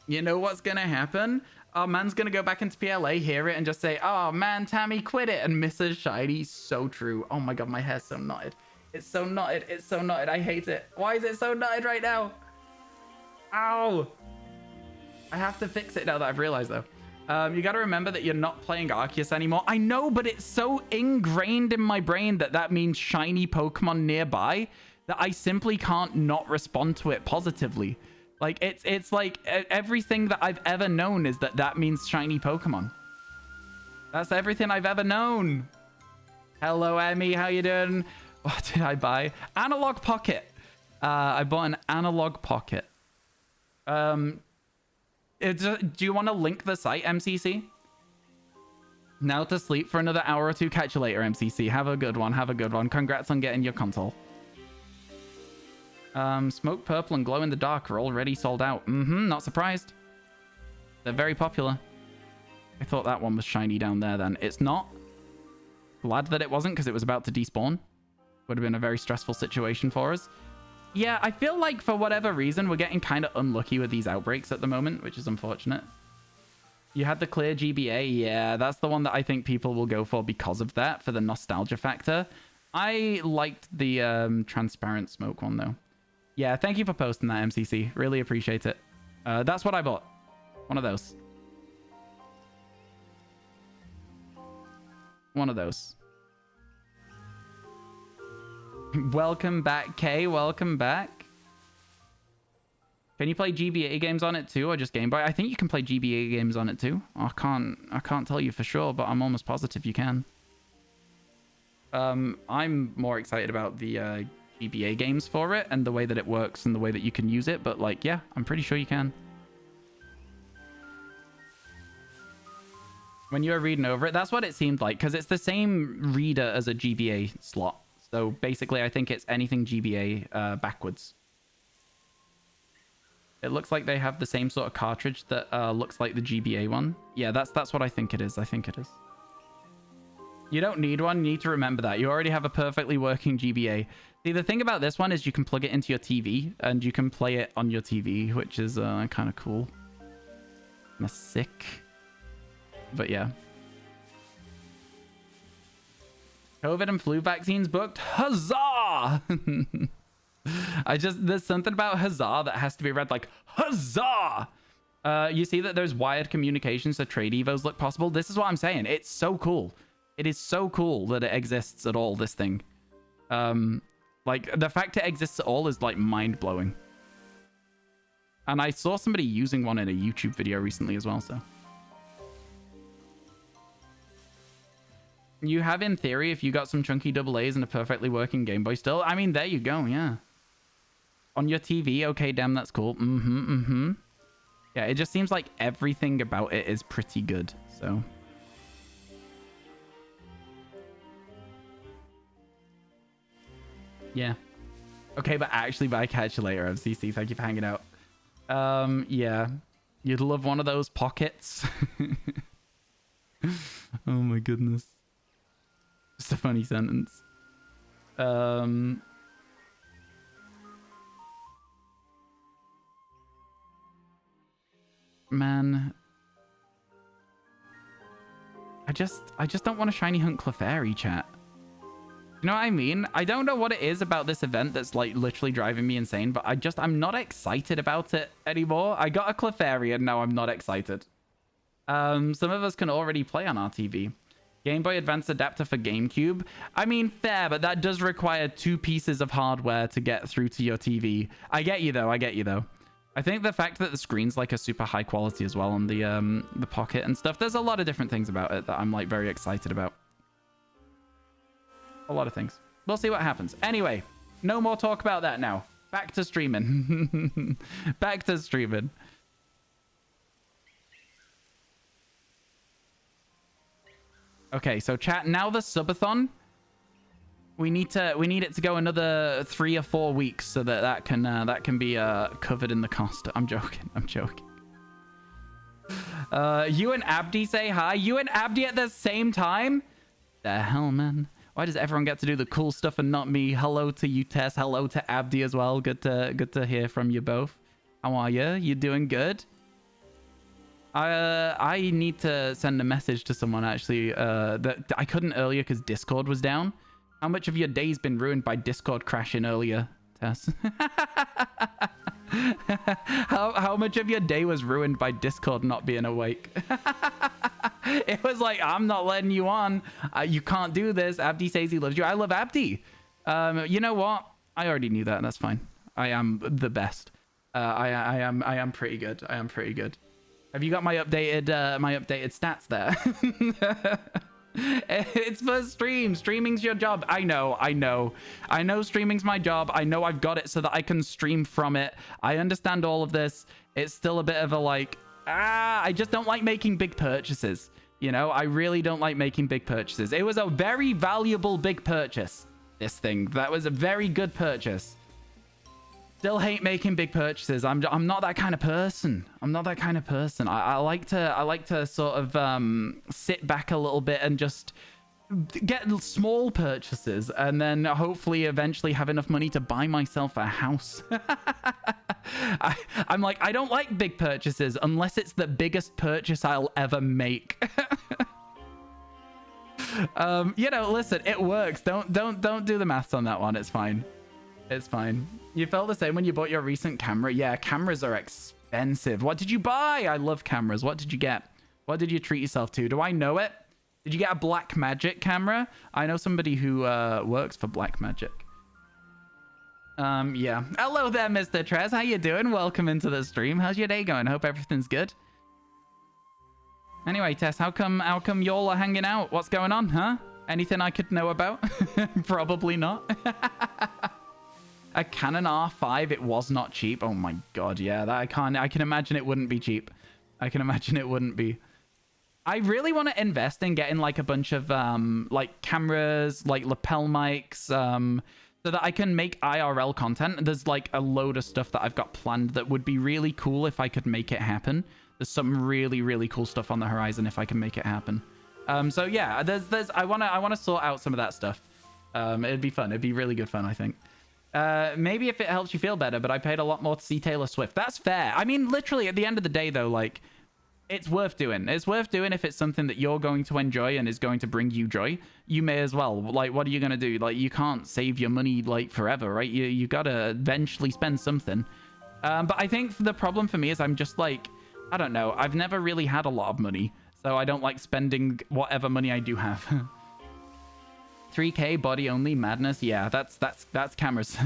You know what's going to happen? Our man's going to go back into PLA, hear it, and just say, oh, man, Tammy, quit it, and miss a shiny. So true. Oh, my God, my hair's so knotted. It's so knotted. It's so knotted. I hate it. Why is it so knotted right now? Ow. I have to fix it now that I've realized, though. You got to remember that you're not playing Arceus anymore. I know, but it's so ingrained in my brain that that means shiny Pokemon nearby that I simply can't not respond to it positively. Like, it's like everything that I've ever known is that means shiny Pokemon. That's everything I've ever known. Hello, Emmy. How you doing? What did I buy? Analog Pocket. I bought an Analog Pocket. Do you want to link the site, MCC? Now to sleep for another hour or two. Catch you later, MCC. Have a good one. Have a good one. Congrats on getting your console. Smoke Purple and Glow in the Dark are already sold out. Not surprised. They're very popular. I thought that one was shiny down there then. It's not. Glad that it wasn't because it was about to despawn. Would have been a very stressful situation for us. Yeah, I feel like for whatever reason, we're getting kind of unlucky with these outbreaks at the moment, which is unfortunate. You had the clear GBA. Yeah, that's the one that I think people will go for because of that, for the nostalgia factor. I liked the transparent smoke one, though. Yeah, thank you for posting that, MCC. Really appreciate it. That's what I bought. One of those. One of those. Welcome back, Kay. Welcome back. Can you play GBA games on it too, or just Game Boy? I think you can play GBA games on it too. I can't tell you for sure, but I'm almost positive you can. I'm more excited about the GBA games for it and the way that it works and the way that you can use it, but like, yeah, I'm pretty sure you can. When you were reading over it, that's what it seemed like, because it's the same reader as a GBA slot. So basically, I think it's anything GBA backwards. It looks like they have the same sort of cartridge that looks like the GBA one. Yeah, that's what I think it is. I think it is. You don't need one. You need to remember that. You already have a perfectly working GBA. See, the thing about this one is you can plug it into your TV and you can play it on your TV, which is kind of cool. I'm sick. But yeah. COVID and flu vaccines booked. Huzzah! There's something about huzzah that has to be read like huzzah. You see that there's wired communication, so trade evos look possible. This is what I'm saying. It's so cool. It is so cool that it exists at all, this thing. Like, the fact it exists at all is, like, mind-blowing. And I saw somebody using one in a YouTube video recently as well, so. You have, in theory, if you got some chunky AA's and a perfectly working Game Boy still. I mean, there you go, yeah. On your TV, okay, damn, that's cool. Yeah, it just seems like everything about it is pretty good, so. Yeah. Okay, but actually, bye, catch you later, FCC. Thank you for hanging out. Yeah. You'd love one of those pockets. Oh my goodness. Just a funny sentence. Man. I just don't want a shiny hunk Clefairy, chat. You know what I mean? I don't know what it is about this event that's like literally driving me insane, but I'm not excited about it anymore. I got a Clefairy and now I'm not excited. Some of us can already play on our TV. Game Boy Advance adapter for GameCube. I mean, fair, but that does require 2 pieces of hardware to get through to your TV. I get you though. I think the fact that the screen's like a super high quality as well on the pocket and stuff. There's a lot of different things about it that I'm like very excited about. A lot of things. We'll see what happens. Anyway, no more talk about that now. Back to streaming. Back to streaming. Okay, so chat, now the subathon, we need it to go another 3 or 4 weeks so that can be covered in the cost. I'm joking. You and Abdi say hi. You and Abdi at the same time? The hell, man. Why does everyone get to do the cool stuff and not me? Hello to you, Tess. Hello to Abdi as well. Good to hear from you both. How are you? You doing good? I need to send a message to someone actually that I couldn't earlier because Discord was down. How much of your day's been ruined by Discord crashing earlier, Tess? How much of your day was ruined by Discord not being awake? It was like, I'm not letting you on. You can't do this. Abdi says he loves you. I love Abdi. You know what? I already knew that. That's fine. I am the best. I am pretty good. I am pretty good. Have you got my updated stats there? It's for stream. Streaming's your job. I know streaming's my job. I know I've got it so that I can stream from it. I understand all of this. It's still a bit of a like, I just don't like making big purchases. You know, I really don't like making big purchases. It was a very valuable big purchase, this thing. That was a very good purchase. Still hate making big purchases. I'm not that kind of person. I like to sort of sit back a little bit and just get small purchases and then hopefully eventually have enough money to buy myself a house. I'm like, I don't like big purchases unless it's the biggest purchase I'll ever make. You know, listen, it works. Don't do the maths on that one. It's fine. It's fine. You felt the same when you bought your recent camera. Yeah, cameras are expensive. What did you buy? I love cameras. What did you get? What did you treat yourself to? Do I know it? Did you get a Blackmagic camera? I know somebody who works for Blackmagic. Yeah. Hello there, Mr. Trez. How you doing? Welcome into the stream. How's your day going? Hope everything's good. Anyway, Tess, how come y'all are hanging out? What's going on, huh? Anything I could know about? Probably not. A Canon R5, it was not cheap. Oh my god, yeah, that I can imagine it wouldn't be cheap. I can imagine it wouldn't be. I really want to invest in getting like a bunch of like cameras, like lapel mics, so that I can make IRL content. There's like a load of stuff that I've got planned that would be really cool if I could make it happen. There's some really, really cool stuff on the horizon if I can make it happen. So yeah, I wanna sort out some of that stuff. It'd be fun. It'd be really good fun, I think. Maybe if it helps you feel better, but I paid a lot more to see Taylor Swift. That's fair. I mean, literally at the end of the day though, like, it's worth doing. It's worth doing if it's something that you're going to enjoy and is going to bring you joy. You may as well. Like, what are you going to do? Like, you can't save your money, like, forever, right? You got to eventually spend something. But I think the problem for me is I'm just like, I don't know. I've never really had a lot of money, so I don't like spending whatever money I do have. 3K body only madness. Yeah, that's cameras.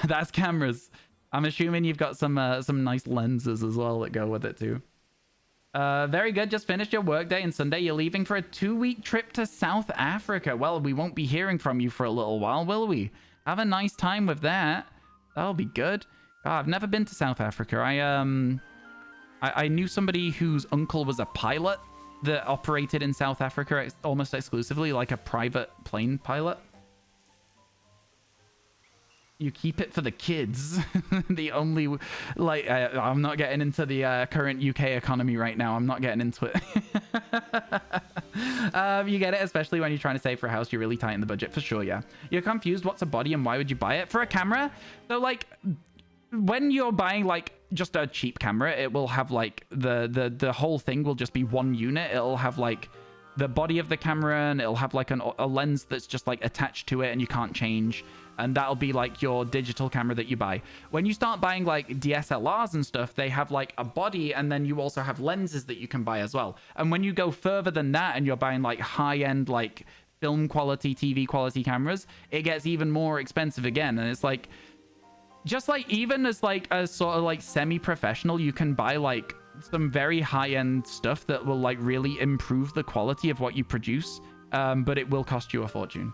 That's cameras. I'm assuming you've got some nice lenses as well that go with it too. Very good. Just finished your workday and Sunday. You're leaving for a 2-week trip to South Africa. Well, we won't be hearing from you for a little while, will we? Have a nice time with that. That'll be good. Oh, I've never been to South Africa. I knew somebody whose uncle was a pilot that operated in South Africa almost exclusively, like a private plane pilot. You keep it for the kids. The only, like, I'm not getting into the current UK economy right now. I'm not getting into it. You get it, especially when you're trying to save for a house. You really tighten the budget for sure. Yeah, you're confused. What's a body and why would you buy it? For a camera. So like, when you're buying like just a cheap camera, it will have like the whole thing will just be one unit. It'll have like the body of the camera and it'll have like a lens that's just like attached to it and you can't change. And that'll be like your digital camera that you buy. When you start buying like DSLRs and stuff, they have like a body and then you also have lenses that you can buy as well. And when you go further than that and you're buying like high-end like film quality, TV quality cameras, it gets even more expensive again. And it's like, just like even as like a sort of like semi-professional, you can buy like some very high-end stuff that will like really improve the quality of what you produce. But it will cost you a fortune.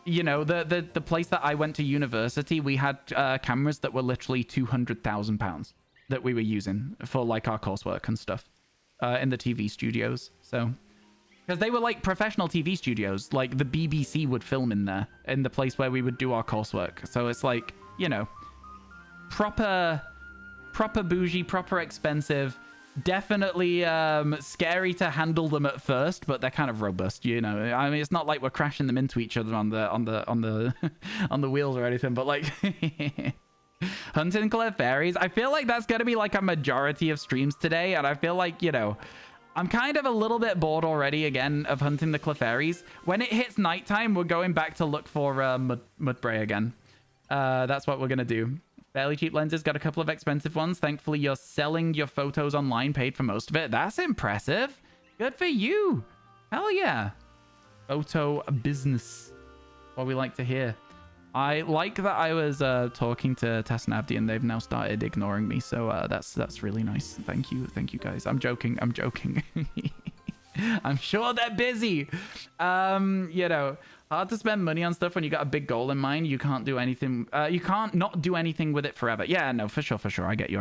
You know, the place that I went to university, we had cameras that were literally £200,000 that we were using for like our coursework and stuff in the TV studios. So, because they were like professional TV studios, like the BBC would film in there, in the place where we would do our coursework. So it's like, you know, proper bougie, proper expensive. Definitely scary to handle them at first, but they're kind of robust, you know. I mean, it's not like we're crashing them into each other on the wheels or anything, but like hunting Clefairies, I feel like that's gonna be like a majority of streams today, and I feel like, you know, I'm kind of a little bit bored already again of hunting the Clefairies. When it hits nighttime, we're going back to look for Mudbray again. That's what we're gonna do. Fairly cheap lenses, got a couple of expensive ones. Thankfully, you're selling your photos online, paid for most of it. That's impressive. Good for you. Hell yeah. Photo business. What we like to hear. I like that I was talking to Tess and Abdi and they've now started ignoring me. So that's really nice. Thank you guys. I'm joking. I'm sure they're busy. You know, hard to spend money on stuff when you got a big goal in mind. You can't do anything. You can't not do anything with it forever. Yeah, no, for sure. I get you.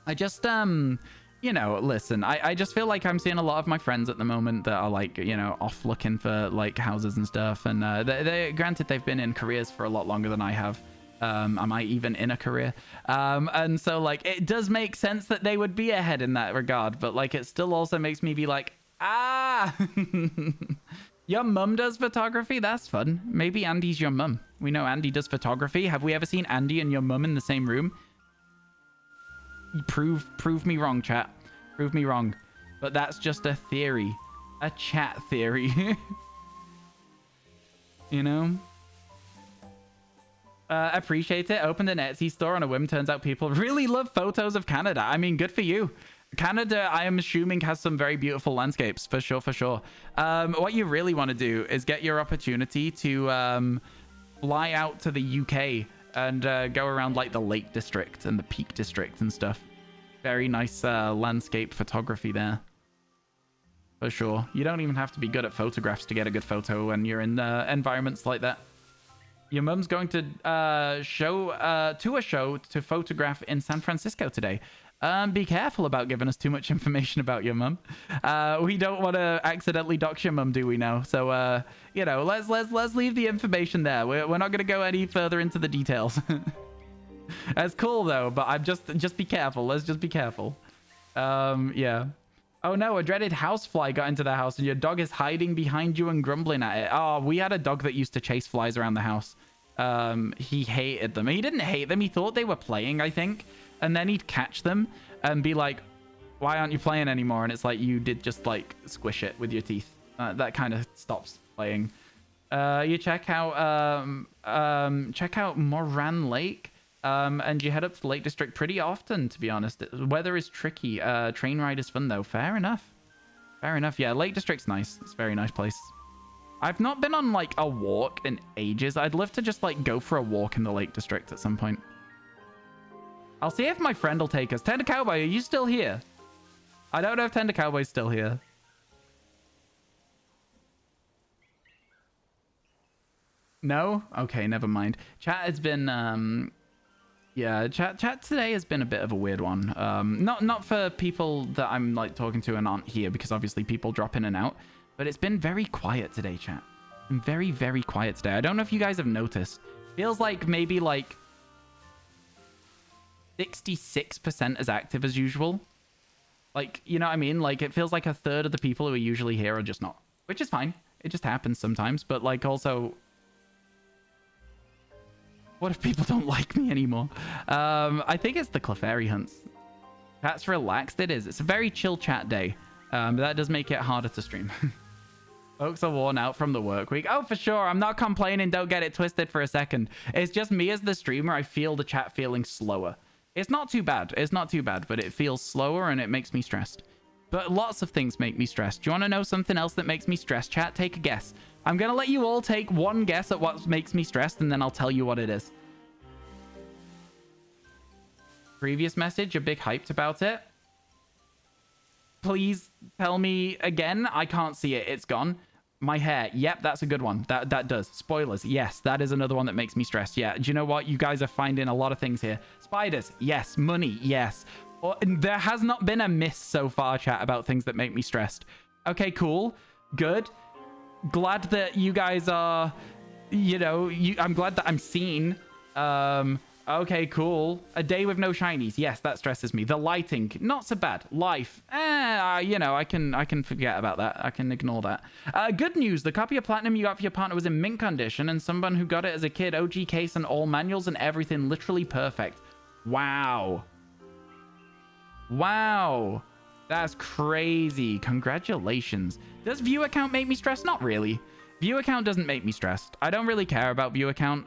I just, you know, listen, I just feel like I'm seeing a lot of my friends at the moment that are like, you know, off looking for like houses and stuff. And they granted, they've been in careers for a lot longer than I have. Am I even in a career? And so like, it does make sense that they would be ahead in that regard, but like, it still also makes me be like, your mum does photography? That's fun. Maybe Andy's your mum. We know Andy does photography. Have we ever seen Andy and your mum in the same room? Prove me wrong, chat. Prove me wrong. But that's just a theory. A chat theory. You know? Appreciate it. Opened an Etsy store on a whim. Turns out people really love photos of Canada. I mean, good for you. Canada, I am assuming, has some very beautiful landscapes, for sure. What you really want to do is get your opportunity to fly out to the UK and go around like the Lake District and the Peak District and stuff. Very nice landscape photography there. For sure. You don't even have to be good at photographs to get a good photo when you're in environments like that. Your mum's going to a show to photograph in San Francisco today. Be careful about giving us too much information about your mum. We don't want to accidentally dox your mum, do we now? So, you know, let's leave the information there. We're not going to go any further into the details. That's cool though, but I'm just be careful. Let's just be careful. Yeah. Oh no, a dreaded housefly got into the house and your dog is hiding behind you and grumbling at it. Oh, we had a dog that used to chase flies around the house. He hated them. He didn't hate them. He thought they were playing, I think. And then he'd catch them and be like, why aren't you playing anymore? And it's like, you did just like squish it with your teeth. That kind of stops playing. You check out Moran Lake. And you head up to the Lake District pretty often, to be honest. Weather is tricky. Train ride is fun, though. Fair enough. Fair enough. Yeah, Lake District's nice. It's a very nice place. I've not been on, like, a walk in ages. I'd love to just, like, go for a walk in the Lake District at some point. I'll see if my friend will take us. Tender Cowboy, are you still here? I don't know if Tender Cowboy's still here. No? Okay, never mind. Chat has been, yeah, chat today has been a bit of a weird one. Not for people that I'm like talking to and aren't here, because obviously people drop in and out, but it's been very quiet today, chat. Very, very quiet today. I don't know if you guys have noticed. Feels like maybe like 66% as active as usual. Like, you know what I mean? Like, it feels like a third of the people who are usually here are just not, which is fine. It just happens sometimes, but like also... What if people don't like me anymore? I think it's the Clefairy hunts. Chat's relaxed. It is. It's a very chill chat day. But that does make it harder to stream. Folks are worn out from the work week. Oh, for sure. I'm not complaining. Don't get it twisted for a second. It's just me as the streamer. I feel the chat feeling slower. It's not too bad. It's not too bad, but it feels slower and it makes me stressed. But lots of things make me stressed. Do you want to know something else that makes me stressed, chat? Take a guess. I'm going to let you all take one guess at what makes me stressed, and then I'll tell you what it is. Previous message, you're big hyped about it. Please tell me again. I can't see it. It's gone. My hair. Yep, that's a good one. That does. Spoilers. Yes, that is another one that makes me stressed. Yeah. Do you know what? You guys are finding a lot of things here. Spiders. Yes. Money. Yes. There has not been a miss so far, chat, about things that make me stressed. Okay, cool. Good. Glad that you guys are, you know, I'm glad that I'm seen. Okay, cool. A day with no shinies. Yes, that stresses me. The lighting, not so bad. Life, you know, I can forget about that. I can ignore that. Good news. The copy of Platinum you got for your partner was in mint condition, and someone who got it as a kid, OG case and all manuals and everything, literally perfect. Wow. Wow. That's crazy. Congratulations. Does view account make me stressed? Not really. View account doesn't make me stressed. I don't really care about view account.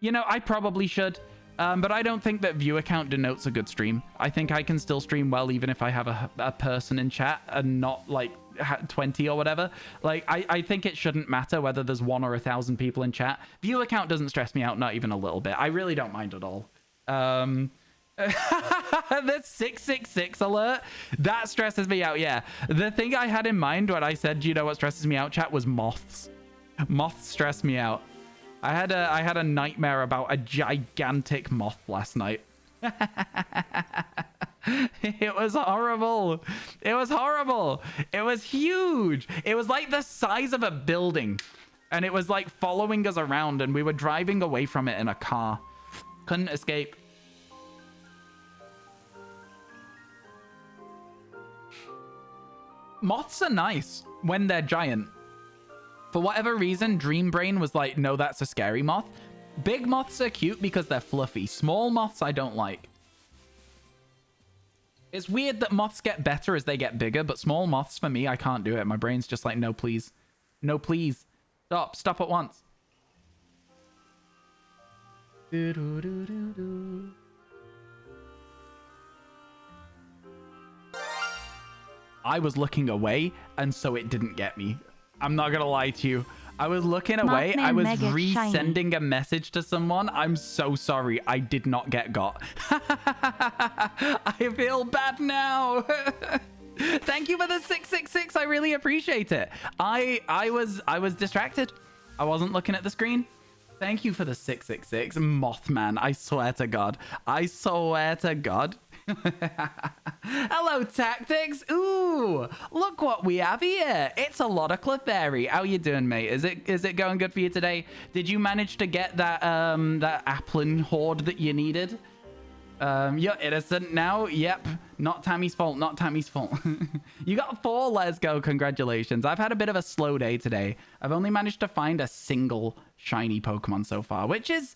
You know, I probably should. But I don't think that view account denotes a good stream. I think I can still stream well even if I have a person in chat and not like 20 or whatever. Like, I think it shouldn't matter whether there's 1 or 1,000 people in chat. View account doesn't stress me out, not even a little bit. I really don't mind at all. The 666 alert, that stresses me out. Yeah, the thing I had in mind when I said, you know what stresses me out, chat, was moths. Moths stress me out. I had a nightmare about a gigantic moth last night. It was horrible. It was horrible. It was huge. It was like the size of a building, and it was like following us around, and we were driving away from it in a car. Couldn't escape. Moths are nice when they're giant. For whatever reason, Dream Brain was like, no, that's a scary moth. Big moths are cute because they're fluffy. Small moths I don't like. It's weird that moths get better as they get bigger, but small moths, for me, I can't do it. My brain's just like, no, please. No, please. Stop. Stop at once. I was looking away, and so it didn't get me. I'm not gonna lie to you. I was looking away. I was resending a message to someone. I'm so sorry. I did not get got. I feel bad now. Thank you for the 666. I really appreciate it. I was distracted. I wasn't looking at the screen. Thank you for the 666. Mothman. I swear to God. I swear to God. Hello, Tactics. Ooh, look what we have here. It's a lot of Clefairy. How you doing, mate? Is it going good for you today? Did you manage to get that that Applin horde that you needed? You're innocent now. Yep. Not Tammy's fault. Not Tammy's fault. You got 4. Let's go. Congratulations. I've had a bit of a slow day today. I've only managed to find a single shiny Pokemon so far, which is,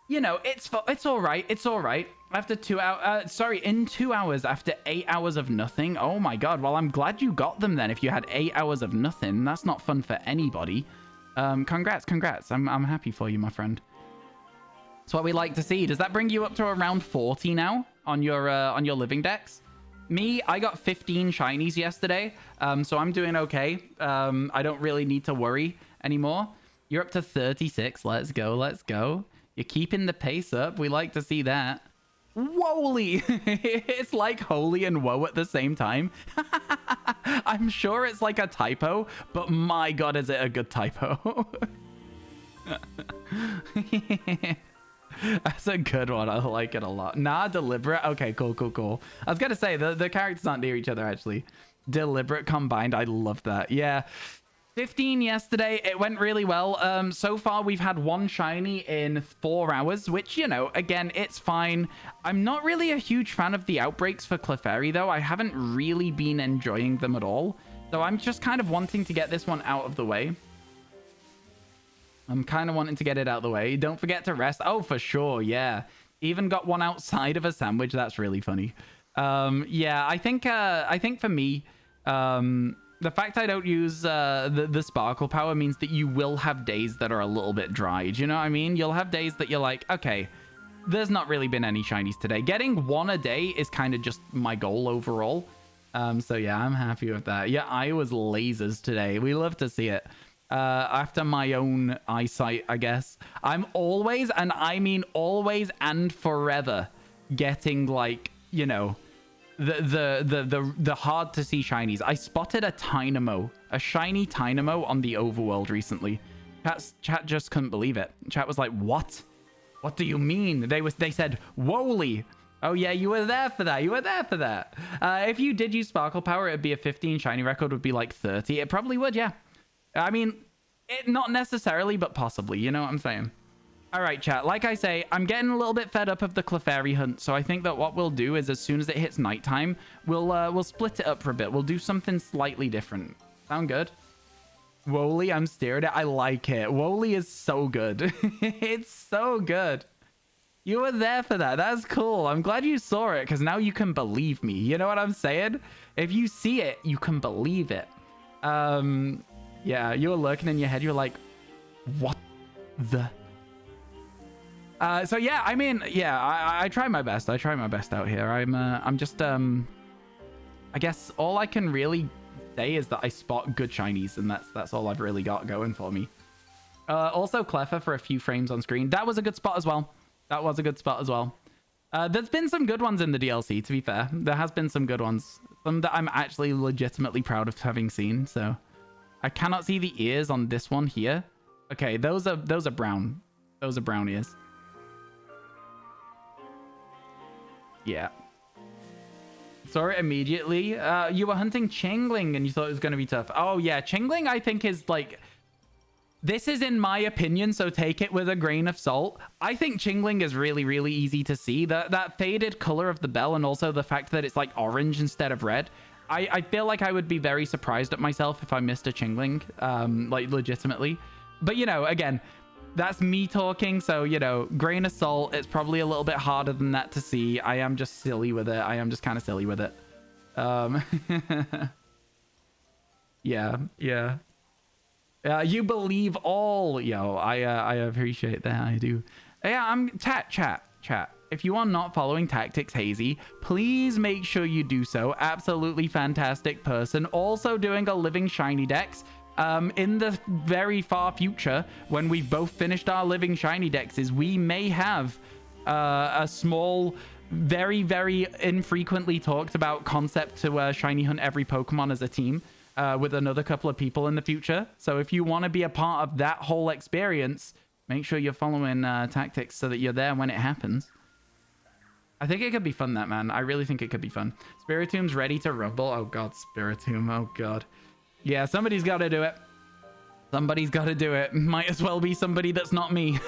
you know, it's all right. It's all right. After 2 hours, in 2 hours, after 8 hours of nothing. Oh my God. Well, I'm glad you got them then. If you had 8 hours of nothing, that's not fun for anybody. Congrats. I'm happy for you, my friend. That's what we like to see. Does that bring you up to around 40 now on your living dex? Me, I got 15 shinies yesterday, so I'm doing okay. I don't really need to worry anymore. You're up to 36. Let's go. Let's go. You're keeping the pace up. We like to see that. Whoa-ly. It's like holy and woe at the same time. I'm sure it's like a typo, but my God, is it a good typo? That's a good one. I like it a lot. Nah, deliberate. Okay, cool. I was gonna say the characters aren't near each other actually. Deliberate combined. I love that. Yeah. 15 yesterday. It went really well. So far we've had 1 shiny in 4 hours, which, you know, again, it's fine. I'm not really a huge fan of the outbreaks for Clefairy though. I haven't really been enjoying them at all. So I'm just kind of wanting to get this one out of the way. I'm kind of wanting to get it out of the way. Don't forget to rest. Oh, for sure. Yeah. Even got one outside of a sandwich. That's really funny. Yeah, I think for me, the fact I don't use the sparkle power means that you will have days that are a little bit dry. Do you know what I mean? You'll have days that you're like, okay, there's not really been any shinies today. Getting 1 a day is kind of just my goal overall. So yeah, I'm happy with that. Yeah, I was lasers today. We love to see it. After my own eyesight, I guess. I'm always, and I mean always and forever, getting like, you know, the hard to see shinies. I spotted a Tynamo, a shiny Tynamo on the overworld recently. Chat just couldn't believe it. Chat was like, what? What do you mean? They said, Wholy. Oh yeah, you were there for that. You were there for that. If you did use sparkle power, it'd be a 15. Shiny record would be like 30. It probably would, yeah. I mean, not necessarily, but possibly. You know what I'm saying? All right, chat. Like I say, I'm getting a little bit fed up of the Clefairy hunt, so I think that what we'll do is as soon as it hits nighttime, we'll split it up for a bit. We'll do something slightly different. Sound good? Wooly, I'm staring at. I like it. Wooly is so good. It's so good. You were there for that. That's cool. I'm glad you saw it because now you can believe me. You know what I'm saying? If you see it, you can believe it. Yeah, you were lurking in your head. You're like, what the... So yeah, I mean, yeah, I try my best. I try my best out here. I'm just, I guess all I can really say is that I spot good shinies, and that's all I've really got going for me. Also, Cleffa for a few frames on screen. That was a good spot as well. That was a good spot as well. There's been some good ones in the DLC, to be fair. There has been some good ones. Some that I'm actually legitimately proud of having seen, so... I cannot see the ears on this one here. Okay, those are brown. Those are brown ears. Yeah. Saw it immediately. You were hunting Chingling and you thought it was going to be tough. Oh, yeah. Chingling, I think, is like... This is in my opinion, so take it with a grain of salt. I think Chingling is really, really easy to see. That faded color of the bell and also the fact that it's like orange instead of red. I feel like I would be very surprised at myself if I missed a Chingling, like legitimately. But, you know, again, that's me talking. So, you know, grain of salt, it's probably a little bit harder than that to see. I am just silly with it. I am just kind of silly with it. Yeah. You believe all. Yo, I appreciate that. I do. Yeah, I'm chat. If you are not following Tactics Hazy, please make sure you do so. Absolutely fantastic person. Also doing a living shiny dex. In the very far future, when we've both finished our living shiny dexes, we may have a small, very, very infrequently talked about concept to shiny hunt every Pokemon as a team with another couple of people in the future. So if you want to be a part of that whole experience, make sure you're following Tactics so that you're there when it happens. I think it could be fun, that, man. I really think it could be fun. Spiritom's ready to rumble. Oh, God, Spiritomb. Oh, God. Yeah, somebody's got to do it. Somebody's got to do it. Might as well be somebody that's not me.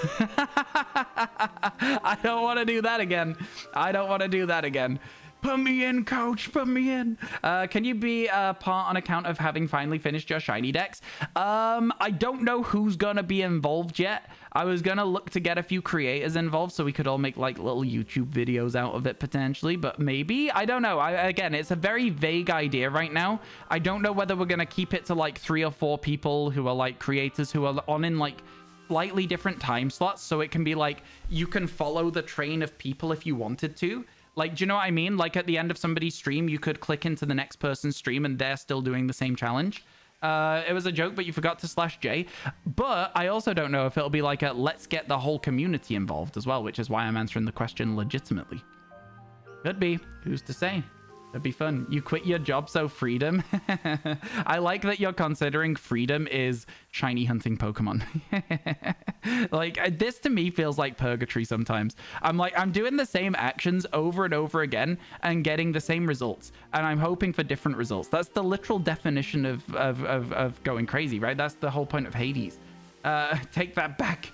I don't want to do that again. I don't want to do that again. Put me in, coach. Put me in. Can you be part on account of having finally finished your shiny decks? I don't know who's gonna be involved yet. I was gonna look to get a few creators involved so we could all make like little YouTube videos out of it potentially, but maybe. I don't know. Again, it's a very vague idea right now. I don't know whether we're gonna keep it to like 3 or 4 people who are like creators who are on in like slightly different time slots, so it can be like you can follow the train of people if you wanted to. Like, do you know what I mean? Like, at the end of somebody's stream, you could click into the next person's stream and they're still doing the same challenge. It was a joke, but you forgot to /J. But I also don't know if it'll be like a let's get the whole community involved as well, which is why I'm answering the question legitimately. Could be. Who's to say? It'd be fun. You quit your job, so freedom. I like that you're considering freedom is shiny hunting Pokemon. Like, this to me feels like purgatory sometimes. I'm doing the same actions over and over again and getting the same results. And I'm hoping for different results. That's the literal definition of going crazy, right? That's the whole point of Hades. Take that back.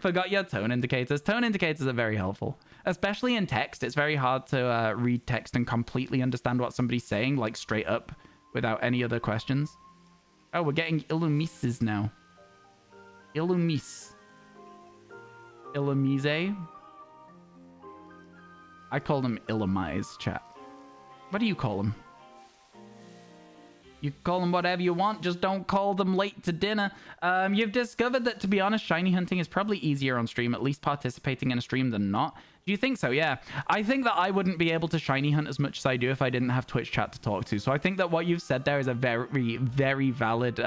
Forgot your tone indicators. Tone indicators are very helpful, especially in text. It's very hard to read text and completely understand what somebody's saying, like straight up without any other questions. Oh, we're getting Illumises now. Illumise. Illumise. I call them Illumise, chat. What do you call them? You call them whatever you want, just don't call them late to dinner. You've discovered that, to be honest, shiny hunting is probably easier on stream, at least participating in a stream than not. Do you think so? Yeah. I think that I wouldn't be able to shiny hunt as much as I do if I didn't have Twitch chat to talk to. So I think that what you've said there is a very, very valid,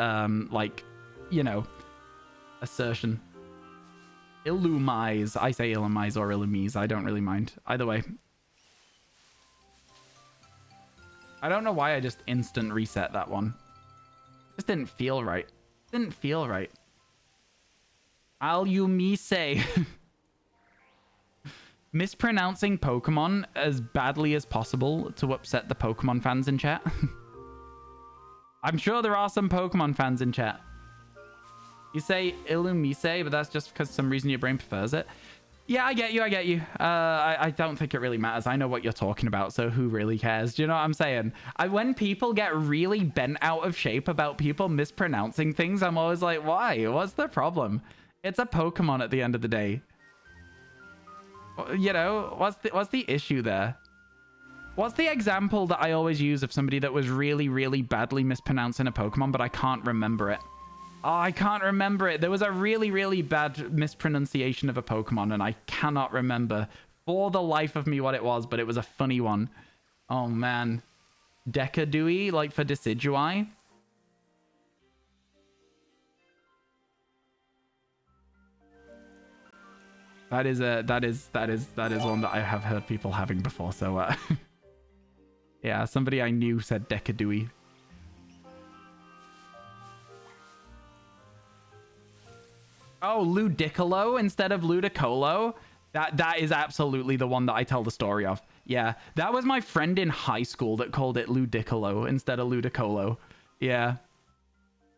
like, you know, assertion. Illumise. I say Illumise or Illumise. I don't really mind. Either way. I don't know why I just instant reset that one. Just didn't feel right. Didn't feel right. Allumise. Mispronouncing Pokemon as badly as possible to upset the Pokemon fans in chat. I'm sure there are some Pokemon fans in chat. You say Illumise, but that's just because for some reason your brain prefers it. Yeah, I get you. I get you. I don't think it really matters. I know what you're talking about, so who really cares? Do you know what I'm saying? When people get really bent out of shape about people mispronouncing things, I'm always like, why? What's the problem? It's a Pokemon at the end of the day. You know, what's the issue there? What's the example that I always use of somebody that was really, really badly mispronouncing a Pokemon, but I can't remember it? Oh, I can't remember it. There was a really, really bad mispronunciation of a Pokemon, and I cannot remember for the life of me what it was, but it was a funny one. Oh, man. Decadui, like for Decidueye. That is one that I have heard people having before, so, yeah, somebody I knew said Decadui. Oh, Ludicolo instead of Ludicolo? That is absolutely the one that I tell the story of. Yeah, that was my friend in high school that called it Ludicolo instead of Ludicolo. Yeah.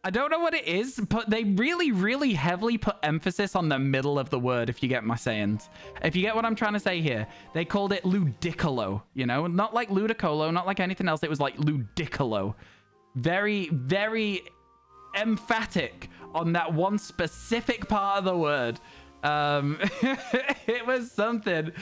I don't know what it is, but they really, really heavily put emphasis on the middle of the word, if you get my sayings. If you get what I'm trying to say here. They called it Ludicolo, you know? Not like Ludicolo, not like anything else. It was like Ludicolo. Very, very emphatic on that one specific part of the word. It was something.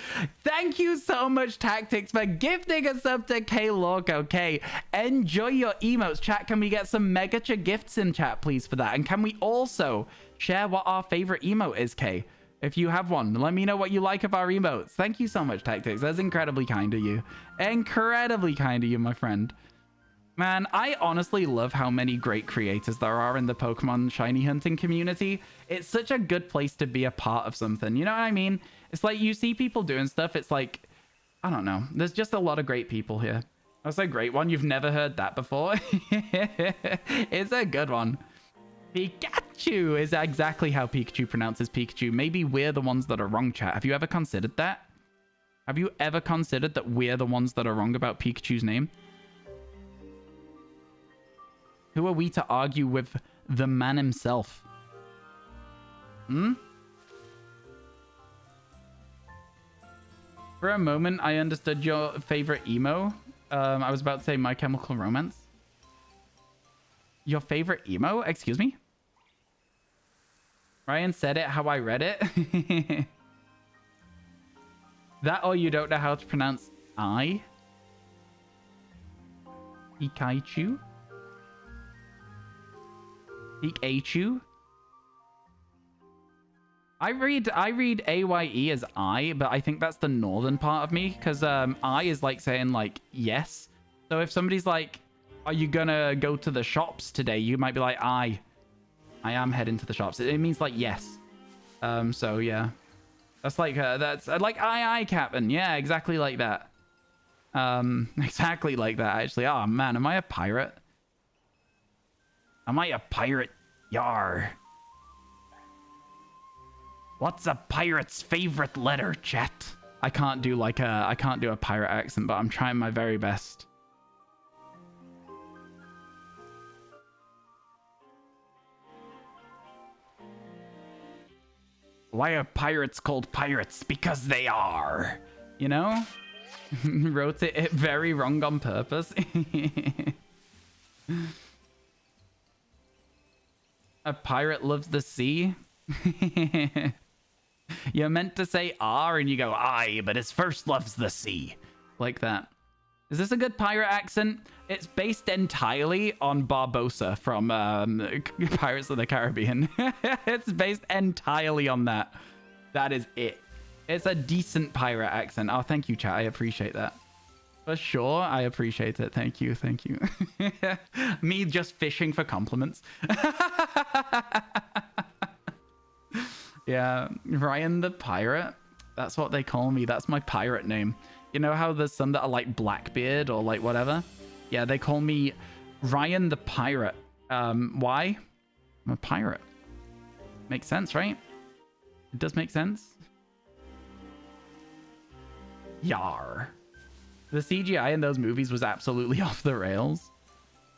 Thank you so much, Tactics, for gifting a sub to K-Lork. Okay, enjoy your emotes, chat. Can we get some Megacha gifts in chat, please, for that? And can we also share what our favorite emote is, K? If you have one, let me know what you like of our emotes. Thank you so much, Tactics. That's incredibly kind of you. Incredibly kind of you, my friend. Man, I honestly love how many great creators there are in the Pokemon shiny hunting community. It's such a good place to be a part of something. You know what I mean? It's like you see people doing stuff. It's like, I don't know. There's just a lot of great people here. That's a great one. You've never heard that before. It's a good one. Pikachu is exactly how Pikachu pronounces Pikachu. Maybe we're the ones that are wrong, chat. Have you ever considered that? Have you ever considered that we're the ones that are wrong about Pikachu's name? Who are we to argue with the man himself? Hmm? For a moment, I understood your favorite emo. I was about to say My Chemical Romance. Your favorite emo? Excuse me? Ryan said it how I read it. That or you don't know how to pronounce I? Pikachu? Pikachu? I read AYE as I, but I think that's the northern part of me, because I is like saying like yes. So if somebody's like, are you gonna go to the shops today? You might be like, I am heading to the shops. It means like yes. So yeah. That's like aye, Captain. Yeah, exactly like that. Exactly like that, actually. Oh man, am I a pirate? Am I a pirate? Yar. What's a pirate's favorite letter, chat? I can't do a pirate accent, but I'm trying my very best. Why are pirates called pirates? Because they are. You know? Wrote it very wrong on purpose. A pirate loves the sea. You're meant to say R and you go I, but his first loves the sea. Like that. Is this a good pirate accent? It's based entirely on Barbossa from Pirates of the Caribbean. It's based entirely on that. That is it. It's a decent pirate accent. Oh, thank you, chat. I appreciate that. For sure, I appreciate it. Thank you, thank you. Me just fishing for compliments. Yeah, Ryan the Pirate. That's what they call me. That's my pirate name. You know how there's some that are like Blackbeard or like whatever? Yeah, they call me Ryan the Pirate. Why? I'm a pirate. Makes sense, right? It does make sense. Yar. The CGI in those movies was absolutely off the rails.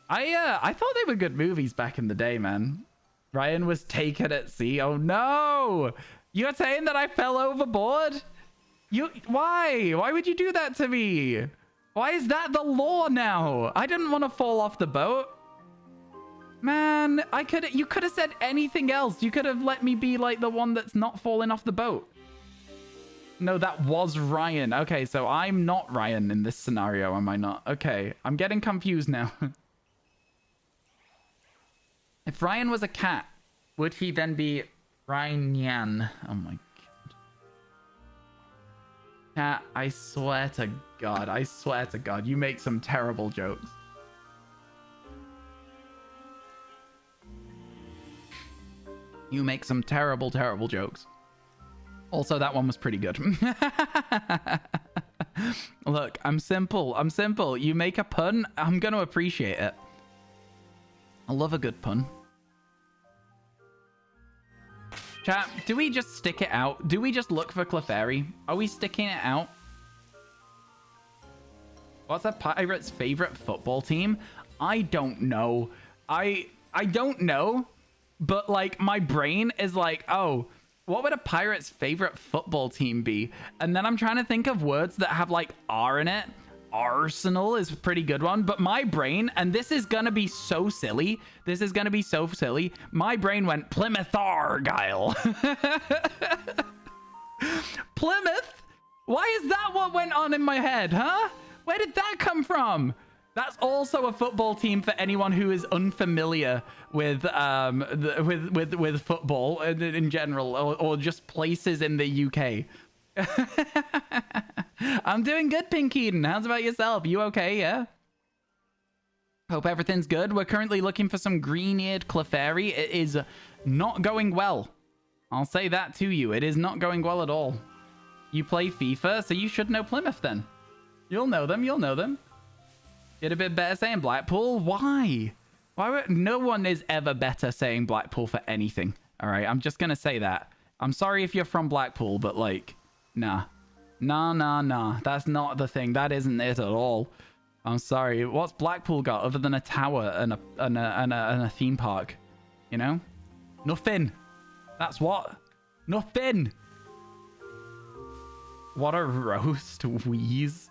I thought they were good movies back in the day, man. Ryan was taken at sea. Oh no! You're saying that I fell overboard? Why? Why would you do that to me? Why is that the law now? I didn't want to fall off the boat. Man, you could have said anything else. You could have let me be like the one that's not falling off the boat. No, that was Ryan. Okay, so I'm not Ryan in this scenario, am I not? Okay, I'm getting confused now. If Ryan was a cat, would he then be Ryan? Oh my god. Cat, I swear to God, you make some terrible jokes. You make some terrible, terrible jokes. Also, that one was pretty good. Look, I'm simple. You make a pun, I'm going to appreciate it. I love a good pun. Chat, do we just stick it out? Do we just look for Clefairy? Are we sticking it out? What's a pirate's favorite football team? I don't know. I don't know. But like my brain is like, oh, what would a pirate's favorite football team be? And then I'm trying to think of words that have like R in it. Arsenal is a pretty good one, but my brain, and this is gonna be so silly. My brain went Plymouth Argyle. Plymouth? Why is that what went on in my head, huh? Where did that come from? That's also a football team for anyone who is unfamiliar with with football in general, or just places in the UK. I'm doing good, Pink Eden. How's about yourself? You okay? Yeah. Hope everything's good. We're currently looking for some green-eared Clefairy. It is not going well. I'll say that to you. It is not going well at all. You play FIFA, so you should know Plymouth then. You'll know them. You'll know them. Get a bit better saying Blackpool. Why? No one is ever better saying Blackpool for anything. All right, I'm just gonna say that. I'm sorry if you're from Blackpool, but like, nah. Nah, nah, nah. That's not the thing. That isn't it at all. I'm sorry. What's Blackpool got other than a tower and a theme park? You know? Nothing. That's what? Nothing. What a roast, wheeze.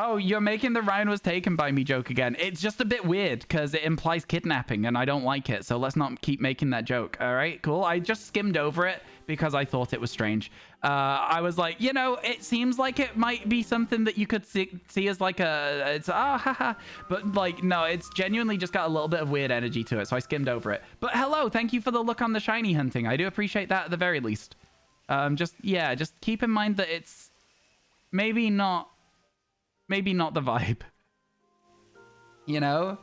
Oh, you're making the Ryan was taken by me joke again. It's just a bit weird because it implies kidnapping and I don't like it. So let's not keep making that joke. All right, cool. I just skimmed over it because I thought it was strange. I was like, you know, it seems like it might be something that you could see as like it's haha. But like, no, it's genuinely just got a little bit of weird energy to it. So I skimmed over it. But hello, thank you for the look on the shiny hunting. I do appreciate that at the very least. Just keep in mind that it's maybe not the vibe, you know?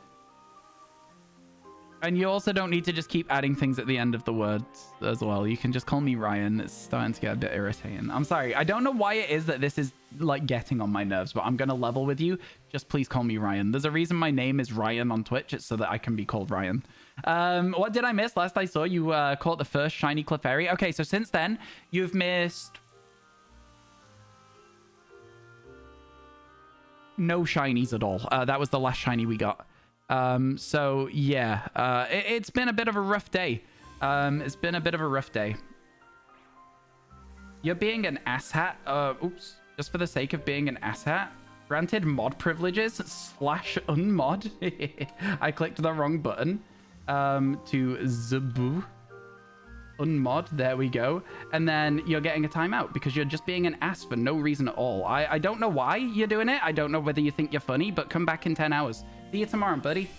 And you also don't need to just keep adding things at the end of the words as well. You can just call me Ryan. It's starting to get a bit irritating. I'm sorry. I don't know why it is that this is like getting on my nerves, but I'm going to level with you. Just please call me Ryan. There's a reason my name is Ryan on Twitch. It's so that I can be called Ryan. What did I miss? Last I saw you caught the first shiny Clefairy. Okay, so since then, you've missed no shinies at all. That was the last shiny we got. So yeah, it's been a bit of a rough day. It's been a bit of a rough day. You're being an asshat. Oops. Just for the sake of being an asshat. Granted mod privileges / unmod. I clicked the wrong button. To Zabu. Unmod, there we go. And then you're getting a timeout because you're just being an ass for no reason at all. I don't know why you're doing it. I don't know whether you think you're funny, but come back in 10 hours. See you tomorrow, buddy.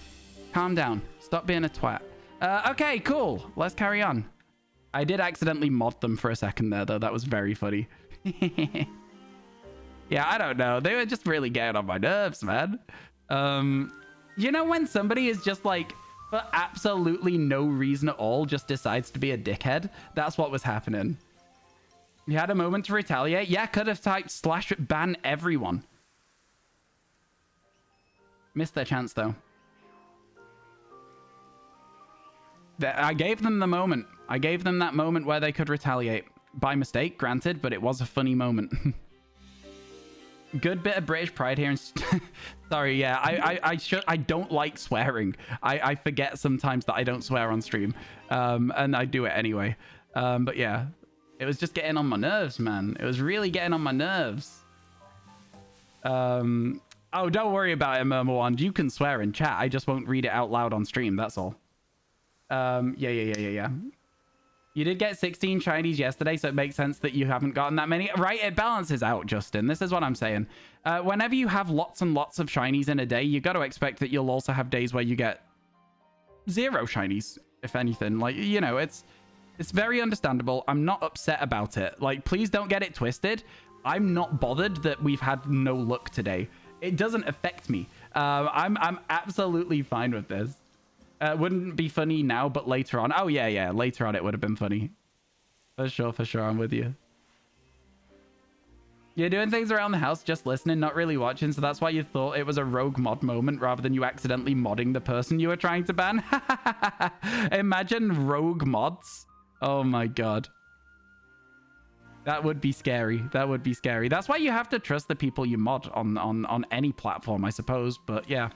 Calm down. Stop being a twat. Okay, cool. Let's carry on. I did accidentally mod them for a second there, though. That was very funny. Yeah, I don't know. They were just really getting on my nerves, man. You know when somebody is just like, for absolutely no reason at all, just decides to be a dickhead? That's what was happening. You had a moment to retaliate? Yeah, could have typed / ban everyone. Missed their chance, though. I gave them the moment. I gave them that moment where they could retaliate. By mistake, granted, but it was a funny moment. Good bit of British pride here. Sorry, yeah, I don't like swearing. I forget sometimes that I don't swear on stream, and I do it anyway. But yeah, it was just getting on my nerves, man. It was really getting on my nerves. Oh, don't worry about it, Murmur1. You can swear in chat. I just won't read it out loud on stream. That's all. Yeah. You did get 16 shinies yesterday, so it makes sense that you haven't gotten that many. Right, it balances out, Justin. This is what I'm saying. Whenever you have lots and lots of shinies in a day, you got to expect that you'll also have days where you get 0 shinies, if anything. Like, you know, it's very understandable. I'm not upset about it. Like, please don't get it twisted. I'm not bothered that we've had no luck today. It doesn't affect me. I'm absolutely fine with this. Wouldn't be funny now, but later on. Oh, yeah. Later on, it would have been funny. For sure. I'm with you. You're doing things around the house, just listening, not really watching. So that's why you thought it was a rogue mod moment rather than you accidentally modding the person you were trying to ban. Imagine rogue mods. Oh, my God. That would be scary. That would be scary. That's why you have to trust the people you mod on any platform, I suppose. But yeah.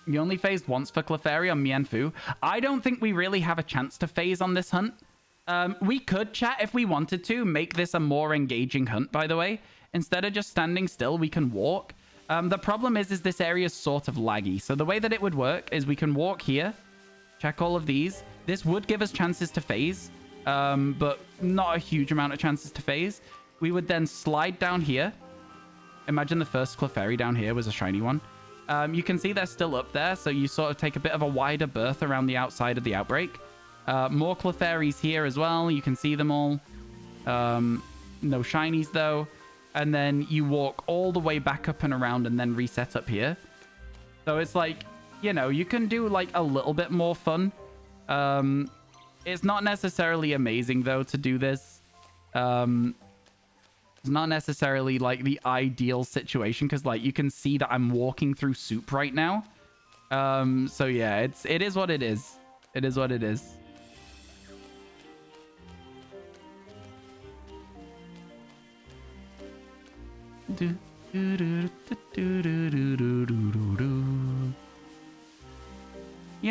You only phased once for Clefairy on Mienfu. I don't think we really have a chance to phase on this hunt. We could chat if we wanted to, make this a more engaging hunt, by the way. Instead of just standing still, we can walk. The problem is this area is sort of laggy. So the way that it would work is we can walk here, check all of these. This would give us chances to phase, but not a huge amount of chances to phase. We would then slide down here. Imagine the first Clefairy down here was a shiny one. You can see they're still up there, so you sort of take a bit of a wider berth around the outside of the outbreak. More Clefairies here as well. You can see them all. No shinies, though. And then you walk all the way back up and around and then reset up here. So it's like, you know, you can do like a little bit more fun. It's not necessarily amazing, though, to do this. It's not necessarily like the ideal situation because like you can see that I'm walking through soup right now. So yeah, it is what it is. It is what it is. You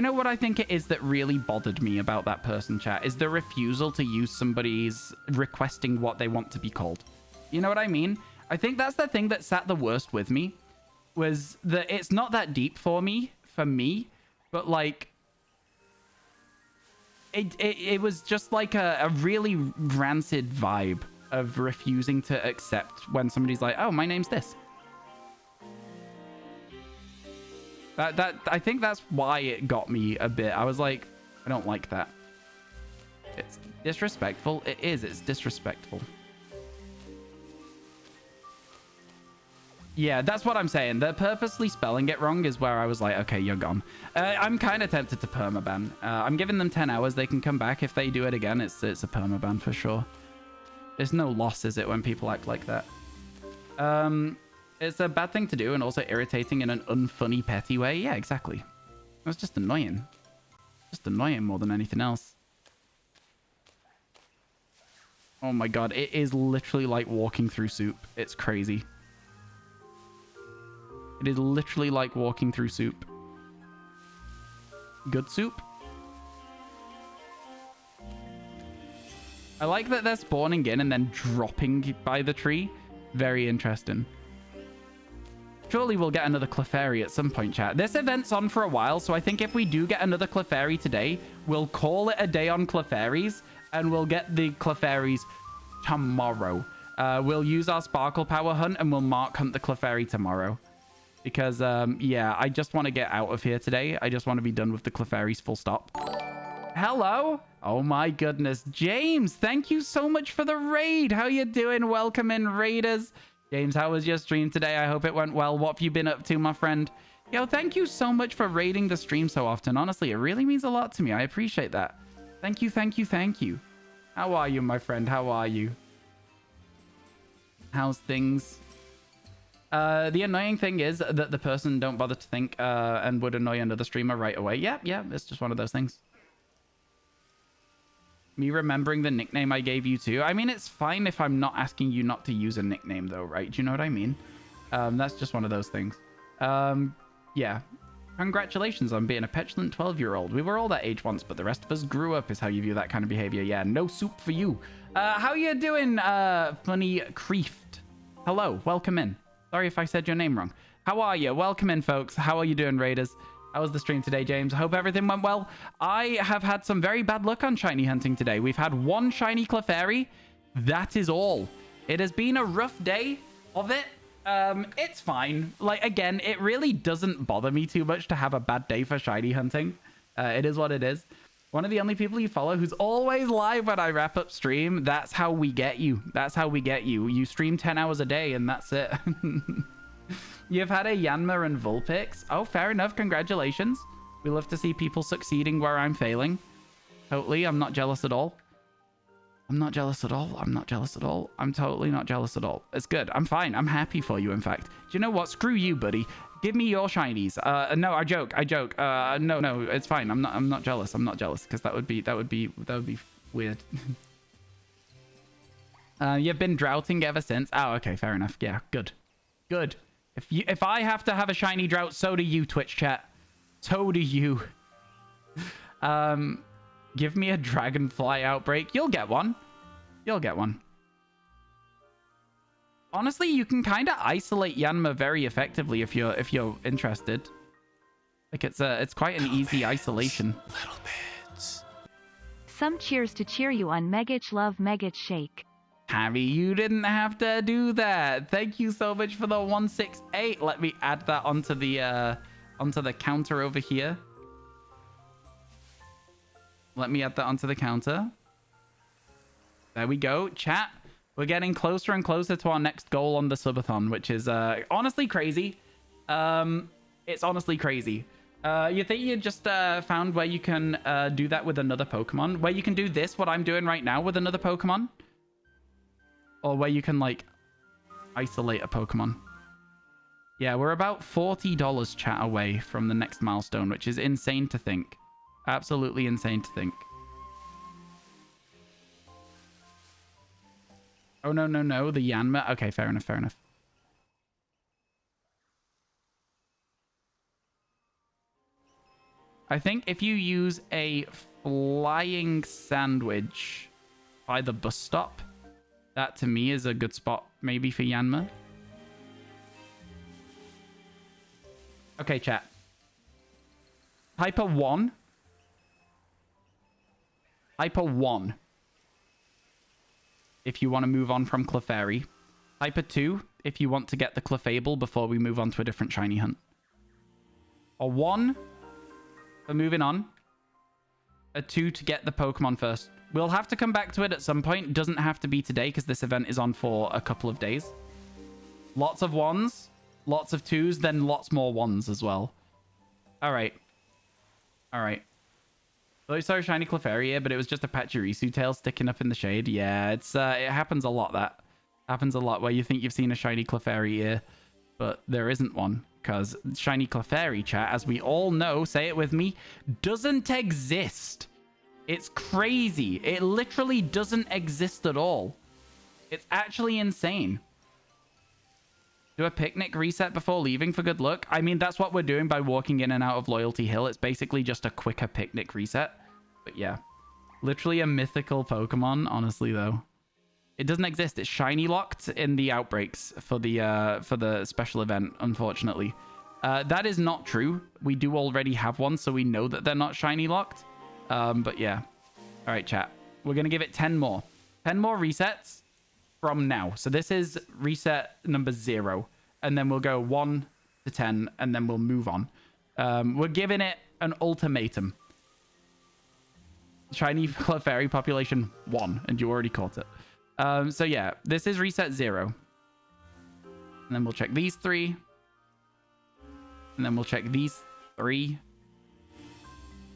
know what I think it is that really bothered me about that person, chat, is the refusal to use somebody's requesting what they want to be called. You know what I mean? I think that's the thing that sat the worst with me, was that it's not that deep for me, but like, it was just like a really rancid vibe of refusing to accept when somebody's like, oh, my name's this. I think that's why it got me a bit. I was like, I don't like that. It's disrespectful. It is. It's disrespectful. Yeah, that's what I'm saying. The purposely spelling it wrong is where I was like, okay, you're gone. I'm kind of tempted to permaban. I'm giving them 10 hours. They can come back. If they do it again, it's a permaban for sure. There's no loss, is it, when people act like that? It's a bad thing to do and also irritating in an unfunny, petty way. Yeah, exactly. It's just annoying. Just annoying more than anything else. Oh my god, it is literally like walking through soup. It's crazy. It is literally like walking through soup. Good soup? I like that they're spawning in and then dropping by the tree. Very interesting. Surely we'll get another Clefairy at some point, chat. This event's on for a while, so I think if we do get another Clefairy today, we'll call it a day on Clefairies, and we'll get the Clefairies tomorrow. We'll use our Sparkle Power Hunt, and we'll Mark Hunt the Clefairy tomorrow. Because, yeah, I just want to get out of here today. I just want to be done with the Clefairies, full stop. Hello? Oh my goodness. James, thank you so much for the raid. How you doing? Welcome in, raiders. James, how was your stream today? I hope it went well. What have you been up to, my friend? Yo, thank you so much for raiding the stream so often. Honestly, it really means a lot to me. I appreciate that. Thank you, thank you, thank you. How are you, my friend? How are you? How's things? The annoying thing is that the person don't bother to think and would annoy another streamer right away. Yeah, it's just one of those things. Me remembering the nickname I gave you too. I mean, it's fine if I'm not asking you not to use a nickname though, right? Do you know what I mean? That's just one of those things. Yeah. Congratulations on being a petulant 12-year-old. We were all that age once, but the rest of us grew up is how you view that kind of behavior. Yeah, no soup for you. How you doing, Funny Creeft? Hello, welcome in. Sorry if I said your name wrong. How are you? Welcome in, folks. How are you doing, raiders? How was the stream today, James? I hope everything went well. I have had some very bad luck on shiny hunting today. We've had one shiny Clefairy. That is all. It has been a rough day of it. It's fine. Like, again, it really doesn't bother me too much to have a bad day for shiny hunting. It is what it is. One of the only people you follow who's always live when I wrap up stream. That's how we get you. That's how we get you. You stream 10 hours a day and that's it. You've had a Yanma and Vulpix. Oh, fair enough. Congratulations. We love to see people succeeding where I'm failing. Totally. I'm not jealous at all. I'm not jealous at all. I'm not jealous at all. I'm totally not jealous at all. It's good. I'm fine. I'm happy for you, in fact. Do you know what? Screw you, buddy. Give me your shinies. No, I joke. No, it's fine. I'm not jealous. I'm not jealous because that would be weird. You've been droughting ever since. Oh, okay, fair enough. Yeah, good. If I have to have a shiny drought, so do you, Twitch chat. So do you. Give me a dragonfly outbreak. You'll get one. Honestly, you can kind of isolate Yanma very effectively if you're interested. Like it's quite an easy isolation. Little bits. Some cheers to cheer you on. Megich love Megich shake. Harry, you didn't have to do that. Thank you so much for the 168. Let me add that onto the counter over here. Let me add that onto the counter. There we go. Chat, we're getting closer and closer to our next goal on the subathon, which is honestly crazy. It's honestly crazy. You think you just found where you can do that with another Pokemon? Where you can do this, what I'm doing right now, with another Pokemon? Or where you can, like, isolate a Pokemon? Yeah, we're about $40 chat away from the next milestone, which is insane to think. Absolutely insane to think. Oh, no. The Yanma. Okay, fair enough. I think if you use a flying sandwich by the bus stop, that to me is a good spot maybe for Yanma. Okay, chat. Hyper 1. Hyper 1. If you want to move on from Clefairy. Hyper 2, if you want to get the Clefable before we move on to a different shiny hunt. Or 1 for moving on. A 2 to get the Pokemon first. We'll have to come back to it at some point. Doesn't have to be today because this event is on for a couple of days. Lots of 1s, lots of 2s, then lots more 1s as well. All right. All right. I saw a shiny Clefairy here, but it was just a Pachirisu tail sticking up in the shade. Yeah, it happens a lot, that. Happens a lot where you think you've seen a shiny Clefairy here, but there isn't one. Because shiny Clefairy, chat, as we all know, say it with me, doesn't exist. It's crazy. It literally doesn't exist at all. It's actually insane. Do a picnic reset before leaving for good luck? I mean, that's what we're doing by walking in and out of Loyalty Hill. It's basically just a quicker picnic reset. But yeah, literally a mythical Pokemon, honestly, though. It doesn't exist. It's shiny locked in the outbreaks for the special event, unfortunately. That is not true. We do already have one, so we know that they're not shiny locked. But yeah. All right, chat. We're going to give it 10 more. 10 more resets from now. So this is reset number 0. And then we'll go 1 to 10, and then we'll move on. We're giving it an ultimatum. Shiny Clefairy population 1, and you already caught it. So yeah, this is reset 0. And then we'll check these 3. And then we'll check these 3.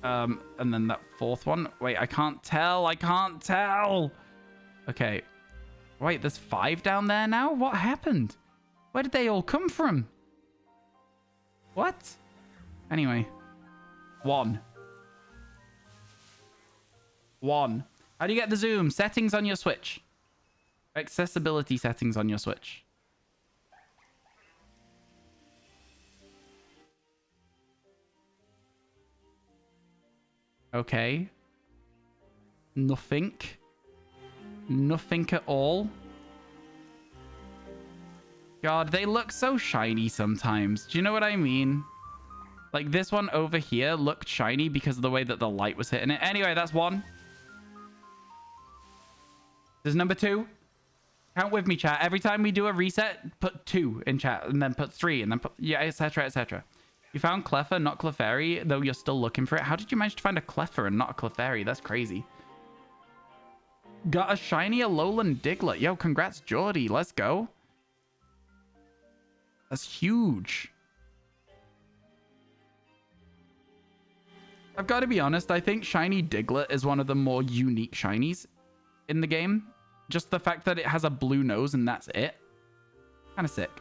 And then that 4th one. Wait, I can't tell. I can't tell. Okay. Wait, there's 5 down there now? What happened? Where did they all come from? What? Anyway. 1. 1. How do you get the zoom? Settings on your Switch. Accessibility settings on your Switch. Okay. Nothing. Nothing at all. God, they look so shiny sometimes. Do you know what I mean? Like this one over here looked shiny because of the way that the light was hitting it. Anyway, that's 1. There's number 2. Count with me, chat. Every time we do a reset, put 2 in chat, and then put 3, and then put, yeah, etc., etc. You found Cleffa, not Clefairy, though you're still looking for it. How did you manage to find a Cleffa and not a Clefairy? That's crazy. Got a shiny Alolan Diglett. Yo, congrats, Geordie. Let's go. That's huge. I've got to be honest. I think shiny Diglett is one of the more unique shinies in the game. Just the fact that it has a blue nose and that's it. Kind of sick.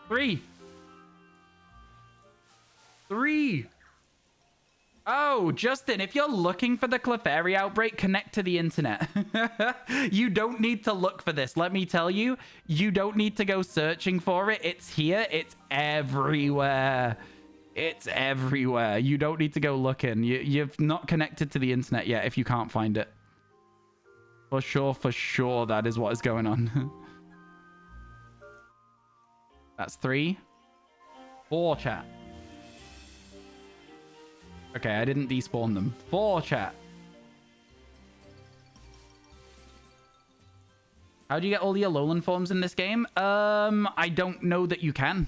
3. 3. Oh, Justin, if you're looking for the Clefairy outbreak, connect to the internet. You don't need to look for this. Let me tell you, you don't need to go searching for it. It's here. It's everywhere. It's everywhere. You don't need to go looking. You've not connected to the internet yet if you can't find it. For sure, that is what is going on. That's 3. 4, chat. Okay, I didn't despawn them. 4, chat. How do you get all the Alolan forms in this game? I don't know that you can.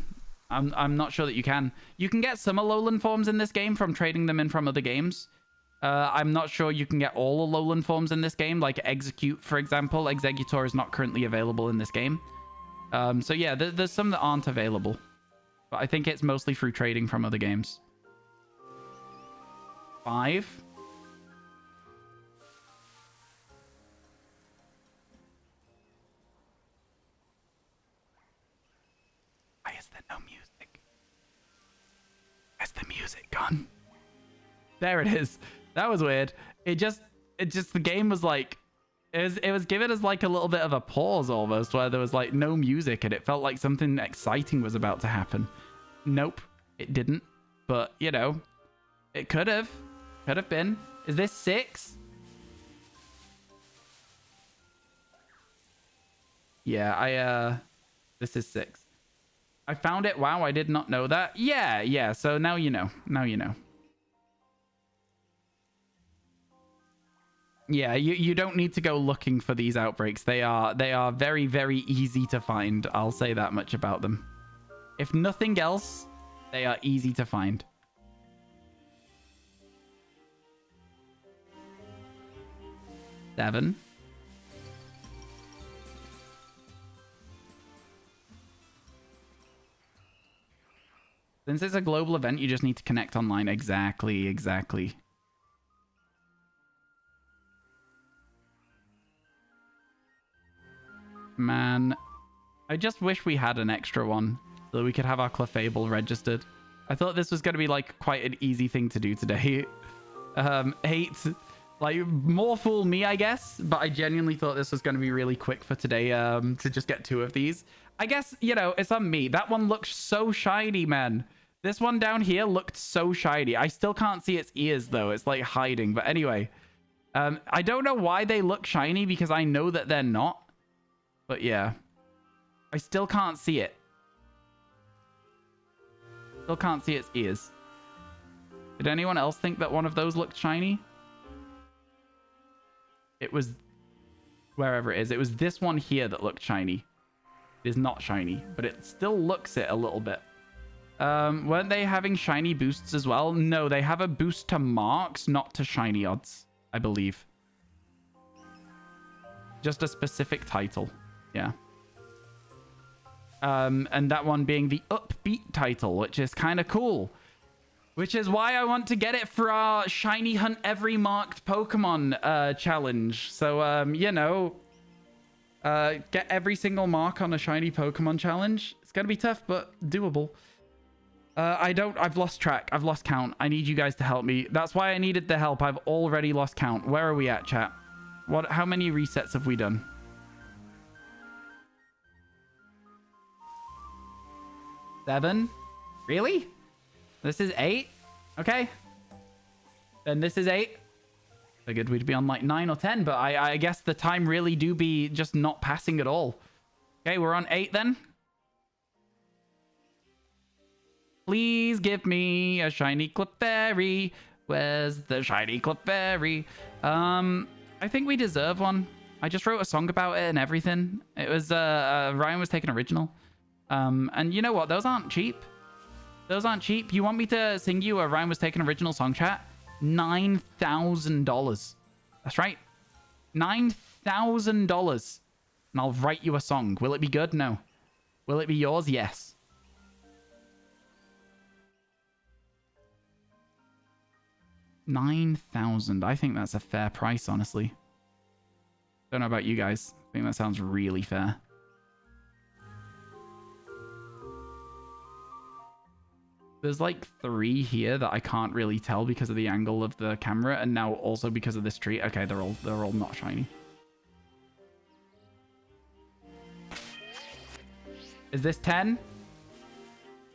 I'm not sure that you can. You can get some Alolan forms in this game from trading them in from other games. I'm not sure you can get all Alolan forms in this game, like Execute, for example. Executor is not currently available in this game. So yeah, there's some that aren't available. But I think it's mostly through trading from other games. 5. Why is there no music? Where's the music gone? There it is. That was weird. It just the game was like, it was giving us like a little bit of a pause almost, where there was like no music and it felt like something exciting was about to happen. Nope, it didn't. But you know, It could have. Could have been. Is this 6? Yeah, this is 6. I found it. Wow, I did not know that. Yeah. So now you know. Now you know. Yeah, you don't need to go looking for these outbreaks. They are very, very easy to find. I'll say that much about them. If nothing else, they are easy to find. Seven. Since it's a global event, you just need to connect online. Exactly. Man, I just wish we had an extra one so that we could have our Clefable registered. I thought this was going to be like quite an easy thing to do today. 8, like more fool me, I guess, but I genuinely thought this was going to be really quick for today to just get 2 of these. I guess, you know, it's on me. That one looks so shiny, man. This one down here looked so shiny. I still can't see its ears though. It's like hiding. But anyway, I don't know why they look shiny because I know that they're not. But yeah, I still can't see it. Still can't see its ears. Did anyone else think that one of those looked shiny? It was wherever it is. It was this one here that looked shiny. It is not shiny, but it still looks it a little bit. Weren't they having shiny boosts as well? No, they have a boost to marks, not to shiny odds, I believe. Just a specific title. Yeah. And that one being the upbeat title, which is kind of cool. Which is why I want to get it for our shiny hunt every marked Pokemon challenge. So, you know, get every single mark on a shiny Pokemon challenge. It's going to be tough, but doable. I've lost track. I've lost count. I need you guys to help me. That's why I needed the help. I've already lost count. Where are we at, chat? How many resets have we done? 7? Really? This is 8? Okay. Then this is 8. Figured we'd be on like 9 or 10, but I guess the time really do be just not passing at all. Okay, we're on 8 then. Please give me a shiny Clefairy. Where's the shiny Clefairy? I think we deserve one. I just wrote a song about it and everything. It was RyanWasTaken original. And you know what? Those aren't cheap. Those aren't cheap. You want me to sing you a RyanWasTaken original song, chat? $9,000. That's right. $9,000. And I'll write you a song. Will it be good? No. Will it be yours? Yes. $9,000. I think that's a fair price, honestly. Don't know about you guys. I think that sounds really fair. There's like 3 here that I can't really tell because of the angle of the camera, and now also because of this tree. Okay, they're all not shiny. Is this 10?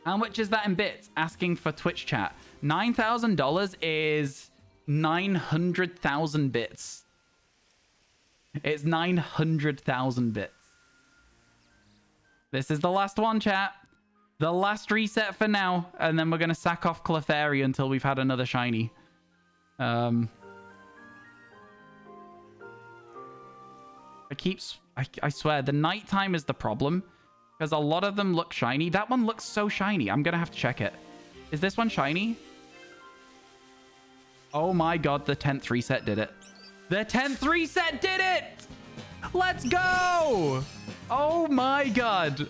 How much is that in bits? Asking for Twitch chat. $9,000 is 900,000 bits. It's 900,000 bits. This is the last one, chat. The last reset for now, and then we're going to sack off Clefairy until we've had another shiny. I swear, the nighttime is the problem, because a lot of them look shiny. That one looks so shiny. I'm going to have to check it. Is this one shiny? Oh my god, the 10th reset did it. The 10th reset did it! Let's go! Oh my god.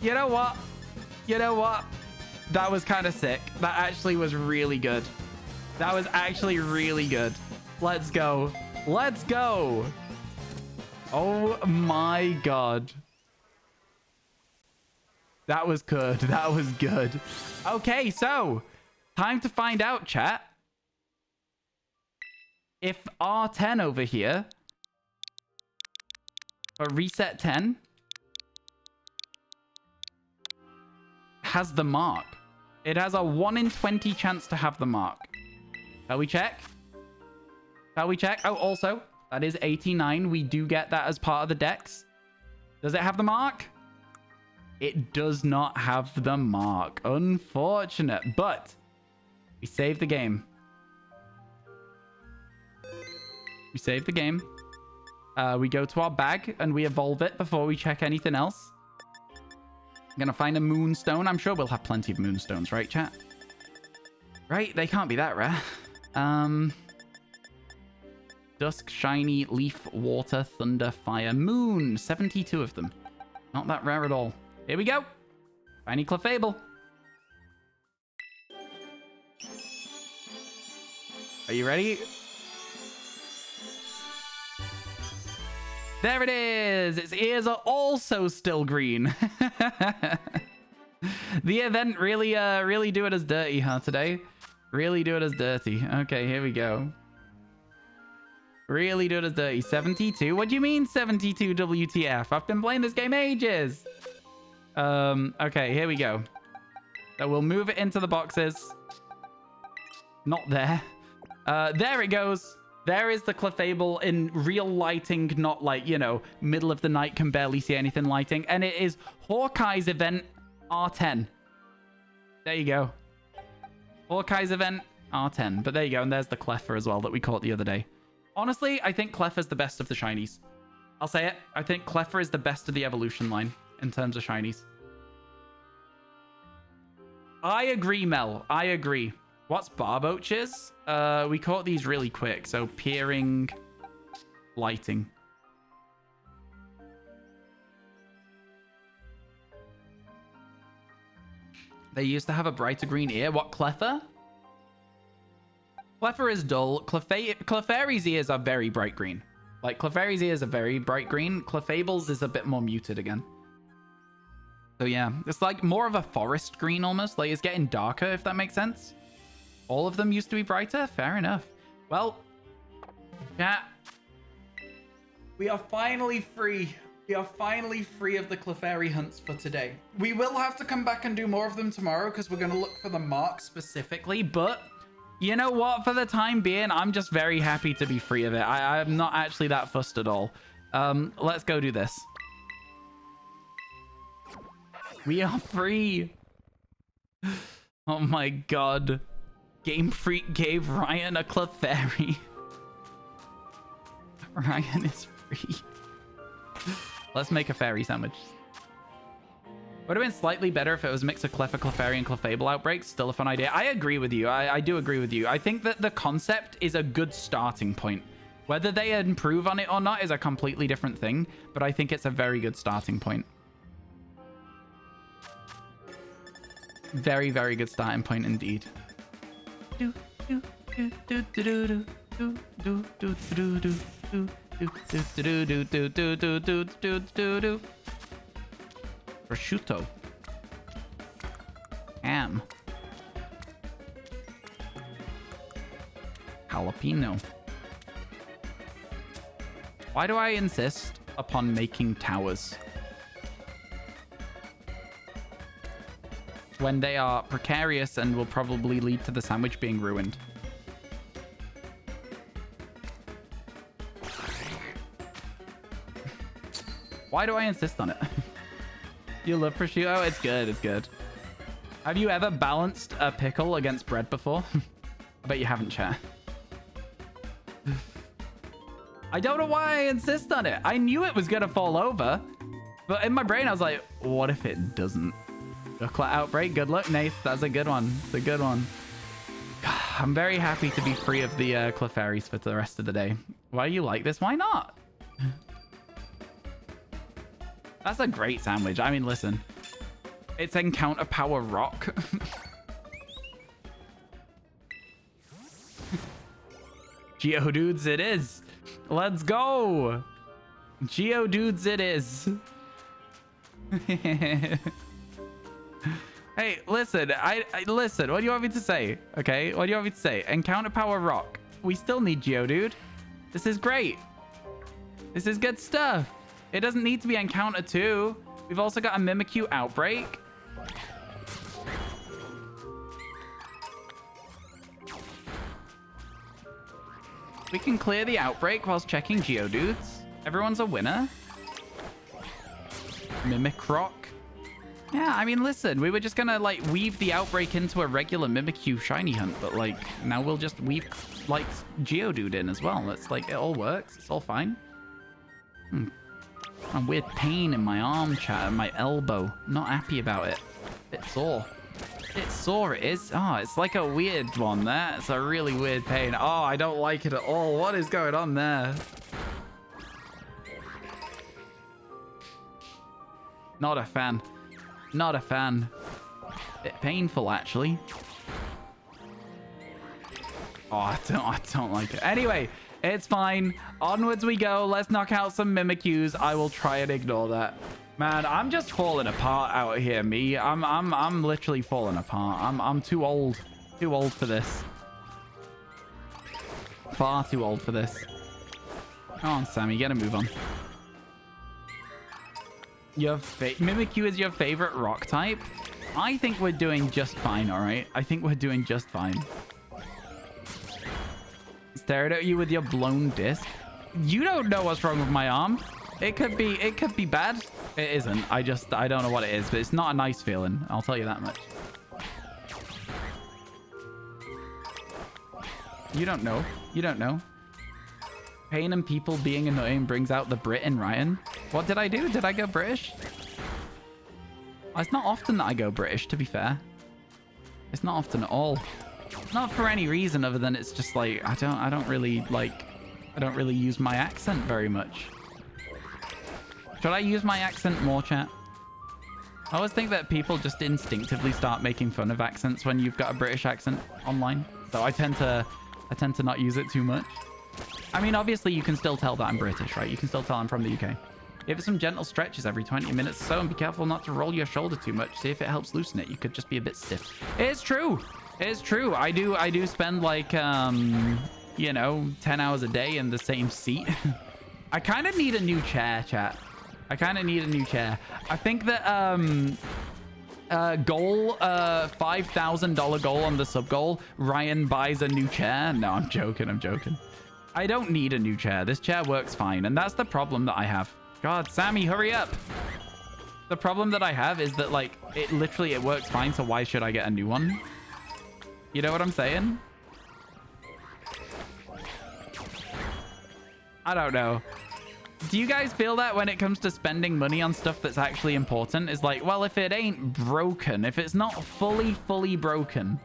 You know what? You know what? That was kind of sick. That actually was really good. That was actually really good. Let's go. Let's go. Oh my god. That was good. That was good. Okay, so time to find out, chat. If R10 over here, or reset 10, has the mark. It has a 1 in 20 chance to have the mark. Shall we check? Shall we check? Oh, also, that is 89. We do get that as part of the dex. Does it have the mark? It does not have the mark. Unfortunate. But we saved the game. We save the game. We go to our bag and we evolve it before we check anything else. I'm gonna find a moonstone. I'm sure we'll have plenty of moonstones, right, chat? Right? They can't be that rare. Dusk, shiny, leaf, water, thunder, fire, moon. 72 of them. Not that rare at all. Here we go. Shiny Clefable. Are you ready? There it is! Its ears are also still green. The event really do it as dirty, huh, today? Really do it as dirty. Okay, here we go. Really do it as dirty. 72? What do you mean 72 WTF? I've been playing this game ages. Okay, here we go. So we'll move it into the boxes. Not there. There it goes. There is the Clefable in real lighting, not like, you know, middle of the night, can barely see anything lighting. And it is Hawkeye's event R10. There you go. Hawkeye's event R10. But there you go. And there's the Cleffa as well that we caught the other day. Honestly, I think Cleffa's the best of the shinies. I'll say it. I think Cleffa is the best of the evolution line in terms of shinies. I agree, Mel. I agree. What's Barboaches? We caught these really quick. So peering, lighting. They used to have a brighter green ear. What, Cleffa? Cleffa is dull. Clefairy's ears are very bright green. Like, Clefairy's ears are very bright green. Clefable's is a bit more muted again. So yeah, it's like more of a forest green almost. Like, it's getting darker, if that makes sense. All of them used to be brighter? Fair enough. Well, chat, we are finally free. We are finally free of the Clefairy hunts for today. We will have to come back and do more of them tomorrow because we're going to look for the mark specifically. But you know what? For the time being, I'm just very happy to be free of it. I'm not actually that fussed at all. Let's go do this. We are free. Oh my god. Game Freak gave Ryan a Clefairy. Ryan is free. Let's make a fairy sandwich. Would have been slightly better if it was a mix of Cleffa, Clefairy, and Clefable outbreaks. Still a fun idea. I agree with you. I do agree with you. I think that the concept is a good starting point. Whether they improve on it or not is a completely different thing, but I think it's a very good starting point. Very, very good starting point indeed. Prosciutto. Ham. Jalapeno. Why do I insist upon making towers when they are precarious and will probably lead to the sandwich being ruined? Why do I insist on it? You love prosciutto? It's good, it's good. Have you ever balanced a pickle against bread before? I bet you haven't, chat. I don't know why I insist on it. I knew it was gonna fall over, but in my brain I was like, what if it doesn't? Chocolate outbreak, good luck, Nath. That's a good one. It's a good one. I'm very happy to be free of the Clefairies for the rest of the day. Why you like this? Why not? That's a great sandwich. I mean, listen. It's Encounter Power Rock. Geodudes it is. Let's go. Geodudes it is. Hey, listen. I listen. What do you want me to say? Okay, what do you want me to say? Encounter Power Rock. We still need Geodude. This is great. This is good stuff. It doesn't need to be Encounter 2. We've also got a Mimikyu Outbreak. We can clear the outbreak whilst checking Geodudes. Everyone's a winner. Mimikroc. Yeah, I mean, listen, we were just gonna, like, weave the outbreak into a regular Mimikyu shiny hunt, but, like, now we'll just weave, like, Geodude in as well. It's like, it all works. It's all fine. A weird pain in my arm, chat, and my elbow. Not happy about it. Bit sore. Bit sore, it is. Oh, it's like a weird one there. It's a really weird pain. Oh, I don't like it at all. What is going on there? Not a fan. Not a fan. Bit painful, actually. Oh, I don't like it. Anyway, it's fine. Onwards we go. Let's knock out some Mimikyus. I will try and ignore that. Man, I'm just falling apart out here, me. I'm literally falling apart. I'm too old. Too old for this. Far too old for this. Come on, Sammy, get a move on. Mimikyu is your favorite rock type? I think we're doing just fine, all right? I think we're doing just fine. Stared at you with your blown disc. You don't know what's wrong with my arm. It could be bad. It isn't. I don't know what it is, but it's not a nice feeling. I'll tell you that much. You don't know. You don't know. Pain and people being annoying brings out the Brit in Ryan. What did I do? Did I go British? It's not often that I go British, to be fair. It's not often at all. Not for any reason other than it's just like I don't really use my accent very much. Should I use my accent more, chat? I always think that people just instinctively start making fun of accents when you've got a British accent online. So I tend to not use it too much. I mean, obviously, you can still tell that I'm British, right? You can still tell I'm from the UK. Give it some gentle stretches every 20 minutes or so, and be careful not to roll your shoulder too much. See if it helps loosen it. You could just be a bit stiff. It's true. It's true. I do spend like, you know, 10 hours a day in the same seat. I kind of need a new chair, chat. I kind of need a new chair. I think that goal, $5,000 goal on the sub goal, Ryan buys a new chair. No, I'm joking. I'm joking. I don't need a new chair. This chair works fine. And that's the problem that I have. God, Sammy, hurry up. The problem that I have is that, like, it works fine. So why should I get a new one? You know what I'm saying? I don't know. Do you guys feel that when it comes to spending money on stuff that's actually important? It's like, well, if it ain't broken, if it's not fully broken,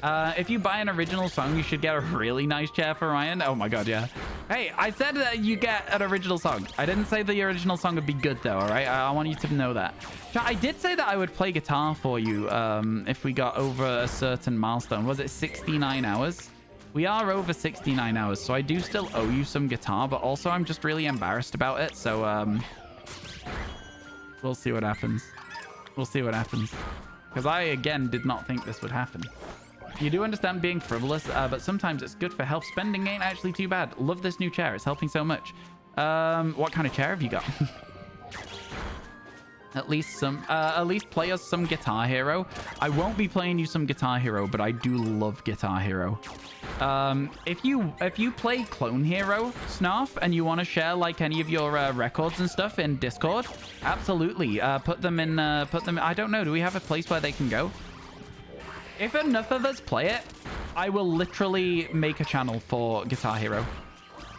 if you buy an original song, you should get a really nice chair for Ryan. Oh my god, yeah. Hey, I said that you get an original song. I didn't say the original song would be good though, all right? I want you to know that. I did say that I would play guitar for you if we got over a certain milestone. Was it 69 hours? We are over 69 hours, so I do still owe you some guitar, but also I'm just really embarrassed about it, so we'll see what happens. We'll see what happens. Because I, again, did not think this would happen. You do understand being frivolous, but sometimes it's good for health. Spending ain't actually too bad. Love this new chair. It's helping so much. What kind of chair have you got? At least play us some Guitar Hero. I won't be playing you some Guitar Hero, but I do love Guitar Hero. If you play Clone Hero, Snarf, and you want to share like any of your records and stuff in Discord, absolutely. Put them in. I don't know. Do we have a place where they can go? If enough of us play it, I will literally make a channel for Guitar Hero.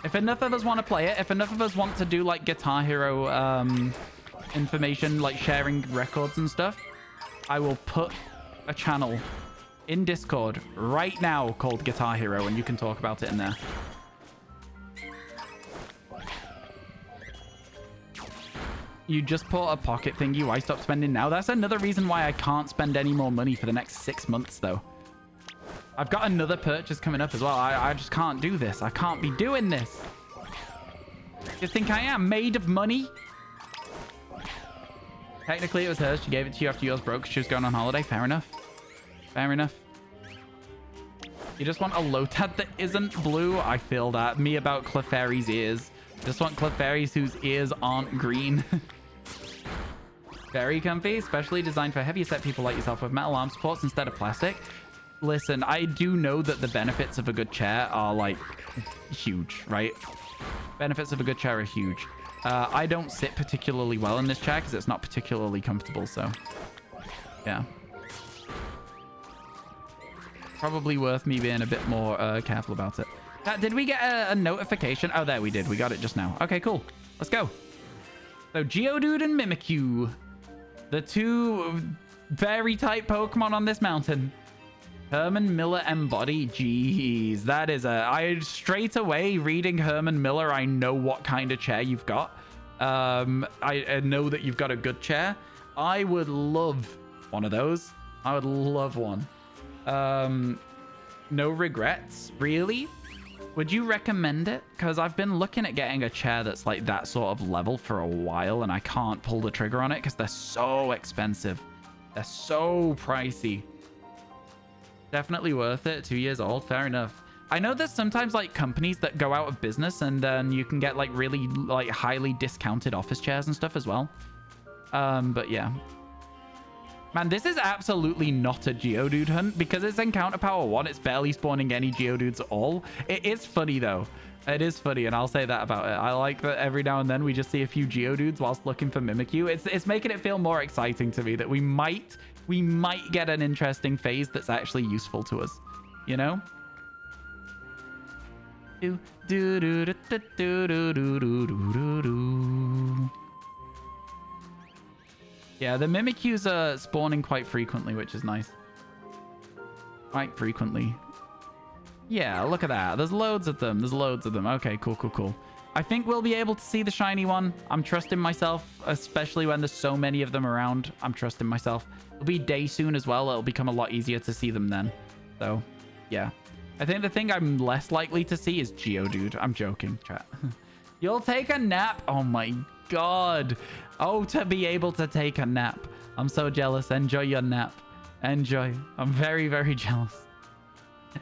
If enough of us want to play it, if enough of us want to do like Guitar Hero information, like sharing records and stuff, I will put a channel in Discord right now called Guitar Hero, and you can talk about it in there. You just bought a pocket thingy. Why stop spending now? That's another reason why I can't spend any more money for the next 6 months, though. I've got another purchase coming up as well. I just can't do this. I can't be doing this. You think I am made of money? Technically, it was hers. She gave it to you after yours broke. She was going on holiday. Fair enough. Fair enough. You just want a Lotad that isn't blue? I feel that. Me about Clefairy's ears. Just want Clefairy's whose ears aren't green. Very comfy. Specially designed for heavier set people like yourself with metal arm supports instead of plastic. listen, I do know that the benefits of a good chair are like huge, right? Benefits of a good chair are huge. I don't sit particularly well in this chair because it's not particularly comfortable, so yeah. Probably worth me being a bit more careful about it. Did we get a notification? Oh, there we did. We got it just now. Okay, cool. Let's go. So Geodude and Mimikyu, the two very tight Pokemon on this mountain. Herman Miller Embody. Jeez, that is I straight away reading Herman Miller, I know what kind of chair you've got. I know that you've got a good chair. I would love one of those. I would love one. No regrets, really? Would you recommend it? Because I've been looking at getting a chair that's like that sort of level for a while, and I can't pull the trigger on it because they're so expensive. They're so pricey. Definitely worth it. 2 years old. Fair enough. I know there's sometimes like companies that go out of business and then you can get like really like highly discounted office chairs and stuff as well. But yeah. Man, this is absolutely not a Geodude hunt because it's Encounter Power 1. It's barely spawning any Geodudes at all. It is funny though. It is funny, and I'll say that about it. I like that every now and then we just see a few Geodudes whilst looking for Mimikyu. It's making it feel more exciting to me that we might get an interesting phase that's actually useful to us, you know? Yeah, the Mimikyus are spawning quite frequently, which is nice. Quite frequently. Yeah, look at that. There's loads of them. There's loads of them. Okay, cool, cool, cool. I think we'll be able to see the shiny one. I'm trusting myself, especially when there's so many of them around. I'm trusting myself. It'll be day soon as well. It'll become a lot easier to see them then. So, yeah. I think the thing I'm less likely to see is Geodude. I'm joking, chat. You'll take a nap? Oh my god. Oh, to be able to take a nap. I'm so jealous. Enjoy your nap. Enjoy. I'm very, very jealous.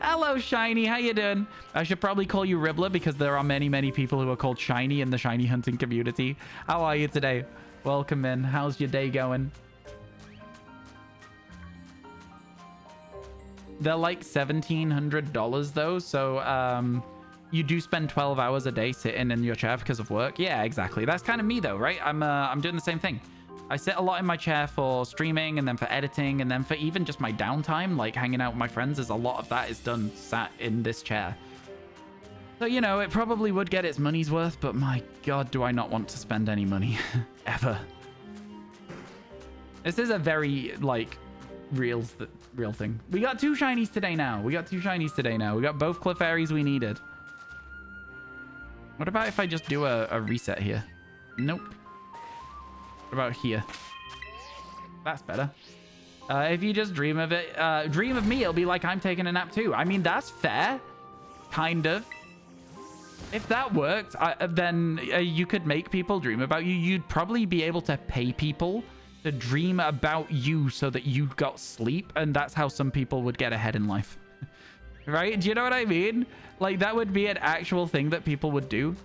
Hello, Shiny. How you doing? I should probably call you Ribbler because there are many, many people who are called Shiny in the shiny hunting community. How are you today? Welcome in. How's your day going? They're like $1,700 though, so you do spend 12 hours a day sitting in your chair because of work. Yeah, exactly. That's kind of me though, right? I'm doing the same thing. I sit a lot in my chair for streaming and then for editing and then for even just my downtime, like hanging out with my friends. Is a lot of that is done sat in this chair. So, you know, it probably would get its money's worth, but my god, do I not want to spend any money ever. This is a very like real thing. We got 2 shinies today now. We got both Clefairies we needed. What about if I just do a reset here? Nope. What about here? That's better. If you just dream of it, dream of me, it'll be like I'm taking a nap too. I mean, that's fair. Kind of. If that worked, then you could make people dream about you. You'd probably be able to pay people to dream about you so that you got sleep. And that's how some people would get ahead in life. Right? Do you know what I mean? Like, that would be an actual thing that people would do.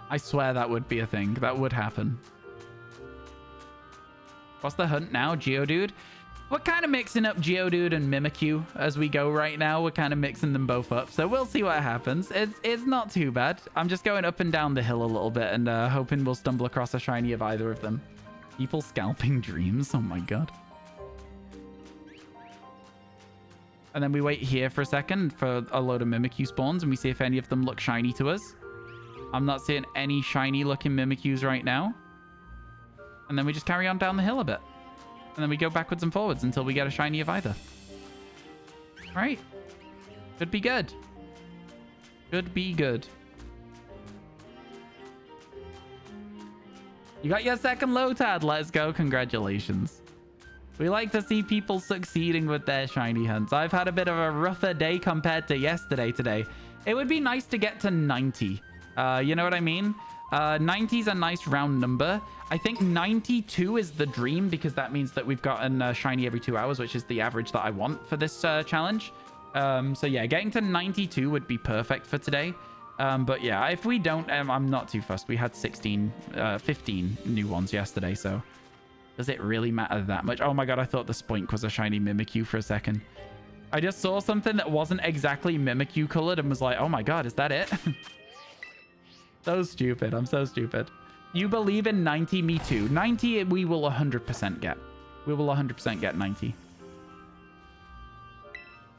I swear that would be a thing. That would happen. What's the hunt now? Geodude? We're kind of mixing up Geodude and Mimikyu as we go right now. We're kind of mixing them both up. So we'll see what happens. It's not too bad. I'm just going up and down the hill a little bit and hoping we'll stumble across a shiny of either of them. People scalping dreams. Oh my god. And then we wait here for a second for a load of Mimikyu spawns and we see if any of them look shiny to us. I'm not seeing any shiny looking Mimikyus right now. And then we just carry on down the hill a bit. And then we go backwards and forwards until we get a shiny of either. Right. Could be good. Could be good. You got your second Lotad. Let's go. Congratulations. We like to see people succeeding with their shiny hunts. I've had a bit of a rougher day compared to yesterday today. It would be nice to get to 90. You know what I mean? 90 is a nice round number. I think 92 is the dream because that means that we've gotten a shiny every 2 hours, which is the average that I want for this challenge. So yeah, getting to 92 would be perfect for today. But yeah, if we don't, I'm not too fussed. We had 15 new ones yesterday, so Does it really matter that much? Oh my god, I thought the Spoink was a shiny Mimikyu for a second. I just saw something that wasn't exactly Mimikyu colored and was like, oh my god, is that it? So stupid. I'm so stupid. You believe in 90? Me too. 90 we will 100% get. We will 100% get 90.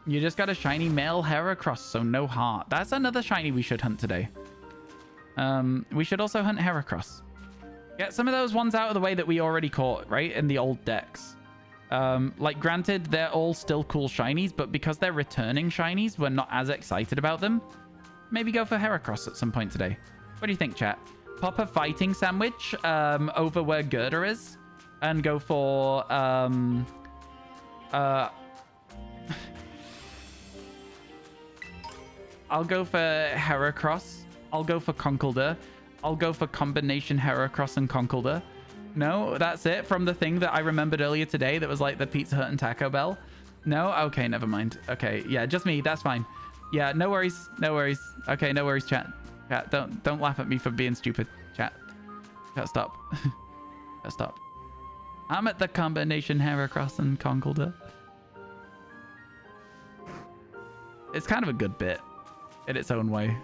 You just got a shiny male Heracross, so no heart. That's another shiny we should hunt today. We should also hunt Heracross. Get some of those ones out of the way that we already caught, right? In the old decks. Like, granted, they're all still cool shinies, but because they're returning shinies, we're not as excited about them. Maybe go for Heracross at some point today. What do you think, chat? Pop a fighting sandwich over where Gerda is and go for... I'll go for Heracross. I'll go for Conkeldurr. I'll go for combination Heracross and Conkeldurr. No, that's it from the thing that I remembered earlier today that was like the Pizza Hut and Taco Bell. No? Okay, never mind. Okay, yeah, just me. That's fine. Yeah, no worries. No worries. Okay, no worries, chat. Chat, don't laugh at me for being stupid. Chat. Chat, stop. Chat, stop. I'm at the combination Heracross and Conkeldurr. It's kind of a good bit in its own way.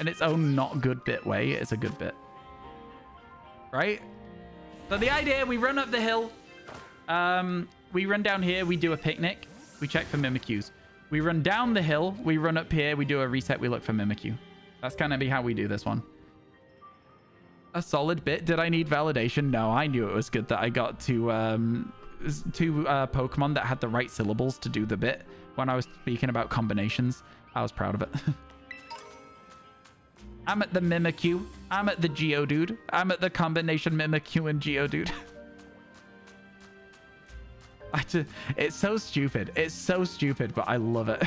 In its own not good bit way, it's a good bit. Right? So the idea, we run up the hill. We run down here, we do a picnic. We check for Mimikyus. We run down the hill, we run up here, we do a reset, we look for Mimikyu. That's kind of how we do this one. A solid bit. Did I need validation? No, I knew it was good that I got two Pokemon that had the right syllables to do the bit. When I was speaking about combinations, I was proud of it. I'm at the Mimikyu. I'm at the Geodude. I'm at the combination Mimikyu and Geodude. It's so stupid. It's so stupid, but I love it.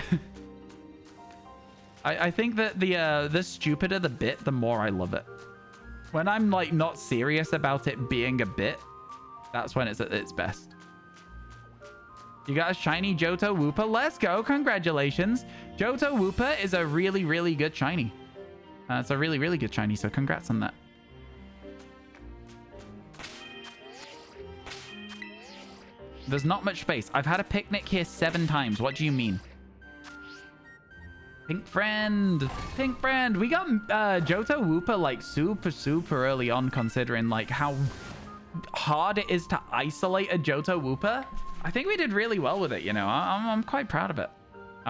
I think that the stupider the bit, the more I love it. When I'm like not serious about it being a bit, that's when it's at its best. You got a shiny Johto Wooper. Let's go. Congratulations. Johto Wooper is a really, really good shiny. It's a really, really good shiny, so congrats on that. There's not much space. I've had a picnic here 7 times. What do you mean? Pink friend. Pink friend. We got Johto Wooper like super, super early on, considering like how hard it is to isolate a Johto Wooper. I think we did really well with it, you know. I'm quite proud of it.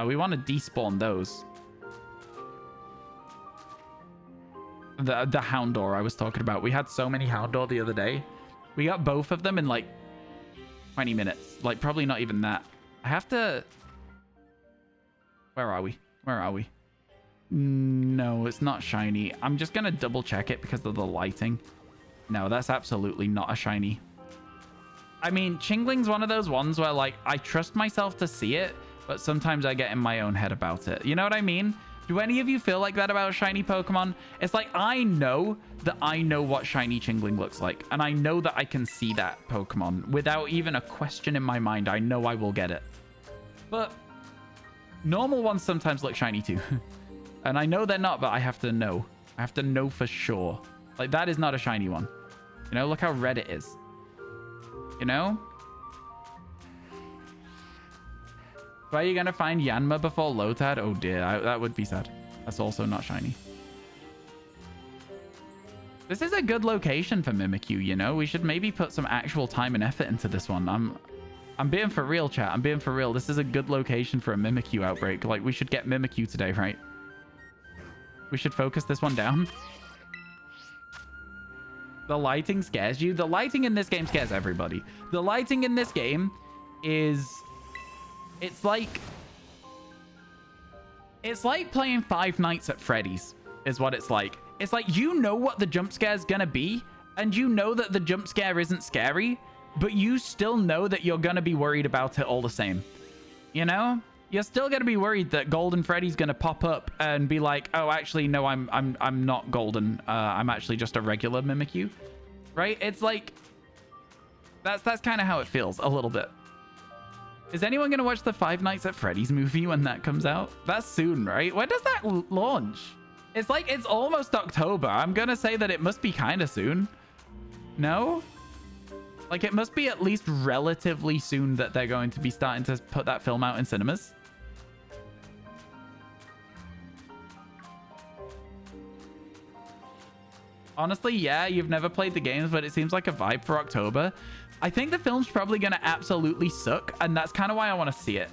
We want to despawn those. The Houndour I was talking about. We had so many Houndour the other day. We got both of them in like 20 minutes. Like probably not even that. I have to... Where are we? Where are we? No, it's not shiny. I'm just going to double check it because of the lighting. No, that's absolutely not a shiny. I mean, Chingling's one of those ones where like I trust myself to see it, but sometimes I get in my own head about it. You know what I mean? Do any of you feel like that about shiny Pokemon? It's like I know that I know what shiny Chingling looks like, and I know that I can see that Pokemon without even a question in my mind. I know I will get it. But normal ones sometimes look shiny too. And I know they're not, but I have to know. I have to know for sure. Like that is not a shiny one. You know, look how red it is. You know? Where are you going to find Yanma before Lotad? Oh dear, that would be sad. That's also not shiny. This is a good location for Mimikyu, you know? We should maybe put some actual time and effort into this one. I'm being for real, chat. I'm being for real. This is a good location for a Mimikyu outbreak. Like, we should get Mimikyu today, right? We should focus this one down. The lighting scares you? The lighting in this game scares everybody. The lighting in this game is... It's like playing Five Nights at Freddy's is what it's like. It's like you know what the jump scare is gonna be, and you know that the jump scare isn't scary, but you still know that you're gonna be worried about it all the same. You know? You're still gonna be worried that Golden Freddy's gonna pop up and be like, oh, actually, no, I'm not golden. I'm actually just a regular Mimikyu. Right? It's like that's kind of how it feels a little bit. Is anyone going to watch the Five Nights at Freddy's movie when that comes out? That's soon, right? When does that launch? It's like, it's almost October. I'm going to say that it must be kind of soon. No? Like, it must be at least relatively soon that they're going to be starting to put that film out in cinemas. Honestly, yeah, you've never played the games, but it seems like a vibe for October. I think the film's probably going to absolutely suck, and that's kind of why I want to see it.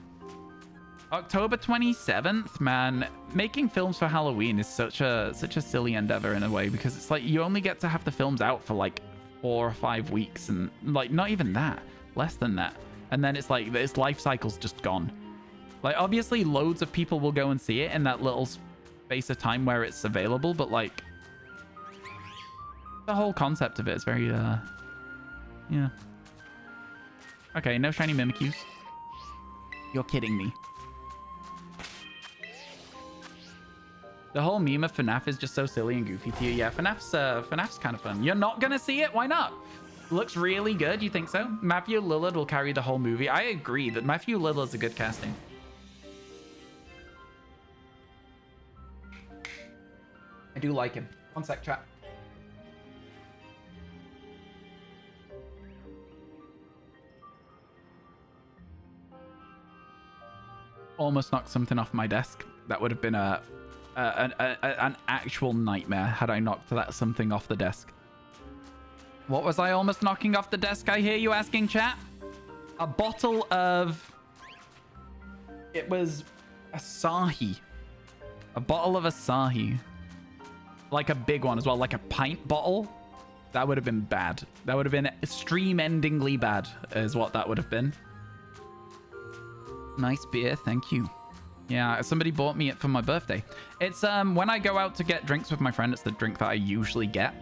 October 27th, man. Making films for Halloween is such a silly endeavor in a way, because it's like you only get to have the films out for like 4 or 5 weeks, and like not even that, less than that. And then it's like its life cycle's just gone. Like, obviously loads of people will go and see it in that little space of time where it's available, but like the whole concept of it is very yeah. Okay, no shiny Mimikyus. You're kidding me. The whole meme of FNAF is just so silly and goofy to you. Yeah, FNAF's kind of fun. You're not gonna see it? Why not? Looks really good. You think so? Matthew Lillard will carry the whole movie. I agree that Matthew Lillard's a good casting. I do like him. One sec, chat. Almost knocked something off my desk. That would have been an actual nightmare had I knocked that something off the desk. What was I almost knocking off the desk, I hear you asking, chat? A bottle of... It was Asahi. A bottle of Asahi. Like a big one as well, like a pint bottle. That would have been bad. That would have been stream-endingly bad, is what that would have been. Nice beer, thank you. Yeah, somebody bought me it for my birthday. It's when I go out to get drinks with my friend, it's the drink that I usually get.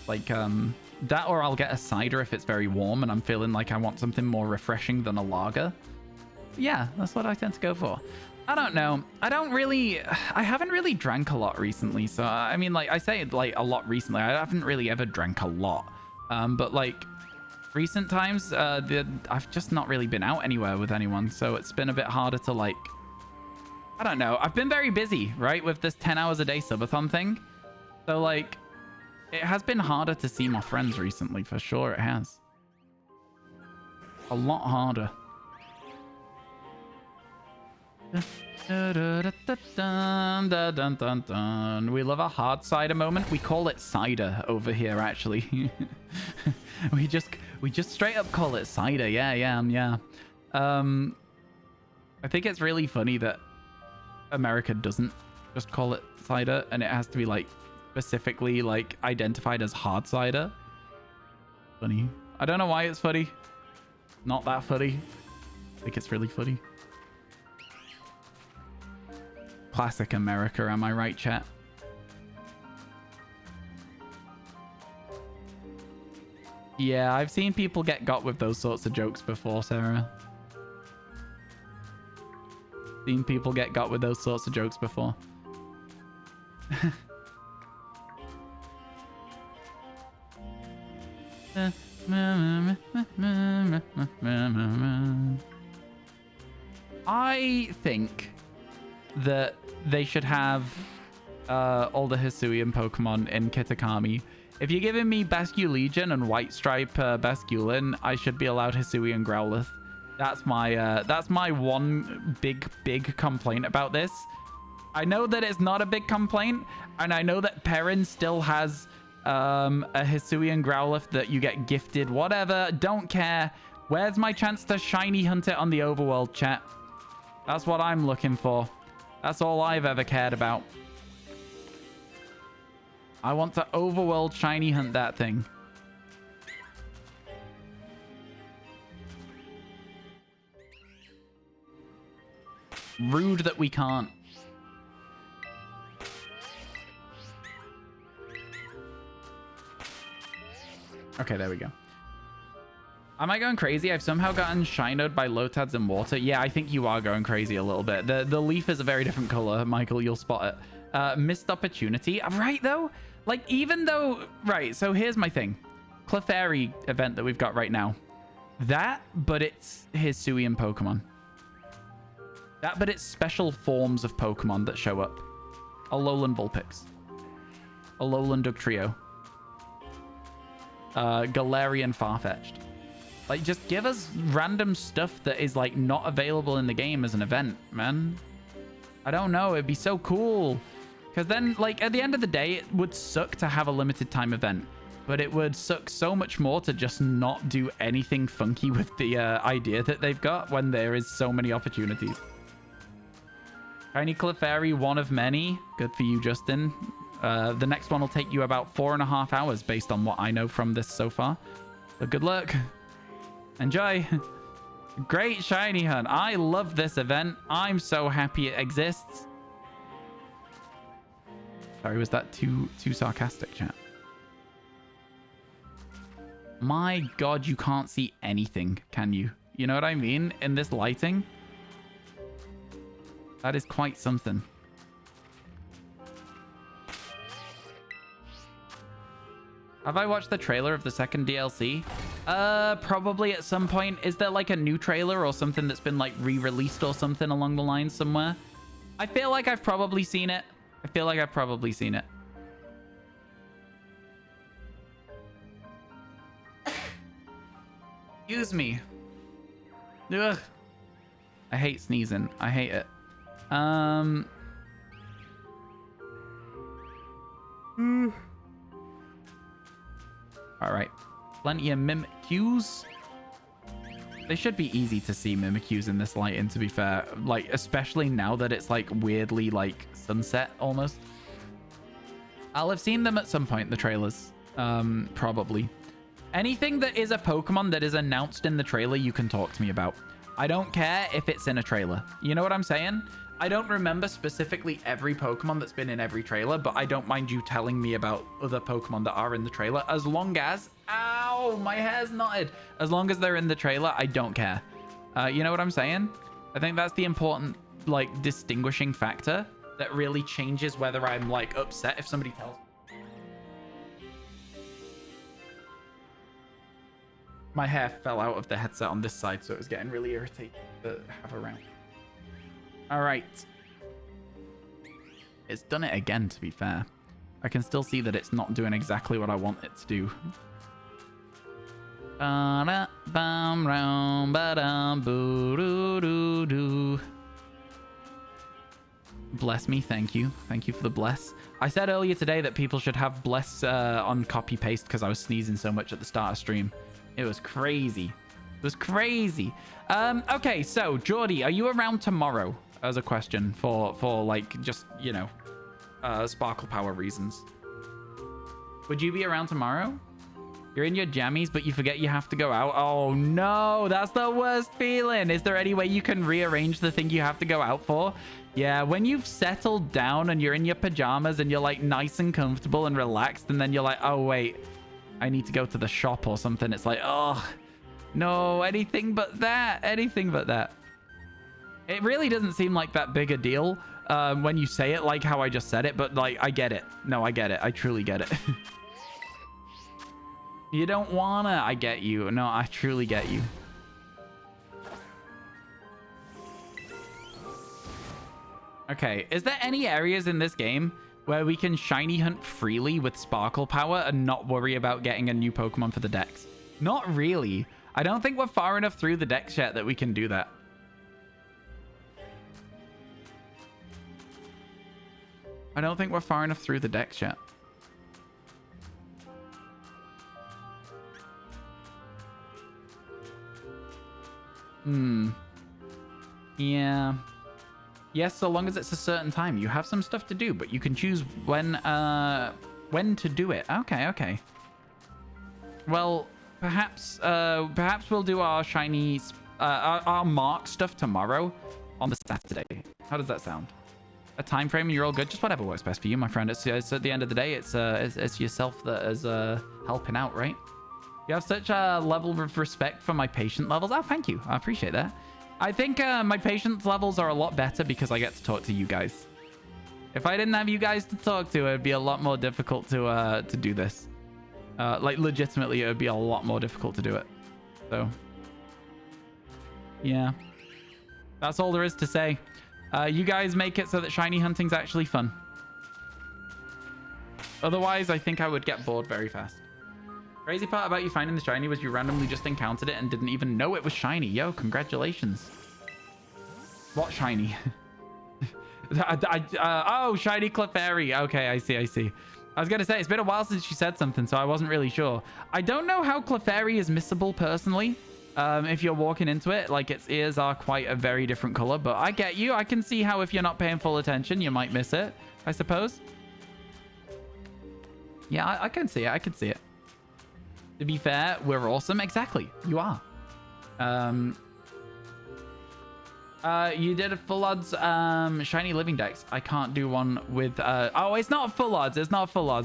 Like that, or I'll get a cider if it's very warm and I'm feeling like I want something more refreshing than a lager. Yeah, that's what I tend to go for. I don't know. I haven't really drank a lot recently. So I mean, like I say like a lot recently. I haven't really ever drank a lot. But like recent times, I've just not really been out anywhere with anyone. So it's been a bit harder to like, I don't know. I've been very busy, right? With this 10 hours a day subathon thing. So like, it has been harder to see my friends recently, for sure it has. A lot harder. We love a hard cider moment. We call it cider over here, actually. we just straight up call it cider. Yeah. I think it's really funny that America doesn't just call it cider, and it has to be like specifically like identified as hard cider. Funny. I don't know why it's funny. Not that funny. I think it's really funny. Classic America, am I right, chat? Yeah, I've seen people get got with those sorts of jokes before, Sarah. Seen people get got with those sorts of jokes before. I think that they should have all the Hisuian Pokemon in Kitakami. If you're giving me Basculegion and White Stripe Basculin, I should be allowed Hisuian Growlithe. That's my one big complaint about this. I know that it's not a big complaint, and I know that Perrin still has a Hisuian Growlithe that you get gifted. Whatever, don't care. Where's my chance to shiny hunt it on the overworld, chat? That's what I'm looking for. That's all I've ever cared about. I want to overworld shiny hunt that thing. Rude that we can't. Okay, there we go. Am I going crazy? I've somehow gotten shinoed by Lotads in water. Yeah, I think you are going crazy a little bit. The leaf is a very different color, Michael. You'll spot it. Missed opportunity. Right, though? Like, even though... Right, so here's my thing. Clefairy event that we've got right now. That, but it's Hisuian Pokemon. That, but it's special forms of Pokemon that show up. Alolan Vulpix. Alolan Dugtrio. Galarian Farfetch'd. Like, just give us random stuff that is, like, not available in the game as an event, man. I don't know. It'd be so cool. Because then, like, at the end of the day, it would suck to have a limited time event. But it would suck so much more to just not do anything funky with the idea that they've got when there is so many opportunities. Shiny Clefairy, one of many. Good for you, Justin. The next one will take you about 4.5 hours based on what I know from this so far. So good luck. Enjoy. Great shiny hunt. I love this event. I'm so happy it exists. Sorry, was that too sarcastic, chat? My God, you can't see anything, can you? You know what I mean? In this lighting? That is quite something. Have I watched the trailer of the second DLC? Probably at some point. Is there like a new trailer or something that's been like re-released or something along the lines somewhere? I feel like I've probably seen it. Excuse me. Ugh. I hate sneezing. I hate it. All right. Plenty of Mimikyus. They should be easy to see Mimikyus in this lighting, to be fair. Like, especially now that it's like weirdly like sunset almost. I'll have seen them at some point in the trailers. Probably. Anything that is a Pokemon that is announced in the trailer, you can talk to me about. I don't care if it's in a trailer. You know what I'm saying? I don't remember specifically every Pokemon that's been in every trailer, but I don't mind you telling me about other Pokemon that are in the trailer, as long as... Ow! My hair's knotted. As long as they're in the trailer, I don't care. You know what I'm saying? I think that's the important, like, distinguishing factor that really changes whether I'm, like, upset if somebody tells me. My hair fell out of the headset on this side, so it was getting really irritating to have around. All right. It's done it again, to be fair. I can still see that it's not doing exactly what I want it to do. Bless me, thank you. Thank you for the bless. I said earlier today that people should have bless on copy paste because I was sneezing so much at the start of stream. It was crazy. It was crazy. Okay, so Geordie, are you around tomorrow? As a question for like just, you know, sparkle power reasons. Would you be around tomorrow? You're in your jammies, but you forget you have to go out. Oh no, that's the worst feeling. Is there any way you can rearrange the thing you have to go out for? Yeah, when you've settled down and you're in your pajamas and you're like nice and comfortable and relaxed, and then you're like, oh wait, I need to go to the shop or something. It's like, oh no, anything but that. Anything but that. It really doesn't seem like that big a deal when you say it like how I just said it, but like, I get it. No, I get it. I truly get it. You don't wanna. I get you. No, I truly get you. Okay, is there any areas in this game where we can shiny hunt freely with sparkle power and not worry about getting a new Pokemon for the dex? Not really. I don't think we're far enough through the dex yet that we can do that. I don't think we're far enough through the dex yet. Yeah. Yes, so long as it's a certain time. You have some stuff to do, but you can choose when to do it. Okay, okay. Well, perhaps we'll do our shiny, our mark stuff tomorrow on the Saturday. How does that sound? A time frame and you're all good? Just whatever works best for you, my friend. It's at the end of the day, it's yourself that is helping out, right? You have such a level of respect for my patient levels. Oh, thank you. I appreciate that. I think my patience levels are a lot better because I get to talk to you guys. If I didn't have you guys to talk to, it'd be a lot more difficult to do this. Like, legitimately, it would be a lot more difficult to do it. So, yeah. That's all there is to say. You guys make it so that shiny hunting's actually fun. Otherwise, I think I would get bored very fast. Crazy part about you finding the shiny was you randomly just encountered it and didn't even know it was shiny. Yo, congratulations. What shiny? Oh, shiny Clefairy. Okay, I see. I was going to say, it's been a while since she said something, so I wasn't really sure. I don't know how Clefairy is missable personally. If you're walking into it, like its ears are quite a very different color, but I get you. I can see how if you're not paying full attention, you might miss it, I suppose. Yeah, I can see it. To be fair, we're awesome. Exactly. You are. You did a full odds shiny living dex. I can't do one with oh, it's not full odds.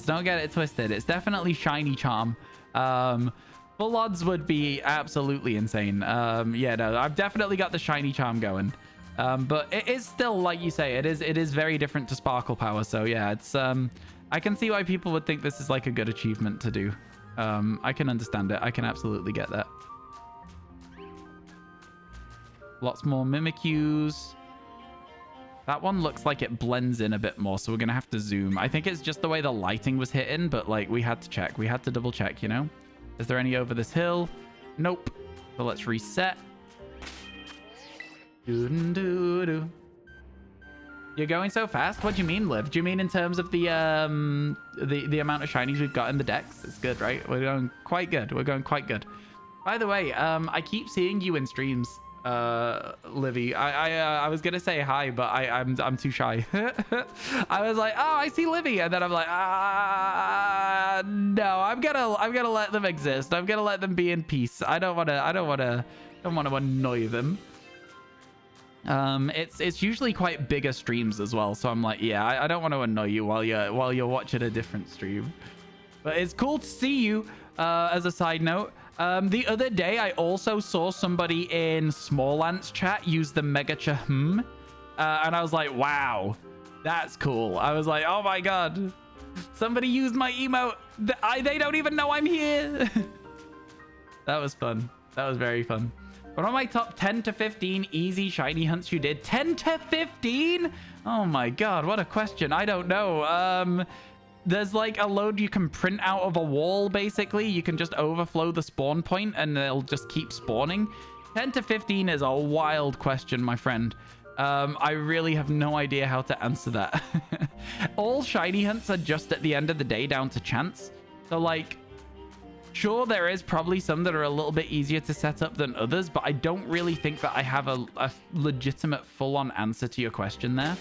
Don't get it twisted. It's definitely shiny charm. Full odds would be absolutely insane. Yeah, no, I've definitely got the shiny charm going. But it is still, like you say, it is very different to sparkle power. So yeah, it's I can see why people would think this is like a good achievement to do. I can understand it. I can absolutely get that. Lots more Mimikyus. That one looks like it blends in a bit more, so we're gonna have to zoom. I think it's just the way the lighting was hitting, but like we had to check. We had to double check, you know? Is there any over this hill? Nope. So let's reset. Doo-doo-doo-doo. You're going so fast? What do you mean, Liv? Do you mean in terms of the amount of shinies we've got in the decks? It's good, right? We're going quite good. By the way, I keep seeing you in streams, Livy. I was gonna say hi, but I'm too shy. I was like, oh, I see Livy, and then I'm like, no, I'm gonna let them exist. I'm gonna let them be in peace. I don't wanna annoy them. It's usually quite bigger streams as well, so I'm like, yeah, I don't want to annoy you while you're watching a different stream. But it's cool to see you. As a side note, the other day I also saw somebody in Small Ants chat use the Mega Chahum, and I was like, wow, that's cool. I was like, oh my god, somebody used my emote. They don't even know I'm here. That was fun. That was very fun. What are my top 10 to 15 easy shiny hunts you did? 10 to 15? Oh my god, what a question. I don't know. There's like a load you can print out of a wall, basically. You can just overflow the spawn point and they'll just keep spawning. 10 to 15 is a wild question, my friend. I really have no idea how to answer that. All shiny hunts are just at the end of the day down to chance. So like, sure, there is probably some that are a little bit easier to set up than others, but I don't really think that I have a legitimate full-on answer to your question there.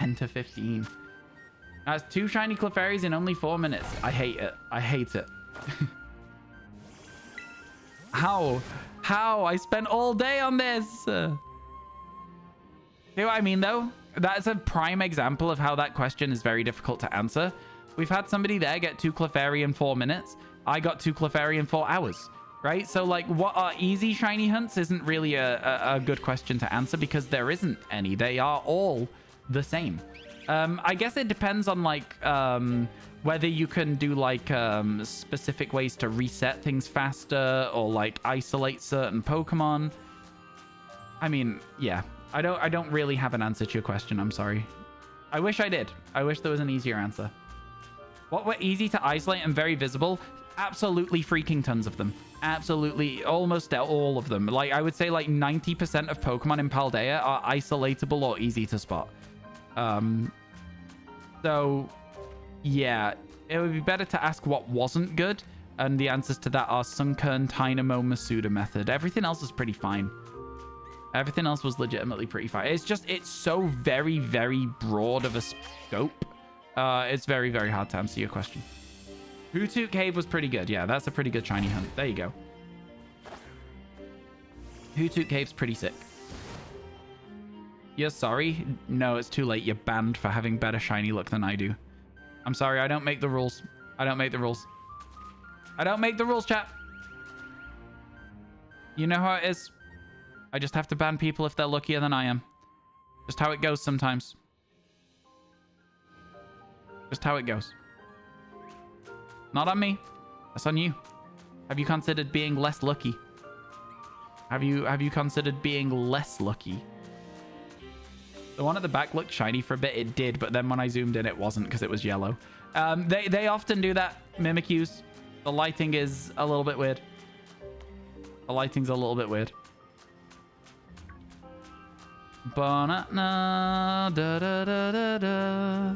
10 to 15. That's 2 shiny Clefairies in only 4 minutes. I hate it. I hate it. How? I spent all day on this. See what I mean, though? That's a prime example of how that question is very difficult to answer. We've had somebody there get 2 Clefairy in 4 minutes. I got 2 Clefairy in 4 hours, right? So, like, what are easy shiny hunts isn't really a good question to answer because there isn't any. They are all the same. I guess it depends on, like, whether you can do, like, specific ways to reset things faster or, like, isolate certain Pokemon. I mean, yeah. I don't really have an answer to your question. I'm sorry. I wish I did. I wish there was an easier answer. What were easy to isolate and very visible? Absolutely freaking tons of them. Absolutely, almost all of them. Like, I would say, like, 90% of Pokemon in Paldea are isolatable or easy to spot. So yeah, it would be better to ask what wasn't good, and the answers to that are Sunkern, Tynamo, Masuda method. Everything else was pretty fine. Everything else was legitimately pretty fine. It's so very, very broad of a scope. It's very, very hard to answer your question. Hoothoot Cave was pretty good. Yeah, that's a pretty good shiny hunt. There you go. Hoothoot Cave's pretty sick. You're sorry? No, it's too late. You're banned for having better shiny luck than I do. I'm sorry. I don't make the rules. I don't make the rules. I don't make the rules, chat. You know how it is. I just have to ban people if they're luckier than I am. Just how it goes sometimes. Just how it goes. Not on me. That's on you. Have you considered being less lucky? Have you considered being less lucky? The one at the back looked shiny for a bit. It did, but then when I zoomed in, it wasn't because it was yellow. They often do that, Mimikyus. The lighting is a little bit weird. The lighting's a little bit weird. Banana, da da da da da.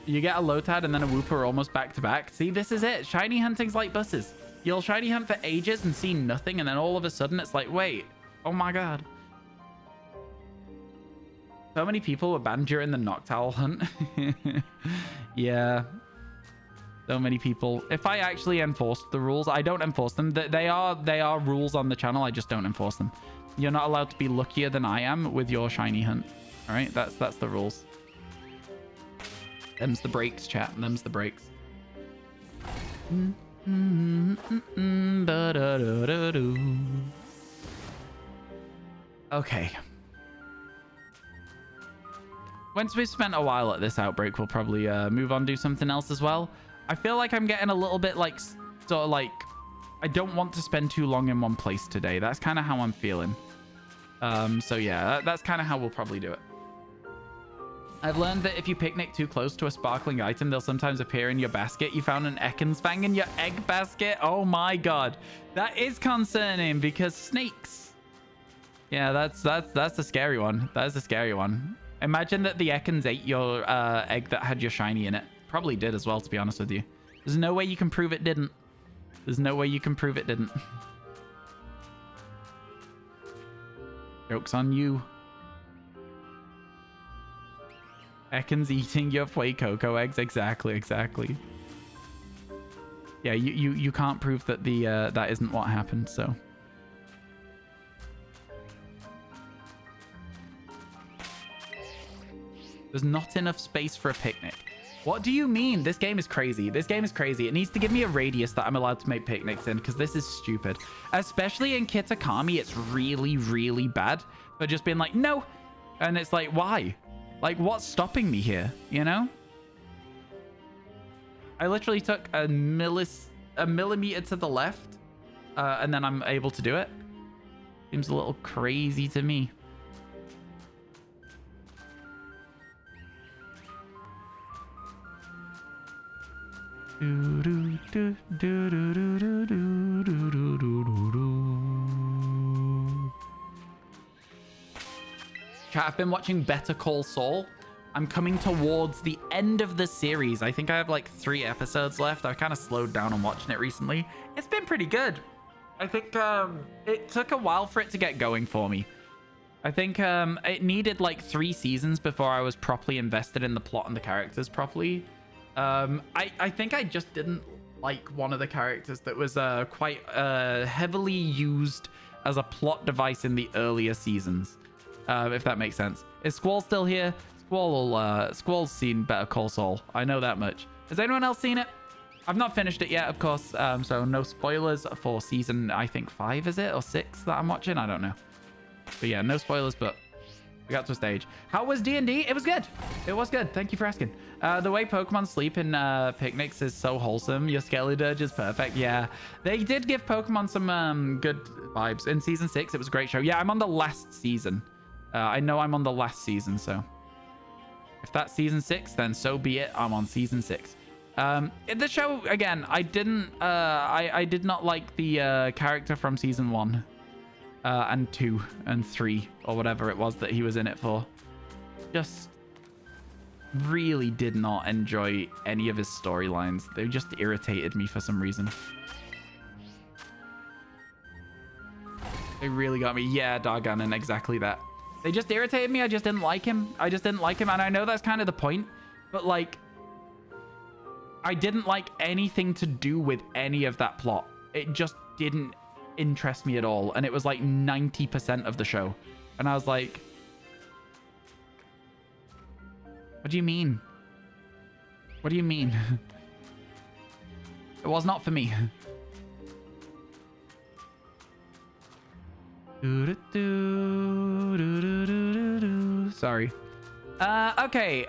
You get a Lotad and then a Wooper almost back to back. See, this is it. Shiny hunting's like buses. You'll shiny hunt for ages and see nothing, and then all of a sudden it's like, wait, oh my god. So many people were banned during the Noctowl hunt. Yeah. So many people. If I actually enforced the rules, I don't enforce them. They are rules on the channel. I just don't enforce them. You're not allowed to be luckier than I am with your shiny hunt. All right, that's the rules. Them's the breaks, chat. Them's the breaks. Okay. Once we've spent a while at this outbreak, we'll probably move on, do something else as well. I feel like I'm getting a little bit like, sort of like, I don't want to spend too long in one place today. That's kind of how I'm feeling. So yeah, that's kind of how we'll probably do it. I've learned that if you picnic too close to a sparkling item, they'll sometimes appear in your basket. You found an Ekans in your egg basket. Oh my god. That is concerning because snakes. Yeah, that's a scary one. That is a scary one. Imagine that the Ekans ate your egg that had your shiny in it. Probably did as well, to be honest with you. There's no way you can prove it didn't. There's no way you can prove it didn't. Joke's on you. Ekans eating your Fuecoco eggs. Exactly. Yeah, you can't prove that that isn't what happened, so. There's not enough space for a picnic. What do you mean? This game is crazy. This game is crazy. It needs to give me a radius that I'm allowed to make picnics in because this is stupid. Especially in Kitakami, it's really, really bad for just being like, no. And it's like, why? Like, what's stopping me here, you know? I literally took a millimeter to the left, and then I'm able to do it. Seems a little crazy to me. Chat, I've been watching Better Call Saul. I'm coming towards the end of the series. I think I have like 3 episodes left. I've kind of slowed down on watching it recently. It's been pretty good. I think it took a while for it to get going for me. I think it needed like 3 seasons before I was properly invested in the plot and the characters properly. I think I just didn't like one of the characters that was quite heavily used as a plot device in the earlier seasons. If that makes sense. Is Squall still here? Squall's seen Better Call Saul. I know that much. Has anyone else seen it? I've not finished it yet, of course. So no spoilers for season, I think 5, is it? Or 6 that I'm watching? I don't know. But yeah, no spoilers, but we got to a stage. How was D&D? It was good. It was good. Thank you for asking. The way Pokemon sleep in picnics is so wholesome. Your Skeledirge is perfect. Yeah, they did give Pokemon some good vibes. In season 6, it was a great show. Yeah, I'm on the last season. I know I'm on the last season, so if that's season 6, then so be it. I'm on season 6. In the show, again, I did not like the character from season 1 and 2 and 3 or whatever it was that he was in it for. Just really did not enjoy any of his storylines. They just irritated me for some reason. They really got me. Yeah, Darganon, exactly that. They just irritated me. I just didn't like him. And I know that's kind of the point, but like, I didn't like anything to do with any of that plot. It just didn't interest me at all. And it was like 90% of the show. And I was like, what do you mean? What do you mean? It was not for me. Sorry. Okay.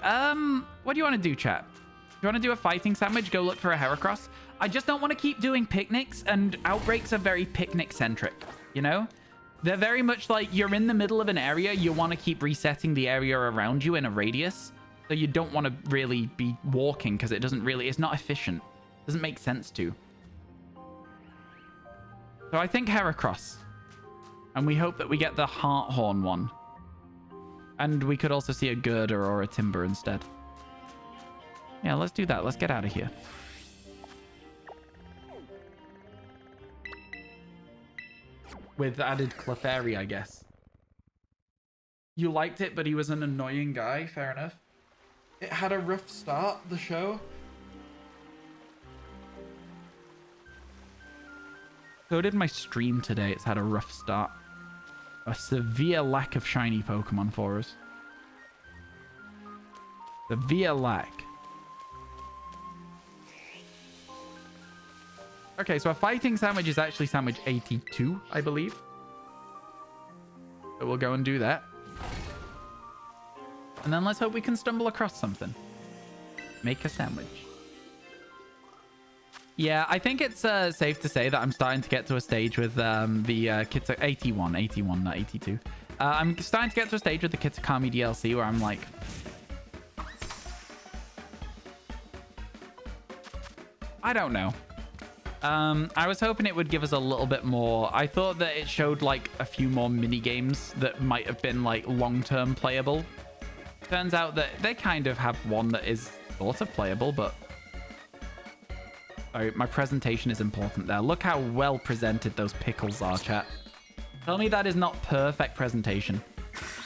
What do you want to do, chat? Do you want to do a fighting sandwich? Go look for a Heracross? I just don't want to keep doing picnics, and outbreaks are very picnic-centric, you know? They're very much like you're in the middle of an area. You want to keep resetting the area around you in a radius. So you don't want to really be walking because it's not efficient. It doesn't make sense to. So I think Heracross. And we hope that we get the Hearthorn one. And we could also see a Girder or a Timber instead. Yeah, let's do that. Let's get out of here. With added Clefairy, I guess. You liked it, but he was an annoying guy. Fair enough. It had a rough start, the show. So did my stream today. It's had a rough start. A severe lack of shiny Pokemon for us. Severe lack. Okay, so a fighting sandwich is actually sandwich 82, I believe. So we'll go and do that. And then let's hope we can stumble across something. Make a sandwich. Yeah, I think it's safe to say that I'm starting to get to a stage with the 81, not 82. I'm starting to get to a stage with the Kitakami DLC where I'm like... I don't know. I was hoping it would give us a little bit more. I thought that it showed like a few more mini games that might have been like long-term playable. Turns out that they kind of have one that is sort of playable, but... Sorry, my presentation is important there. Look how well presented those pickles are, chat. Tell me that is not perfect presentation.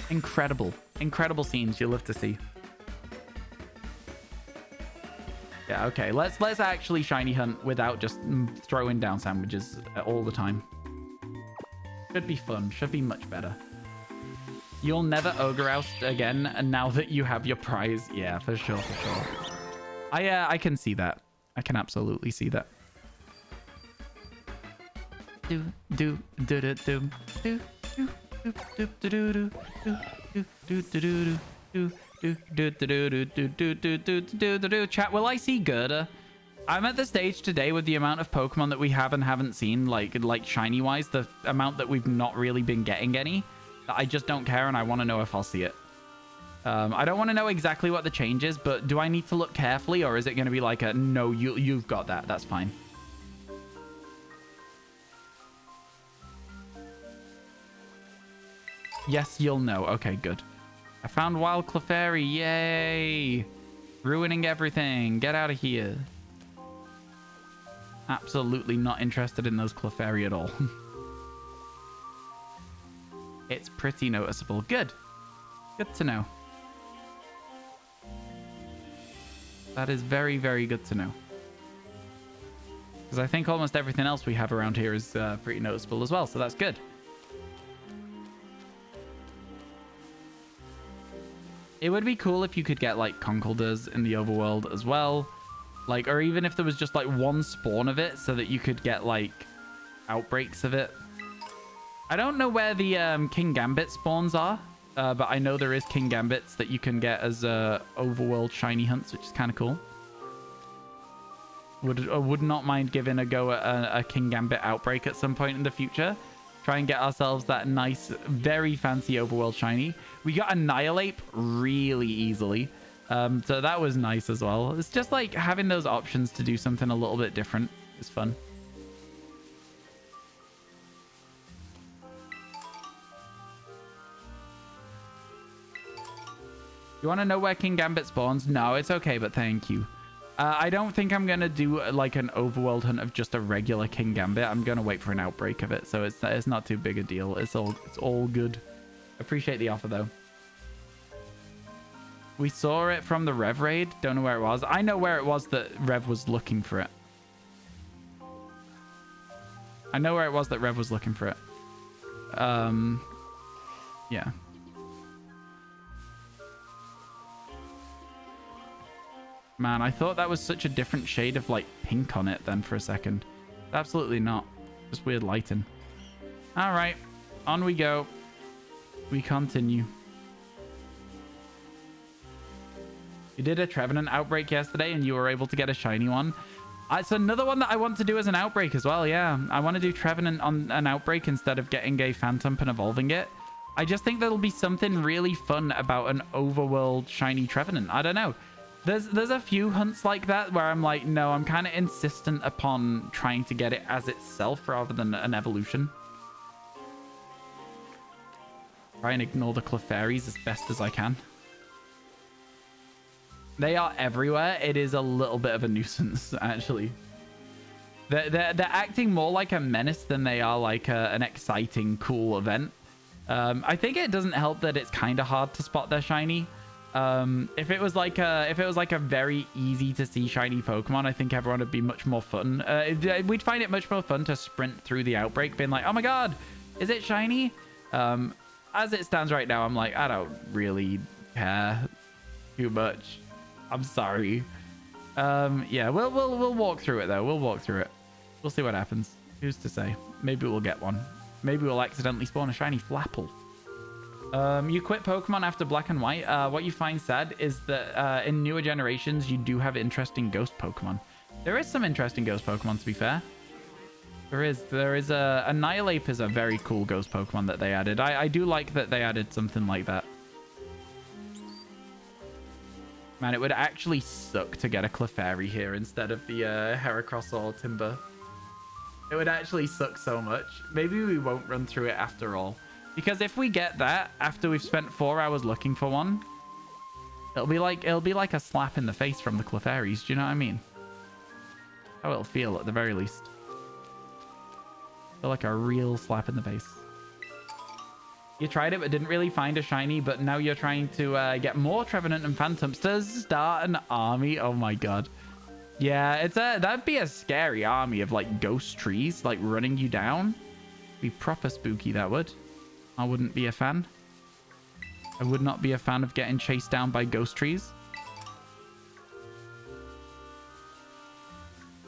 Incredible. Incredible scenes you'll love to see. Yeah, okay. Let's actually shiny hunt without just throwing down sandwiches all the time. Should be fun. Should be much better. You'll never ogre oust again, and now that you have your prize. Yeah, for sure, for sure. I can see that. I can absolutely see that. Chat, will I see Girder? I'm at the stage today with the amount of Pokemon that we have and haven't seen, like shiny wise, the amount that we've not really been getting any, that I just don't care and I want to know if I'll see it. I don't want to know exactly what the change is, but do I need to look carefully, or is it going to be like a no, you've got that, that's fine? Yes, you'll know. Okay, good. I found Wild Clefairy. Yay! Ruining everything. Get out of here. Absolutely not interested in those Clefairy at all. It's pretty noticeable. Good. Good to know. That is very, very good to know. Because I think almost everything else we have around here is pretty noticeable as well, so that's good. It would be cool if you could get, like, Conkeldurs in the overworld as well. Like, or even if there was just, like, one spawn of it so that you could get, like, outbreaks of it. I don't know where the King Gambit spawns are. But I know there is King Gambits that you can get as overworld shiny hunts, which is kind of cool. Would not mind giving a go at a King Gambit outbreak at some point in the future. Try and get ourselves that nice, very fancy overworld shiny. We got Annihilate really easily. So that was nice as well. It's just like having those options to do something a little bit different is fun. You want to know where King Gambit spawns? No, it's okay, but thank you. I don't think I'm going to do like an overworld hunt of just a regular King Gambit. I'm going to wait for an outbreak of it, so it's not too big a deal. It's all good. Appreciate the offer, though. We saw it from the Rev raid. Don't know where it was. I know where it was that Rev was looking for it. I know where it was that Rev was looking for it. Yeah. Man, I thought that was such a different shade of, like, pink on it then for a second. Absolutely not. Just weird lighting. All right. On we go. We continue. You did a Trevenant outbreak yesterday and you were able to get a shiny one. It's another one that I want to do as an outbreak as well. Yeah, I want to do Trevenant on an outbreak instead of getting a Phantump and evolving it. I just think there'll be something really fun about an overworld shiny Trevenant. I don't know. There's a few hunts like that where I'm like, no, I'm kind of insistent upon trying to get it as itself rather than an evolution. Try and ignore the Clefairies as best as I can. They are everywhere. It is a little bit of a nuisance, actually. They're acting more like a menace than they are like an exciting, cool event. I think it doesn't help that it's kind of hard to spot their shiny. If it was like a very easy to see shiny Pokemon, I think everyone would be much more fun. We'd find it much more fun to sprint through the outbreak, being like, "Oh my God, is it shiny?" As it stands right now, I'm like, I don't really care too much. I'm sorry. Yeah, we'll walk through it though. We'll walk through it. We'll see what happens. Who's to say? Maybe we'll get one. Maybe we'll accidentally spawn a shiny Flapple. You quit Pokemon after Black and White. What you find sad is that in newer generations, you do have interesting ghost Pokemon. There is some interesting ghost Pokemon, to be fair. There is a Annihilape is a very cool ghost Pokemon that they added. I do like that they added something like that. Man, it would actually suck to get a Clefairy here instead of the Heracross or Timber. It would actually suck so much. Maybe we won't run through it after all. Because if we get that after we've spent 4 hours looking for one, it'll be like a slap in the face from the Clefairies. Do you know what I mean? How it'll feel at the very least. Feel like a real slap in the face. You tried it but didn't really find a shiny, but now you're trying to get more Trevenant and Phantoms to start an army. Oh my God. Yeah, that'd be a scary army of like ghost trees like running you down. Be proper spooky, that would. I wouldn't be a fan. I would not be a fan of getting chased down by ghost trees.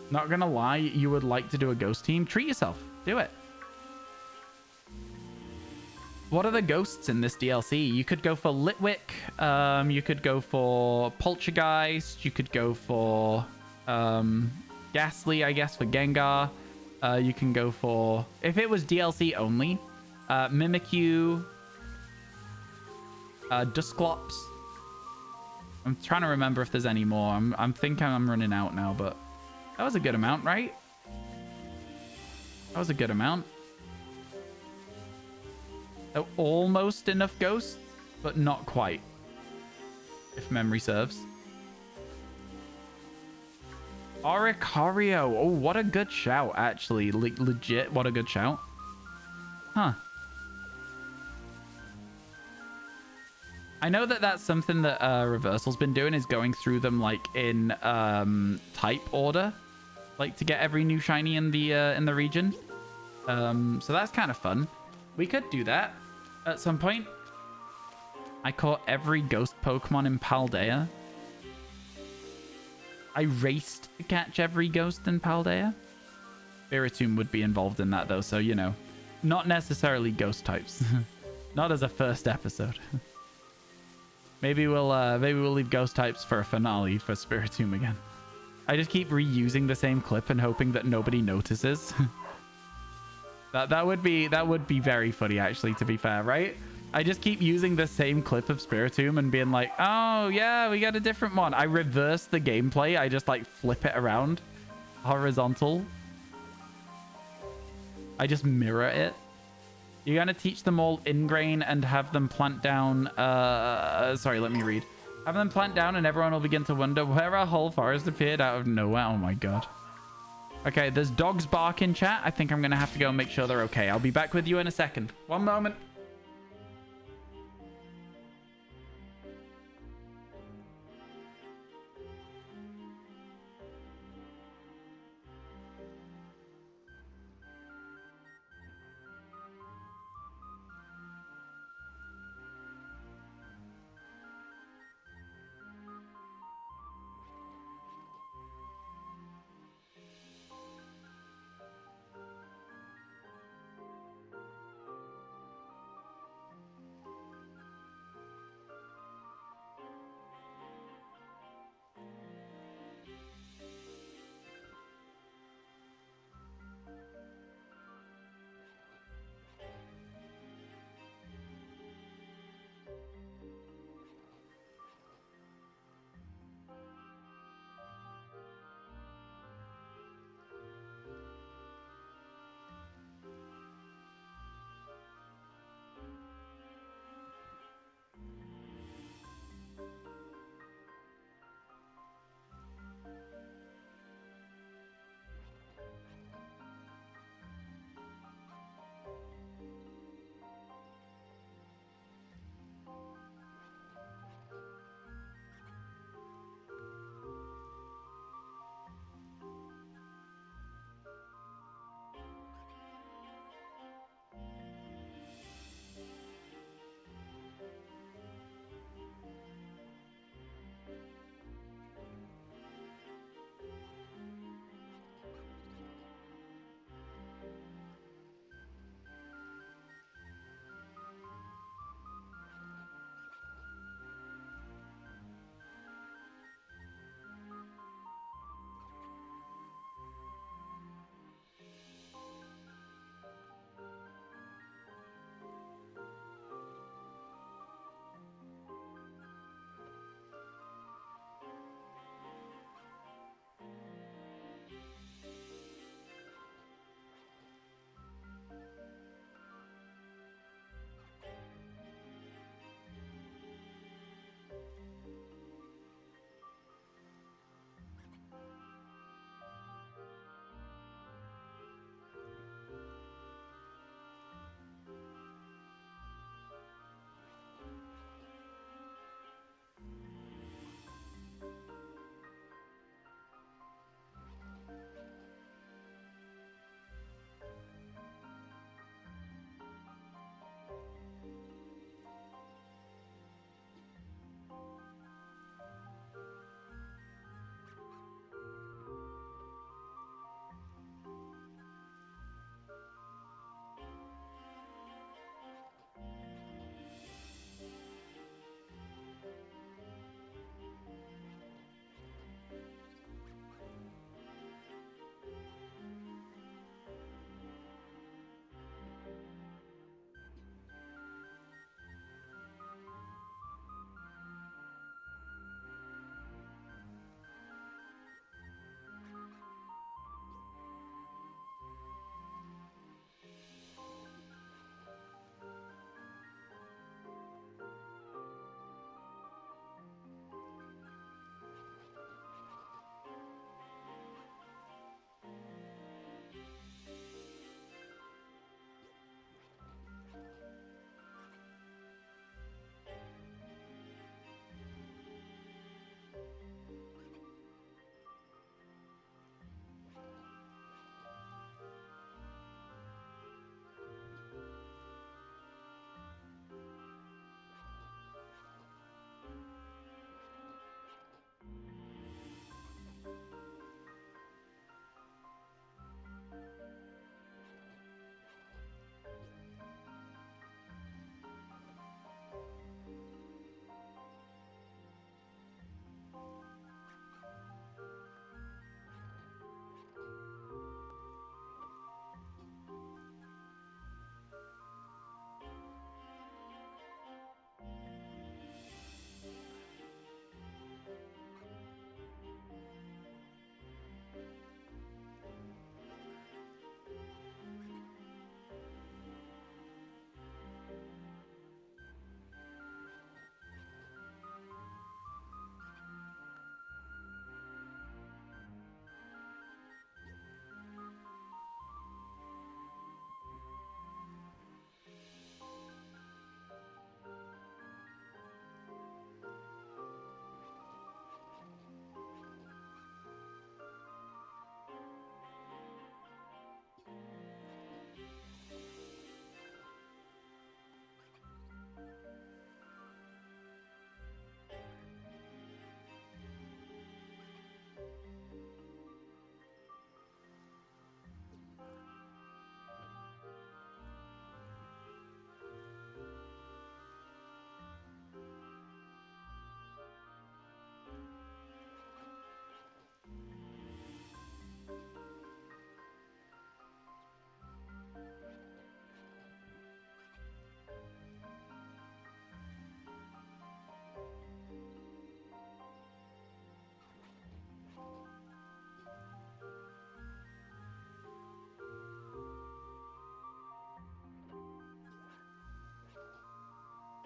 Not gonna lie, you would like to do a ghost team. Treat yourself. Do it. What are the ghosts in this DLC? You could go for Litwick. You could go for Poltergeist. You could go for Ghastly, I guess, for Gengar. You can go for... If it was DLC only, Mimikyu, Dusclops. I'm trying to remember if there's any more. I'm thinking I'm running out now, but that was a good amount, right? That was a good amount. So almost enough ghosts, but not quite, if memory serves. Oricorio. Oh, what a good shout, actually. Legit, what a good shout. Huh. I know that that's something that Reversal's been doing, is going through them like in type order, like to get every new shiny in the region. So that's kind of fun. We could do that at some point. I caught every ghost Pokemon in Paldea. I raced to catch every ghost in Paldea. Spiritomb would be involved in that though, so you know, not necessarily ghost types. Not as a first episode. Maybe we'll leave ghost types for a finale for Spiritomb again. I just keep reusing the same clip and hoping that nobody notices. That would be very funny, actually, to be fair, right? I just keep using the same clip of Spiritomb and being like, oh yeah, we got a different one. I reverse the gameplay. I just like flip it around horizontal. I just mirror it. You're gonna teach them all Ingrain and have them plant down sorry, let me read. Have them plant down and everyone will begin to wonder where a whole forest appeared out of nowhere. Oh my God. Okay, there's dogs bark in chat. I think I'm gonna have to go and make sure they're okay. I'll be back with you in a second. One moment.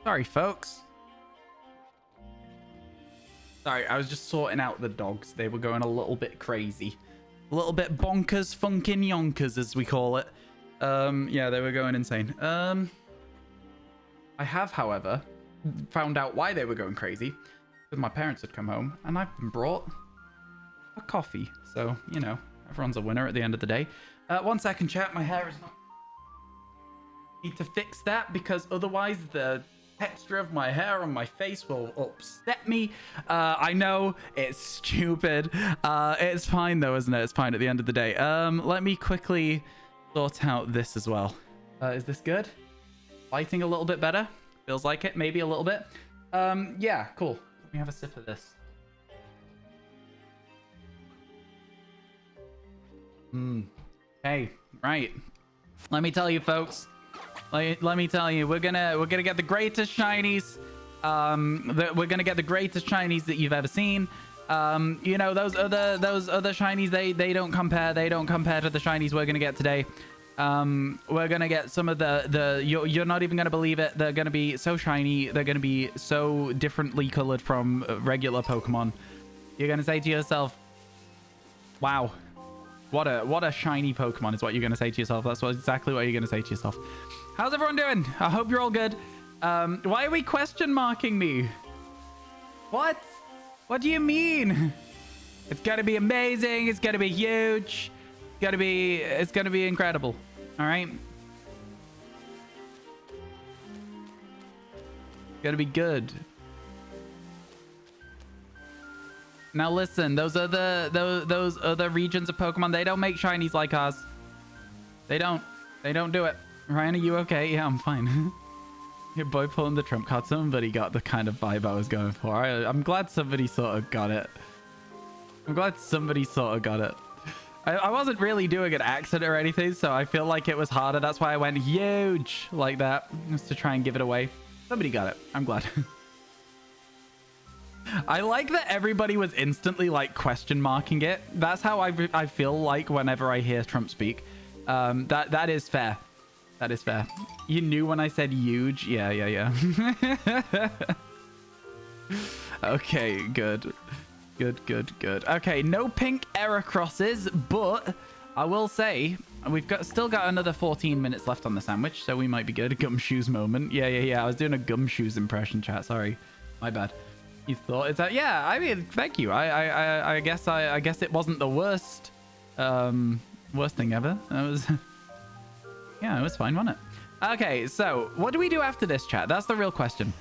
Sorry, folks. Sorry, I was just sorting out the dogs. They were going a little bit crazy. A little bit bonkers, funkin' yonkers, as we call it. Yeah, they were going insane. I have, however, found out why they were going crazy. Because my parents had come home, and I've been brought a coffee. So, you know, everyone's a winner at the end of the day. 1 second, chat. My hair is not... Need to fix that, because otherwise the texture of my hair on my face will upset me. I know it's stupid. It's fine though, isn't it? It's fine at the end of the day. Let me quickly sort out this as well. Is this good? Lighting a little bit better? Feels like it, maybe a little bit. Yeah, cool. Let me have a sip of this. Okay, right. Let me tell you, folks. Let me tell you, we're gonna get the greatest shinies. We're gonna get the greatest shinies that you've ever seen. You know, those other shinies, they don't compare. They don't compare to the shinies we're gonna get today. We're gonna get some of you're not even gonna believe it. They're gonna be so shiny. They're gonna be so differently colored from regular Pokemon. You're gonna say to yourself, "Wow, what a shiny Pokemon," is what you're gonna say to yourself. That's exactly what you're gonna say to yourself. How's everyone doing? I hope you're all good. Why are we question marking me? What? What do you mean? It's gonna be amazing. It's gonna be huge. It's gonna be incredible. All right. It's gonna be good. Now listen, those other regions of Pokemon, they don't make shinies like ours. They don't do it. Ryan, are you okay? Yeah, I'm fine. Your boy pulling the trump card. Somebody got the kind of vibe I was going for. I'm glad somebody sort of got it. I wasn't really doing an accent or anything, so I feel like it was harder. That's why I went huge like that, just to try and give it away. Somebody got it. I'm glad. I like that everybody was instantly like question marking it. That's how I feel like whenever I hear Trump speak. That is fair. That is fair. You knew when I said huge? Yeah. Okay, good. Good. Okay, no pink error crosses, but I will say we've still got another 14 minutes left on the sandwich, so we might be good. Gumshoes moment. Yeah. I was doing a Gumshoes impression, chat. Sorry. My bad. You thought it's that? Yeah, I mean, thank you. I guess it wasn't the worst thing ever. That was yeah, it was fine, wasn't it? Okay, so what do we do after this, chat? That's the real question.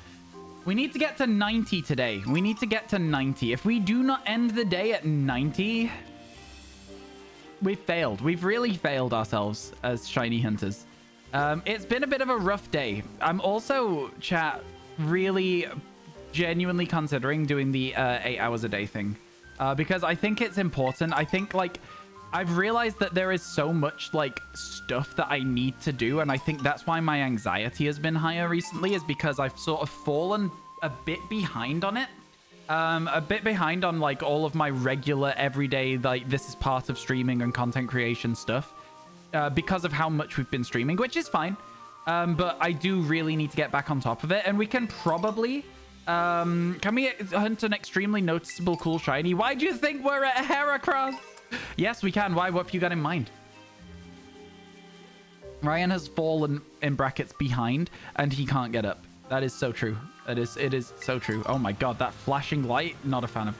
We need to get to 90 today. We need to get to 90. If we do not end the day at 90, we've failed. We've really failed ourselves as shiny hunters. It's been a bit of a rough day. I'm also, chat, really genuinely considering doing the 8 hours a day thing, because I think it's important. I think, like, I've realized that there is so much like stuff that I need to do, and I think that's why my anxiety has been higher recently, is because I've sort of fallen a bit behind on it. A bit behind on like all of my regular everyday, like, this is part of streaming and content creation stuff, because of how much we've been streaming, which is fine. But I do really need to get back on top of it, and we can probably can we hunt an extremely noticeable cool shiny? Why do you think we're at Heracross? Yes, we can. Why? What have you got in mind? Ryan has fallen, in brackets, behind, and he can't get up. That is so true. It is so true. Oh my god, that flashing light. Not a fan of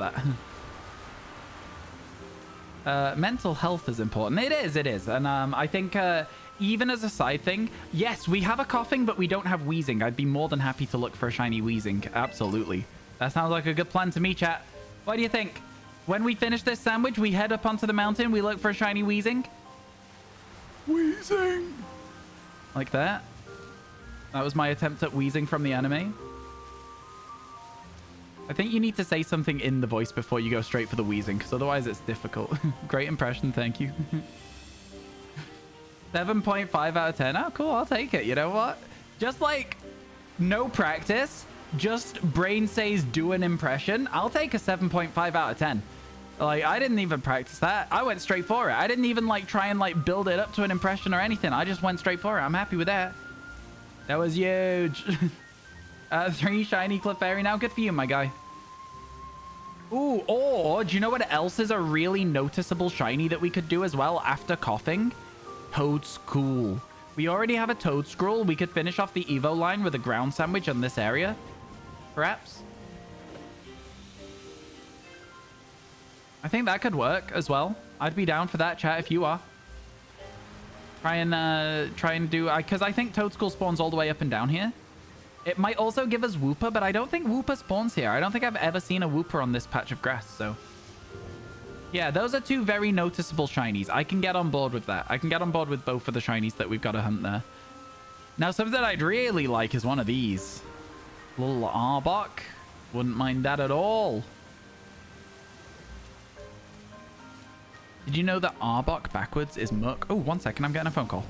that. Mental health is important. It is. And I think even as a side thing, yes, we have a coughing, but we don't have wheezing. I'd be more than happy to look for a shiny wheezing. Absolutely. That sounds like a good plan to me, chat. What do you think? When we finish this sandwich, we head up onto the mountain, we look for a shiny wheezing. Wheezing! Like that. That was my attempt at wheezing from the anime. I think you need to say something in the voice before you go straight for the wheezing, because otherwise it's difficult. Great impression, thank you. 7.5 out of 10. Oh, cool, I'll take it. You know what? Just like, no practice, just brain says do an impression. I'll take a 7.5 out of 10. Like, I didn't even practice that. I went straight for it. I didn't even like try and like build it up to an impression or anything. I just went straight for it. I'm happy with that. That was huge. 3 shiny Clefairy now. Good for you, my guy. Ooh, or do you know what else is a really noticeable shiny that we could do as well after coughing? Toadstool. We already have a Toadstool. We could finish off the Evo line with a ground sandwich on this area, perhaps. I think that could work as well. I'd be down for that, chat, if you are. Try and do... Because I think Toadstool spawns all the way up and down here. It might also give us Wooper, but I don't think Wooper spawns here. I don't think I've ever seen a Wooper on this patch of grass, so... Yeah, those are 2 very noticeable shinies. I can get on board with that. I can get on board with both of the shinies that we've got to hunt there. Now, something I'd really like is one of these. Little Arbok. Wouldn't mind that at all. Did you know that Arbok backwards is muck? Oh, 1 second. I'm getting a phone call.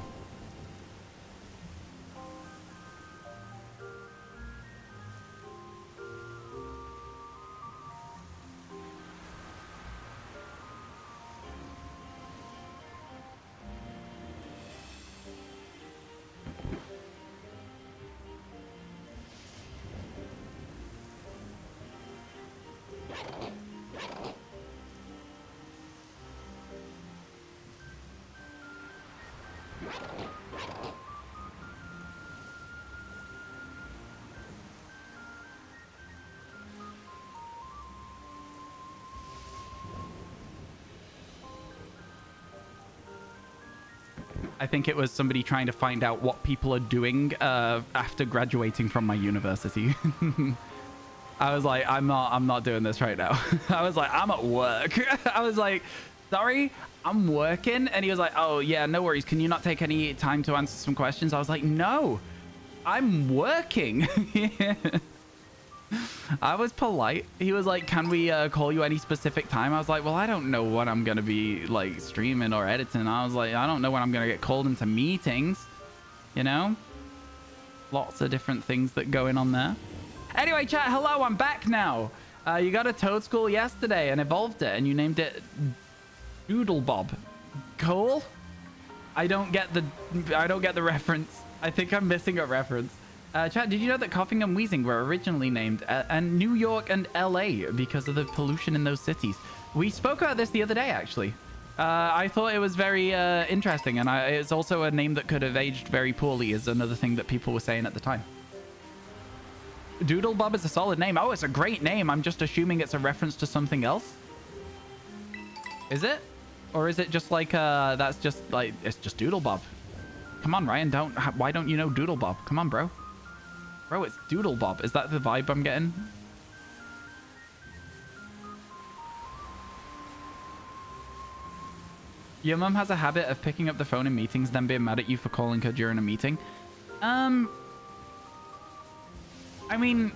I think it was somebody trying to find out what people are doing after graduating from my university. I was like, I'm not doing this right now. I was like, I'm at work. I was like, sorry, I'm working. And he was like, oh yeah, no worries. Can you not take any time to answer some questions? I was like, no, I'm working. I was polite. He was like, can we call you any specific time? I was like, well, I don't know when I'm going to be like streaming or editing. I was like, I don't know when I'm going to get called into meetings, you know? Lots of different things that going on there. Anyway, chat, hello, I'm back now. You got a Toadstool yesterday and evolved it and you named it Doodle Bob. Cool. I don't get the reference. I think I'm missing a reference. Chat, did you know that coughing and wheezing were originally named and New York and LA because of the pollution in those cities? We spoke about this the other day, actually. I thought it was very interesting, and it's also a name that could have aged very poorly is another thing that people were saying at the time. Doodle Bob is a solid name. Oh, it's a great name. I'm just assuming it's a reference to something else. Is it? Or is it just like, that's just like, it's just Doodle Bob. Come on, Ryan, why don't you know Doodle Bob? Come on, bro. Bro, it's Doodle Bob. Is that the vibe I'm getting? Your mum has a habit of picking up the phone in meetings, then being mad at you for calling her during a meeting. I mean,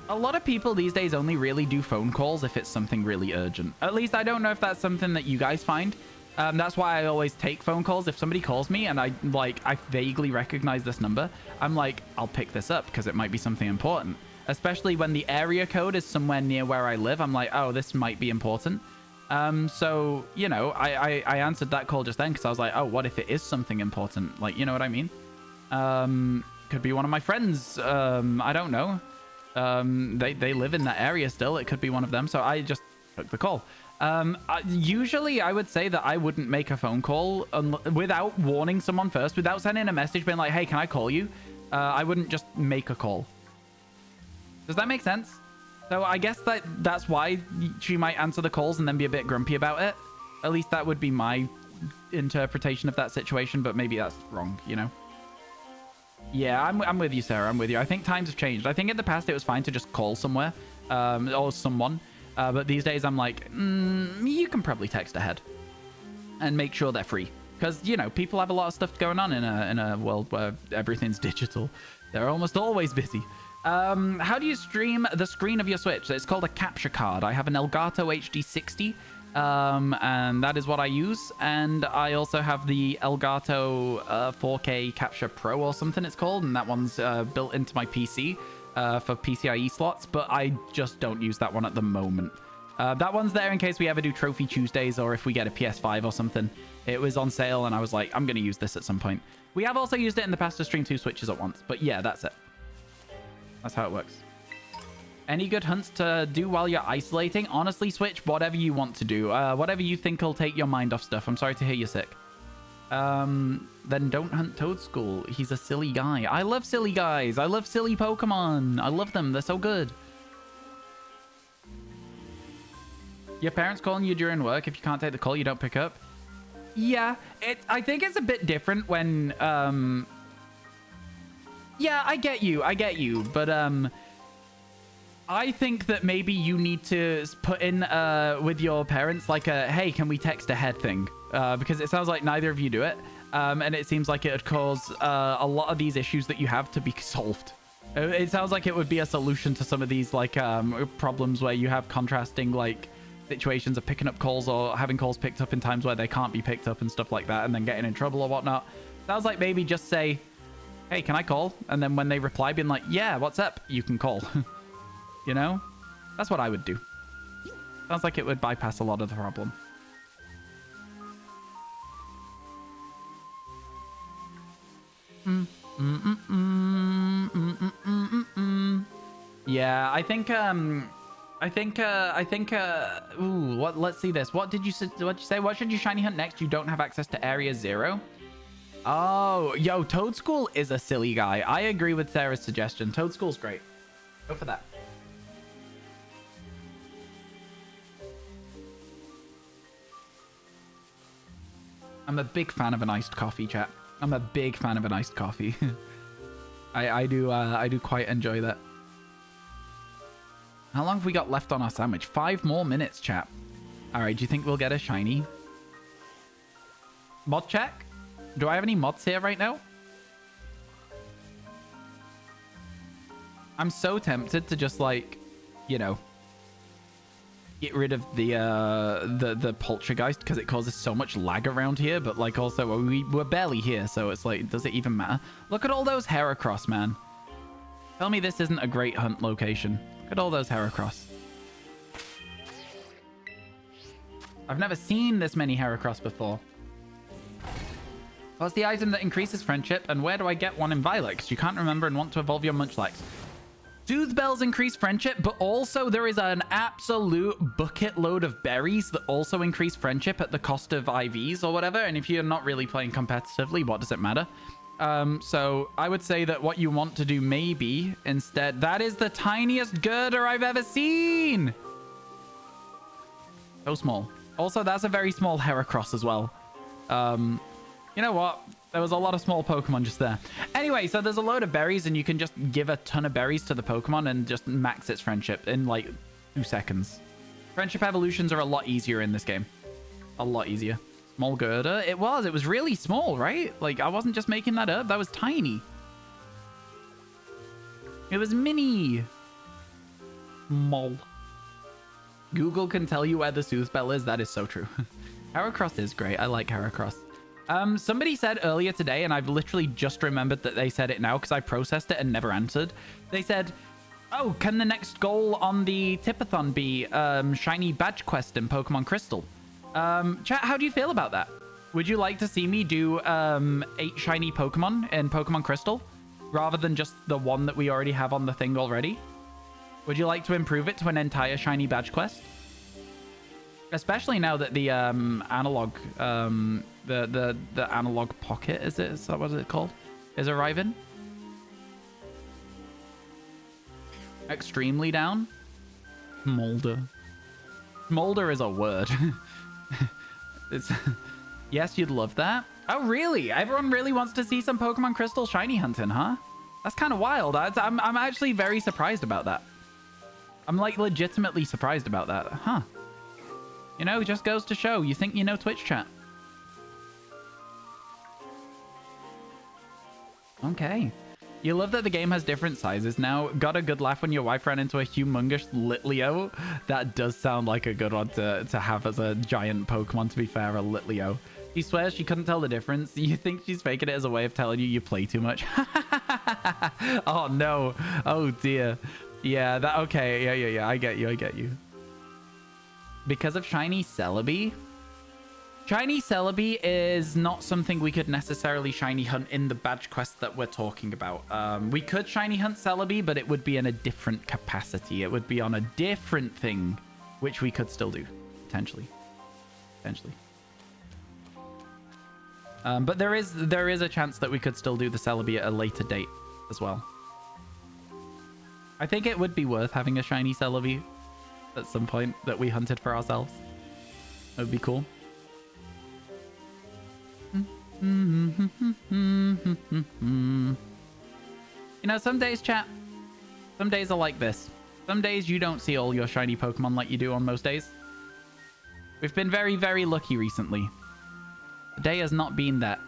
a lot of people these days only really do phone calls if it's something really urgent. At least I don't know if that's something that you guys find. That's why I always take phone calls. If somebody calls me and I vaguely recognize this number, I'm like, I'll pick this up because it might be something important. Especially when the area code is somewhere near where I live. I'm like, oh, this might be important. So, you know, I answered that call just then because I was like, oh, what if it is something important? Like, you know what I mean? Could be one of my friends. I don't know. They live in that area still. It could be one of them. So I just took the call. Usually I would say that I wouldn't make a phone call without warning someone first, without sending a message being like, hey, can I call you? I wouldn't just make a call. Does that make sense? So I guess that's why she might answer the calls and then be a bit grumpy about it. At least that would be my interpretation of that situation, but maybe that's wrong, you know? Yeah, I'm with you, Sarah. I'm with you. I think times have changed. I think in the past it was fine to just call somewhere or someone. But these days I'm like, you can probably text ahead and make sure they're free. Because, you know, people have a lot of stuff going on in a world where everything's digital. They're almost always busy. How do you stream the screen of your Switch? It's called a capture card. I have an Elgato HD60, and that is what I use. And I also have the Elgato 4K Capture Pro or something it's called, and that one's built into my PC for PCIe slots, but I just don't use that one at the moment. That one's there in case we ever do Trophy Tuesdays or if we get a PS5 or something. It was on sale, and I was like, I'm going to use this at some point. We have also used it in the past to stream 2 Switches at once, but yeah, that's it. That's how it works. Any good hunts to do while you're isolating? Honestly, Switch, whatever you want to do. Whatever you think will take your mind off stuff. I'm sorry to hear you're sick. Then don't hunt Toad School. He's a silly guy. I love silly guys. I love silly Pokemon. I love them. They're so good. Your parents calling you during work. If you can't take the call, you don't pick up. Yeah, I think it's a bit different when... Yeah, I get you. But, I think that maybe you need to put in with your parents like a, hey, can we text ahead thing? Because it sounds like neither of you do it. And it seems like it would cause a lot of these issues that you have to be solved. It sounds like it would be a solution to some of these like problems where you have contrasting like situations of picking up calls or having calls picked up in times where they can't be picked up and stuff like that and then getting in trouble or whatnot. Sounds like maybe just say, hey, can I call? And then when they reply being like, yeah, what's up? You can call. You know? That's what I would do. Sounds like it would bypass a lot of the problem. Yeah, I think ooh, let's see this. What did you say? What should you shiny hunt next? You don't have access to Area 0? Oh, yo, Toad School is a silly guy. I agree with Sarah's suggestion. Toad School's great. Go for that. I'm a big fan of an iced coffee, chat. I'm a big fan of an iced coffee. I do quite enjoy that. How long have we got left on our sandwich? 5 more minutes, chat. All right, do you think we'll get a shiny? Mod check? Do I have any mods here right now? I'm so tempted to just like, you know, get rid of the poltergeist because it causes so much lag around here, but like also we're barely here, so it's like, does it even matter? Look at all those Heracross, man. Tell me this isn't a great hunt location. Look at all those Heracross. I've never seen this many Heracross before. What's the item that increases friendship, and where do I get one in Violet? Because you can't remember and want to evolve your Munchlax. Soothe Bells increase friendship, but also there is an absolute bucket load of berries that also increase friendship at the cost of IVs or whatever. And if you're not really playing competitively, what does it matter? So I would say that what you want to do maybe instead... That is the tiniest girder I've ever seen! So small. Also, that's a very small Heracross as well. You know what? There was a lot of small Pokemon just there. Anyway, so there's a load of berries, and you can just give a ton of berries to the Pokemon and just max its friendship in like 2 seconds. Friendship evolutions are a lot easier in this game. A lot easier. Small girder. It was really small, right? Like, I wasn't just making that up. That was tiny. It was mini. Small. Google can tell you where the Soothe Bell is. That is so true. Heracross is great. I like Heracross. Somebody said earlier today, and I've literally just remembered that they said it now because I processed it and never answered. They said, oh, can the next goal on the Tipathon be shiny badge quest in Pokemon Crystal? Chat, how do you feel about that? Would you like to see me do 8 shiny Pokemon in Pokemon Crystal rather than just the one that we already have on the thing already? Would you like to improve it to an entire shiny badge quest? Especially now that the analog, the analog pocket, is that what it's called? Is arriving. Extremely down. Smolder. Smolder is a word. It's yes, you'd love that. Oh, really? Everyone really wants to see some Pokemon Crystal shiny hunting, huh? That's kind of wild. I'm actually very surprised about that. I'm like legitimately surprised about that, huh? You know, it just goes to show. You think you know Twitch chat. Okay. You love that the game has different sizes now. Got a good laugh when your wife ran into a humongous Litleo. That does sound like a good one to have as a giant Pokemon, to be fair, a Litleo. She swears she couldn't tell the difference. You think she's faking it as a way of telling you play too much? Oh, no. Oh, dear. Yeah, that... Okay, yeah. I get you. Because of shiny Celebi? Shiny Celebi is not something we could necessarily shiny hunt in the badge quest that we're talking about. We could shiny hunt Celebi, but it would be in a different capacity. It would be on a different thing, which we could still do, potentially. But there is a chance that we could still do the Celebi at a later date as well. I think it would be worth having a shiny Celebi at some point that we hunted for ourselves. It would be cool. You know, some days, chat, some days are like this. Some days you don't see all your shiny Pokemon like you do on most days. We've been very, very lucky recently. Today has not been that.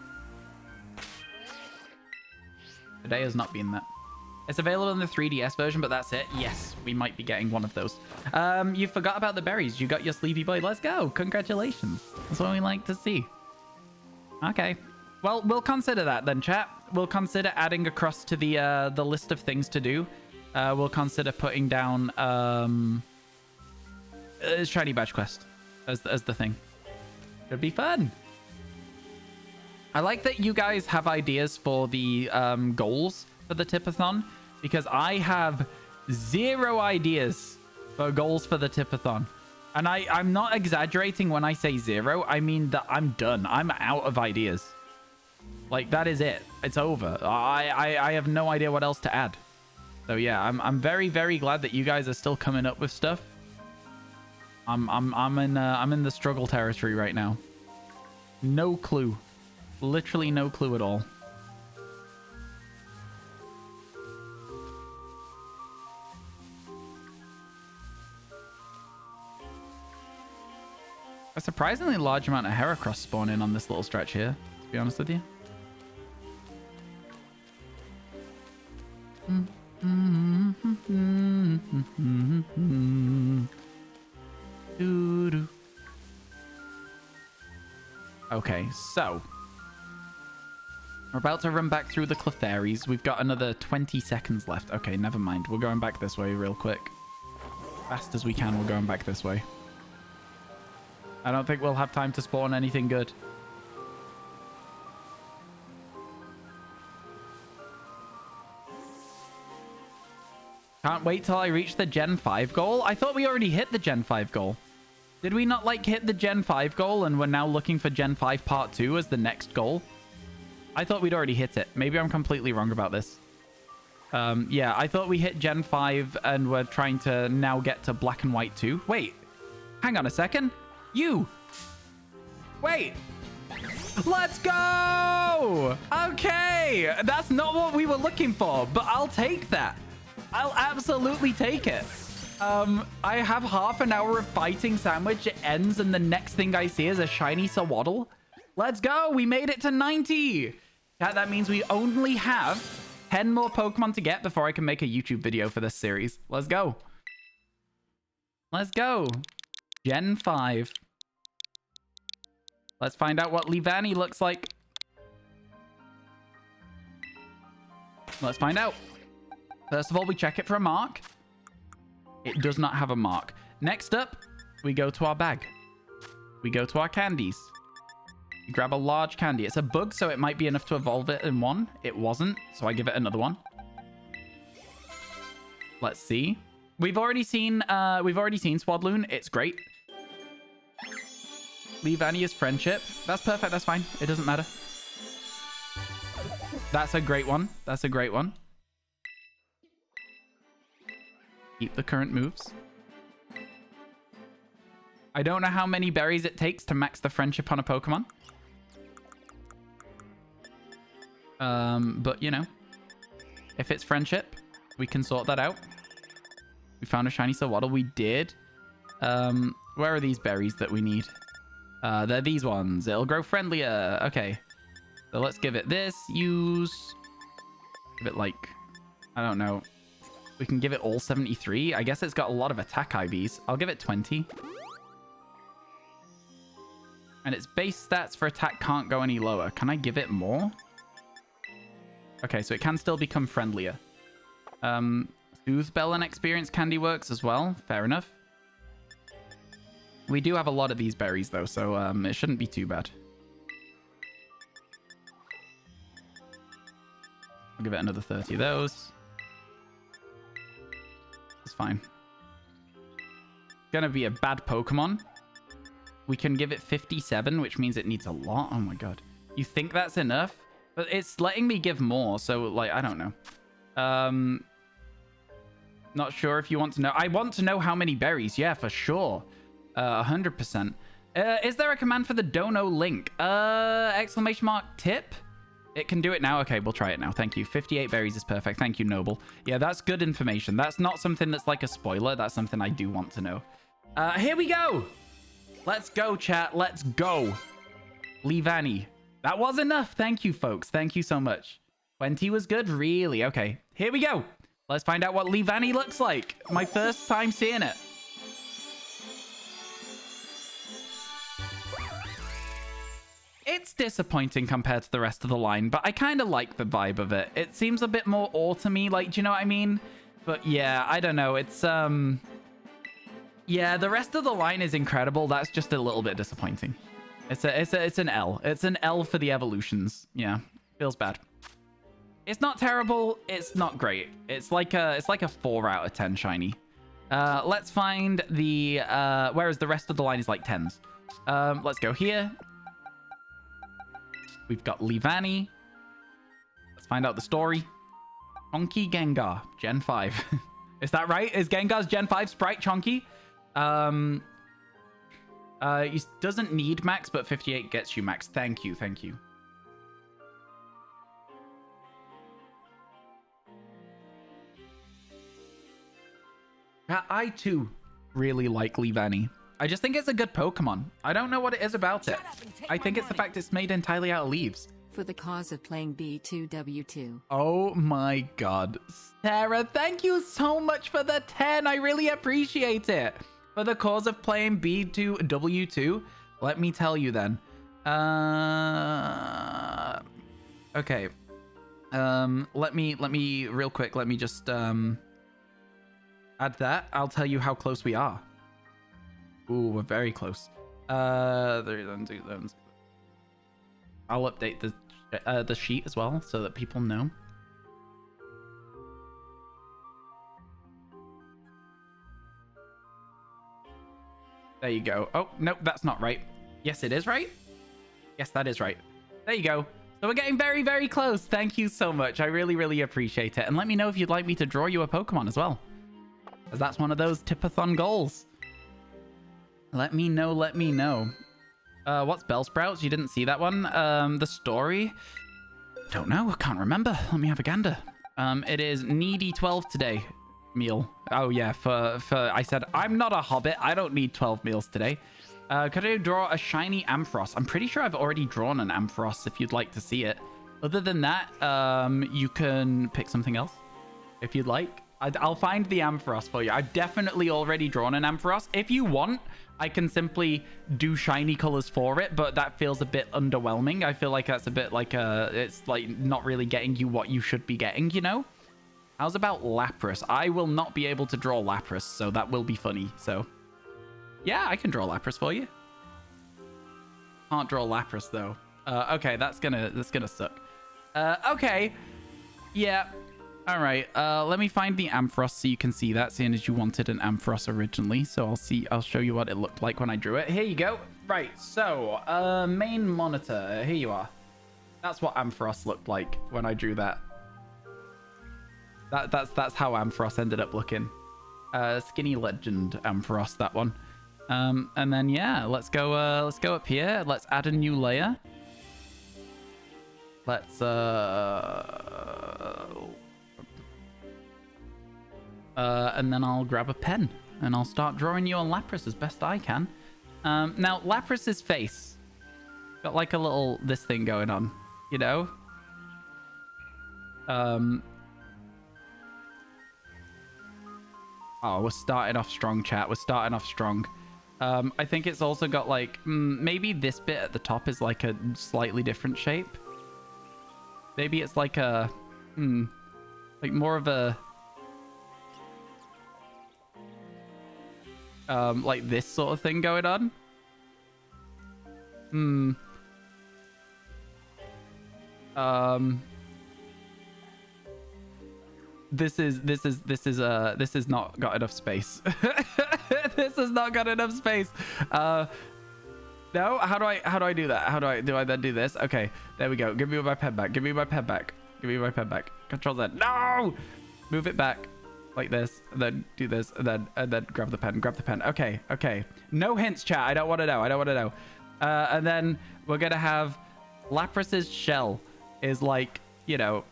Today has not been that. It's available in the 3DS version, but that's it. Yes, we might be getting one of those. You forgot about the berries. You got your Sleepy Boy. Let's go. Congratulations. That's what we like to see. Okay. Well, we'll consider that then, chat. We'll consider adding across to the list of things to do. We'll consider putting down Shiny Badge Quest as the thing. It'd be fun. I like that you guys have ideas for the goals for the Tipathon, because I have 0 ideas for goals for the Tipathon. And I'm not exaggerating when I say 0. I mean that I'm done. I'm out of ideas. Like, that is it. It's over. I have no idea what else to add. So yeah, I'm very, very glad that you guys are still coming up with stuff. I'm in the struggle territory right now. No clue. Literally no clue at all. A surprisingly large amount of Heracross spawn in on this little stretch here, to be honest with you. Okay, so we're about to run back through the Clefairies. We've got another 20 seconds left. Okay, never mind. We're going back this way real quick. Fast as we can, we're going back this way. I don't think we'll have time to spawn anything good. Can't wait till I reach the Gen 5 goal. I thought we already hit the Gen 5 goal. Did we not, like, hit the Gen 5 goal and we're now looking for Gen 5 Part 2 as the next goal? I thought we'd already hit it. Maybe I'm completely wrong about this. Yeah, I thought we hit Gen 5 and we're trying to now get to Black and White 2. Wait, hang on a second. You! Wait! Let's go! Okay! That's not what we were looking for, but I'll take that. I'll absolutely take it. I have half an hour of fighting sandwich. It ends, and the next thing I see is a shiny Sawaddle. Let's go! We made it to 90! Yeah, that means we only have 10 more Pokemon to get before I can make a YouTube video for this series. Let's go. Let's go. Gen 5. Let's find out what Leavanny looks like. Let's find out. First of all, we check it for a mark. It does not have a mark. Next up, we go to our bag. We go to our candies. We grab a large candy. It's a bug, so it might be enough to evolve it in one. It wasn't, so I give it another one. Let's see. We've already seen Swadloon. It's great. Leavanny is friendship. That's perfect. That's fine. It doesn't matter. That's a great one. That's a great one. Keep the current moves. I don't know how many berries it takes to max the friendship on a Pokemon. But, you know, if it's friendship, we can sort that out. We found a shiny Sawaddle. We did. Where are these berries that we need? They're these ones. It'll grow friendlier. Okay. So let's give it this. Use. Give it like, I don't know. We can give it all 73. I guess it's got a lot of attack IVs. I'll give it 20. And its base stats for attack can't go any lower. Can I give it more? Okay, so it can still become friendlier. Soothe Bell and Experience Candy works as well. Fair enough. We do have a lot of these berries, though, so it shouldn't be too bad. I'll give it another 30 of those. It's fine. Gonna be a bad Pokemon. We can give it 57, which means it needs a lot. Oh my god. You think that's enough? But it's letting me give more, so, like, I don't know. Not sure if you want to know. I want to know how many berries. Yeah, for sure. 100%. Is there a command for the dono link? Exclamation mark tip? It can do it now. Okay, we'll try it now. Thank you. 58 berries is perfect. Thank you, Noble. Yeah, that's good information. That's not something that's like a spoiler. That's something I do want to know. Here we go. Let's go, chat. Let's go. Leavanny. That was enough. Thank you, folks. Thank you so much. 20 was good? Really? Okay. Here we go. Let's find out what Leavanny looks like. My first time seeing it. It's disappointing compared to the rest of the line, but I kind of like the vibe of it. It seems a bit more autumny, like, do you know what I mean? But yeah, I don't know. It's, yeah, the rest of the line is incredible. That's just a little bit disappointing. It's an L. It's an L for the evolutions. Yeah, feels bad. It's not terrible. It's not great. It's like a 4 out of 10 shiny. Let's find the whereas the rest of the line is like 10s. Let's go here. We've got Leavanny. Let's find out the story. Chonky Gengar, Gen 5. Is that right? Is Gengar's Gen 5 sprite Chonky? He doesn't need max, but 58 gets you max. Thank you, thank you. I too really like Leavanny. I just think it's a good Pokemon. I don't know what it is about it. I think it's the fact it's made entirely out of leaves. For the cause of playing B2W2. Oh my god. Sarah, thank you so much for the 10. I really appreciate it. For the cause of playing B2W2. Let me tell you then. Okay. Let me real quick. Let me just add that. I'll tell you how close we are. Ooh, we're very close. I'll update the sheet as well so that people know. There you go. Oh, no, that's not right. Yes, it is right. Yes, that is right. There you go. So we're getting very, very close. Thank you so much. I really, really appreciate it. And let me know if you'd like me to draw you a Pokemon as well. Because that's one of those Tipathon goals. Let me know, let me know. What's Bellsprouts? You didn't see that one? The story? Don't know, I can't remember. Let me have a gander. It is needy 12 today. Meal. Oh yeah, for I said, I'm not a hobbit. I don't need 12 meals today. Could I draw a shiny Ampharos? I'm pretty sure I've already drawn an Ampharos if you'd like to see it. Other than that, you can pick something else if you'd like. I'll find the Ampharos for you. I've definitely already drawn an Ampharos. If you want, I can simply do shiny colors for it, but that feels a bit underwhelming. I feel like that's a bit like it's like not really getting you what you should be getting, you know? How's about Lapras? I will not be able to draw Lapras, so that will be funny. So yeah, I can draw Lapras for you. Can't draw Lapras though. Okay, that's gonna suck. Okay. Yeah. All right. Let me find the Ampharos so you can see that, seeing as you wanted an Ampharos originally. So I'll show you what it looked like when I drew it. Here you go. Right. So, main monitor. Here you are. That's what Ampharos looked like when I drew that. That's how Ampharos ended up looking. Skinny Legend Ampharos, that one. And then yeah, let's go up here. Let's add a new layer. Let's and then I'll grab a pen and I'll start drawing you on Lapras as best I can. Now Lapras's face got like a little this thing going on, you know. Oh, we're starting off strong, chat. We're starting off strong. I think it's also got like maybe this bit at the top is like a slightly different shape. Maybe it's like a like more of a like this sort of thing going on. This is not got enough space. This has not got enough space. No, how do I do that? Do I then do this? Okay, there we go. Give me my pen back. Give me my pen back. Give me my pen back. Control Z. No! Move it back like this, and then do this, and then grab the pen. Grab the pen. Okay, okay. No hints, chat. I don't want to know. I don't want to know. And then we're gonna have Lapras's shell is like, you know,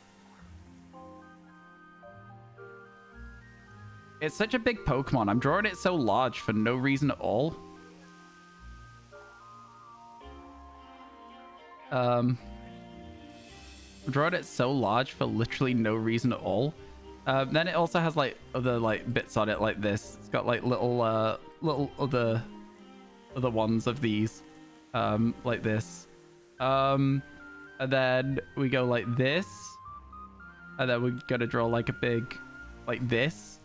it's such a big Pokemon. I'm drawing it so large for no reason at all. I'm drawing it so large for literally no reason at all. Then it also has like other like bits on it like this. It's got like little other ones of these like this. And then we go like this, and then we're gonna draw like a big like this.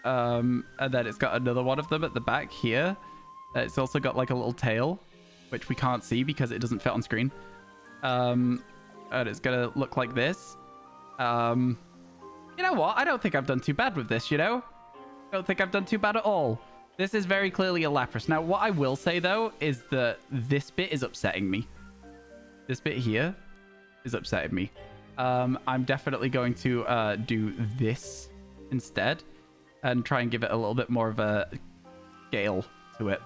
And then it's got another one of them at the back here. It's also got like a little tail, which we can't see because it doesn't fit on screen. And it's gonna look like this. You know what? I don't think I've done too bad with this, you know? I don't think I've done too bad at all. This is very clearly a Lapras. Now, what I will say, though, is that this bit is upsetting me. This bit here is upsetting me. I'm definitely going to do this instead and try and give it a little bit more of a scale to it.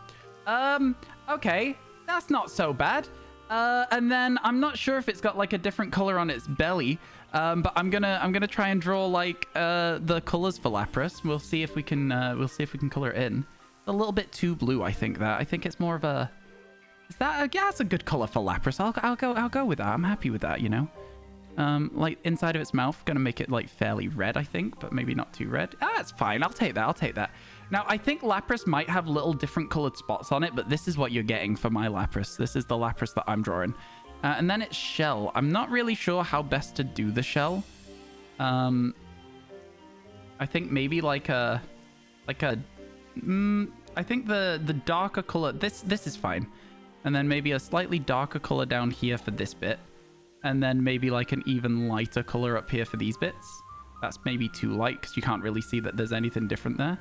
Okay. That's not so bad. And then I'm not sure if it's got like a different color on its belly. But I'm gonna try and draw like the colors for Lapras. We'll see if we can color it in. It's a little bit too blue, I think. I think it's more of a. Is that yeah? That's a good color for Lapras. I'll go with that. I'm happy with that. You know, like inside of its mouth, gonna make it like fairly red, I think, but maybe not too red. Ah, it's fine. I'll take that. I'll take that. Now, I think Lapras might have little different colored spots on it, but this is what you're getting for my Lapras. This is the Lapras that I'm drawing. And then its shell. I'm not really sure how best to do the shell. I think maybe I think the darker color, this is fine. And then maybe a slightly darker color down here for this bit. And then maybe like an even lighter color up here for these bits. That's maybe too light because you can't really see that there's anything different there.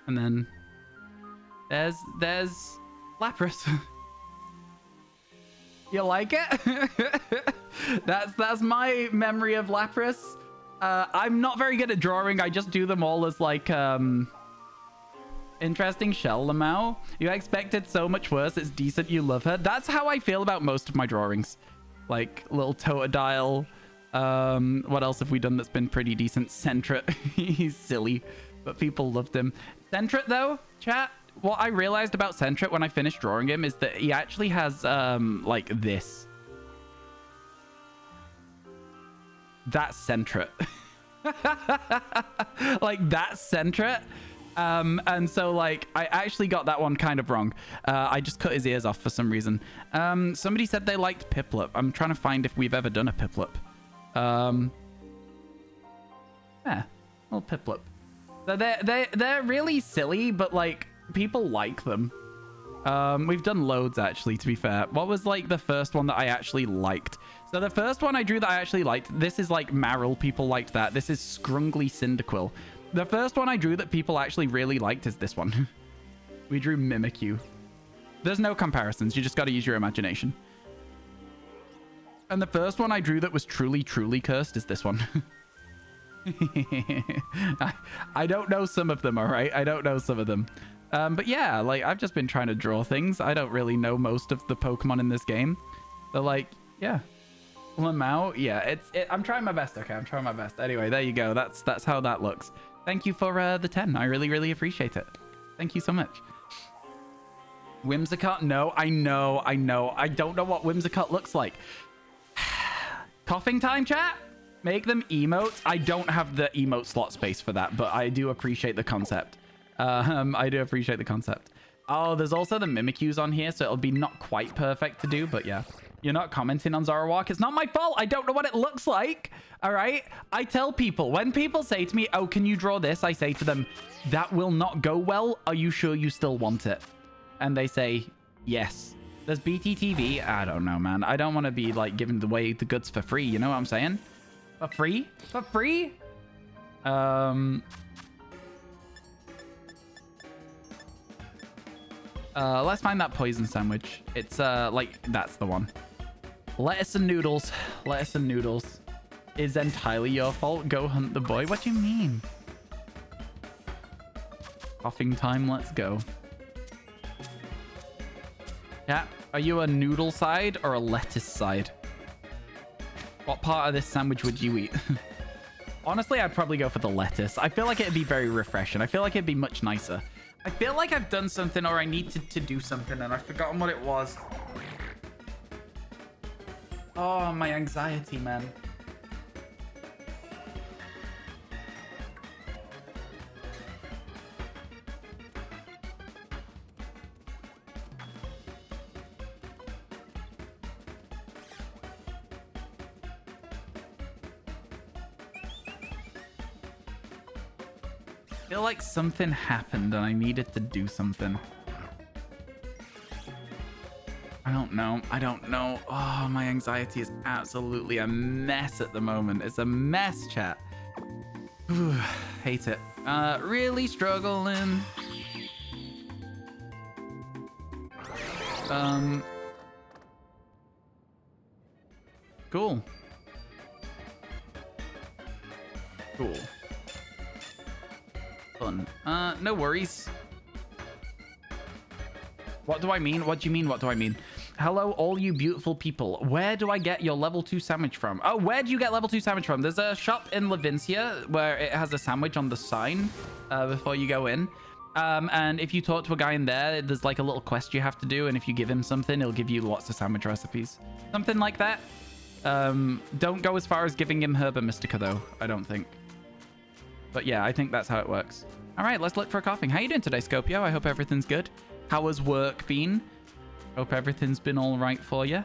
And then there's Lapras. You like it? That's my memory of Lapras. I'm not very good at drawing. I just do them all as like interesting shell, Lamau. You expected so much worse. It's decent. You love her. That's how I feel about most of my drawings. Like little Totodile. What else have we done that's been pretty decent? Sentret. He's silly, but people loved him. Sentret though, chat. What I realized about Sentret when I finished drawing him is that he actually has like this. That's Sentret. Like that's Sentret. And so like I actually got that one kind of wrong. I just cut his ears off for some reason. Somebody said they liked Piplup. I'm trying to find if we've ever done a Piplup. Yeah, little Piplup. So they're really silly, but like people like them. We've done loads actually, to be fair. What was like the first one that I actually liked? So the first one I drew that I actually liked, this is like Marill. People liked that. This is Scrungly Cyndaquil. The first one I drew that people actually really liked is this one. We drew Mimikyu. There's no comparisons. You just got to use your imagination. And the first one I drew that was truly cursed is this one. I don't know some of them, all right? I don't know some of them. But yeah, like I've just been trying to draw things. I don't really know most of the Pokemon in this game. So like, yeah. Lamau, yeah, I'm trying my best. Okay, I'm trying my best. Anyway, there you go. That's how that looks. Thank you for the 10. I really appreciate it. Thank you so much. Whimsicott? No, I know. I don't know what Whimsicott looks like. Coughing time, chat? Make them emotes. I don't have the emote slot space for that, but I do appreciate the concept. I do appreciate the concept. Oh, there's also the Mimikyus on here, so it'll be not quite perfect to do, but yeah. You're not commenting on Zoroark. It's not my fault. I don't know what it looks like. All right. I tell people, when people say to me, oh, can you draw this? I say to them, that will not go well. Are you sure you still want it? And they say, yes. There's BTTV. I don't know, man. I don't want to be like giving away the goods for free. You know what I'm saying? For free? For free? Let's find that poison sandwich. It's like that's the one. Lettuce and noodles. Lettuce and noodles is entirely your fault. Go hunt the boy. What do you mean? Coughing time. Let's go. Yeah. Are you a noodle side or a lettuce side? What part of this sandwich would you eat? Honestly, I'd probably go for the lettuce. I feel like it'd be very refreshing. I feel like it'd be much nicer. I feel like I've done something or I need to do something and I've forgotten what it was. Oh, my anxiety, man. I feel like something happened and I needed to do something. I don't know. I don't know. Oh, my anxiety is absolutely a mess at the moment. It's a mess, chat. Whew, hate it. Really struggling. Cool. Cool. Fun. No worries. What do I mean? What do you mean? What do I mean? Hello, all you beautiful people. Where do I get your level 2 sandwich from? Oh, where do you get level 2 sandwich from? There's a shop in Levincia where it has a sandwich on the sign before you go in. And if you talk to a guy in there, there's like a little quest you have to do. And if you give him something, he'll give you lots of sandwich recipes. Something like that. Don't go as far as giving him Herba Mystica, though, I don't think. But yeah, I think that's how it works. All right, let's look for a coughing. How you doing today, Scopio? I hope everything's good. How has work been? Hope everything's been all right for you.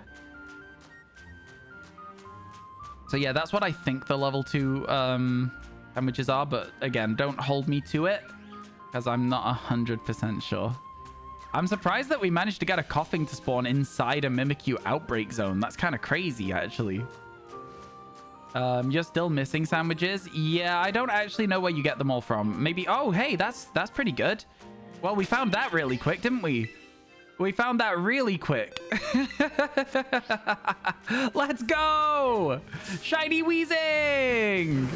So yeah, that's what I think the level 2 sandwiches are. But again, don't hold me to it because I'm not 100% sure. I'm surprised that we managed to get a coughing to spawn inside a Mimikyu outbreak zone. That's kind of crazy, actually. You're still missing sandwiches? Yeah, I don't actually know where you get them all from. Maybe... Oh, hey, that's pretty good. Well, we found that really quick, didn't we? We found that really quick. Let's go! Shiny Weezing!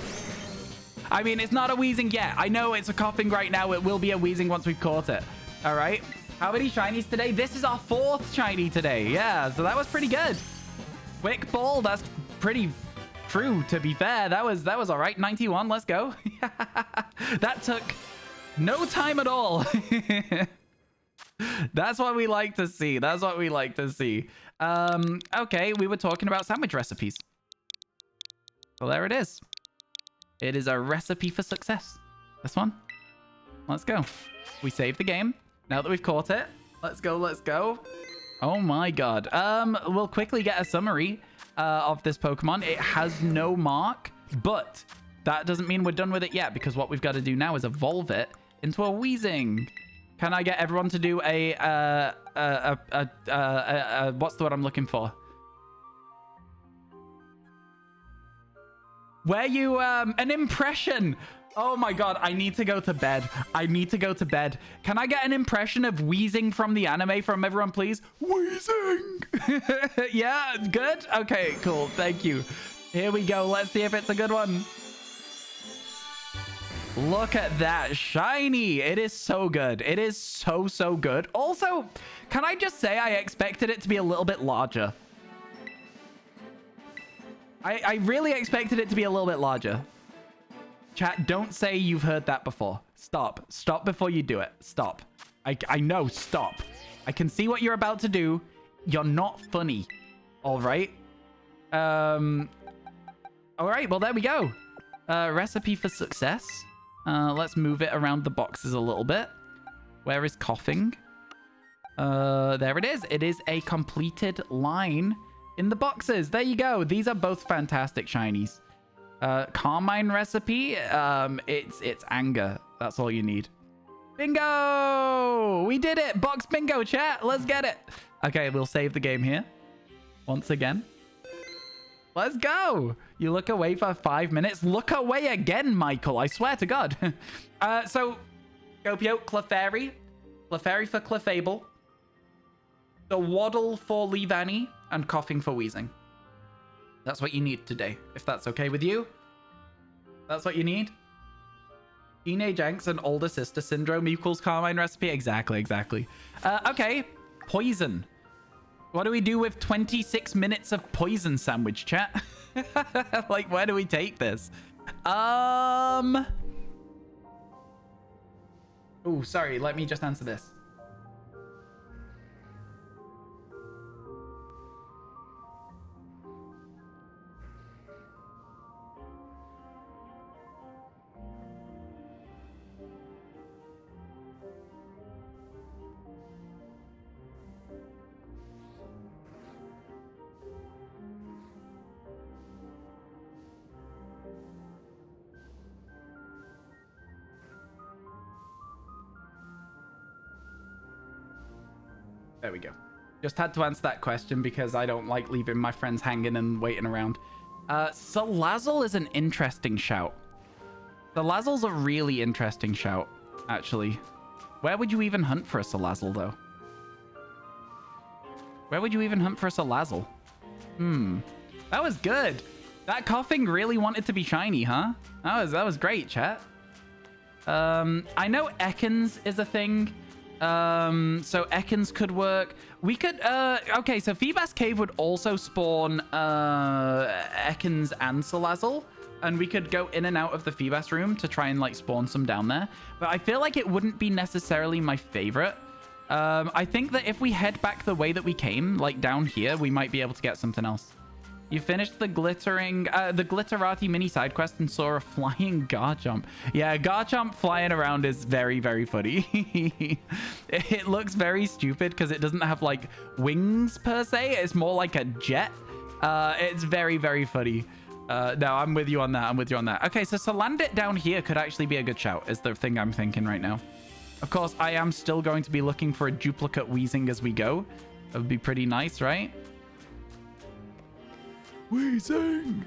I mean, it's not a Weezing yet. I know it's a coughing right now. It will be a Weezing once we've caught it. All right. How many shinies today? This is our 4th shiny today. Yeah, so that was pretty good. Quick ball. That's pretty... true, to be fair. That was all right. 91, let's go. That took no time at all. That's what we like to see. That's what we like to see. Okay, we were talking about sandwich recipes. Well, there it is. It is a recipe for success. This one. Let's go. We saved the game. Now that we've caught it, let's go, let's go. Oh my god. We'll quickly get a summary of this Pokemon. It has no mark, but that doesn't mean we're done with it yet, because what we've got to do now is evolve it into a Weezing. Can I get everyone to do what's the word I'm looking for? Where you an impression. Oh my god, I need to go to bed. I need to go to bed. Can I get an impression of Weezing from the anime from everyone, please? Weezing! Yeah, good? Okay, cool. Thank you. Here we go. Let's see if it's a good one. Look at that. Shiny. It is so good. It is so, so good. Also, can I just say I expected it to be a little bit larger. I really expected it to be a little bit larger. Chat, don't say you've heard that before. Stop. Stop before you do it. Stop. I know. Stop. I can see what you're about to do. You're not funny. All right. All right. Well, there we go. Recipe for success. Let's move it around the boxes a little bit. Where is coughing? There it is. It is a completed line. in the boxes. There you go. These are both fantastic shinies. Carmine recipe. It's anger. That's all you need. Bingo! We did it. Box bingo, chat. Let's get it. Okay, we'll save the game here. Once again. Let's go. You look away for 5 minutes. Look away again, Michael. I swear to God. So, Scopio, Clefairy. Clefairy for Clefable. The Waddle for Leavanny. And Coughing for Wheezing. That's what you need today. If that's okay with you. That's what you need. Teenage angst and older sister syndrome equals Carmine recipe. Exactly. Okay. Poison. What do we do with 26 minutes of poison sandwich, chat? Like, where do we take this? Oh, sorry. Let me just answer this. There we go. Just had to answer that question because I don't like leaving my friends hanging and waiting around. Salazzle is an interesting shout. Salazzle's a really interesting shout, actually. Where would you even hunt for a Salazzle, though? Where would you even hunt for a Salazzle? That was good. That coughing really wanted to be shiny, huh? That was great, chat. I know Ekans is a thing. So Ekans could work. We could, okay, so Feebas Cave would also spawn, Ekans and Salazzle. And we could go in and out of the Feebas room to try and, like, spawn some down there. But I feel like it wouldn't be necessarily my favorite. I think that if we head back the way that we came, like down here, we might be able to get something else. You finished the Glitterati mini side quest and saw a flying Garchomp. Yeah, Garchomp flying around is very, very funny. It looks very stupid because it doesn't have, like, wings per se. It's more like a jet. It's very, very funny. No, I'm with you on that. Okay, so Salandit down here could actually be a good shout, is the thing I'm thinking right now. Of course, I am still going to be looking for a duplicate Wheezing as we go. That would be pretty nice, right? Wheezing!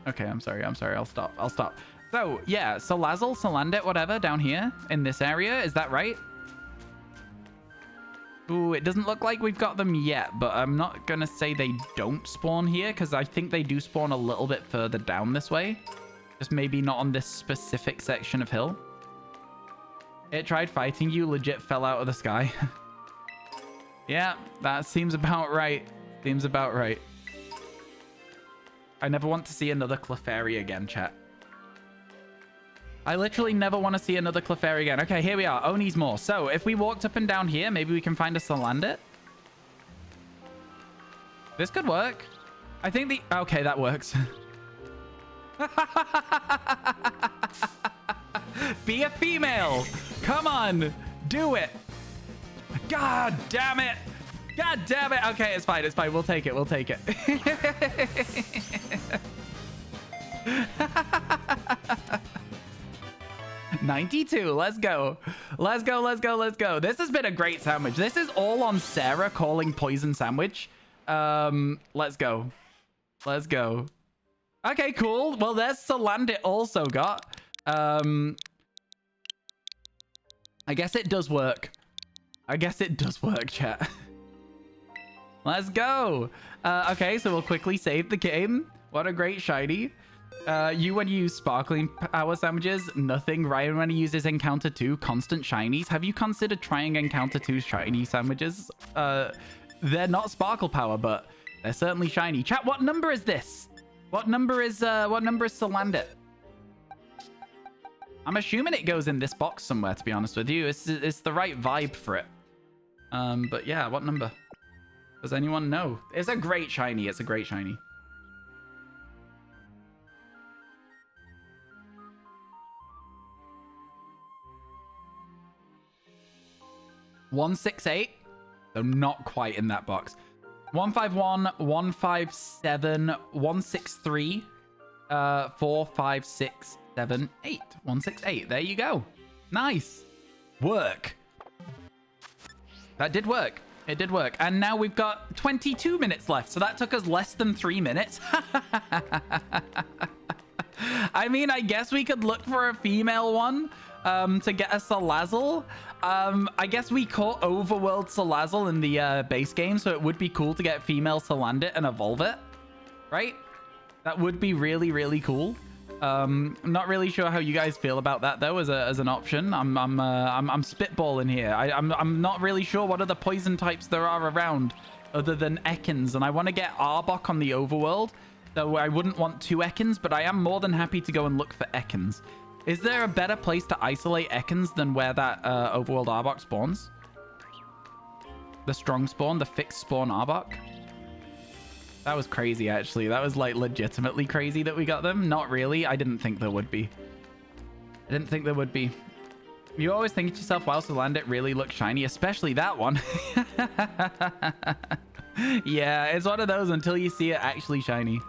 Okay, I'm sorry. I'll stop. So, yeah, Salazzle, Salandit, whatever, down here in this area. Is that right? Ooh, it doesn't look like we've got them yet, but I'm not going to say they don't spawn here because I think they do spawn a little bit further down this way. Just maybe not on this specific section of hill. It tried fighting you, legit fell out of the sky. Yeah, that seems about right. I never want to see another Clefairy again, chat. I literally never want to see another Clefairy again. Okay, here we are. Oni's more. So, if we walked up and down here, maybe we can find a Salandit. This could work. I think the... Okay, that works. Be a female. Come on. Do it. God damn it. Okay, it's fine. We'll take it. 92. Let's go. This has been a great sandwich. This is all on Sarah calling poison sandwich. Let's go. Okay, cool. Well, there's Salandit also got. I guess it does work. Chat. Let's go. Okay, so we'll quickly save the game. What a great shiny. You when you use sparkling power sandwiches, nothing. Ryan when he uses Encounter 2, constant shinies. Have you considered trying Encounter 2 shiny sandwiches? They're not sparkle power, but they're certainly shiny. Chat, what number is this? What number is Salandit? I'm assuming it goes in this box somewhere, to be honest with you. It's the right vibe for it. But yeah, what number? Does anyone know? It's a great shiny. 168. So not quite in that box. 151, 157, 163, 4, 5, 6, 7, 8. 168. There you go. Nice. Work. That did work. It did work. And now we've got 22 minutes left. So that took us less than 3 minutes. I mean, I guess we could look for a female one to get a Salazzle. I guess we caught Overworld Salazzle in the base game, so it would be cool to get female Salandit and evolve it, right? That would be really, really cool. I'm not really sure how you guys feel about that though, as an option. I'm spitballing here. I'm not really sure what other poison types there are around other than Ekans, and I want to get Arbok on the Overworld. So I wouldn't want 2 Ekans, but I am more than happy to go and look for Ekans. Is there a better place to isolate Ekans than where that Overworld Arbok spawns? The strong spawn, the fixed spawn Arbok? That was crazy, actually. That was, like, legitimately crazy that we got them. Not really. I didn't think there would be. I didn't think there would be. You always think to yourself, wow, Salandit really looks shiny, especially that one. Yeah, it's one of those until you see it actually shiny.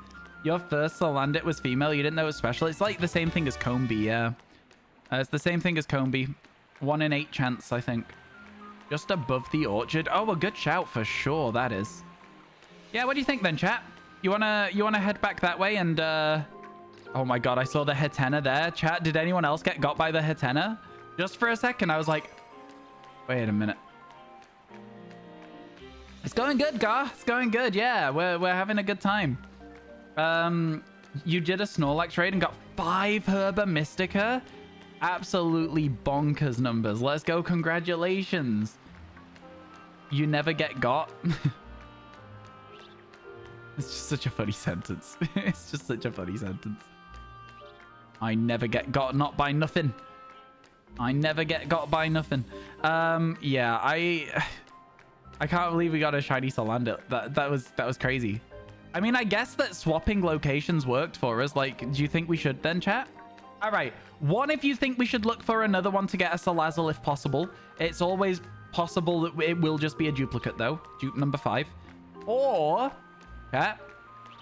Your first Salandit was female. You didn't know it was special. It's like the same thing as Combi, yeah. It's the same thing as Combi. 1 in 8 chance, I think. Just above the orchard. Oh, a good shout for sure, that is. Yeah, what do you think then, chat? You wanna head back that way and oh my god, I saw the Hetena there. Chat, did anyone else get got by the Hetena? Just for a second, I was like, wait a minute. It's going good, Gar. It's going good, yeah. We're having a good time. You did a Snorlax raid and got 5 Herba Mystica? Absolutely bonkers numbers. Let's go. Congratulations. You never get got. It's just such a funny sentence. It's just such a funny sentence. I never get got, not by nothing. I never get got by nothing. Yeah, I can't believe we got a shiny Salandit. That was crazy. I mean, I guess that swapping locations worked for us. Like, do you think we should then, chat? All right. One, if you think we should look for another one to get a Salazzle if possible. It's always possible that it will just be a duplicate, though. Dupe number 5. Or, chat,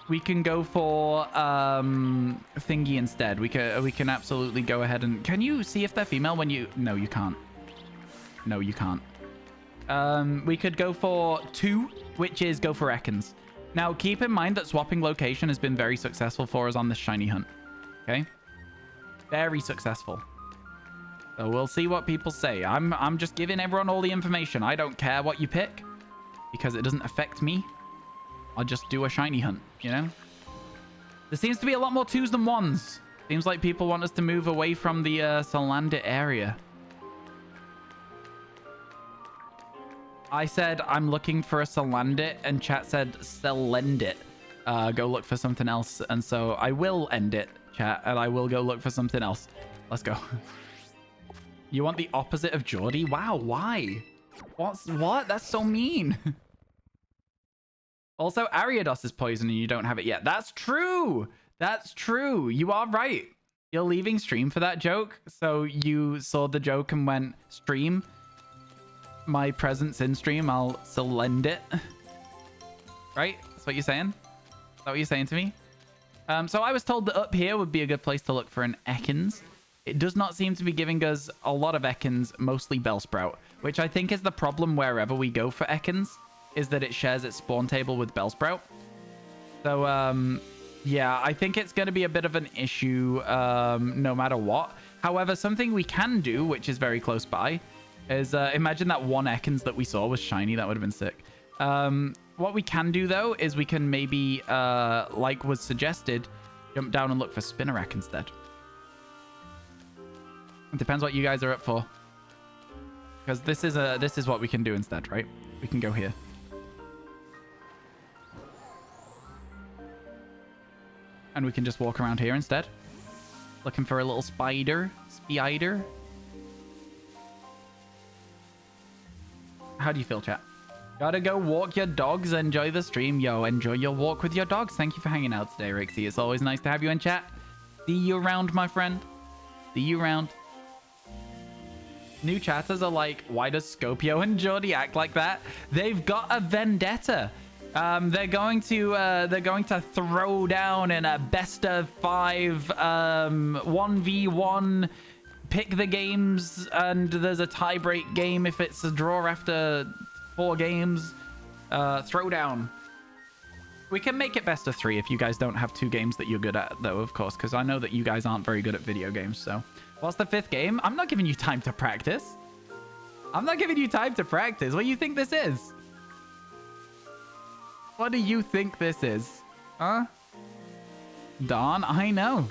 we can go for Thingy instead. We can absolutely go ahead and... Can you see if they're female when you... No, you can't. No, you can't. We could go for 2, which is go for Ekans. Now, keep in mind that swapping location has been very successful for us on this shiny hunt. Okay? Very successful. So we'll see what people say. I'm just giving everyone all the information. I don't care what you pick because it doesn't affect me. I'll just do a shiny hunt, you know? There seems to be a lot more 2s than 1s. Seems like people want us to move away from the Salandit area. I said I'm looking for a Salandit, and chat said Selendit. Go look for something else. And so I will end it, chat, and I will go look for something else. Let's go. You want the opposite of Geordie? Wow, why? What? That's so mean. Also, Ariados is poison and you don't have it yet. That's true. That's true. You are right. You're leaving stream for that joke. So you saw the joke and went, stream. My presence in stream, I'll lend it. Right? That's what you're saying? Is that what you're saying to me? So I was told that up here would be a good place to look for an Ekans. It does not seem to be giving us a lot of Ekans, mostly Bellsprout, which I think is the problem wherever we go for Ekans, is that it shares its spawn table with Bellsprout. So, yeah, I think it's going to be a bit of an issue no matter what. However, something we can do, which is very close by, is imagine that 1 Ekans that we saw was shiny. That would have been sick. What we can do, though, is we can maybe, like was suggested, jump down and look for Spinarak instead. It depends what you guys are up for. Because this is what we can do instead, right? We can go here. And we can just walk around here instead. Looking for a little spider. How do you feel, chat? Gotta go walk your dogs. Enjoy the stream. Yo, enjoy your walk with your dogs. Thank you for hanging out today, Rixie. It's always nice to have you in chat. See you around, my friend. See you around. New chatters are like, why does Scopio and Geordie act like that? They've got a vendetta. They're going to throw down in a best of 5 1v1, pick the games, and there's a tie-break game if it's a draw after 4 games. Throw down. We can make it best of 3 if you guys don't have 2 games that you're good at, though, of course, because I know that you guys aren't very good at video games. So what's the 5th game? I'm not giving you time to practice. I'm not giving you time to practice. What do you think this is? What do you think this is? Huh? Darn, I know.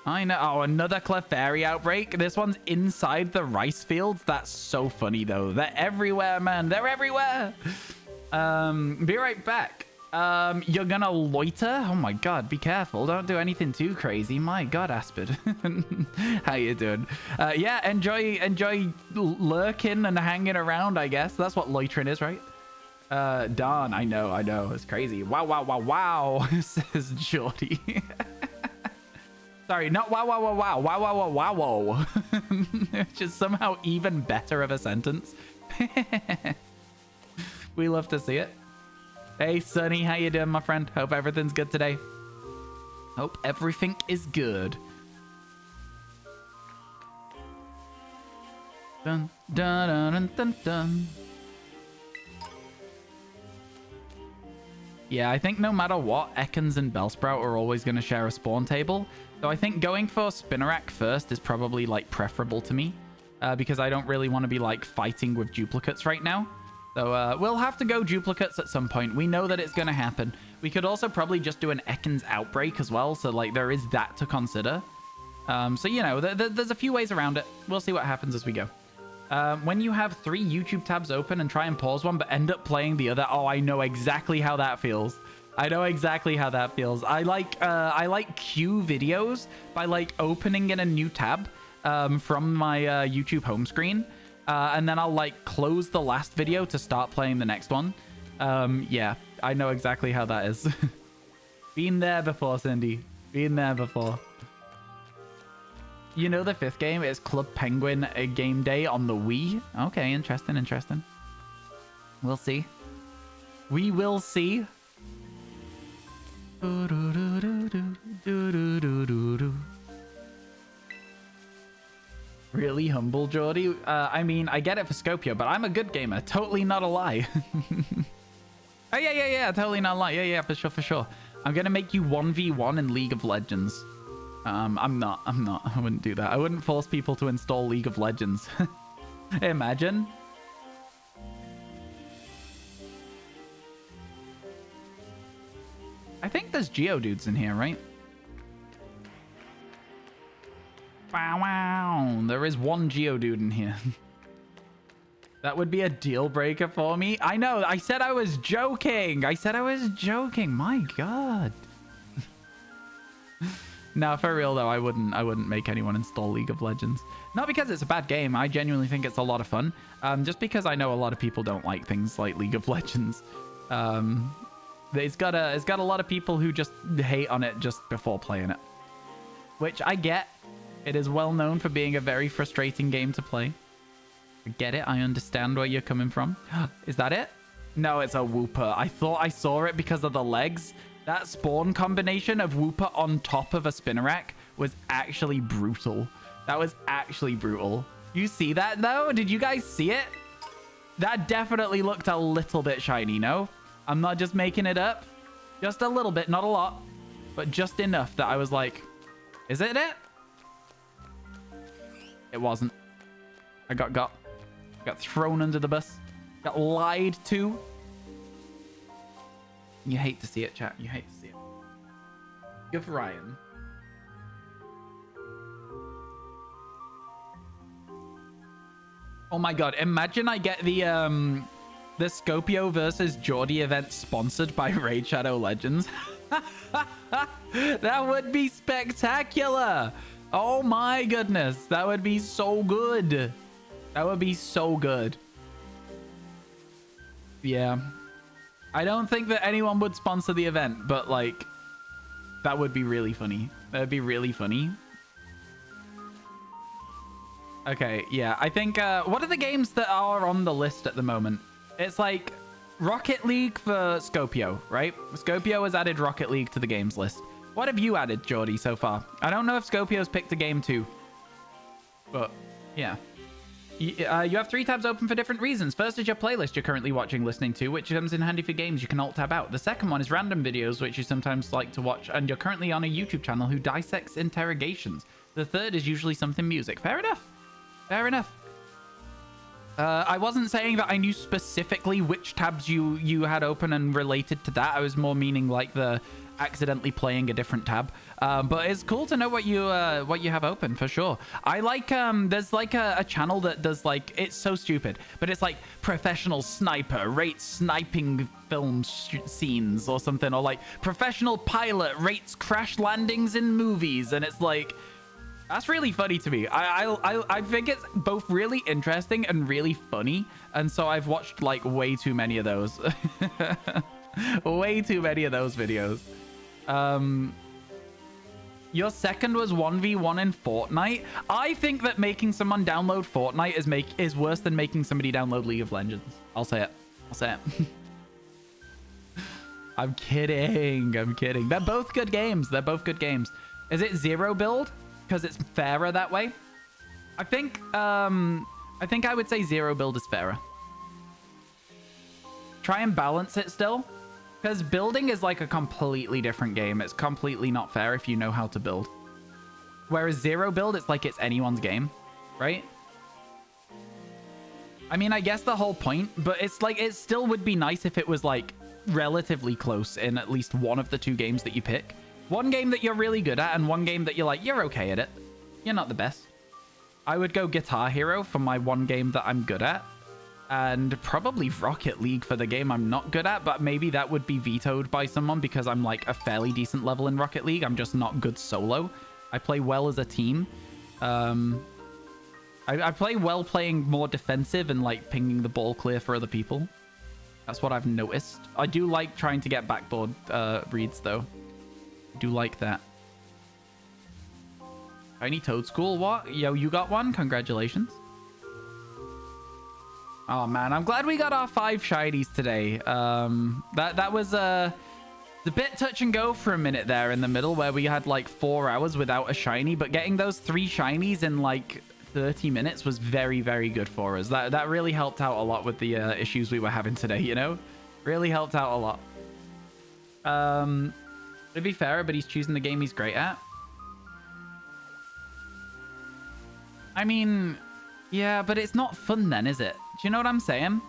I know. Oh, another Clefairy outbreak. This one's inside the rice fields. That's so funny, though. They're everywhere, man. They're everywhere. Be right back. You're gonna loiter? Oh my god, be careful. Don't do anything too crazy. My god, Aspid. How you doing? Yeah, enjoy lurking and hanging around, I guess. That's what loitering is, right? Darn, I know. It's crazy. Wow, says Geordie. Sorry, not wow. Which is somehow even better of a sentence. We love to see it. Hey, Sonny, how you doing, my friend? Hope everything's good today. Hope everything is good. Dun, dun, dun, dun, dun, dun. Yeah, I think no matter what, Ekans and Bellsprout are always going to share a spawn table. So I think going for Spinnerack first is probably, like, preferable to me. Because I don't really want to be, like, fighting with duplicates right now. So we'll have to go duplicates at some point. We know that it's going to happen. We could also probably just do an Ekans outbreak as well. So, like, there is that to consider. So, you know, there's a few ways around it. We'll see what happens as we go. When you have 3 YouTube tabs open and try and pause one, but end up playing the other. Oh, I know exactly how that feels. I like queue videos by, like, opening in a new tab from my YouTube home screen. And then I'll, like, close the last video to start playing the next one. Yeah, I know exactly how that is. Been there before, Cindy. Been there before. You know the 5th game is Club Penguin game day on the Wii? Okay, interesting. We'll see. We will see. Really humble, Geordie? I mean, I get it for Scopio, but I'm a good gamer. Totally not a lie. Oh, yeah. Totally not a lie. Yeah, for sure. I'm going to make you 1v1 in League of Legends. I'm not. I wouldn't do that. I wouldn't force people to install League of Legends. Imagine. I think there's Geodudes in here, right? Wow. There is one Geodude in here. That would be a deal breaker for me. I know. I said I was joking. My god. No, for real though, I wouldn't make anyone install League of Legends. Not because it's a bad game. I genuinely think it's a lot of fun. Just because I know a lot of people don't like things like League of Legends. It's got a lot of people who just hate on it just before playing it, which I get. It is well known for being a very frustrating game to play. I get it. I understand where you're coming from. Is that it? No, it's a Wooper. I thought I saw it because of the legs. That spawn combination of Wooper on top of a Spinnerack was actually brutal. That was actually brutal. You see that though? Did you guys see it? That definitely looked a little bit shiny, no? I'm not just making it up. Just a little bit, not a lot, but just enough that I was like, is it it? It wasn't. I got thrown under the bus. Got lied to. You hate to see it, chat. You hate to see it. Good for Ryan. Oh my god. Imagine I get the Scopio versus Geordie event sponsored by Raid Shadow Legends. That would be spectacular. Oh my goodness. That would be so good. That would be so good. Yeah. I don't think that anyone would sponsor the event, but like, that would be really funny. That would be really funny. Okay, yeah. I think, what are the games that are on the list at the moment? It's like Rocket League for Scopio, right? Scopio has added Rocket League to the games list. What have you added, Geordie, so far? I don't know if Scopio's picked a game too. But, yeah. You have 3 tabs open for different reasons. First is your playlist you're currently watching, listening to, which comes in handy for games you can alt-tab out. The second one is random videos, which you sometimes like to watch, and you're currently on a YouTube channel who dissects interrogations. The third is usually something music. Fair enough. Fair enough. I wasn't saying that I knew specifically which tabs you had open and related to that. I was more meaning like the accidentally playing a different tab. But it's cool to know what you have open for sure. I like there's like a channel that does like, it's so stupid, but it's like professional sniper rates sniping film scenes or something, or like professional pilot rates crash landings in movies, and it's like, that's really funny to me. I think it's both really interesting and really funny, and so I've watched like way too many of those. Way too many of those videos. Your second was 1v1 in Fortnite. I think that making someone download Fortnite is worse than making somebody download League of Legends. I'll say it. I'll say it. I'm kidding. I'm kidding. They're both good games. They're both good games. Is it zero build? Because it's fairer that way. I think I would say zero build is fairer. Try and balance it still. Because building is like a completely different game. It's completely not fair if you know how to build. Whereas zero build, it's like it's anyone's game, right? I mean, I guess the whole point, but it's like, it still would be nice if it was like relatively close in at least one of the 2 games that you pick. One game that you're really good at and one game that you're like, you're okay at it. You're not the best. I would go Guitar Hero for my one game that I'm good at. And probably Rocket League for the game I'm not good at, but maybe that would be vetoed by someone because I'm like a fairly decent level in Rocket League. I'm just not good solo. I play well as a team. I play well playing more defensive and like pinging the ball clear for other people. That's what I've noticed. I do like trying to get backboard reads though. I do like that. Tiny Toad School, what? Yo, you got one? Congratulations. Oh man, I'm glad we got our 5 shinies today. That was a bit touch and go for a minute there in the middle where we had like 4 hours without a shiny, but getting those 3 shinies in like 30 minutes was very, very good for us. That really helped out a lot with the issues we were having today, you know? Really helped out a lot. To be fair, but he's choosing the game he's great at. I mean, yeah, but it's not fun then, is it? Do you know what I'm saying?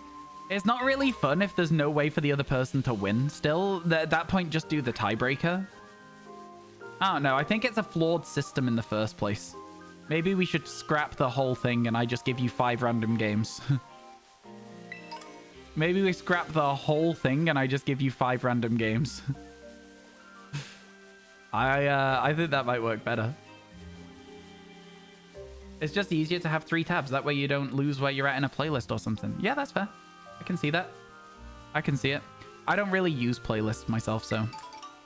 It's not really fun if there's no way for the other person to win still. At that point, just do the tiebreaker. I don't know. I think it's a flawed system in the first place. Maybe we should scrap the whole thing and I just give you 5 random games. Maybe we scrap the whole thing and I just give you 5 random games. I think that might work better. It's just easier to have 3 tabs. That way you don't lose where you're at in a playlist or something. Yeah, that's fair. I can see that. I can see it. I don't really use playlists myself, so.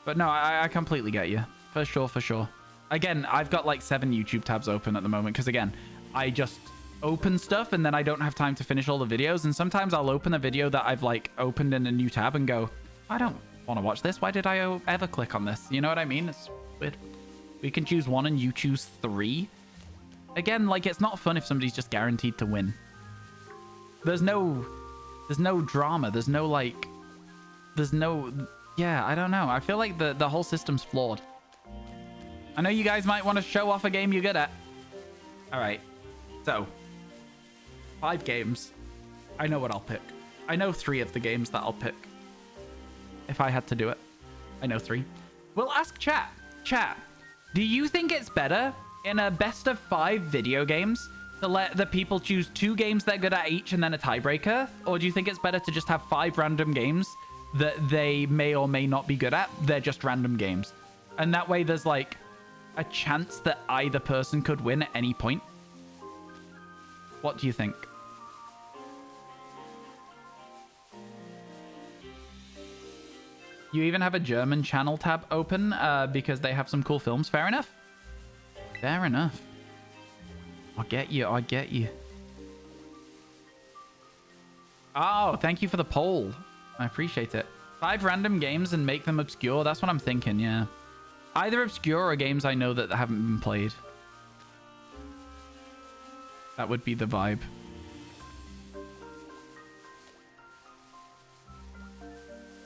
But no, I completely get you. For sure, for sure. Again, I've got like 7 YouTube tabs open at the moment because, again, I just open stuff and then I don't have time to finish all the videos. And sometimes I'll open a video that I've like opened in a new tab and go, I don't want to watch this. Why did I ever click on this? You know what I mean? It's weird. We can choose 1 and you choose 3. Again, like, it's not fun if somebody's just guaranteed to win. There's no drama. There's no, like, yeah, I don't know. I feel like the whole system's flawed. I know you guys might want to show off a game you're good at. All right. So, 5 games. I know what I'll pick. I know 3 of the games that I'll pick. If I had to do it. I know 3. We'll ask chat. Chat, do you think it's better in a best of 5 video games to let the people choose 2 games they're good at each and then a tiebreaker? Or do you think it's better to just have 5 random games that they may or may not be good at? They're just random games. And that way there's like a chance that either person could win at any point. What do you think? You even have a German channel tab open because they have some cool films. Fair enough. Fair enough. I get you. I get you. Oh, thank you for the poll. I appreciate it. 5 random games and make them obscure. That's what I'm thinking, yeah. Either obscure or games I know that haven't been played. That would be the vibe.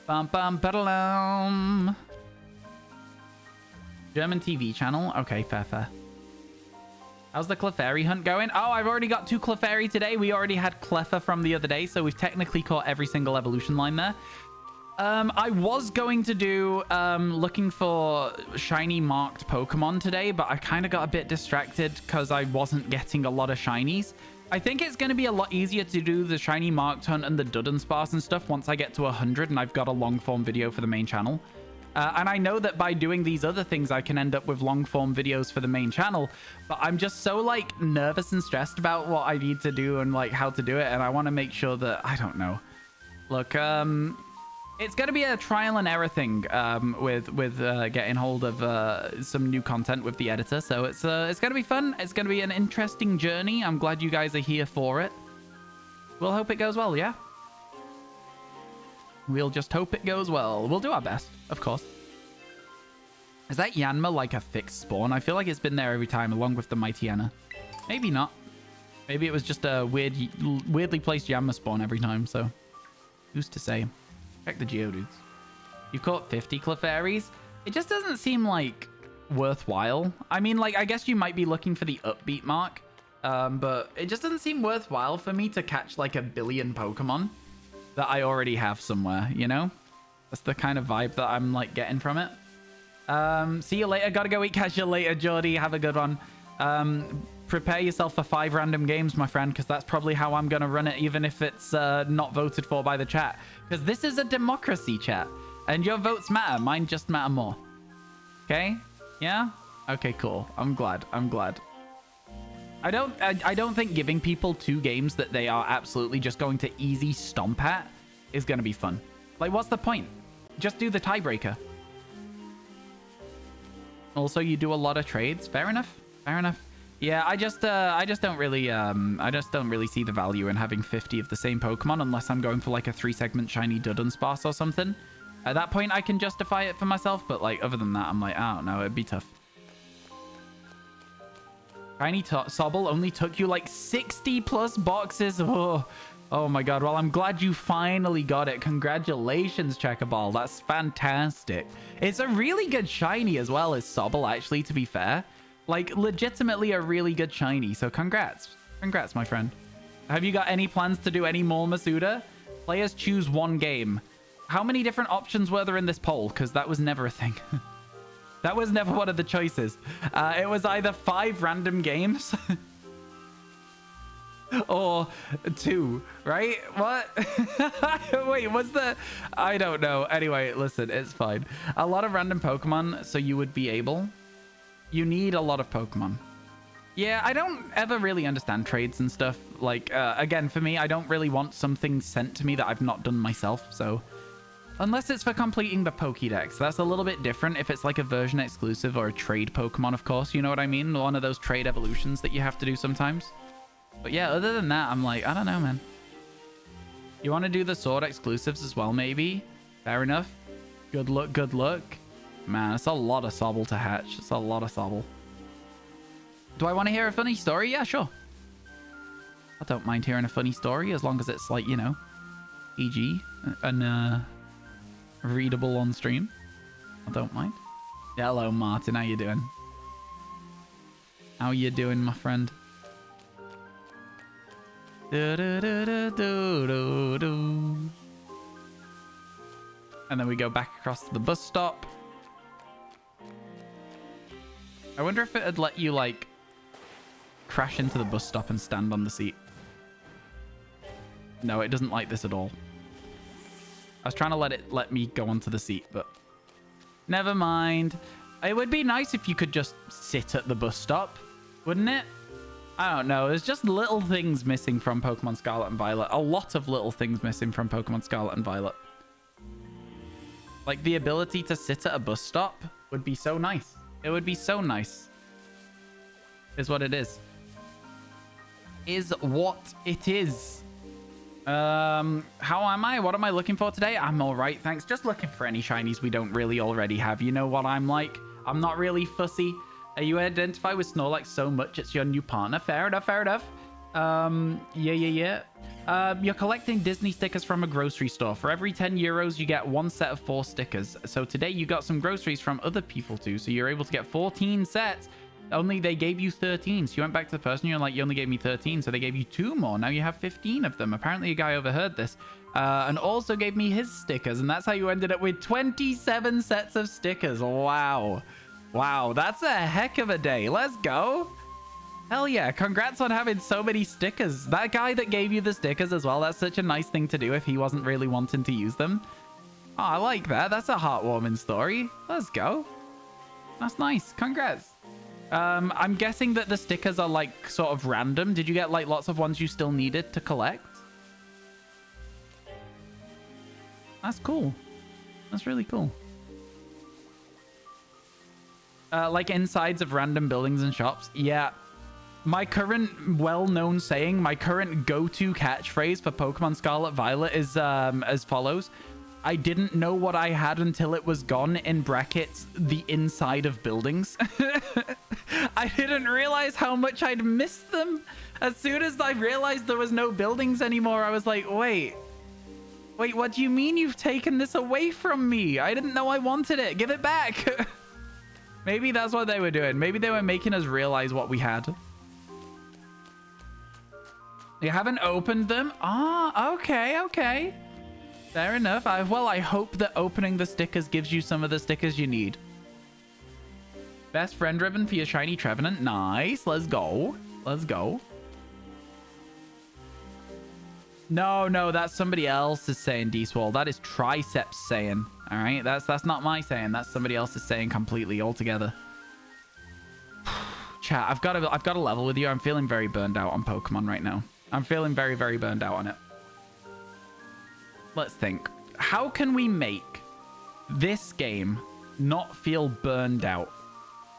Bum bum ba-da-lum. German TV channel. Okay, fair. How's the Clefairy hunt going? Oh, I've already got 2 Clefairy today. We already had Cleffa from the other day, so we've technically caught every single evolution line there. I was going to do looking for shiny marked Pokemon today, but I kind of got a bit distracted because I wasn't getting a lot of shinies. I think it's going to be a lot easier to do the shiny marked hunt and the Dudunsparce and stuff once I get to 100 and I've got a long form video for the main channel. And I know that by doing these other things, I can end up with long form videos for the main channel, but I'm just so like nervous and stressed about what I need to do and like how to do it. And I want to make sure that, I don't know. Look, it's going to be a trial and error thing with getting hold of some new content with the editor. So it's going to be fun. It's going to be an interesting journey. I'm glad you guys are here for it. We'll hope it goes well, yeah? We'll just hope it goes well. We'll do our best, of course. Is that Yanma like a fixed spawn? I feel like it's been there every time along with the Mightyena. Maybe not. Maybe it was just a weirdly placed Yanma spawn every time, so who's to say? Check the Geodudes. You caught 50 Clefairies? It just doesn't seem like worthwhile. I mean, like, I guess you might be looking for the upbeat mark, but it just doesn't seem worthwhile for me to catch like 1 billion Pokemon that I already have somewhere, you know? That's the kind of vibe that I'm like getting from it. See you later. Gotta go eat. Catch you later, Jordy. Have a good one. Prepare yourself for 5 random games, my friend, because that's probably how I'm going to run it, even if it's not voted for by the chat. Because this is a democracy, chat. And your votes matter. Mine just matter more. Okay? Yeah? Okay, cool. I'm glad. I'm glad. I don't think giving people 2 games that they are absolutely just going to easy stomp at is going to be fun. Like, what's the point? Just do the tiebreaker. Also, you do a lot of trades. Fair enough. Fair enough. Yeah, I just don't really see the value in having 50 of the same Pokemon unless I'm going for like a 3-segment shiny Dudunsparce or something. At that point, I can justify it for myself, but like other than that, I'm like, I don't know, it'd be tough. Shiny Sobble only took you like 60 plus boxes. Oh my god. Well, I'm glad you finally got it. Congratulations, Checkerball. That's fantastic. It's a really good shiny as well as Sobble, actually, to be fair. Like, legitimately a really good shiny. So congrats. Congrats, my friend. Have you got any plans to do any more Masuda? Players choose 1 game. How many different options were there in this poll? Because that was never a thing. That was never one of the choices. It was either 5 random games or 2, right? What? Wait, what's the... I don't know. Anyway, listen, it's fine. A lot of random Pokemon, so you would be able... You need a lot of Pokemon. Yeah, I don't ever really understand trades and stuff. Like, again, for me, I don't really want something sent to me that I've not done myself, so... Unless it's for completing the Pokédex. That's a little bit different if it's like a version exclusive or a trade Pokemon, of course. You know what I mean? One of those trade evolutions that you have to do sometimes. But yeah, other than that, I'm like, I don't know, man. You want to do the Sword exclusives as well, maybe? Fair enough. Good luck, good luck. Man, it's a lot of Sobble to hatch. It's a lot of Sobble. Do I want to hear a funny story? Yeah, sure. I don't mind hearing a funny story as long as it's like, you know, PG and readable on stream. I don't mind. Yeah, hello, Martin. How you doing? How you doing, my friend? And then we go back across to the bus stop. I wonder if it'd let you, like, crash into the bus stop and stand on the seat. No, it doesn't like this at all. I was trying to let me go onto the seat, but never mind. It would be nice if you could just sit at the bus stop, wouldn't it? I don't know. There's just little things missing from Pokemon Scarlet and Violet. A lot of little things missing from Pokemon Scarlet and Violet. Like, the ability to sit at a bus stop would be so nice. It would be so nice. Is what it is. is what it is. How am I? What am I looking for today? I'm all right, thanks. Just looking for any shinies we don't really already have. You know what I'm like? I'm not really fussy. You identify with Snorlax so much, it's your new partner. Fair enough, fair enough. Yeah. You're collecting Disney stickers from a grocery store. For every 10 euros, you get one set of 4 stickers. So today you got some groceries from other people too. So you're able to get 14 sets. Only they gave you 13. So you went back to the person, you're like, you only gave me 13. So they gave you 2 more. Now you have 15 of them. Apparently a guy overheard this. And also gave me his stickers. And that's how you ended up with 27 sets of stickers. Wow. Wow, that's a heck of a day. Let's go. Hell yeah. Congrats on having so many stickers. That guy that gave you the stickers as well, that's such a nice thing to do if he wasn't really wanting to use them. Oh, I like that. That's a heartwarming story. Let's go. That's nice. Congrats. I'm guessing that the stickers are like sort of random. Did you get like lots of ones you still needed to collect? That's cool. That's really cool. Like insides of random buildings and shops. Yeah. My current well-known saying, my current go-to catchphrase for Pokemon Scarlet Violet is as follows. I didn't know what I had until it was gone, in brackets, the inside of buildings. I didn't realize how much I'd missed them. As soon as I realized there was no buildings anymore, I was like, wait, what do you mean you've taken this away from me? I didn't know I wanted it. Give it back. Maybe that's what they were doing. Maybe they were making us realize what we had. You haven't opened them? Ah, okay. Fair enough. Well, I hope that opening the stickers gives you some of the stickers you need. Best friend ribbon for your shiny Trevenant. Nice. Let's go. Let's go. No, that's somebody else's saying, D-Swall. That is Triceps saying. All right, that's not my saying. That's somebody else's saying completely altogether. Chat, I've got to level with you. I'm feeling very burned out on Pokemon right now. I'm feeling very, very burned out on it. Let's think. How can we make this game not feel burned out?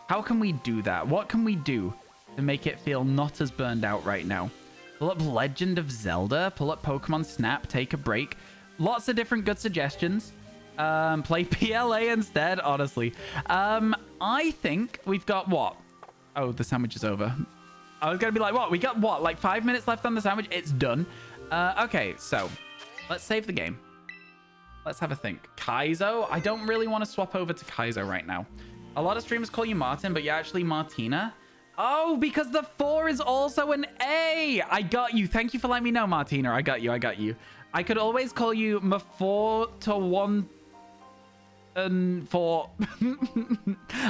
How can we do that? What can we do to make it feel not as burned out right now? Pull up Legend of Zelda. Pull up Pokemon Snap. Take a break. Lots of different good suggestions. Play PLA instead, honestly. I think we've got what? Oh, the sandwich is over. I was going to be like, what? We got what? Like 5 minutes left on the sandwich? It's done. Okay, so let's save the game. Let's have a think. Kaizo? I don't really want to swap over to Kaizo right now. A lot of streamers call you Martin, but you're actually Martina. Oh, because the 4 is also an A. I got you. Thank you for letting me know, Martina. I got you. I could always call you M4 to 1 and 4.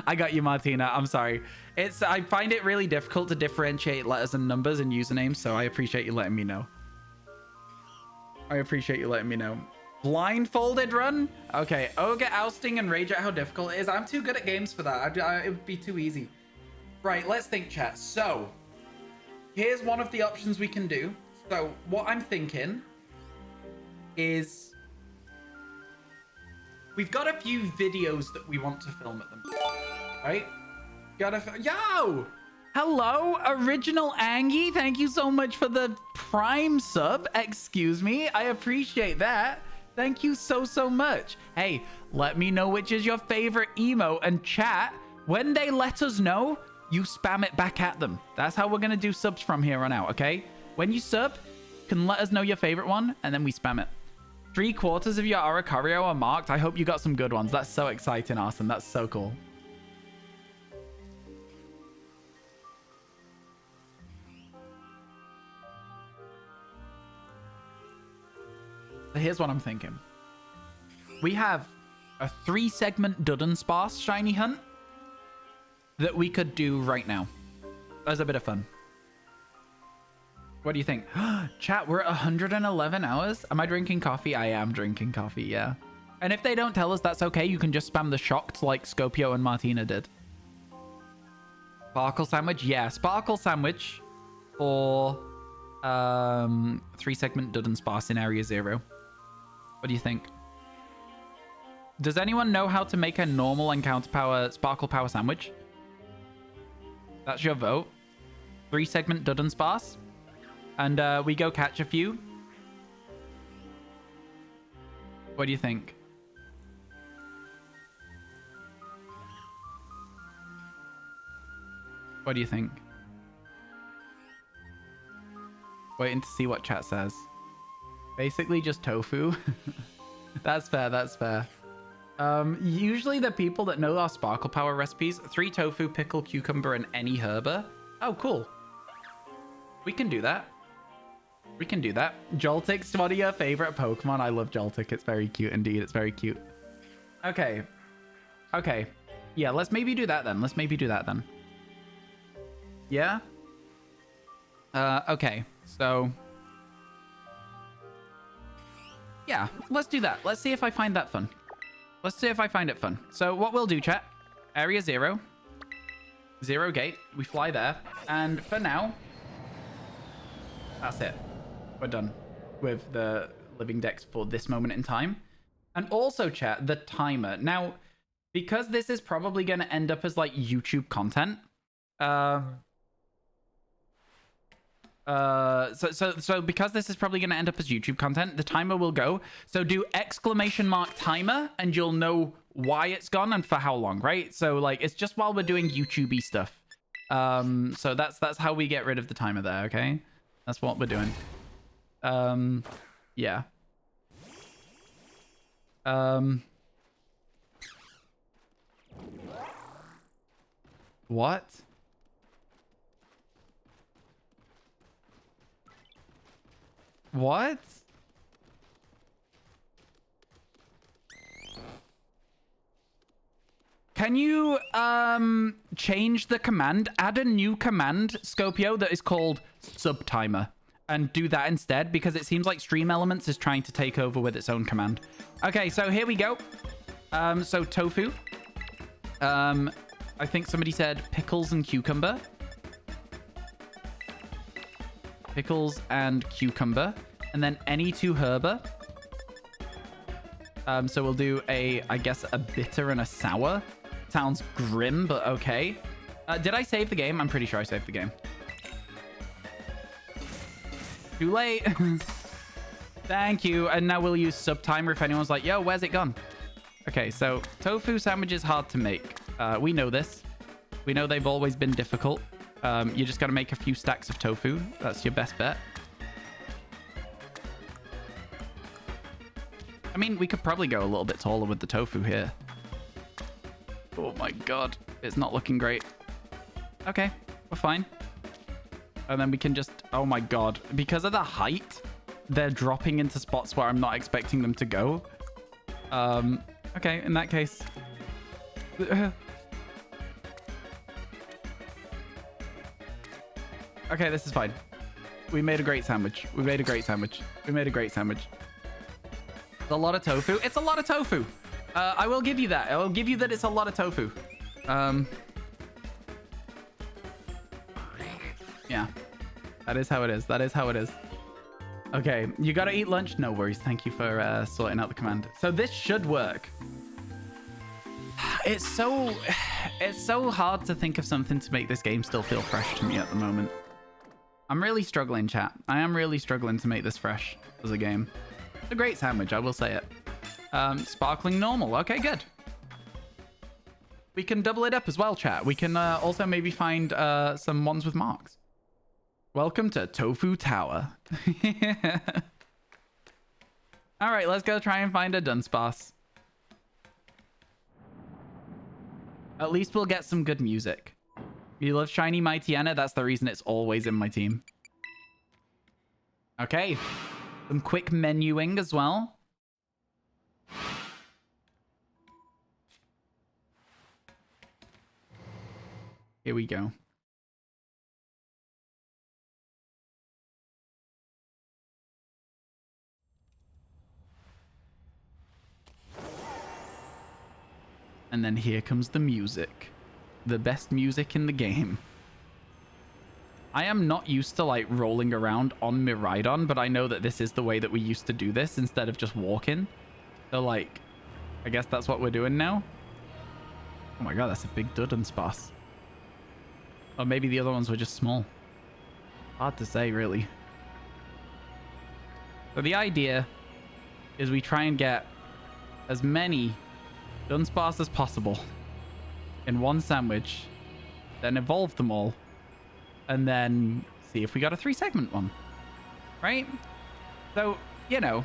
I got you, Martina. I'm sorry. I find it really difficult to differentiate letters and numbers and usernames, so I appreciate you letting me know. Blindfolded run? Okay. Ogre ousting and rage at how difficult it is. I'm too good at games for that. It would be too easy. Right, let's think, chat. So, here's one of the options we can do. So, what I'm thinking is we've got a few videos that we want to film at them. Right? Yo! Hello, Original Angie. Thank you so much for the Prime sub. Excuse me. I appreciate that. Thank you so much. Hey, let me know which is your favorite emo, and chat, when they let us know, you spam it back at them. That's how we're going to do subs from here on out, okay? When you sub, you can let us know your favorite one, and then we spam it. 3/4 of your Oricorio are marked. I hope you got some good ones. That's so exciting, Arson. That's so cool. So here's what I'm thinking. We have a 3-segment Dudunsparce shiny hunt that we could do right now as a bit of fun. What do you think? Chat, we're at 111 hours. Am I drinking coffee? I am drinking coffee, yeah. And if they don't tell us, that's okay. You can just spam the shocked like Scopio and Martina did. Sparkle sandwich? Yeah, sparkle sandwich or 3-segment Dudunsparce in Area 0. What do you think? Does anyone know how to make a normal encounter power sparkle power sandwich? That's your vote. 3-segment Dudunsparce. and we go catch a few. What do you think? What do you think? Waiting to see what chat says. Basically just tofu. That's fair, that's fair. Usually the people that know our Sparkle Power recipes, 3 tofu, pickle, cucumber, and any herba. Oh, cool. We can do that. We can do that. Joltik's one of your favorite Pokemon. I love Joltik. It's very cute indeed. It's very cute. Okay. Okay. Yeah, let's maybe do that then. Let's maybe do that then. Yeah? Okay. So... yeah, let's do that. Let's see if I find that fun. Let's see if I find it fun. So what we'll do, chat. Area 0. 0 gate. We fly there. And for now... that's it. We're done with the living decks for this moment in time. And also, chat, the timer. Now, because this is probably going to end up as, like, YouTube content... So because this is probably going to end up as YouTube content, the timer will go. So do ! timer, and you'll know why it's gone and for how long, right? So like it's just while we're doing YouTubey stuff. So that's how we get rid of the timer there. Okay, that's what we're doing. Yeah. What? What? Can you change the command? Add a new command, Scopio, that is called subtimer, and do that instead, because it seems like Stream Elements is trying to take over with its own command. Okay, so here we go. So tofu. I think somebody said pickles and cucumber. Pickles and cucumber, and then any 2 herba. So we'll do I guess a bitter and a sour. Sounds grim, but okay. Did I save the game? I'm pretty sure I saved the game. Too late. Thank you. And now we'll use subtimer if anyone's like, yo, where's it gone? Okay, so tofu sandwich is hard to make. We know this. We know they've always been difficult. You just got to make a few stacks of tofu. That's your best bet. I mean, we could probably go a little bit taller with the tofu here. Oh my god. It's not looking great. Okay, we're fine. And then we can just... oh my god. Because of the height, they're dropping into spots where I'm not expecting them to go. Okay, in that case... okay, this is fine. We made a great sandwich. We made a great sandwich. We made a great sandwich. It's a lot of tofu. It's a lot of tofu. I will give you that. I will give you that it's a lot of tofu. Yeah. That is how it is. That is how it is. Okay, you gotta eat lunch? No worries. Thank you for sorting out the command. So this should work. It's so hard to think of something to make this game still feel fresh to me at the moment. I'm really struggling, chat. I am really struggling to make this fresh as a game. It's a great sandwich, I will say it. Sparkling normal. Okay, good. We can double it up as well, chat. We can also maybe find some ones with marks. Welcome to Tofu Tower. All right, let's go try and find a Dunsparce. At least we'll get some good music. You love Shiny Mightyena? That's the reason it's always in my team. Okay. Some quick menuing as well. Here we go. And then here comes the music. The best music in the game. I am not used to like rolling around on Miraidon, but I know that this is the way that we used to do this instead of just walking. So like, I guess that's what we're doing now. Oh my god, that's a big Dunsparce. Or maybe the other ones were just small. Hard to say, really. So the idea is we try and get as many Dunsparce as possible in one sandwich, then evolve them all, and then see if we got a 3-segment one, right? So, you know,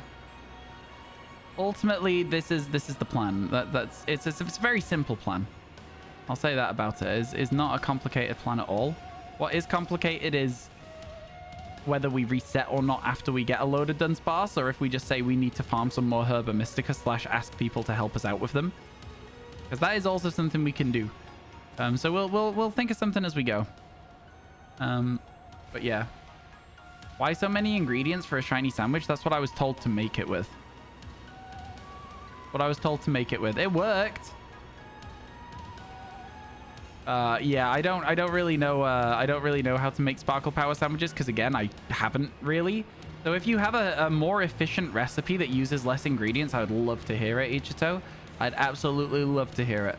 ultimately this is the plan. It's a very simple plan. I'll say that about it. It's not a complicated plan at all. What is complicated is whether we reset or not after we get a load of Dunsparce, or if we just say we need to farm some more Herba Mystica / ask people to help us out with them, because that is also something we can do. So we'll think of something as we go. But yeah, why so many ingredients for a shiny sandwich? That's what I was told to make it with. It worked. Yeah, I don't really know. I don't really know how to make sparkle power sandwiches because, again, I haven't really. So if you have a more efficient recipe that uses less ingredients, I would love to hear it, Ichito. I'd absolutely love to hear it.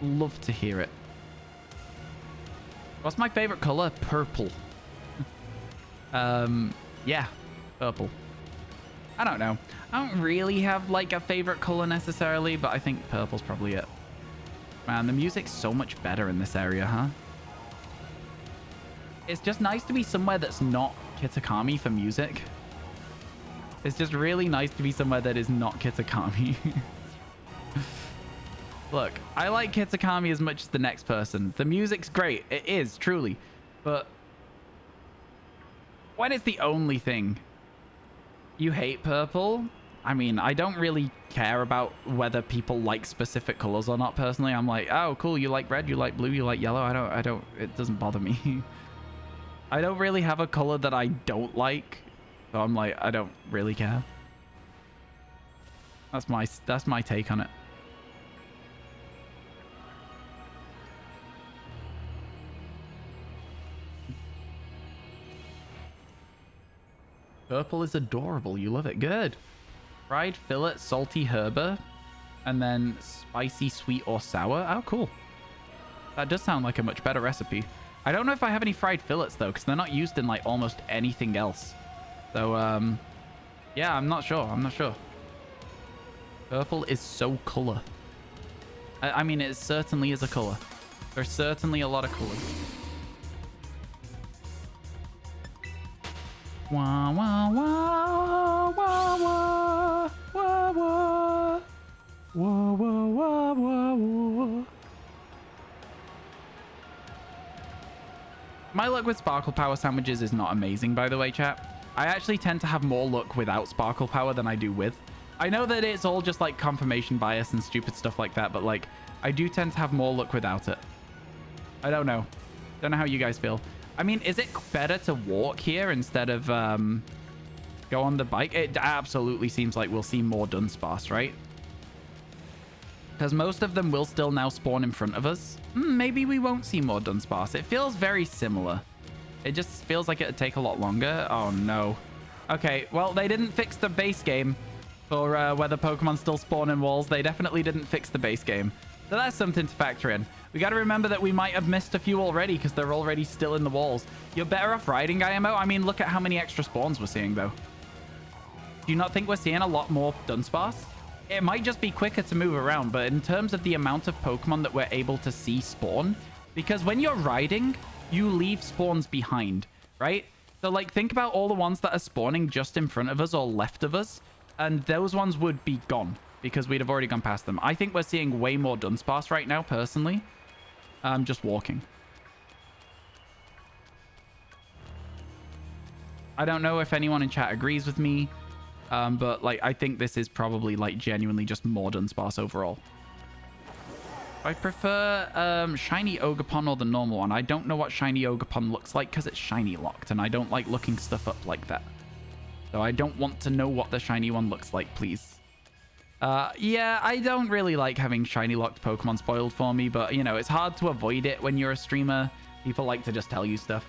Love to hear it. What's my favorite color? Purple. Yeah, purple. I don't know. I don't really have like a favorite color necessarily, but I think purple's probably it. Man, the music's so much better in this area, huh? It's just nice to be somewhere that's not Kitakami for music. It's just really nice to be somewhere that is not Kitakami. Look, I like Kitakami as much as the next person. The music's great. It is, truly. But when it's the only thing... You hate purple? I mean, I don't really care about whether people like specific colors or not, personally. I'm like, oh, cool, you like red, you like blue, you like yellow. I don't, it doesn't bother me. I don't really have a color that I don't like. So I'm like, I don't really care. That's my take on it. Purple is adorable. You love it. Good. Fried fillet, salty herba, and then spicy, sweet, or sour. Oh, cool. That does sound like a much better recipe. I don't know if I have any fried fillets, though, because they're not used in, like, almost anything else. So, yeah, I'm not sure. Purple is so color. I mean, it certainly is a color. There's certainly a lot of colors. Wah, wah, wah, wah, wah, wah, wah, wah, wah, wah, wah, wah. My luck with sparkle power sandwiches is not amazing, by the way, chat. I actually tend to have more luck without sparkle power than I do with. I know that it's all just like confirmation bias and stupid stuff like that, but like I do tend to have more luck without it. I don't know. Don't know how you guys feel. I mean, is it better to walk here instead of go on the bike? It absolutely seems like we'll see more Dunsparce, right? Because most of them will still now spawn in front of us. Maybe we won't see more Dunsparce. It feels very similar. It just feels like it would take a lot longer. Oh, no. Okay, well, they didn't fix the base game for whether Pokemon still spawn in walls. They definitely didn't fix the base game. So that's something to factor in. We got to remember that we might have missed a few already because they're already still in the walls. You're better off riding, IMO. I mean, look at how many extra spawns we're seeing, though. Do you not think we're seeing a lot more Dunsparce? It might just be quicker to move around, but in terms of the amount of Pokemon that we're able to see spawn, because when you're riding, you leave spawns behind, right? So, like, think about all the ones that are spawning just in front of us or left of us, and those ones would be gone because we'd have already gone past them. I think we're seeing way more Dunsparce right now, personally. Just walking. I don't know if anyone in chat agrees with me, but like I think this is probably like genuinely just more Dunsparce overall. I prefer shiny Ogerpon or the normal one. I don't know what shiny Ogerpon looks like because it's shiny locked, and I don't like looking stuff up like that. So I don't want to know what the shiny one looks like, please. Yeah, I don't really like having shiny locked Pokemon spoiled for me, but you know, it's hard to avoid it when you're a streamer. People like to just tell you stuff.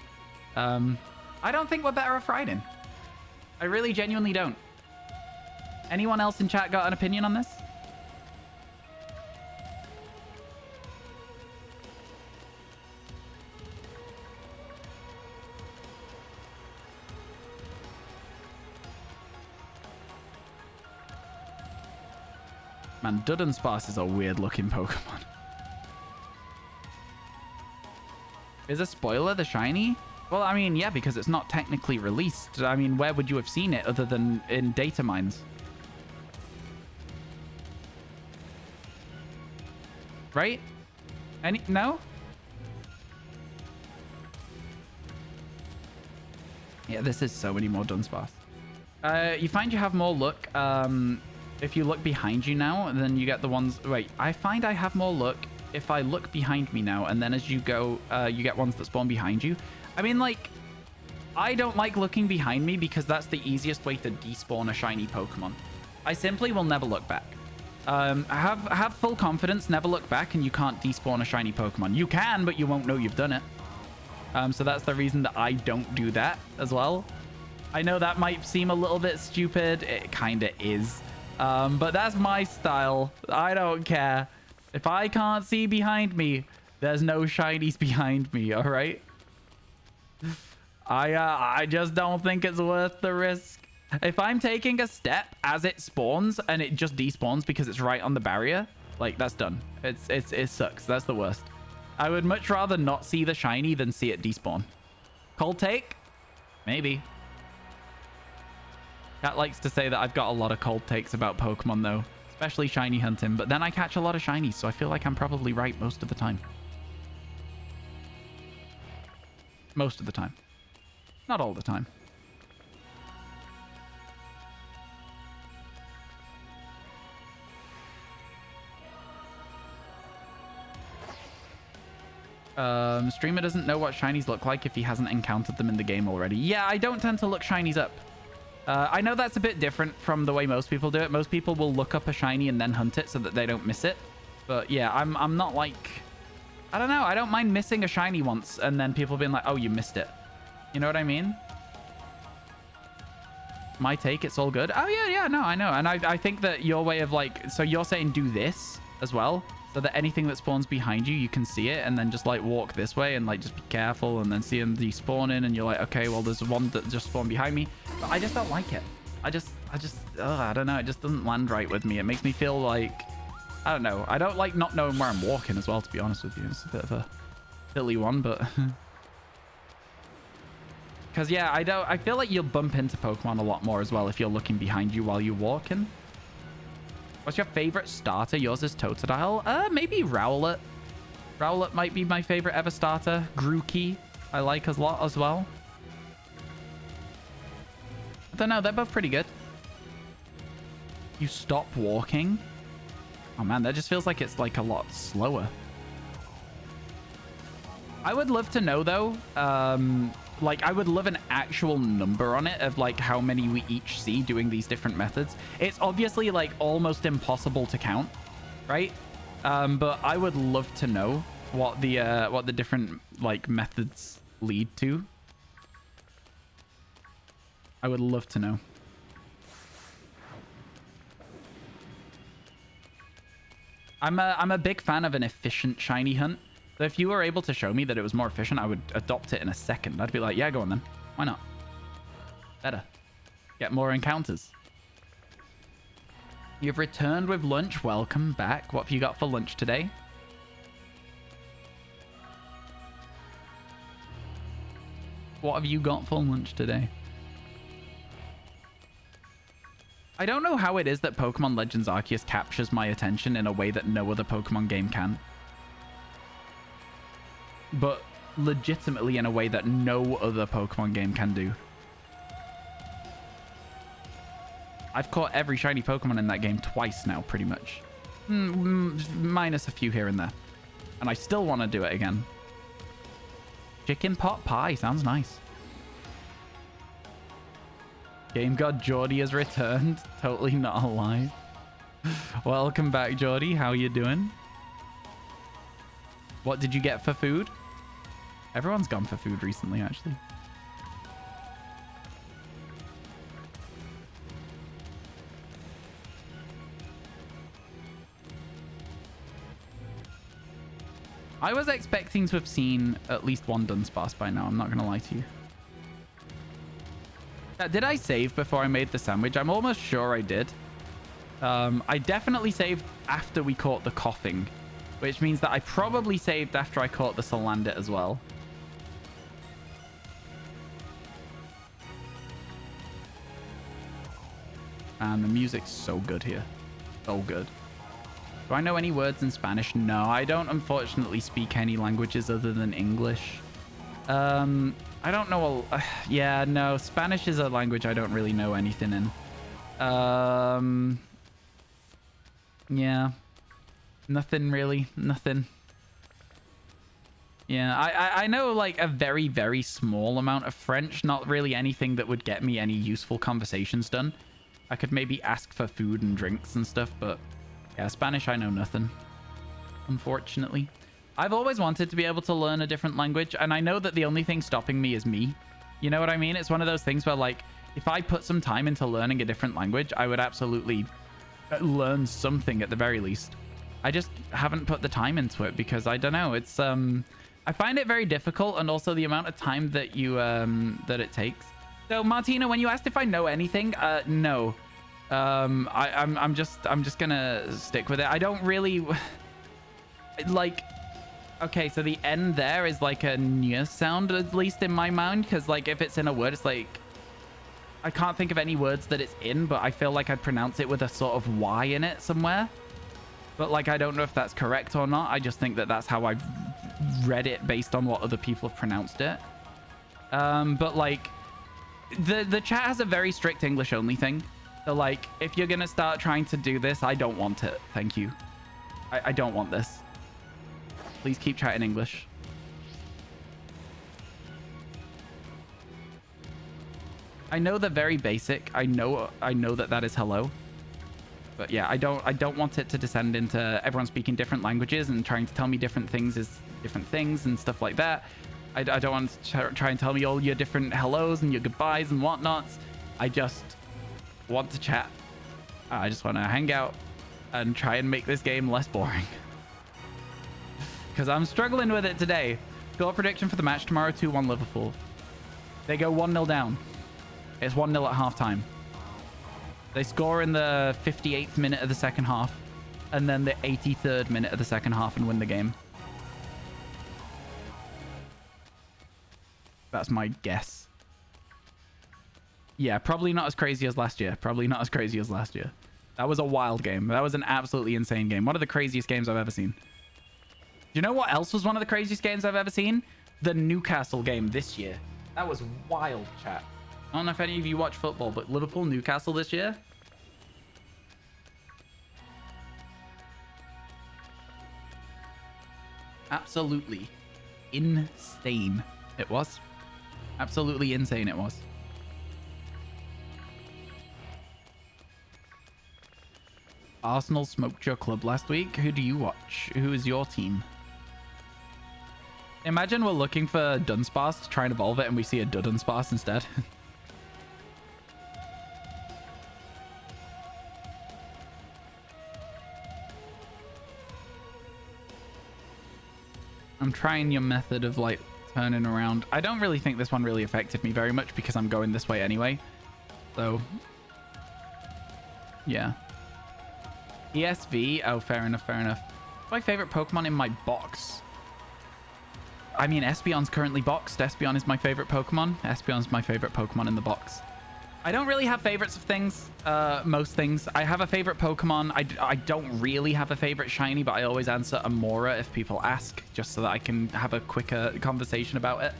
I don't think we're better off riding. I really genuinely don't. Anyone else in chat got an opinion on this? Man, Dudunsparce is a weird looking Pokemon. Is a spoiler the shiny? Well, I mean, yeah, because it's not technically released. I mean, where would you have seen it other than in data mines? Right? No? Yeah, this is so many more Dunsparce. You find you have more luck. If you look behind you now, then you get the ones... Wait, I find I have more luck if I look behind me now, and then as you go, you get ones that spawn behind you. I mean, like, I don't like looking behind me because that's the easiest way to despawn a shiny Pokemon. I simply will never look back. Have full confidence, never look back, and you can't despawn a shiny Pokemon. You can, but you won't know you've done it. So that's the reason that I don't do that as well. I know that might seem a little bit stupid. It kind of is. But that's my style. I don't care. If I can't see behind me, there's no shinies behind me, all right? I just don't think it's worth the risk. If I'm taking a step as it spawns and it just despawns because it's right on the barrier, like, that's done. It sucks. That's the worst. I would much rather not see the shiny than see it despawn. Cold take? Maybe. Cat likes to say that I've got a lot of cold takes about Pokemon, though. Especially shiny hunting. But then I catch a lot of shinies, so I feel like I'm probably right most of the time. Most of the time. Not all the time. Streamer doesn't know what shinies look like if he hasn't encountered them in the game already. Yeah, I don't tend to look shinies up. I know that's a bit different from the way most people do it. Most people will look up a shiny and then hunt it so that they don't miss it. But yeah, I'm not like... I don't know. I don't mind missing a shiny once and then people being like, oh, you missed it. You know what I mean? My take, it's all good. Oh, yeah, no, I know. And I think that your way of like... So you're saying do this as well? So that anything that spawns behind you, you can see it and then just like walk this way and like just be careful and then see them despawning and you're like, okay, well, there's one that just spawned behind me. But I just don't like it. I don't know. It just doesn't land right with me. It makes me feel like, I don't know. I don't like not knowing where I'm walking as well, to be honest with you. It's a bit of a silly one, but... Because, yeah, I feel like you'll bump into Pokemon a lot more as well if you're looking behind you while you're walking. What's your favorite starter? Yours is Totodile. Maybe Rowlet. Rowlet might be my favorite ever starter. Grookey, I like a lot as well. I don't know. They're both pretty good. You stop walking? Oh, man. That just feels like it's like a lot slower. I would love to know, though. Like, I would love an actual number on it of, like, how many we each see doing these different methods. It's obviously, like, almost impossible to count, right? But I would love to know what the different, like, methods lead to. I would love to know. I'm a big fan of an efficient shiny hunt. So if you were able to show me that it was more efficient, I would adopt it in a second. I'd be like, yeah, go on then. Why not? Better. Get more encounters. You've returned with lunch. Welcome back. What have you got for lunch today? What have you got for lunch today? I don't know how it is that Pokemon Legends Arceus captures my attention in a way that no other Pokemon game can. But legitimately in a way that no other Pokemon game can do. I've caught every shiny Pokemon in that game twice now, pretty much. Minus a few here and there. And I still want to do it again. Chicken pot pie. Sounds nice. Game God Geordie has returned. Totally not alive. Welcome back, Geordie. How you doing? What did you get for food? Everyone's gone for food recently, actually. I was expecting to have seen at least one Dunsparce by now. I'm not going to lie to you. Did I save before I made the sandwich? I'm almost sure I did. I definitely saved after we caught the coughing, which means that I probably saved after I caught the Salandit as well. And the music's so good here. So good. Do I know any words in Spanish? No, I don't unfortunately speak any languages other than English. I don't know. Yeah, no, Spanish is a language I don't really know anything in. Yeah. Nothing really. Nothing. Yeah, I know like a very, very small amount of French. Not really anything that would get me any useful conversations done. I could maybe ask for food and drinks and stuff, but yeah, Spanish, I know nothing, unfortunately. I've always wanted to be able to learn a different language, and I know that the only thing stopping me is me. You know what I mean? It's one of those things where, like, if I put some time into learning a different language, I would absolutely learn something at the very least. I just haven't put the time into it because I don't know. It's I find it very difficult, and also the amount of time that you that it takes. So Martina, when you asked if I know anything, no. I'm just gonna stick with it. I don't really like. Okay, so the N there is like a nya sound, at least in my mind, because like if it's in a word, it's like I can't think of any words that it's in, but I feel like I'd pronounce it with a sort of Y in it somewhere. But like I don't know if that's correct or not. I just think that that's how I've read it based on what other people have pronounced it. But like the chat has a very strict English only thing. So like if you're gonna start trying to do this, I don't want it. Thank you. I don't want this. Please keep chatting English. I know the very basic. I know that is hello. But yeah, I don't want it to descend into everyone speaking different languages and trying to tell me different things is different things and stuff like that. I don't want to try and tell me all your different hellos and your goodbyes and whatnots. I just want to chat. I just want to hang out and try and make this game less boring. Because I'm struggling with it today. Score prediction for the match tomorrow, 2-1 Liverpool. They go 1-0 down. It's 1-0 at halftime. They score in the 58th minute of the second half. And then the 83rd minute of the second half and win the game. That's my guess. Yeah, probably not as crazy as last year. Probably not as crazy as last year. That was a wild game. That was an absolutely insane game. One of the craziest games I've ever seen. Do you know what else was one of the craziest games I've ever seen? The Newcastle game this year. That was wild, chat. I don't know if any of you watch football, but Liverpool, Newcastle this year. Absolutely insane it was. Absolutely insane it was. Arsenal smoked your club last week. Who do you watch? Who is your team? Imagine we're looking for Dunsparce to try and evolve it and we see a Dunsparce instead. I'm trying your method of like turning around. I don't really think this one really affected me very much because I'm going this way anyway. So, yeah. ESV? Oh, fair enough, fair enough. My favorite Pokemon in my box. I mean, Espeon's currently boxed. Espeon is my favorite Pokemon. Espeon's my favorite Pokemon in the box. I don't really have favorites of things. Most things. I have a favorite Pokemon. I don't really have a favorite shiny, but I always answer Amora if people ask, just so that I can have a quicker conversation about it.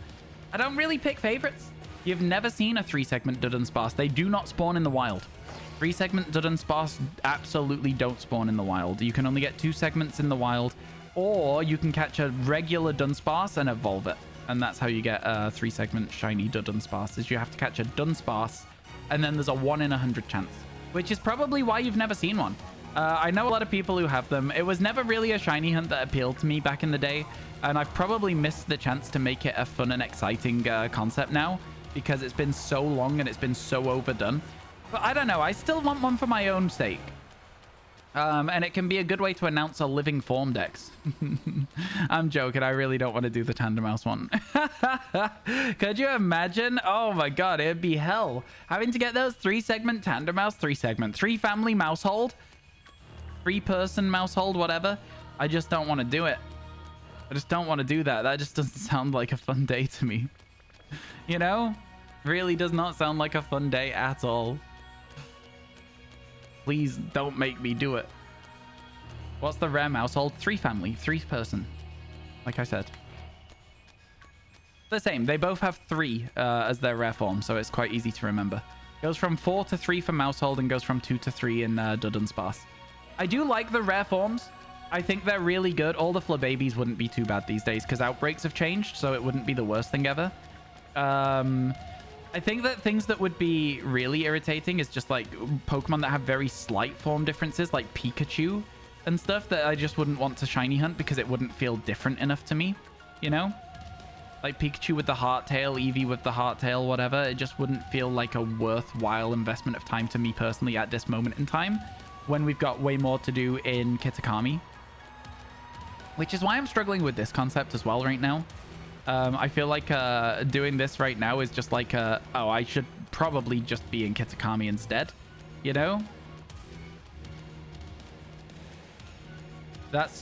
I don't really pick favorites. You've never seen a 3-segment Dunsparce. They do not spawn in the wild. 3-segment Dunsparce absolutely don't spawn in the wild. You can only get 2 segments in the wild, or you can catch a regular Dunsparce and evolve it. And that's how you get a 3-segment shiny Dunsparce, is you have to catch a Dunsparce, and then there's a 1 in 100 chance, which is probably why you've never seen one. I know a lot of people who have them. It was never really a shiny hunt that appealed to me back in the day, and I've probably missed the chance to make it a fun and exciting concept now, because it's been so long and it's been so overdone. But I don't know. I still want one for my own sake. And it can be a good way to announce a living form dex. I'm joking. I really don't want to do the tandem mouse one. Could you imagine? Oh my god, it'd be hell. Having to get those 3-segment tandem mouse, 3-family mousehold, 3-person mousehold, whatever. I just don't want to do it. I just don't want to do that. That just doesn't sound like a fun day to me. You know? Really does not sound like a fun day at all. Please don't make me do it. What's the rare mousehold? 3-family, 3-person. Like I said. The same. They both have 3 as their rare form, so it's quite easy to remember. Goes from 4 to 3 for mousehold and goes from 2 to 3 in Dud and Sparse. I do like the rare forms. I think they're really good. All the Flababies wouldn't be too bad these days because outbreaks have changed, so it wouldn't be the worst thing ever. I think that things that would be really irritating is just like Pokemon that have very slight form differences, like Pikachu and stuff, that I just wouldn't want to shiny hunt because it wouldn't feel different enough to me, you know? Like Pikachu with the heart tail, Eevee with the heart tail, whatever. It just wouldn't feel like a worthwhile investment of time to me personally at this moment in time when we've got way more to do in Kitakami. Which is why I'm struggling with this concept as well right now. I feel like doing this right now is just like, oh, I should probably just be in Kitakami instead, you know? That's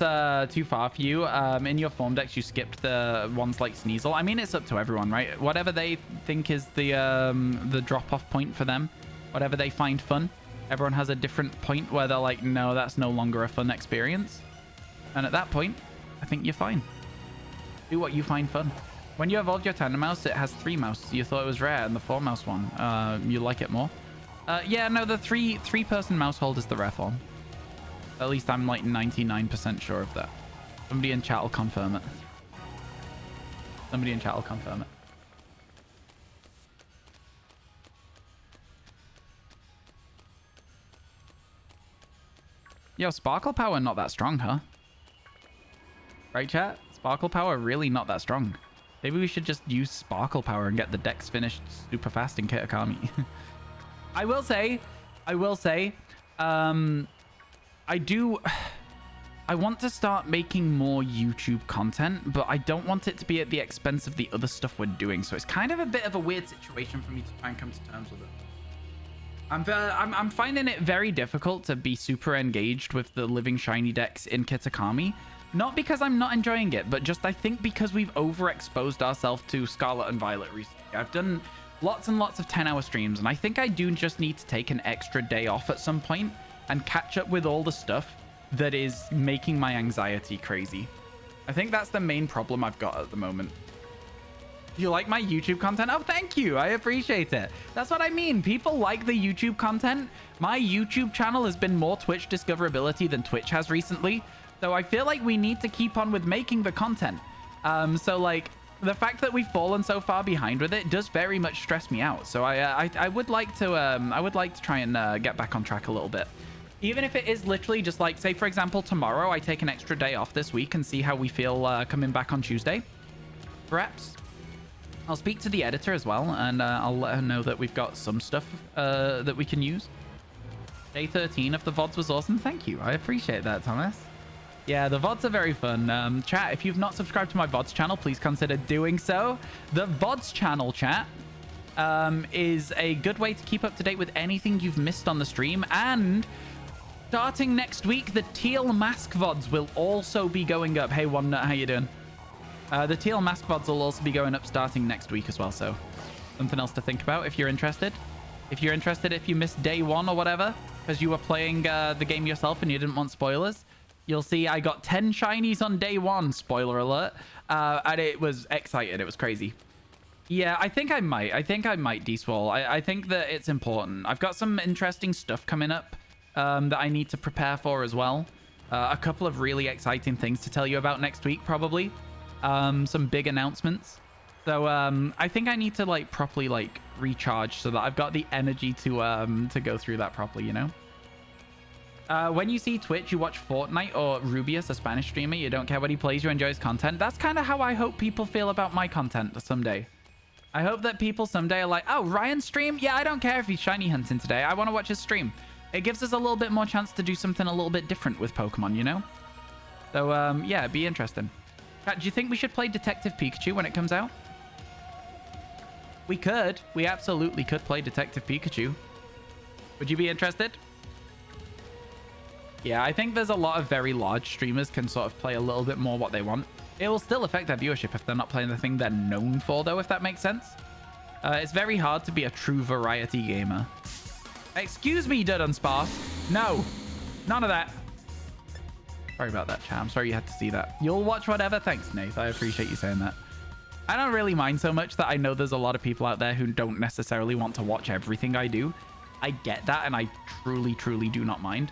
too far for you. In your form decks, you skipped the ones like Sneasel. I mean, it's up to everyone, right? Whatever they think is the drop-off point for them, whatever they find fun. Everyone has a different point where they're like, no, that's no longer a fun experience. And at that point, I think you're fine. Do what you find fun. When you evolved your tandem mouse, it has 3 mouse. You thought it was rare, and the 4 mouse one, you like it more. Yeah, no, the 3-person mousehold is the rare form. At least I'm like 99% sure of that. Somebody in chat will confirm it. Somebody in chat will confirm it. Yo, Sparkle Power not that strong, huh? Right, chat? Sparkle Power really not that strong. Maybe we should just use Sparkle Power and get the decks finished super fast in Kitakami. I will say, I want to start making more YouTube content, but I don't want it to be at the expense of the other stuff we're doing. So it's kind of a bit of a weird situation for me to try and come to terms with it. I'm finding it very difficult to be super engaged with the living shiny decks in Kitakami. Not because I'm not enjoying it, but just I think because we've overexposed ourselves to Scarlet and Violet recently. I've done lots and lots of 10-hour streams, and I think I do just need to take an extra day off at some point and catch up with all the stuff that is making my anxiety crazy. I think that's the main problem I've got at the moment. You like my YouTube content? Oh, thank you. I appreciate it. That's what I mean. People like the YouTube content. My YouTube channel has been more Twitch discoverability than Twitch has recently. So I feel like we need to keep on with making the content. So like the fact that we've fallen so far behind with it does very much stress me out. So I would like to try and get back on track a little bit. Even if it is literally just like, say, for example, tomorrow I take an extra day off this week and see how we feel coming back on Tuesday. Perhaps. I'll speak to the editor as well, and I'll let her know that we've got some stuff that we can use. Day 13 of the VoDs was awesome. Thank you. I appreciate that, Thomas. Yeah, the VoDs are very fun. Chat, if you've not subscribed to my VoDs channel, please consider doing so. The VoDs channel, chat, is a good way to keep up to date with anything you've missed on the stream. And starting next week, the Teal Mask VoDs will also be going up. Hey, One Nut, how you doing? The Teal Mask VoDs will also be going up starting next week as well. So something else to think about if you're interested. If you're interested, if you missed day 1 or whatever, because you were playing the game yourself and you didn't want spoilers, you'll see I got 10 shinies on day 1, spoiler alert, and it was excited. It was crazy. Yeah, I think I might. D-Swole. I think that it's important. I've got some interesting stuff coming up that I need to prepare for as well. A couple of really exciting things to tell you about next week, probably. Some big announcements. So I think I need to like properly like recharge so that I've got the energy to go through that properly, you know? When you see Twitch, you watch Fortnite or Rubius, a Spanish streamer. You don't care what he plays, you enjoy his content. That's kind of how I hope people feel about my content someday. I hope that people someday are like, oh, Ryan stream? Yeah, I don't care if he's shiny hunting today. I want to watch his stream. it gives us a little bit more chance to do something a little bit different with Pokemon, you know? So, yeah, it'd be interesting. Kat, do you think we should play Detective Pikachu when it comes out? We could. We absolutely could play Detective Pikachu. Would you be interested? Yeah, I think there's a lot of very large streamers can sort of play a little bit more what they want. It will still affect their viewership if they're not playing the thing they're known for, though, if that makes sense. It's very hard to be a true variety gamer. Excuse me, Dud Unsparse. No, none of that. Sorry about that, chat. I'm sorry you had to see that. You'll watch whatever. Thanks, Nath. I appreciate you saying that. I don't really mind so much that I know there's a lot of people out there who don't necessarily want to watch everything I do. I get that, and I truly, truly do not mind.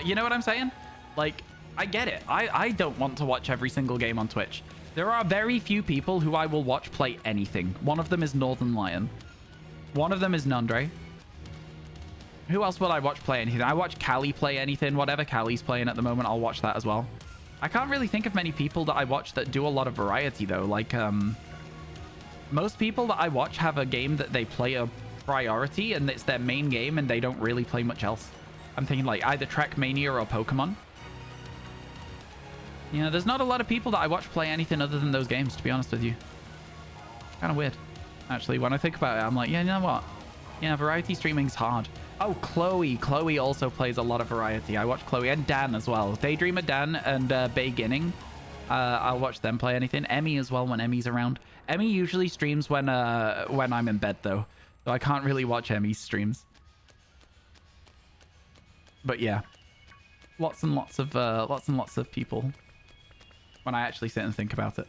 You know what I'm saying? Like, I get it. I don't want to watch every single game on Twitch. There are very few people who I will watch play anything. One of them is Northern Lion. One of them is Nundre. Who else will I watch play anything? I watch Callie play anything. Whatever Callie's playing at the moment, I'll watch that as well. I can't really think of many people that I watch that do a lot of variety, though. Like, most people that I watch have a game that they play a priority, and it's their main game, and they don't really play much else. I'm thinking, like, either Trackmania or Pokemon. You know, there's not a lot of people that I watch play anything other than those games, to be honest with you. Kind of weird. Actually, when I think about it, I'm like, yeah, you know what? Yeah, variety streaming's hard. Oh, Chloe. Chloe also plays a lot of variety. I watch Chloe and Dan as well. Daydreamer Dan and Beginning. I'll watch them play anything. Emmy as well when Emmy's around. Emmy usually streams when I'm in bed, though. So I can't really watch Emmy's streams. But yeah. Lots and lots of people. When I actually sit and think about it.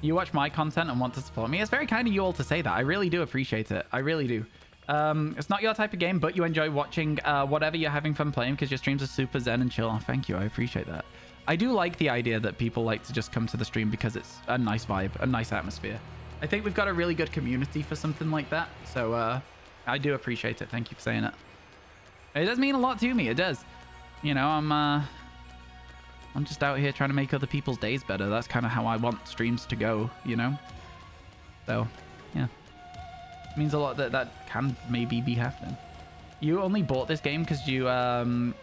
You watch my content and want to support me. It's very kind of you all to say that. I really do appreciate it. I really do. It's not your type of game, but you enjoy watching whatever you're having fun playing because your streams are super zen and chill. Oh, thank you. I appreciate that. I do like the idea that people like to just come to the stream because it's a nice vibe, a nice atmosphere. I think we've got a really good community for something like that. So I do appreciate it. Thank you for saying it. It does mean a lot to me. It does. You know, I'm just out here trying to make other people's days better. That's kind of how I want streams to go, you know? So, yeah. It means a lot that that can maybe be happening. You only bought this game because you,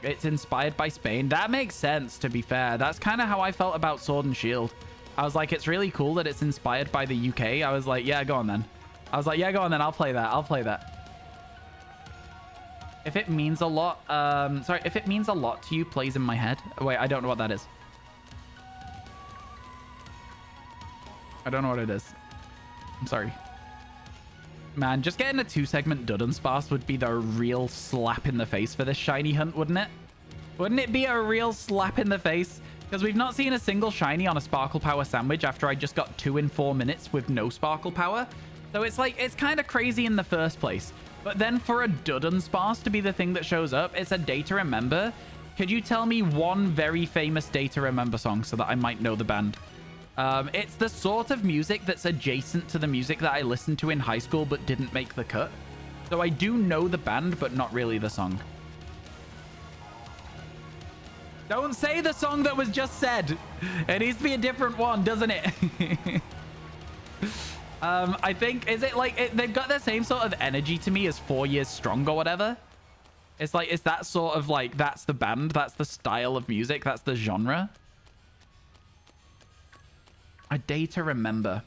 it's inspired by Spain. That makes sense, to be fair. That's kind of how I felt about Sword and Shield. I was like, it's really cool that it's inspired by the UK. I was like, yeah, go on then. I was like, yeah, go on then. I'll play that. I'll play that. If it means a lot, sorry, if it means a lot to you, plays in my head. Wait, I don't know what that is. I don't know what it is. I'm sorry. Man, just getting a 2-segment Dudunsparce would be the real slap in the face for this shiny hunt, wouldn't it? Wouldn't it be a real slap in the face? Because we've not seen a single shiny on a Sparkle Power sandwich after I just got 2 in 4 minutes with no Sparkle Power. So it's like, it's kind of crazy in the first place. But then for a Dudunsparce to be the thing that shows up, it's a Day to Remember. Could you tell me one very famous Day to Remember song so that I might know the band? It's the sort of music that's adjacent to the music that I listened to in high school but didn't make the cut. So I do know the band, but not really the song. Don't say the song that was just said. It needs to be a different one, doesn't it? I think, is it like, they've got the same sort of energy to me as 4 Years Strong or whatever. It's like, it's that sort of like, that's the band, that's the style of music, that's the genre. A Day to Remember.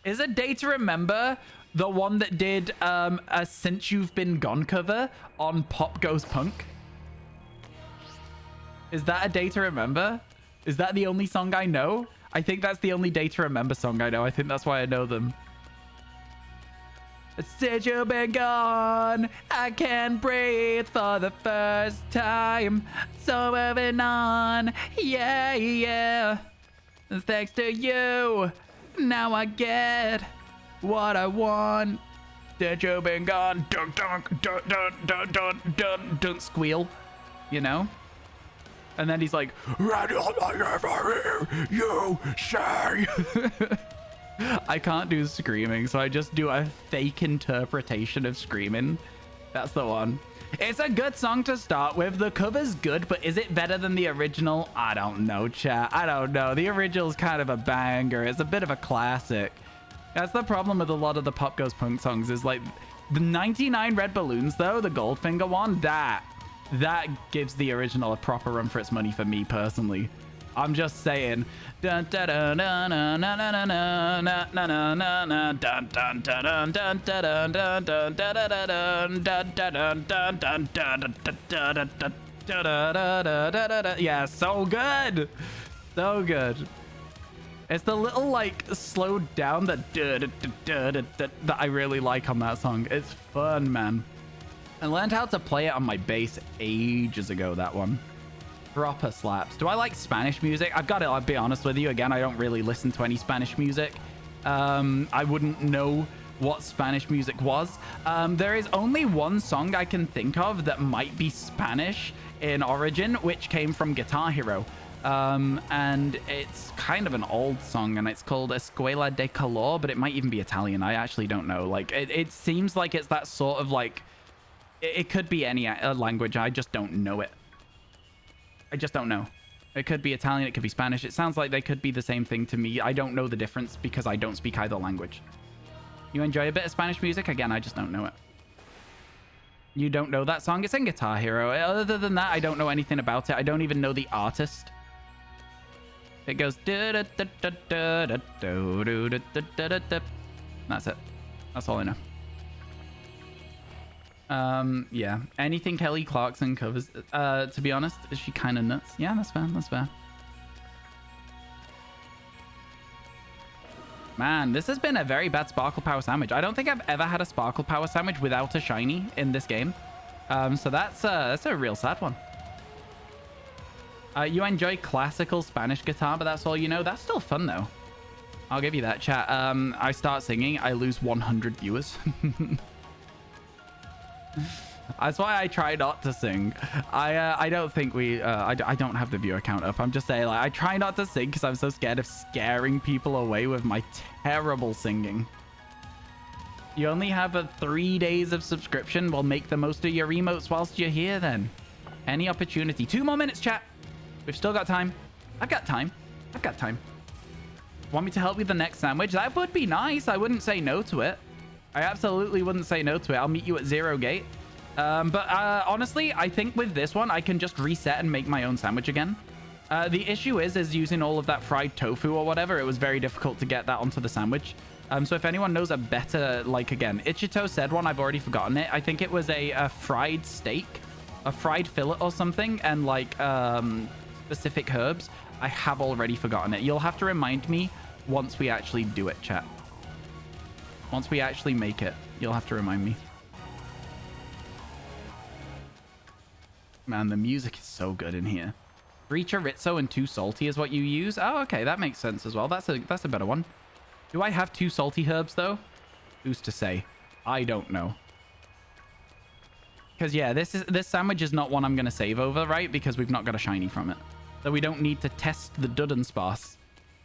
Is A Day to Remember the one that did a Since You've Been Gone cover on Pop Goes Punk? Is that A Day to Remember? Is that the only song I know? I think that's the only Day to Remember song I know. I think that's why I know them. Since you've been gone, I can't breathe for the first time. So moving on, yeah, yeah. Thanks to you, now I get what I want. Since you've been gone, dun dun dun dun dun dun dun dun squeal, you know? And then he's like, you say. I can't do screaming, so I just do a fake interpretation of screaming. That's the one. It's a good song to start with. The cover's good, but is it better than the original? I don't know, chat. I don't know. The original's kind of a banger. It's a bit of a classic. That's the problem with a lot of the Pop Goes Punk songs, is like The 99 red balloons, though, the Goldfinger one, that gives the original a proper run for its money for me personally. I'm just saying. Dun dun dun dun dun dun dun dun dun dun dun dun dun dun dun dun dun dun dun dun. Yeah, so good. So good. It's the little like slowed down that I really like on that song. It's fun, man. I learned how to play it on my bass ages ago, that one. Proper slaps. Do I like Spanish music? I've got to be honest with you. Again, I don't really listen to any Spanish music. I wouldn't know what Spanish music was. There is only one song I can think of that might be Spanish in origin, which came from Guitar Hero. And it's kind of an old song, and it's called Escuela de Calor, but it might even be Italian. I actually don't know. Like, it seems like it's that sort of like... It could be any language. I just don't know it. I just don't know. It could be Italian. It could be Spanish. It sounds like they could be the same thing to me. I don't know the difference because I don't speak either language. You enjoy a bit of Spanish music? Again, I just don't know it. You don't know that song? It's in Guitar Hero. Other than that, I don't know anything about it. I don't even know the artist. It goes... That's it. That's all I know. Yeah, anything Kelly Clarkson covers, to be honest, is she kind of nuts? Yeah, that's fair, that's fair. Man, this has been a very bad Sparkle Power sandwich. I don't think I've ever had a Sparkle Power sandwich without a shiny in this game. So that's a real sad one. You enjoy classical Spanish guitar, but that's all you know. That's still fun, though. I'll give you that, chat. I start singing, I lose 100 viewers. That's why I try not to sing. I don't think we... I don't have the viewer count up. I'm just saying, like, I try not to sing because I'm so scared of scaring people away with my terrible singing. You only have 3 days of subscription. Well, make the most of your emotes whilst you're here, then. Any opportunity. 2 more minutes, chat. We've still got time. I've got time. I've got time. Want me to help with the next sandwich? That would be nice. I wouldn't say no to it. I absolutely wouldn't say no to it. I'll meet you at 0 gate. But honestly, I think with this one, I can just reset and make my own sandwich again. The issue is using all of that fried tofu or whatever, it was very difficult to get that onto the sandwich. So if anyone knows a better, like, again, Ichito said one, I've already forgotten it. I think it was a fried steak, a fried fillet or something, and like specific herbs. I have already forgotten it. You'll have to remind me once we actually do it, chat. Once we actually make it, you'll have to remind me. Man, the music is so good in here. 3 chorizo and 2 salty is what you use. Oh, okay, that makes sense as well. That's a better one. Do I have 2 salty herbs, though? Who's to say? I don't know. Because, yeah, this sandwich is not one I'm going to save over, right? Because we've not got a shiny from it. So we don't need to test the Duddenspass.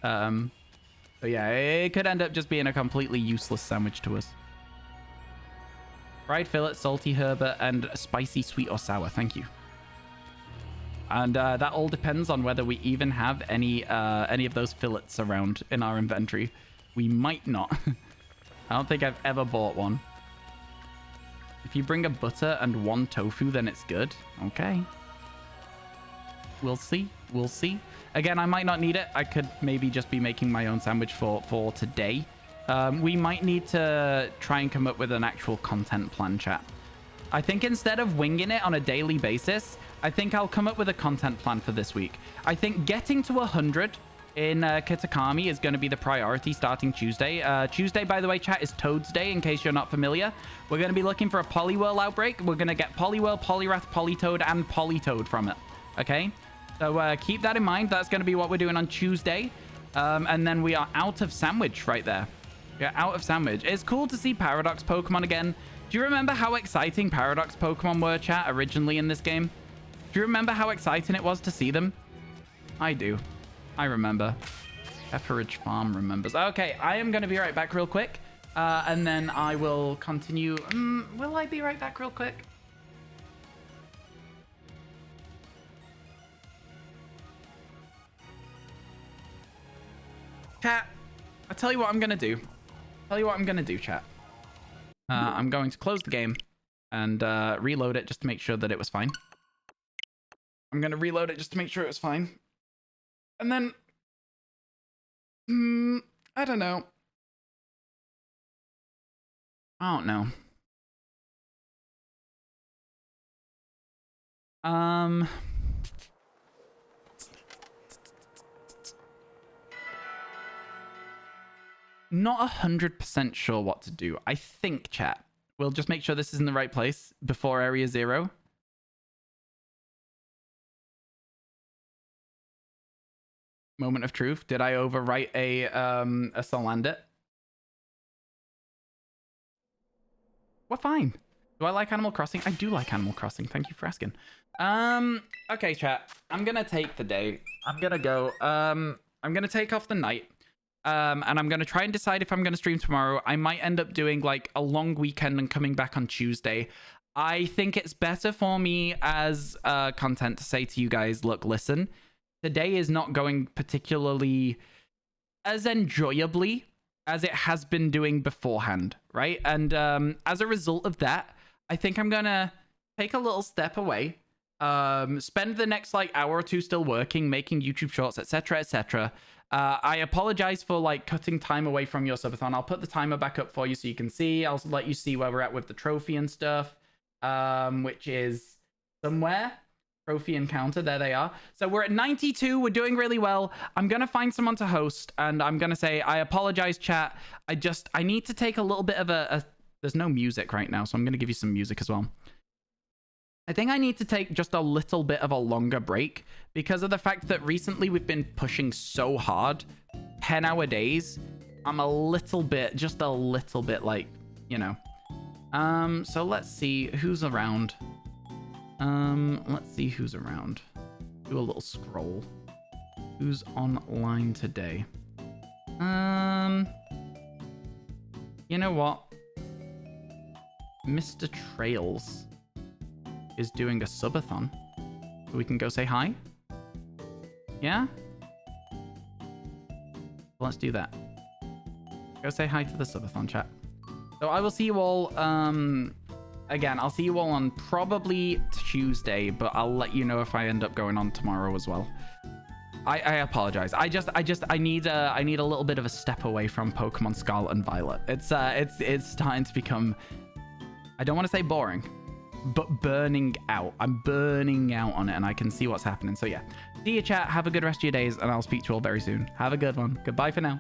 But yeah, it could end up just being a completely useless sandwich to us. Fried fillet, salty herbet, and spicy, sweet, or sour. Thank you. And that all depends on whether we even have any of those fillets around in our inventory. We might not. I don't think I've ever bought one. If you bring a butter and 1 tofu, then it's good. Okay. We'll see. We'll see. Again, I might not need it. I could maybe just be making my own sandwich for today. We might need to try and come up with an actual content plan, chat. I think instead of winging it on a daily basis, I think I'll come up with a content plan for this week. I think getting to 100 in Kitakami is going to be the priority starting Tuesday. Tuesday, by the way, chat, is Toad's Day, in case you're not familiar. We're going to be looking for a Poliwhirl outbreak. We're going to get Poliwhirl, Poliwrath, Politoad, and Politoad from it. Okay? So keep that in mind. That's going to be what we're doing on Tuesday. And then we are out of sandwich right there. We're out of sandwich. It's cool to see Paradox Pokemon again. Do you remember how exciting Paradox Pokemon were, chat, originally in this game? Do you remember how exciting it was to see them? I do. I remember. Pepperidge Farm remembers. Okay, I am going to be right back real quick. And then I will continue. Will I be right back real quick? Chat, I'll tell you what I'm going to do. Tell you what I'm going to do, chat. I'm going to close the game and reload it just to make sure that it was fine. I'm going to reload it just to make sure it was fine. And then... I don't know. I don't know. Not 100% sure what to do. I think, chat. We'll just make sure this is in the right place before Area 0. Moment of truth. Did I overwrite a Solandit? We're fine. Do I like Animal Crossing? I do like Animal Crossing. Thank you for asking. Okay, chat. I'm gonna take the day. I'm gonna go. I'm gonna take off the night. And I'm gonna try and decide if I'm gonna stream tomorrow. I might end up doing like a long weekend and coming back on Tuesday. I think it's better for me as content to say to you guys, look, listen, today is not going particularly as enjoyably as it has been doing beforehand, right? And as a result of that, I think I'm gonna take a little step away, spend the next like hour or two still working, making YouTube shorts, etc., etc. I apologize for like cutting time away from your subathon. I'll put the timer back up for you so you can see. I'll let you see where we're at with the trophy and stuff, which is somewhere. Trophy encounter, there they are. So we're at 92. We're doing really well. I'm gonna find someone to host, and I'm gonna say I apologize, chat. I need to take a little bit of a there's no music right now, so I'm gonna give you some music as well. I think I need to take just a little bit of a longer break because of the fact that recently we've been pushing so hard, 10-hour days. I'm a little bit, just a little bit like, you know. So let's see who's around. Let's see who's around. Do a little scroll. Who's online today? You know what? Mr. Trails is doing a subathon. We can go say hi? Yeah? Let's do that. Go say hi to the subathon, chat. So I will see you all, again, I'll see you all on probably Tuesday, but I'll let you know if I end up going on tomorrow as well. I apologize. I need a little bit of a step away from Pokemon Scarlet and Violet. It's starting to become, I don't want to say boring, but burning out. I'm burning out on it, and I can see what's happening. So yeah, see you, chat. Have a good rest of your days, and I'll speak to you all very soon. Have a good one. Goodbye for now.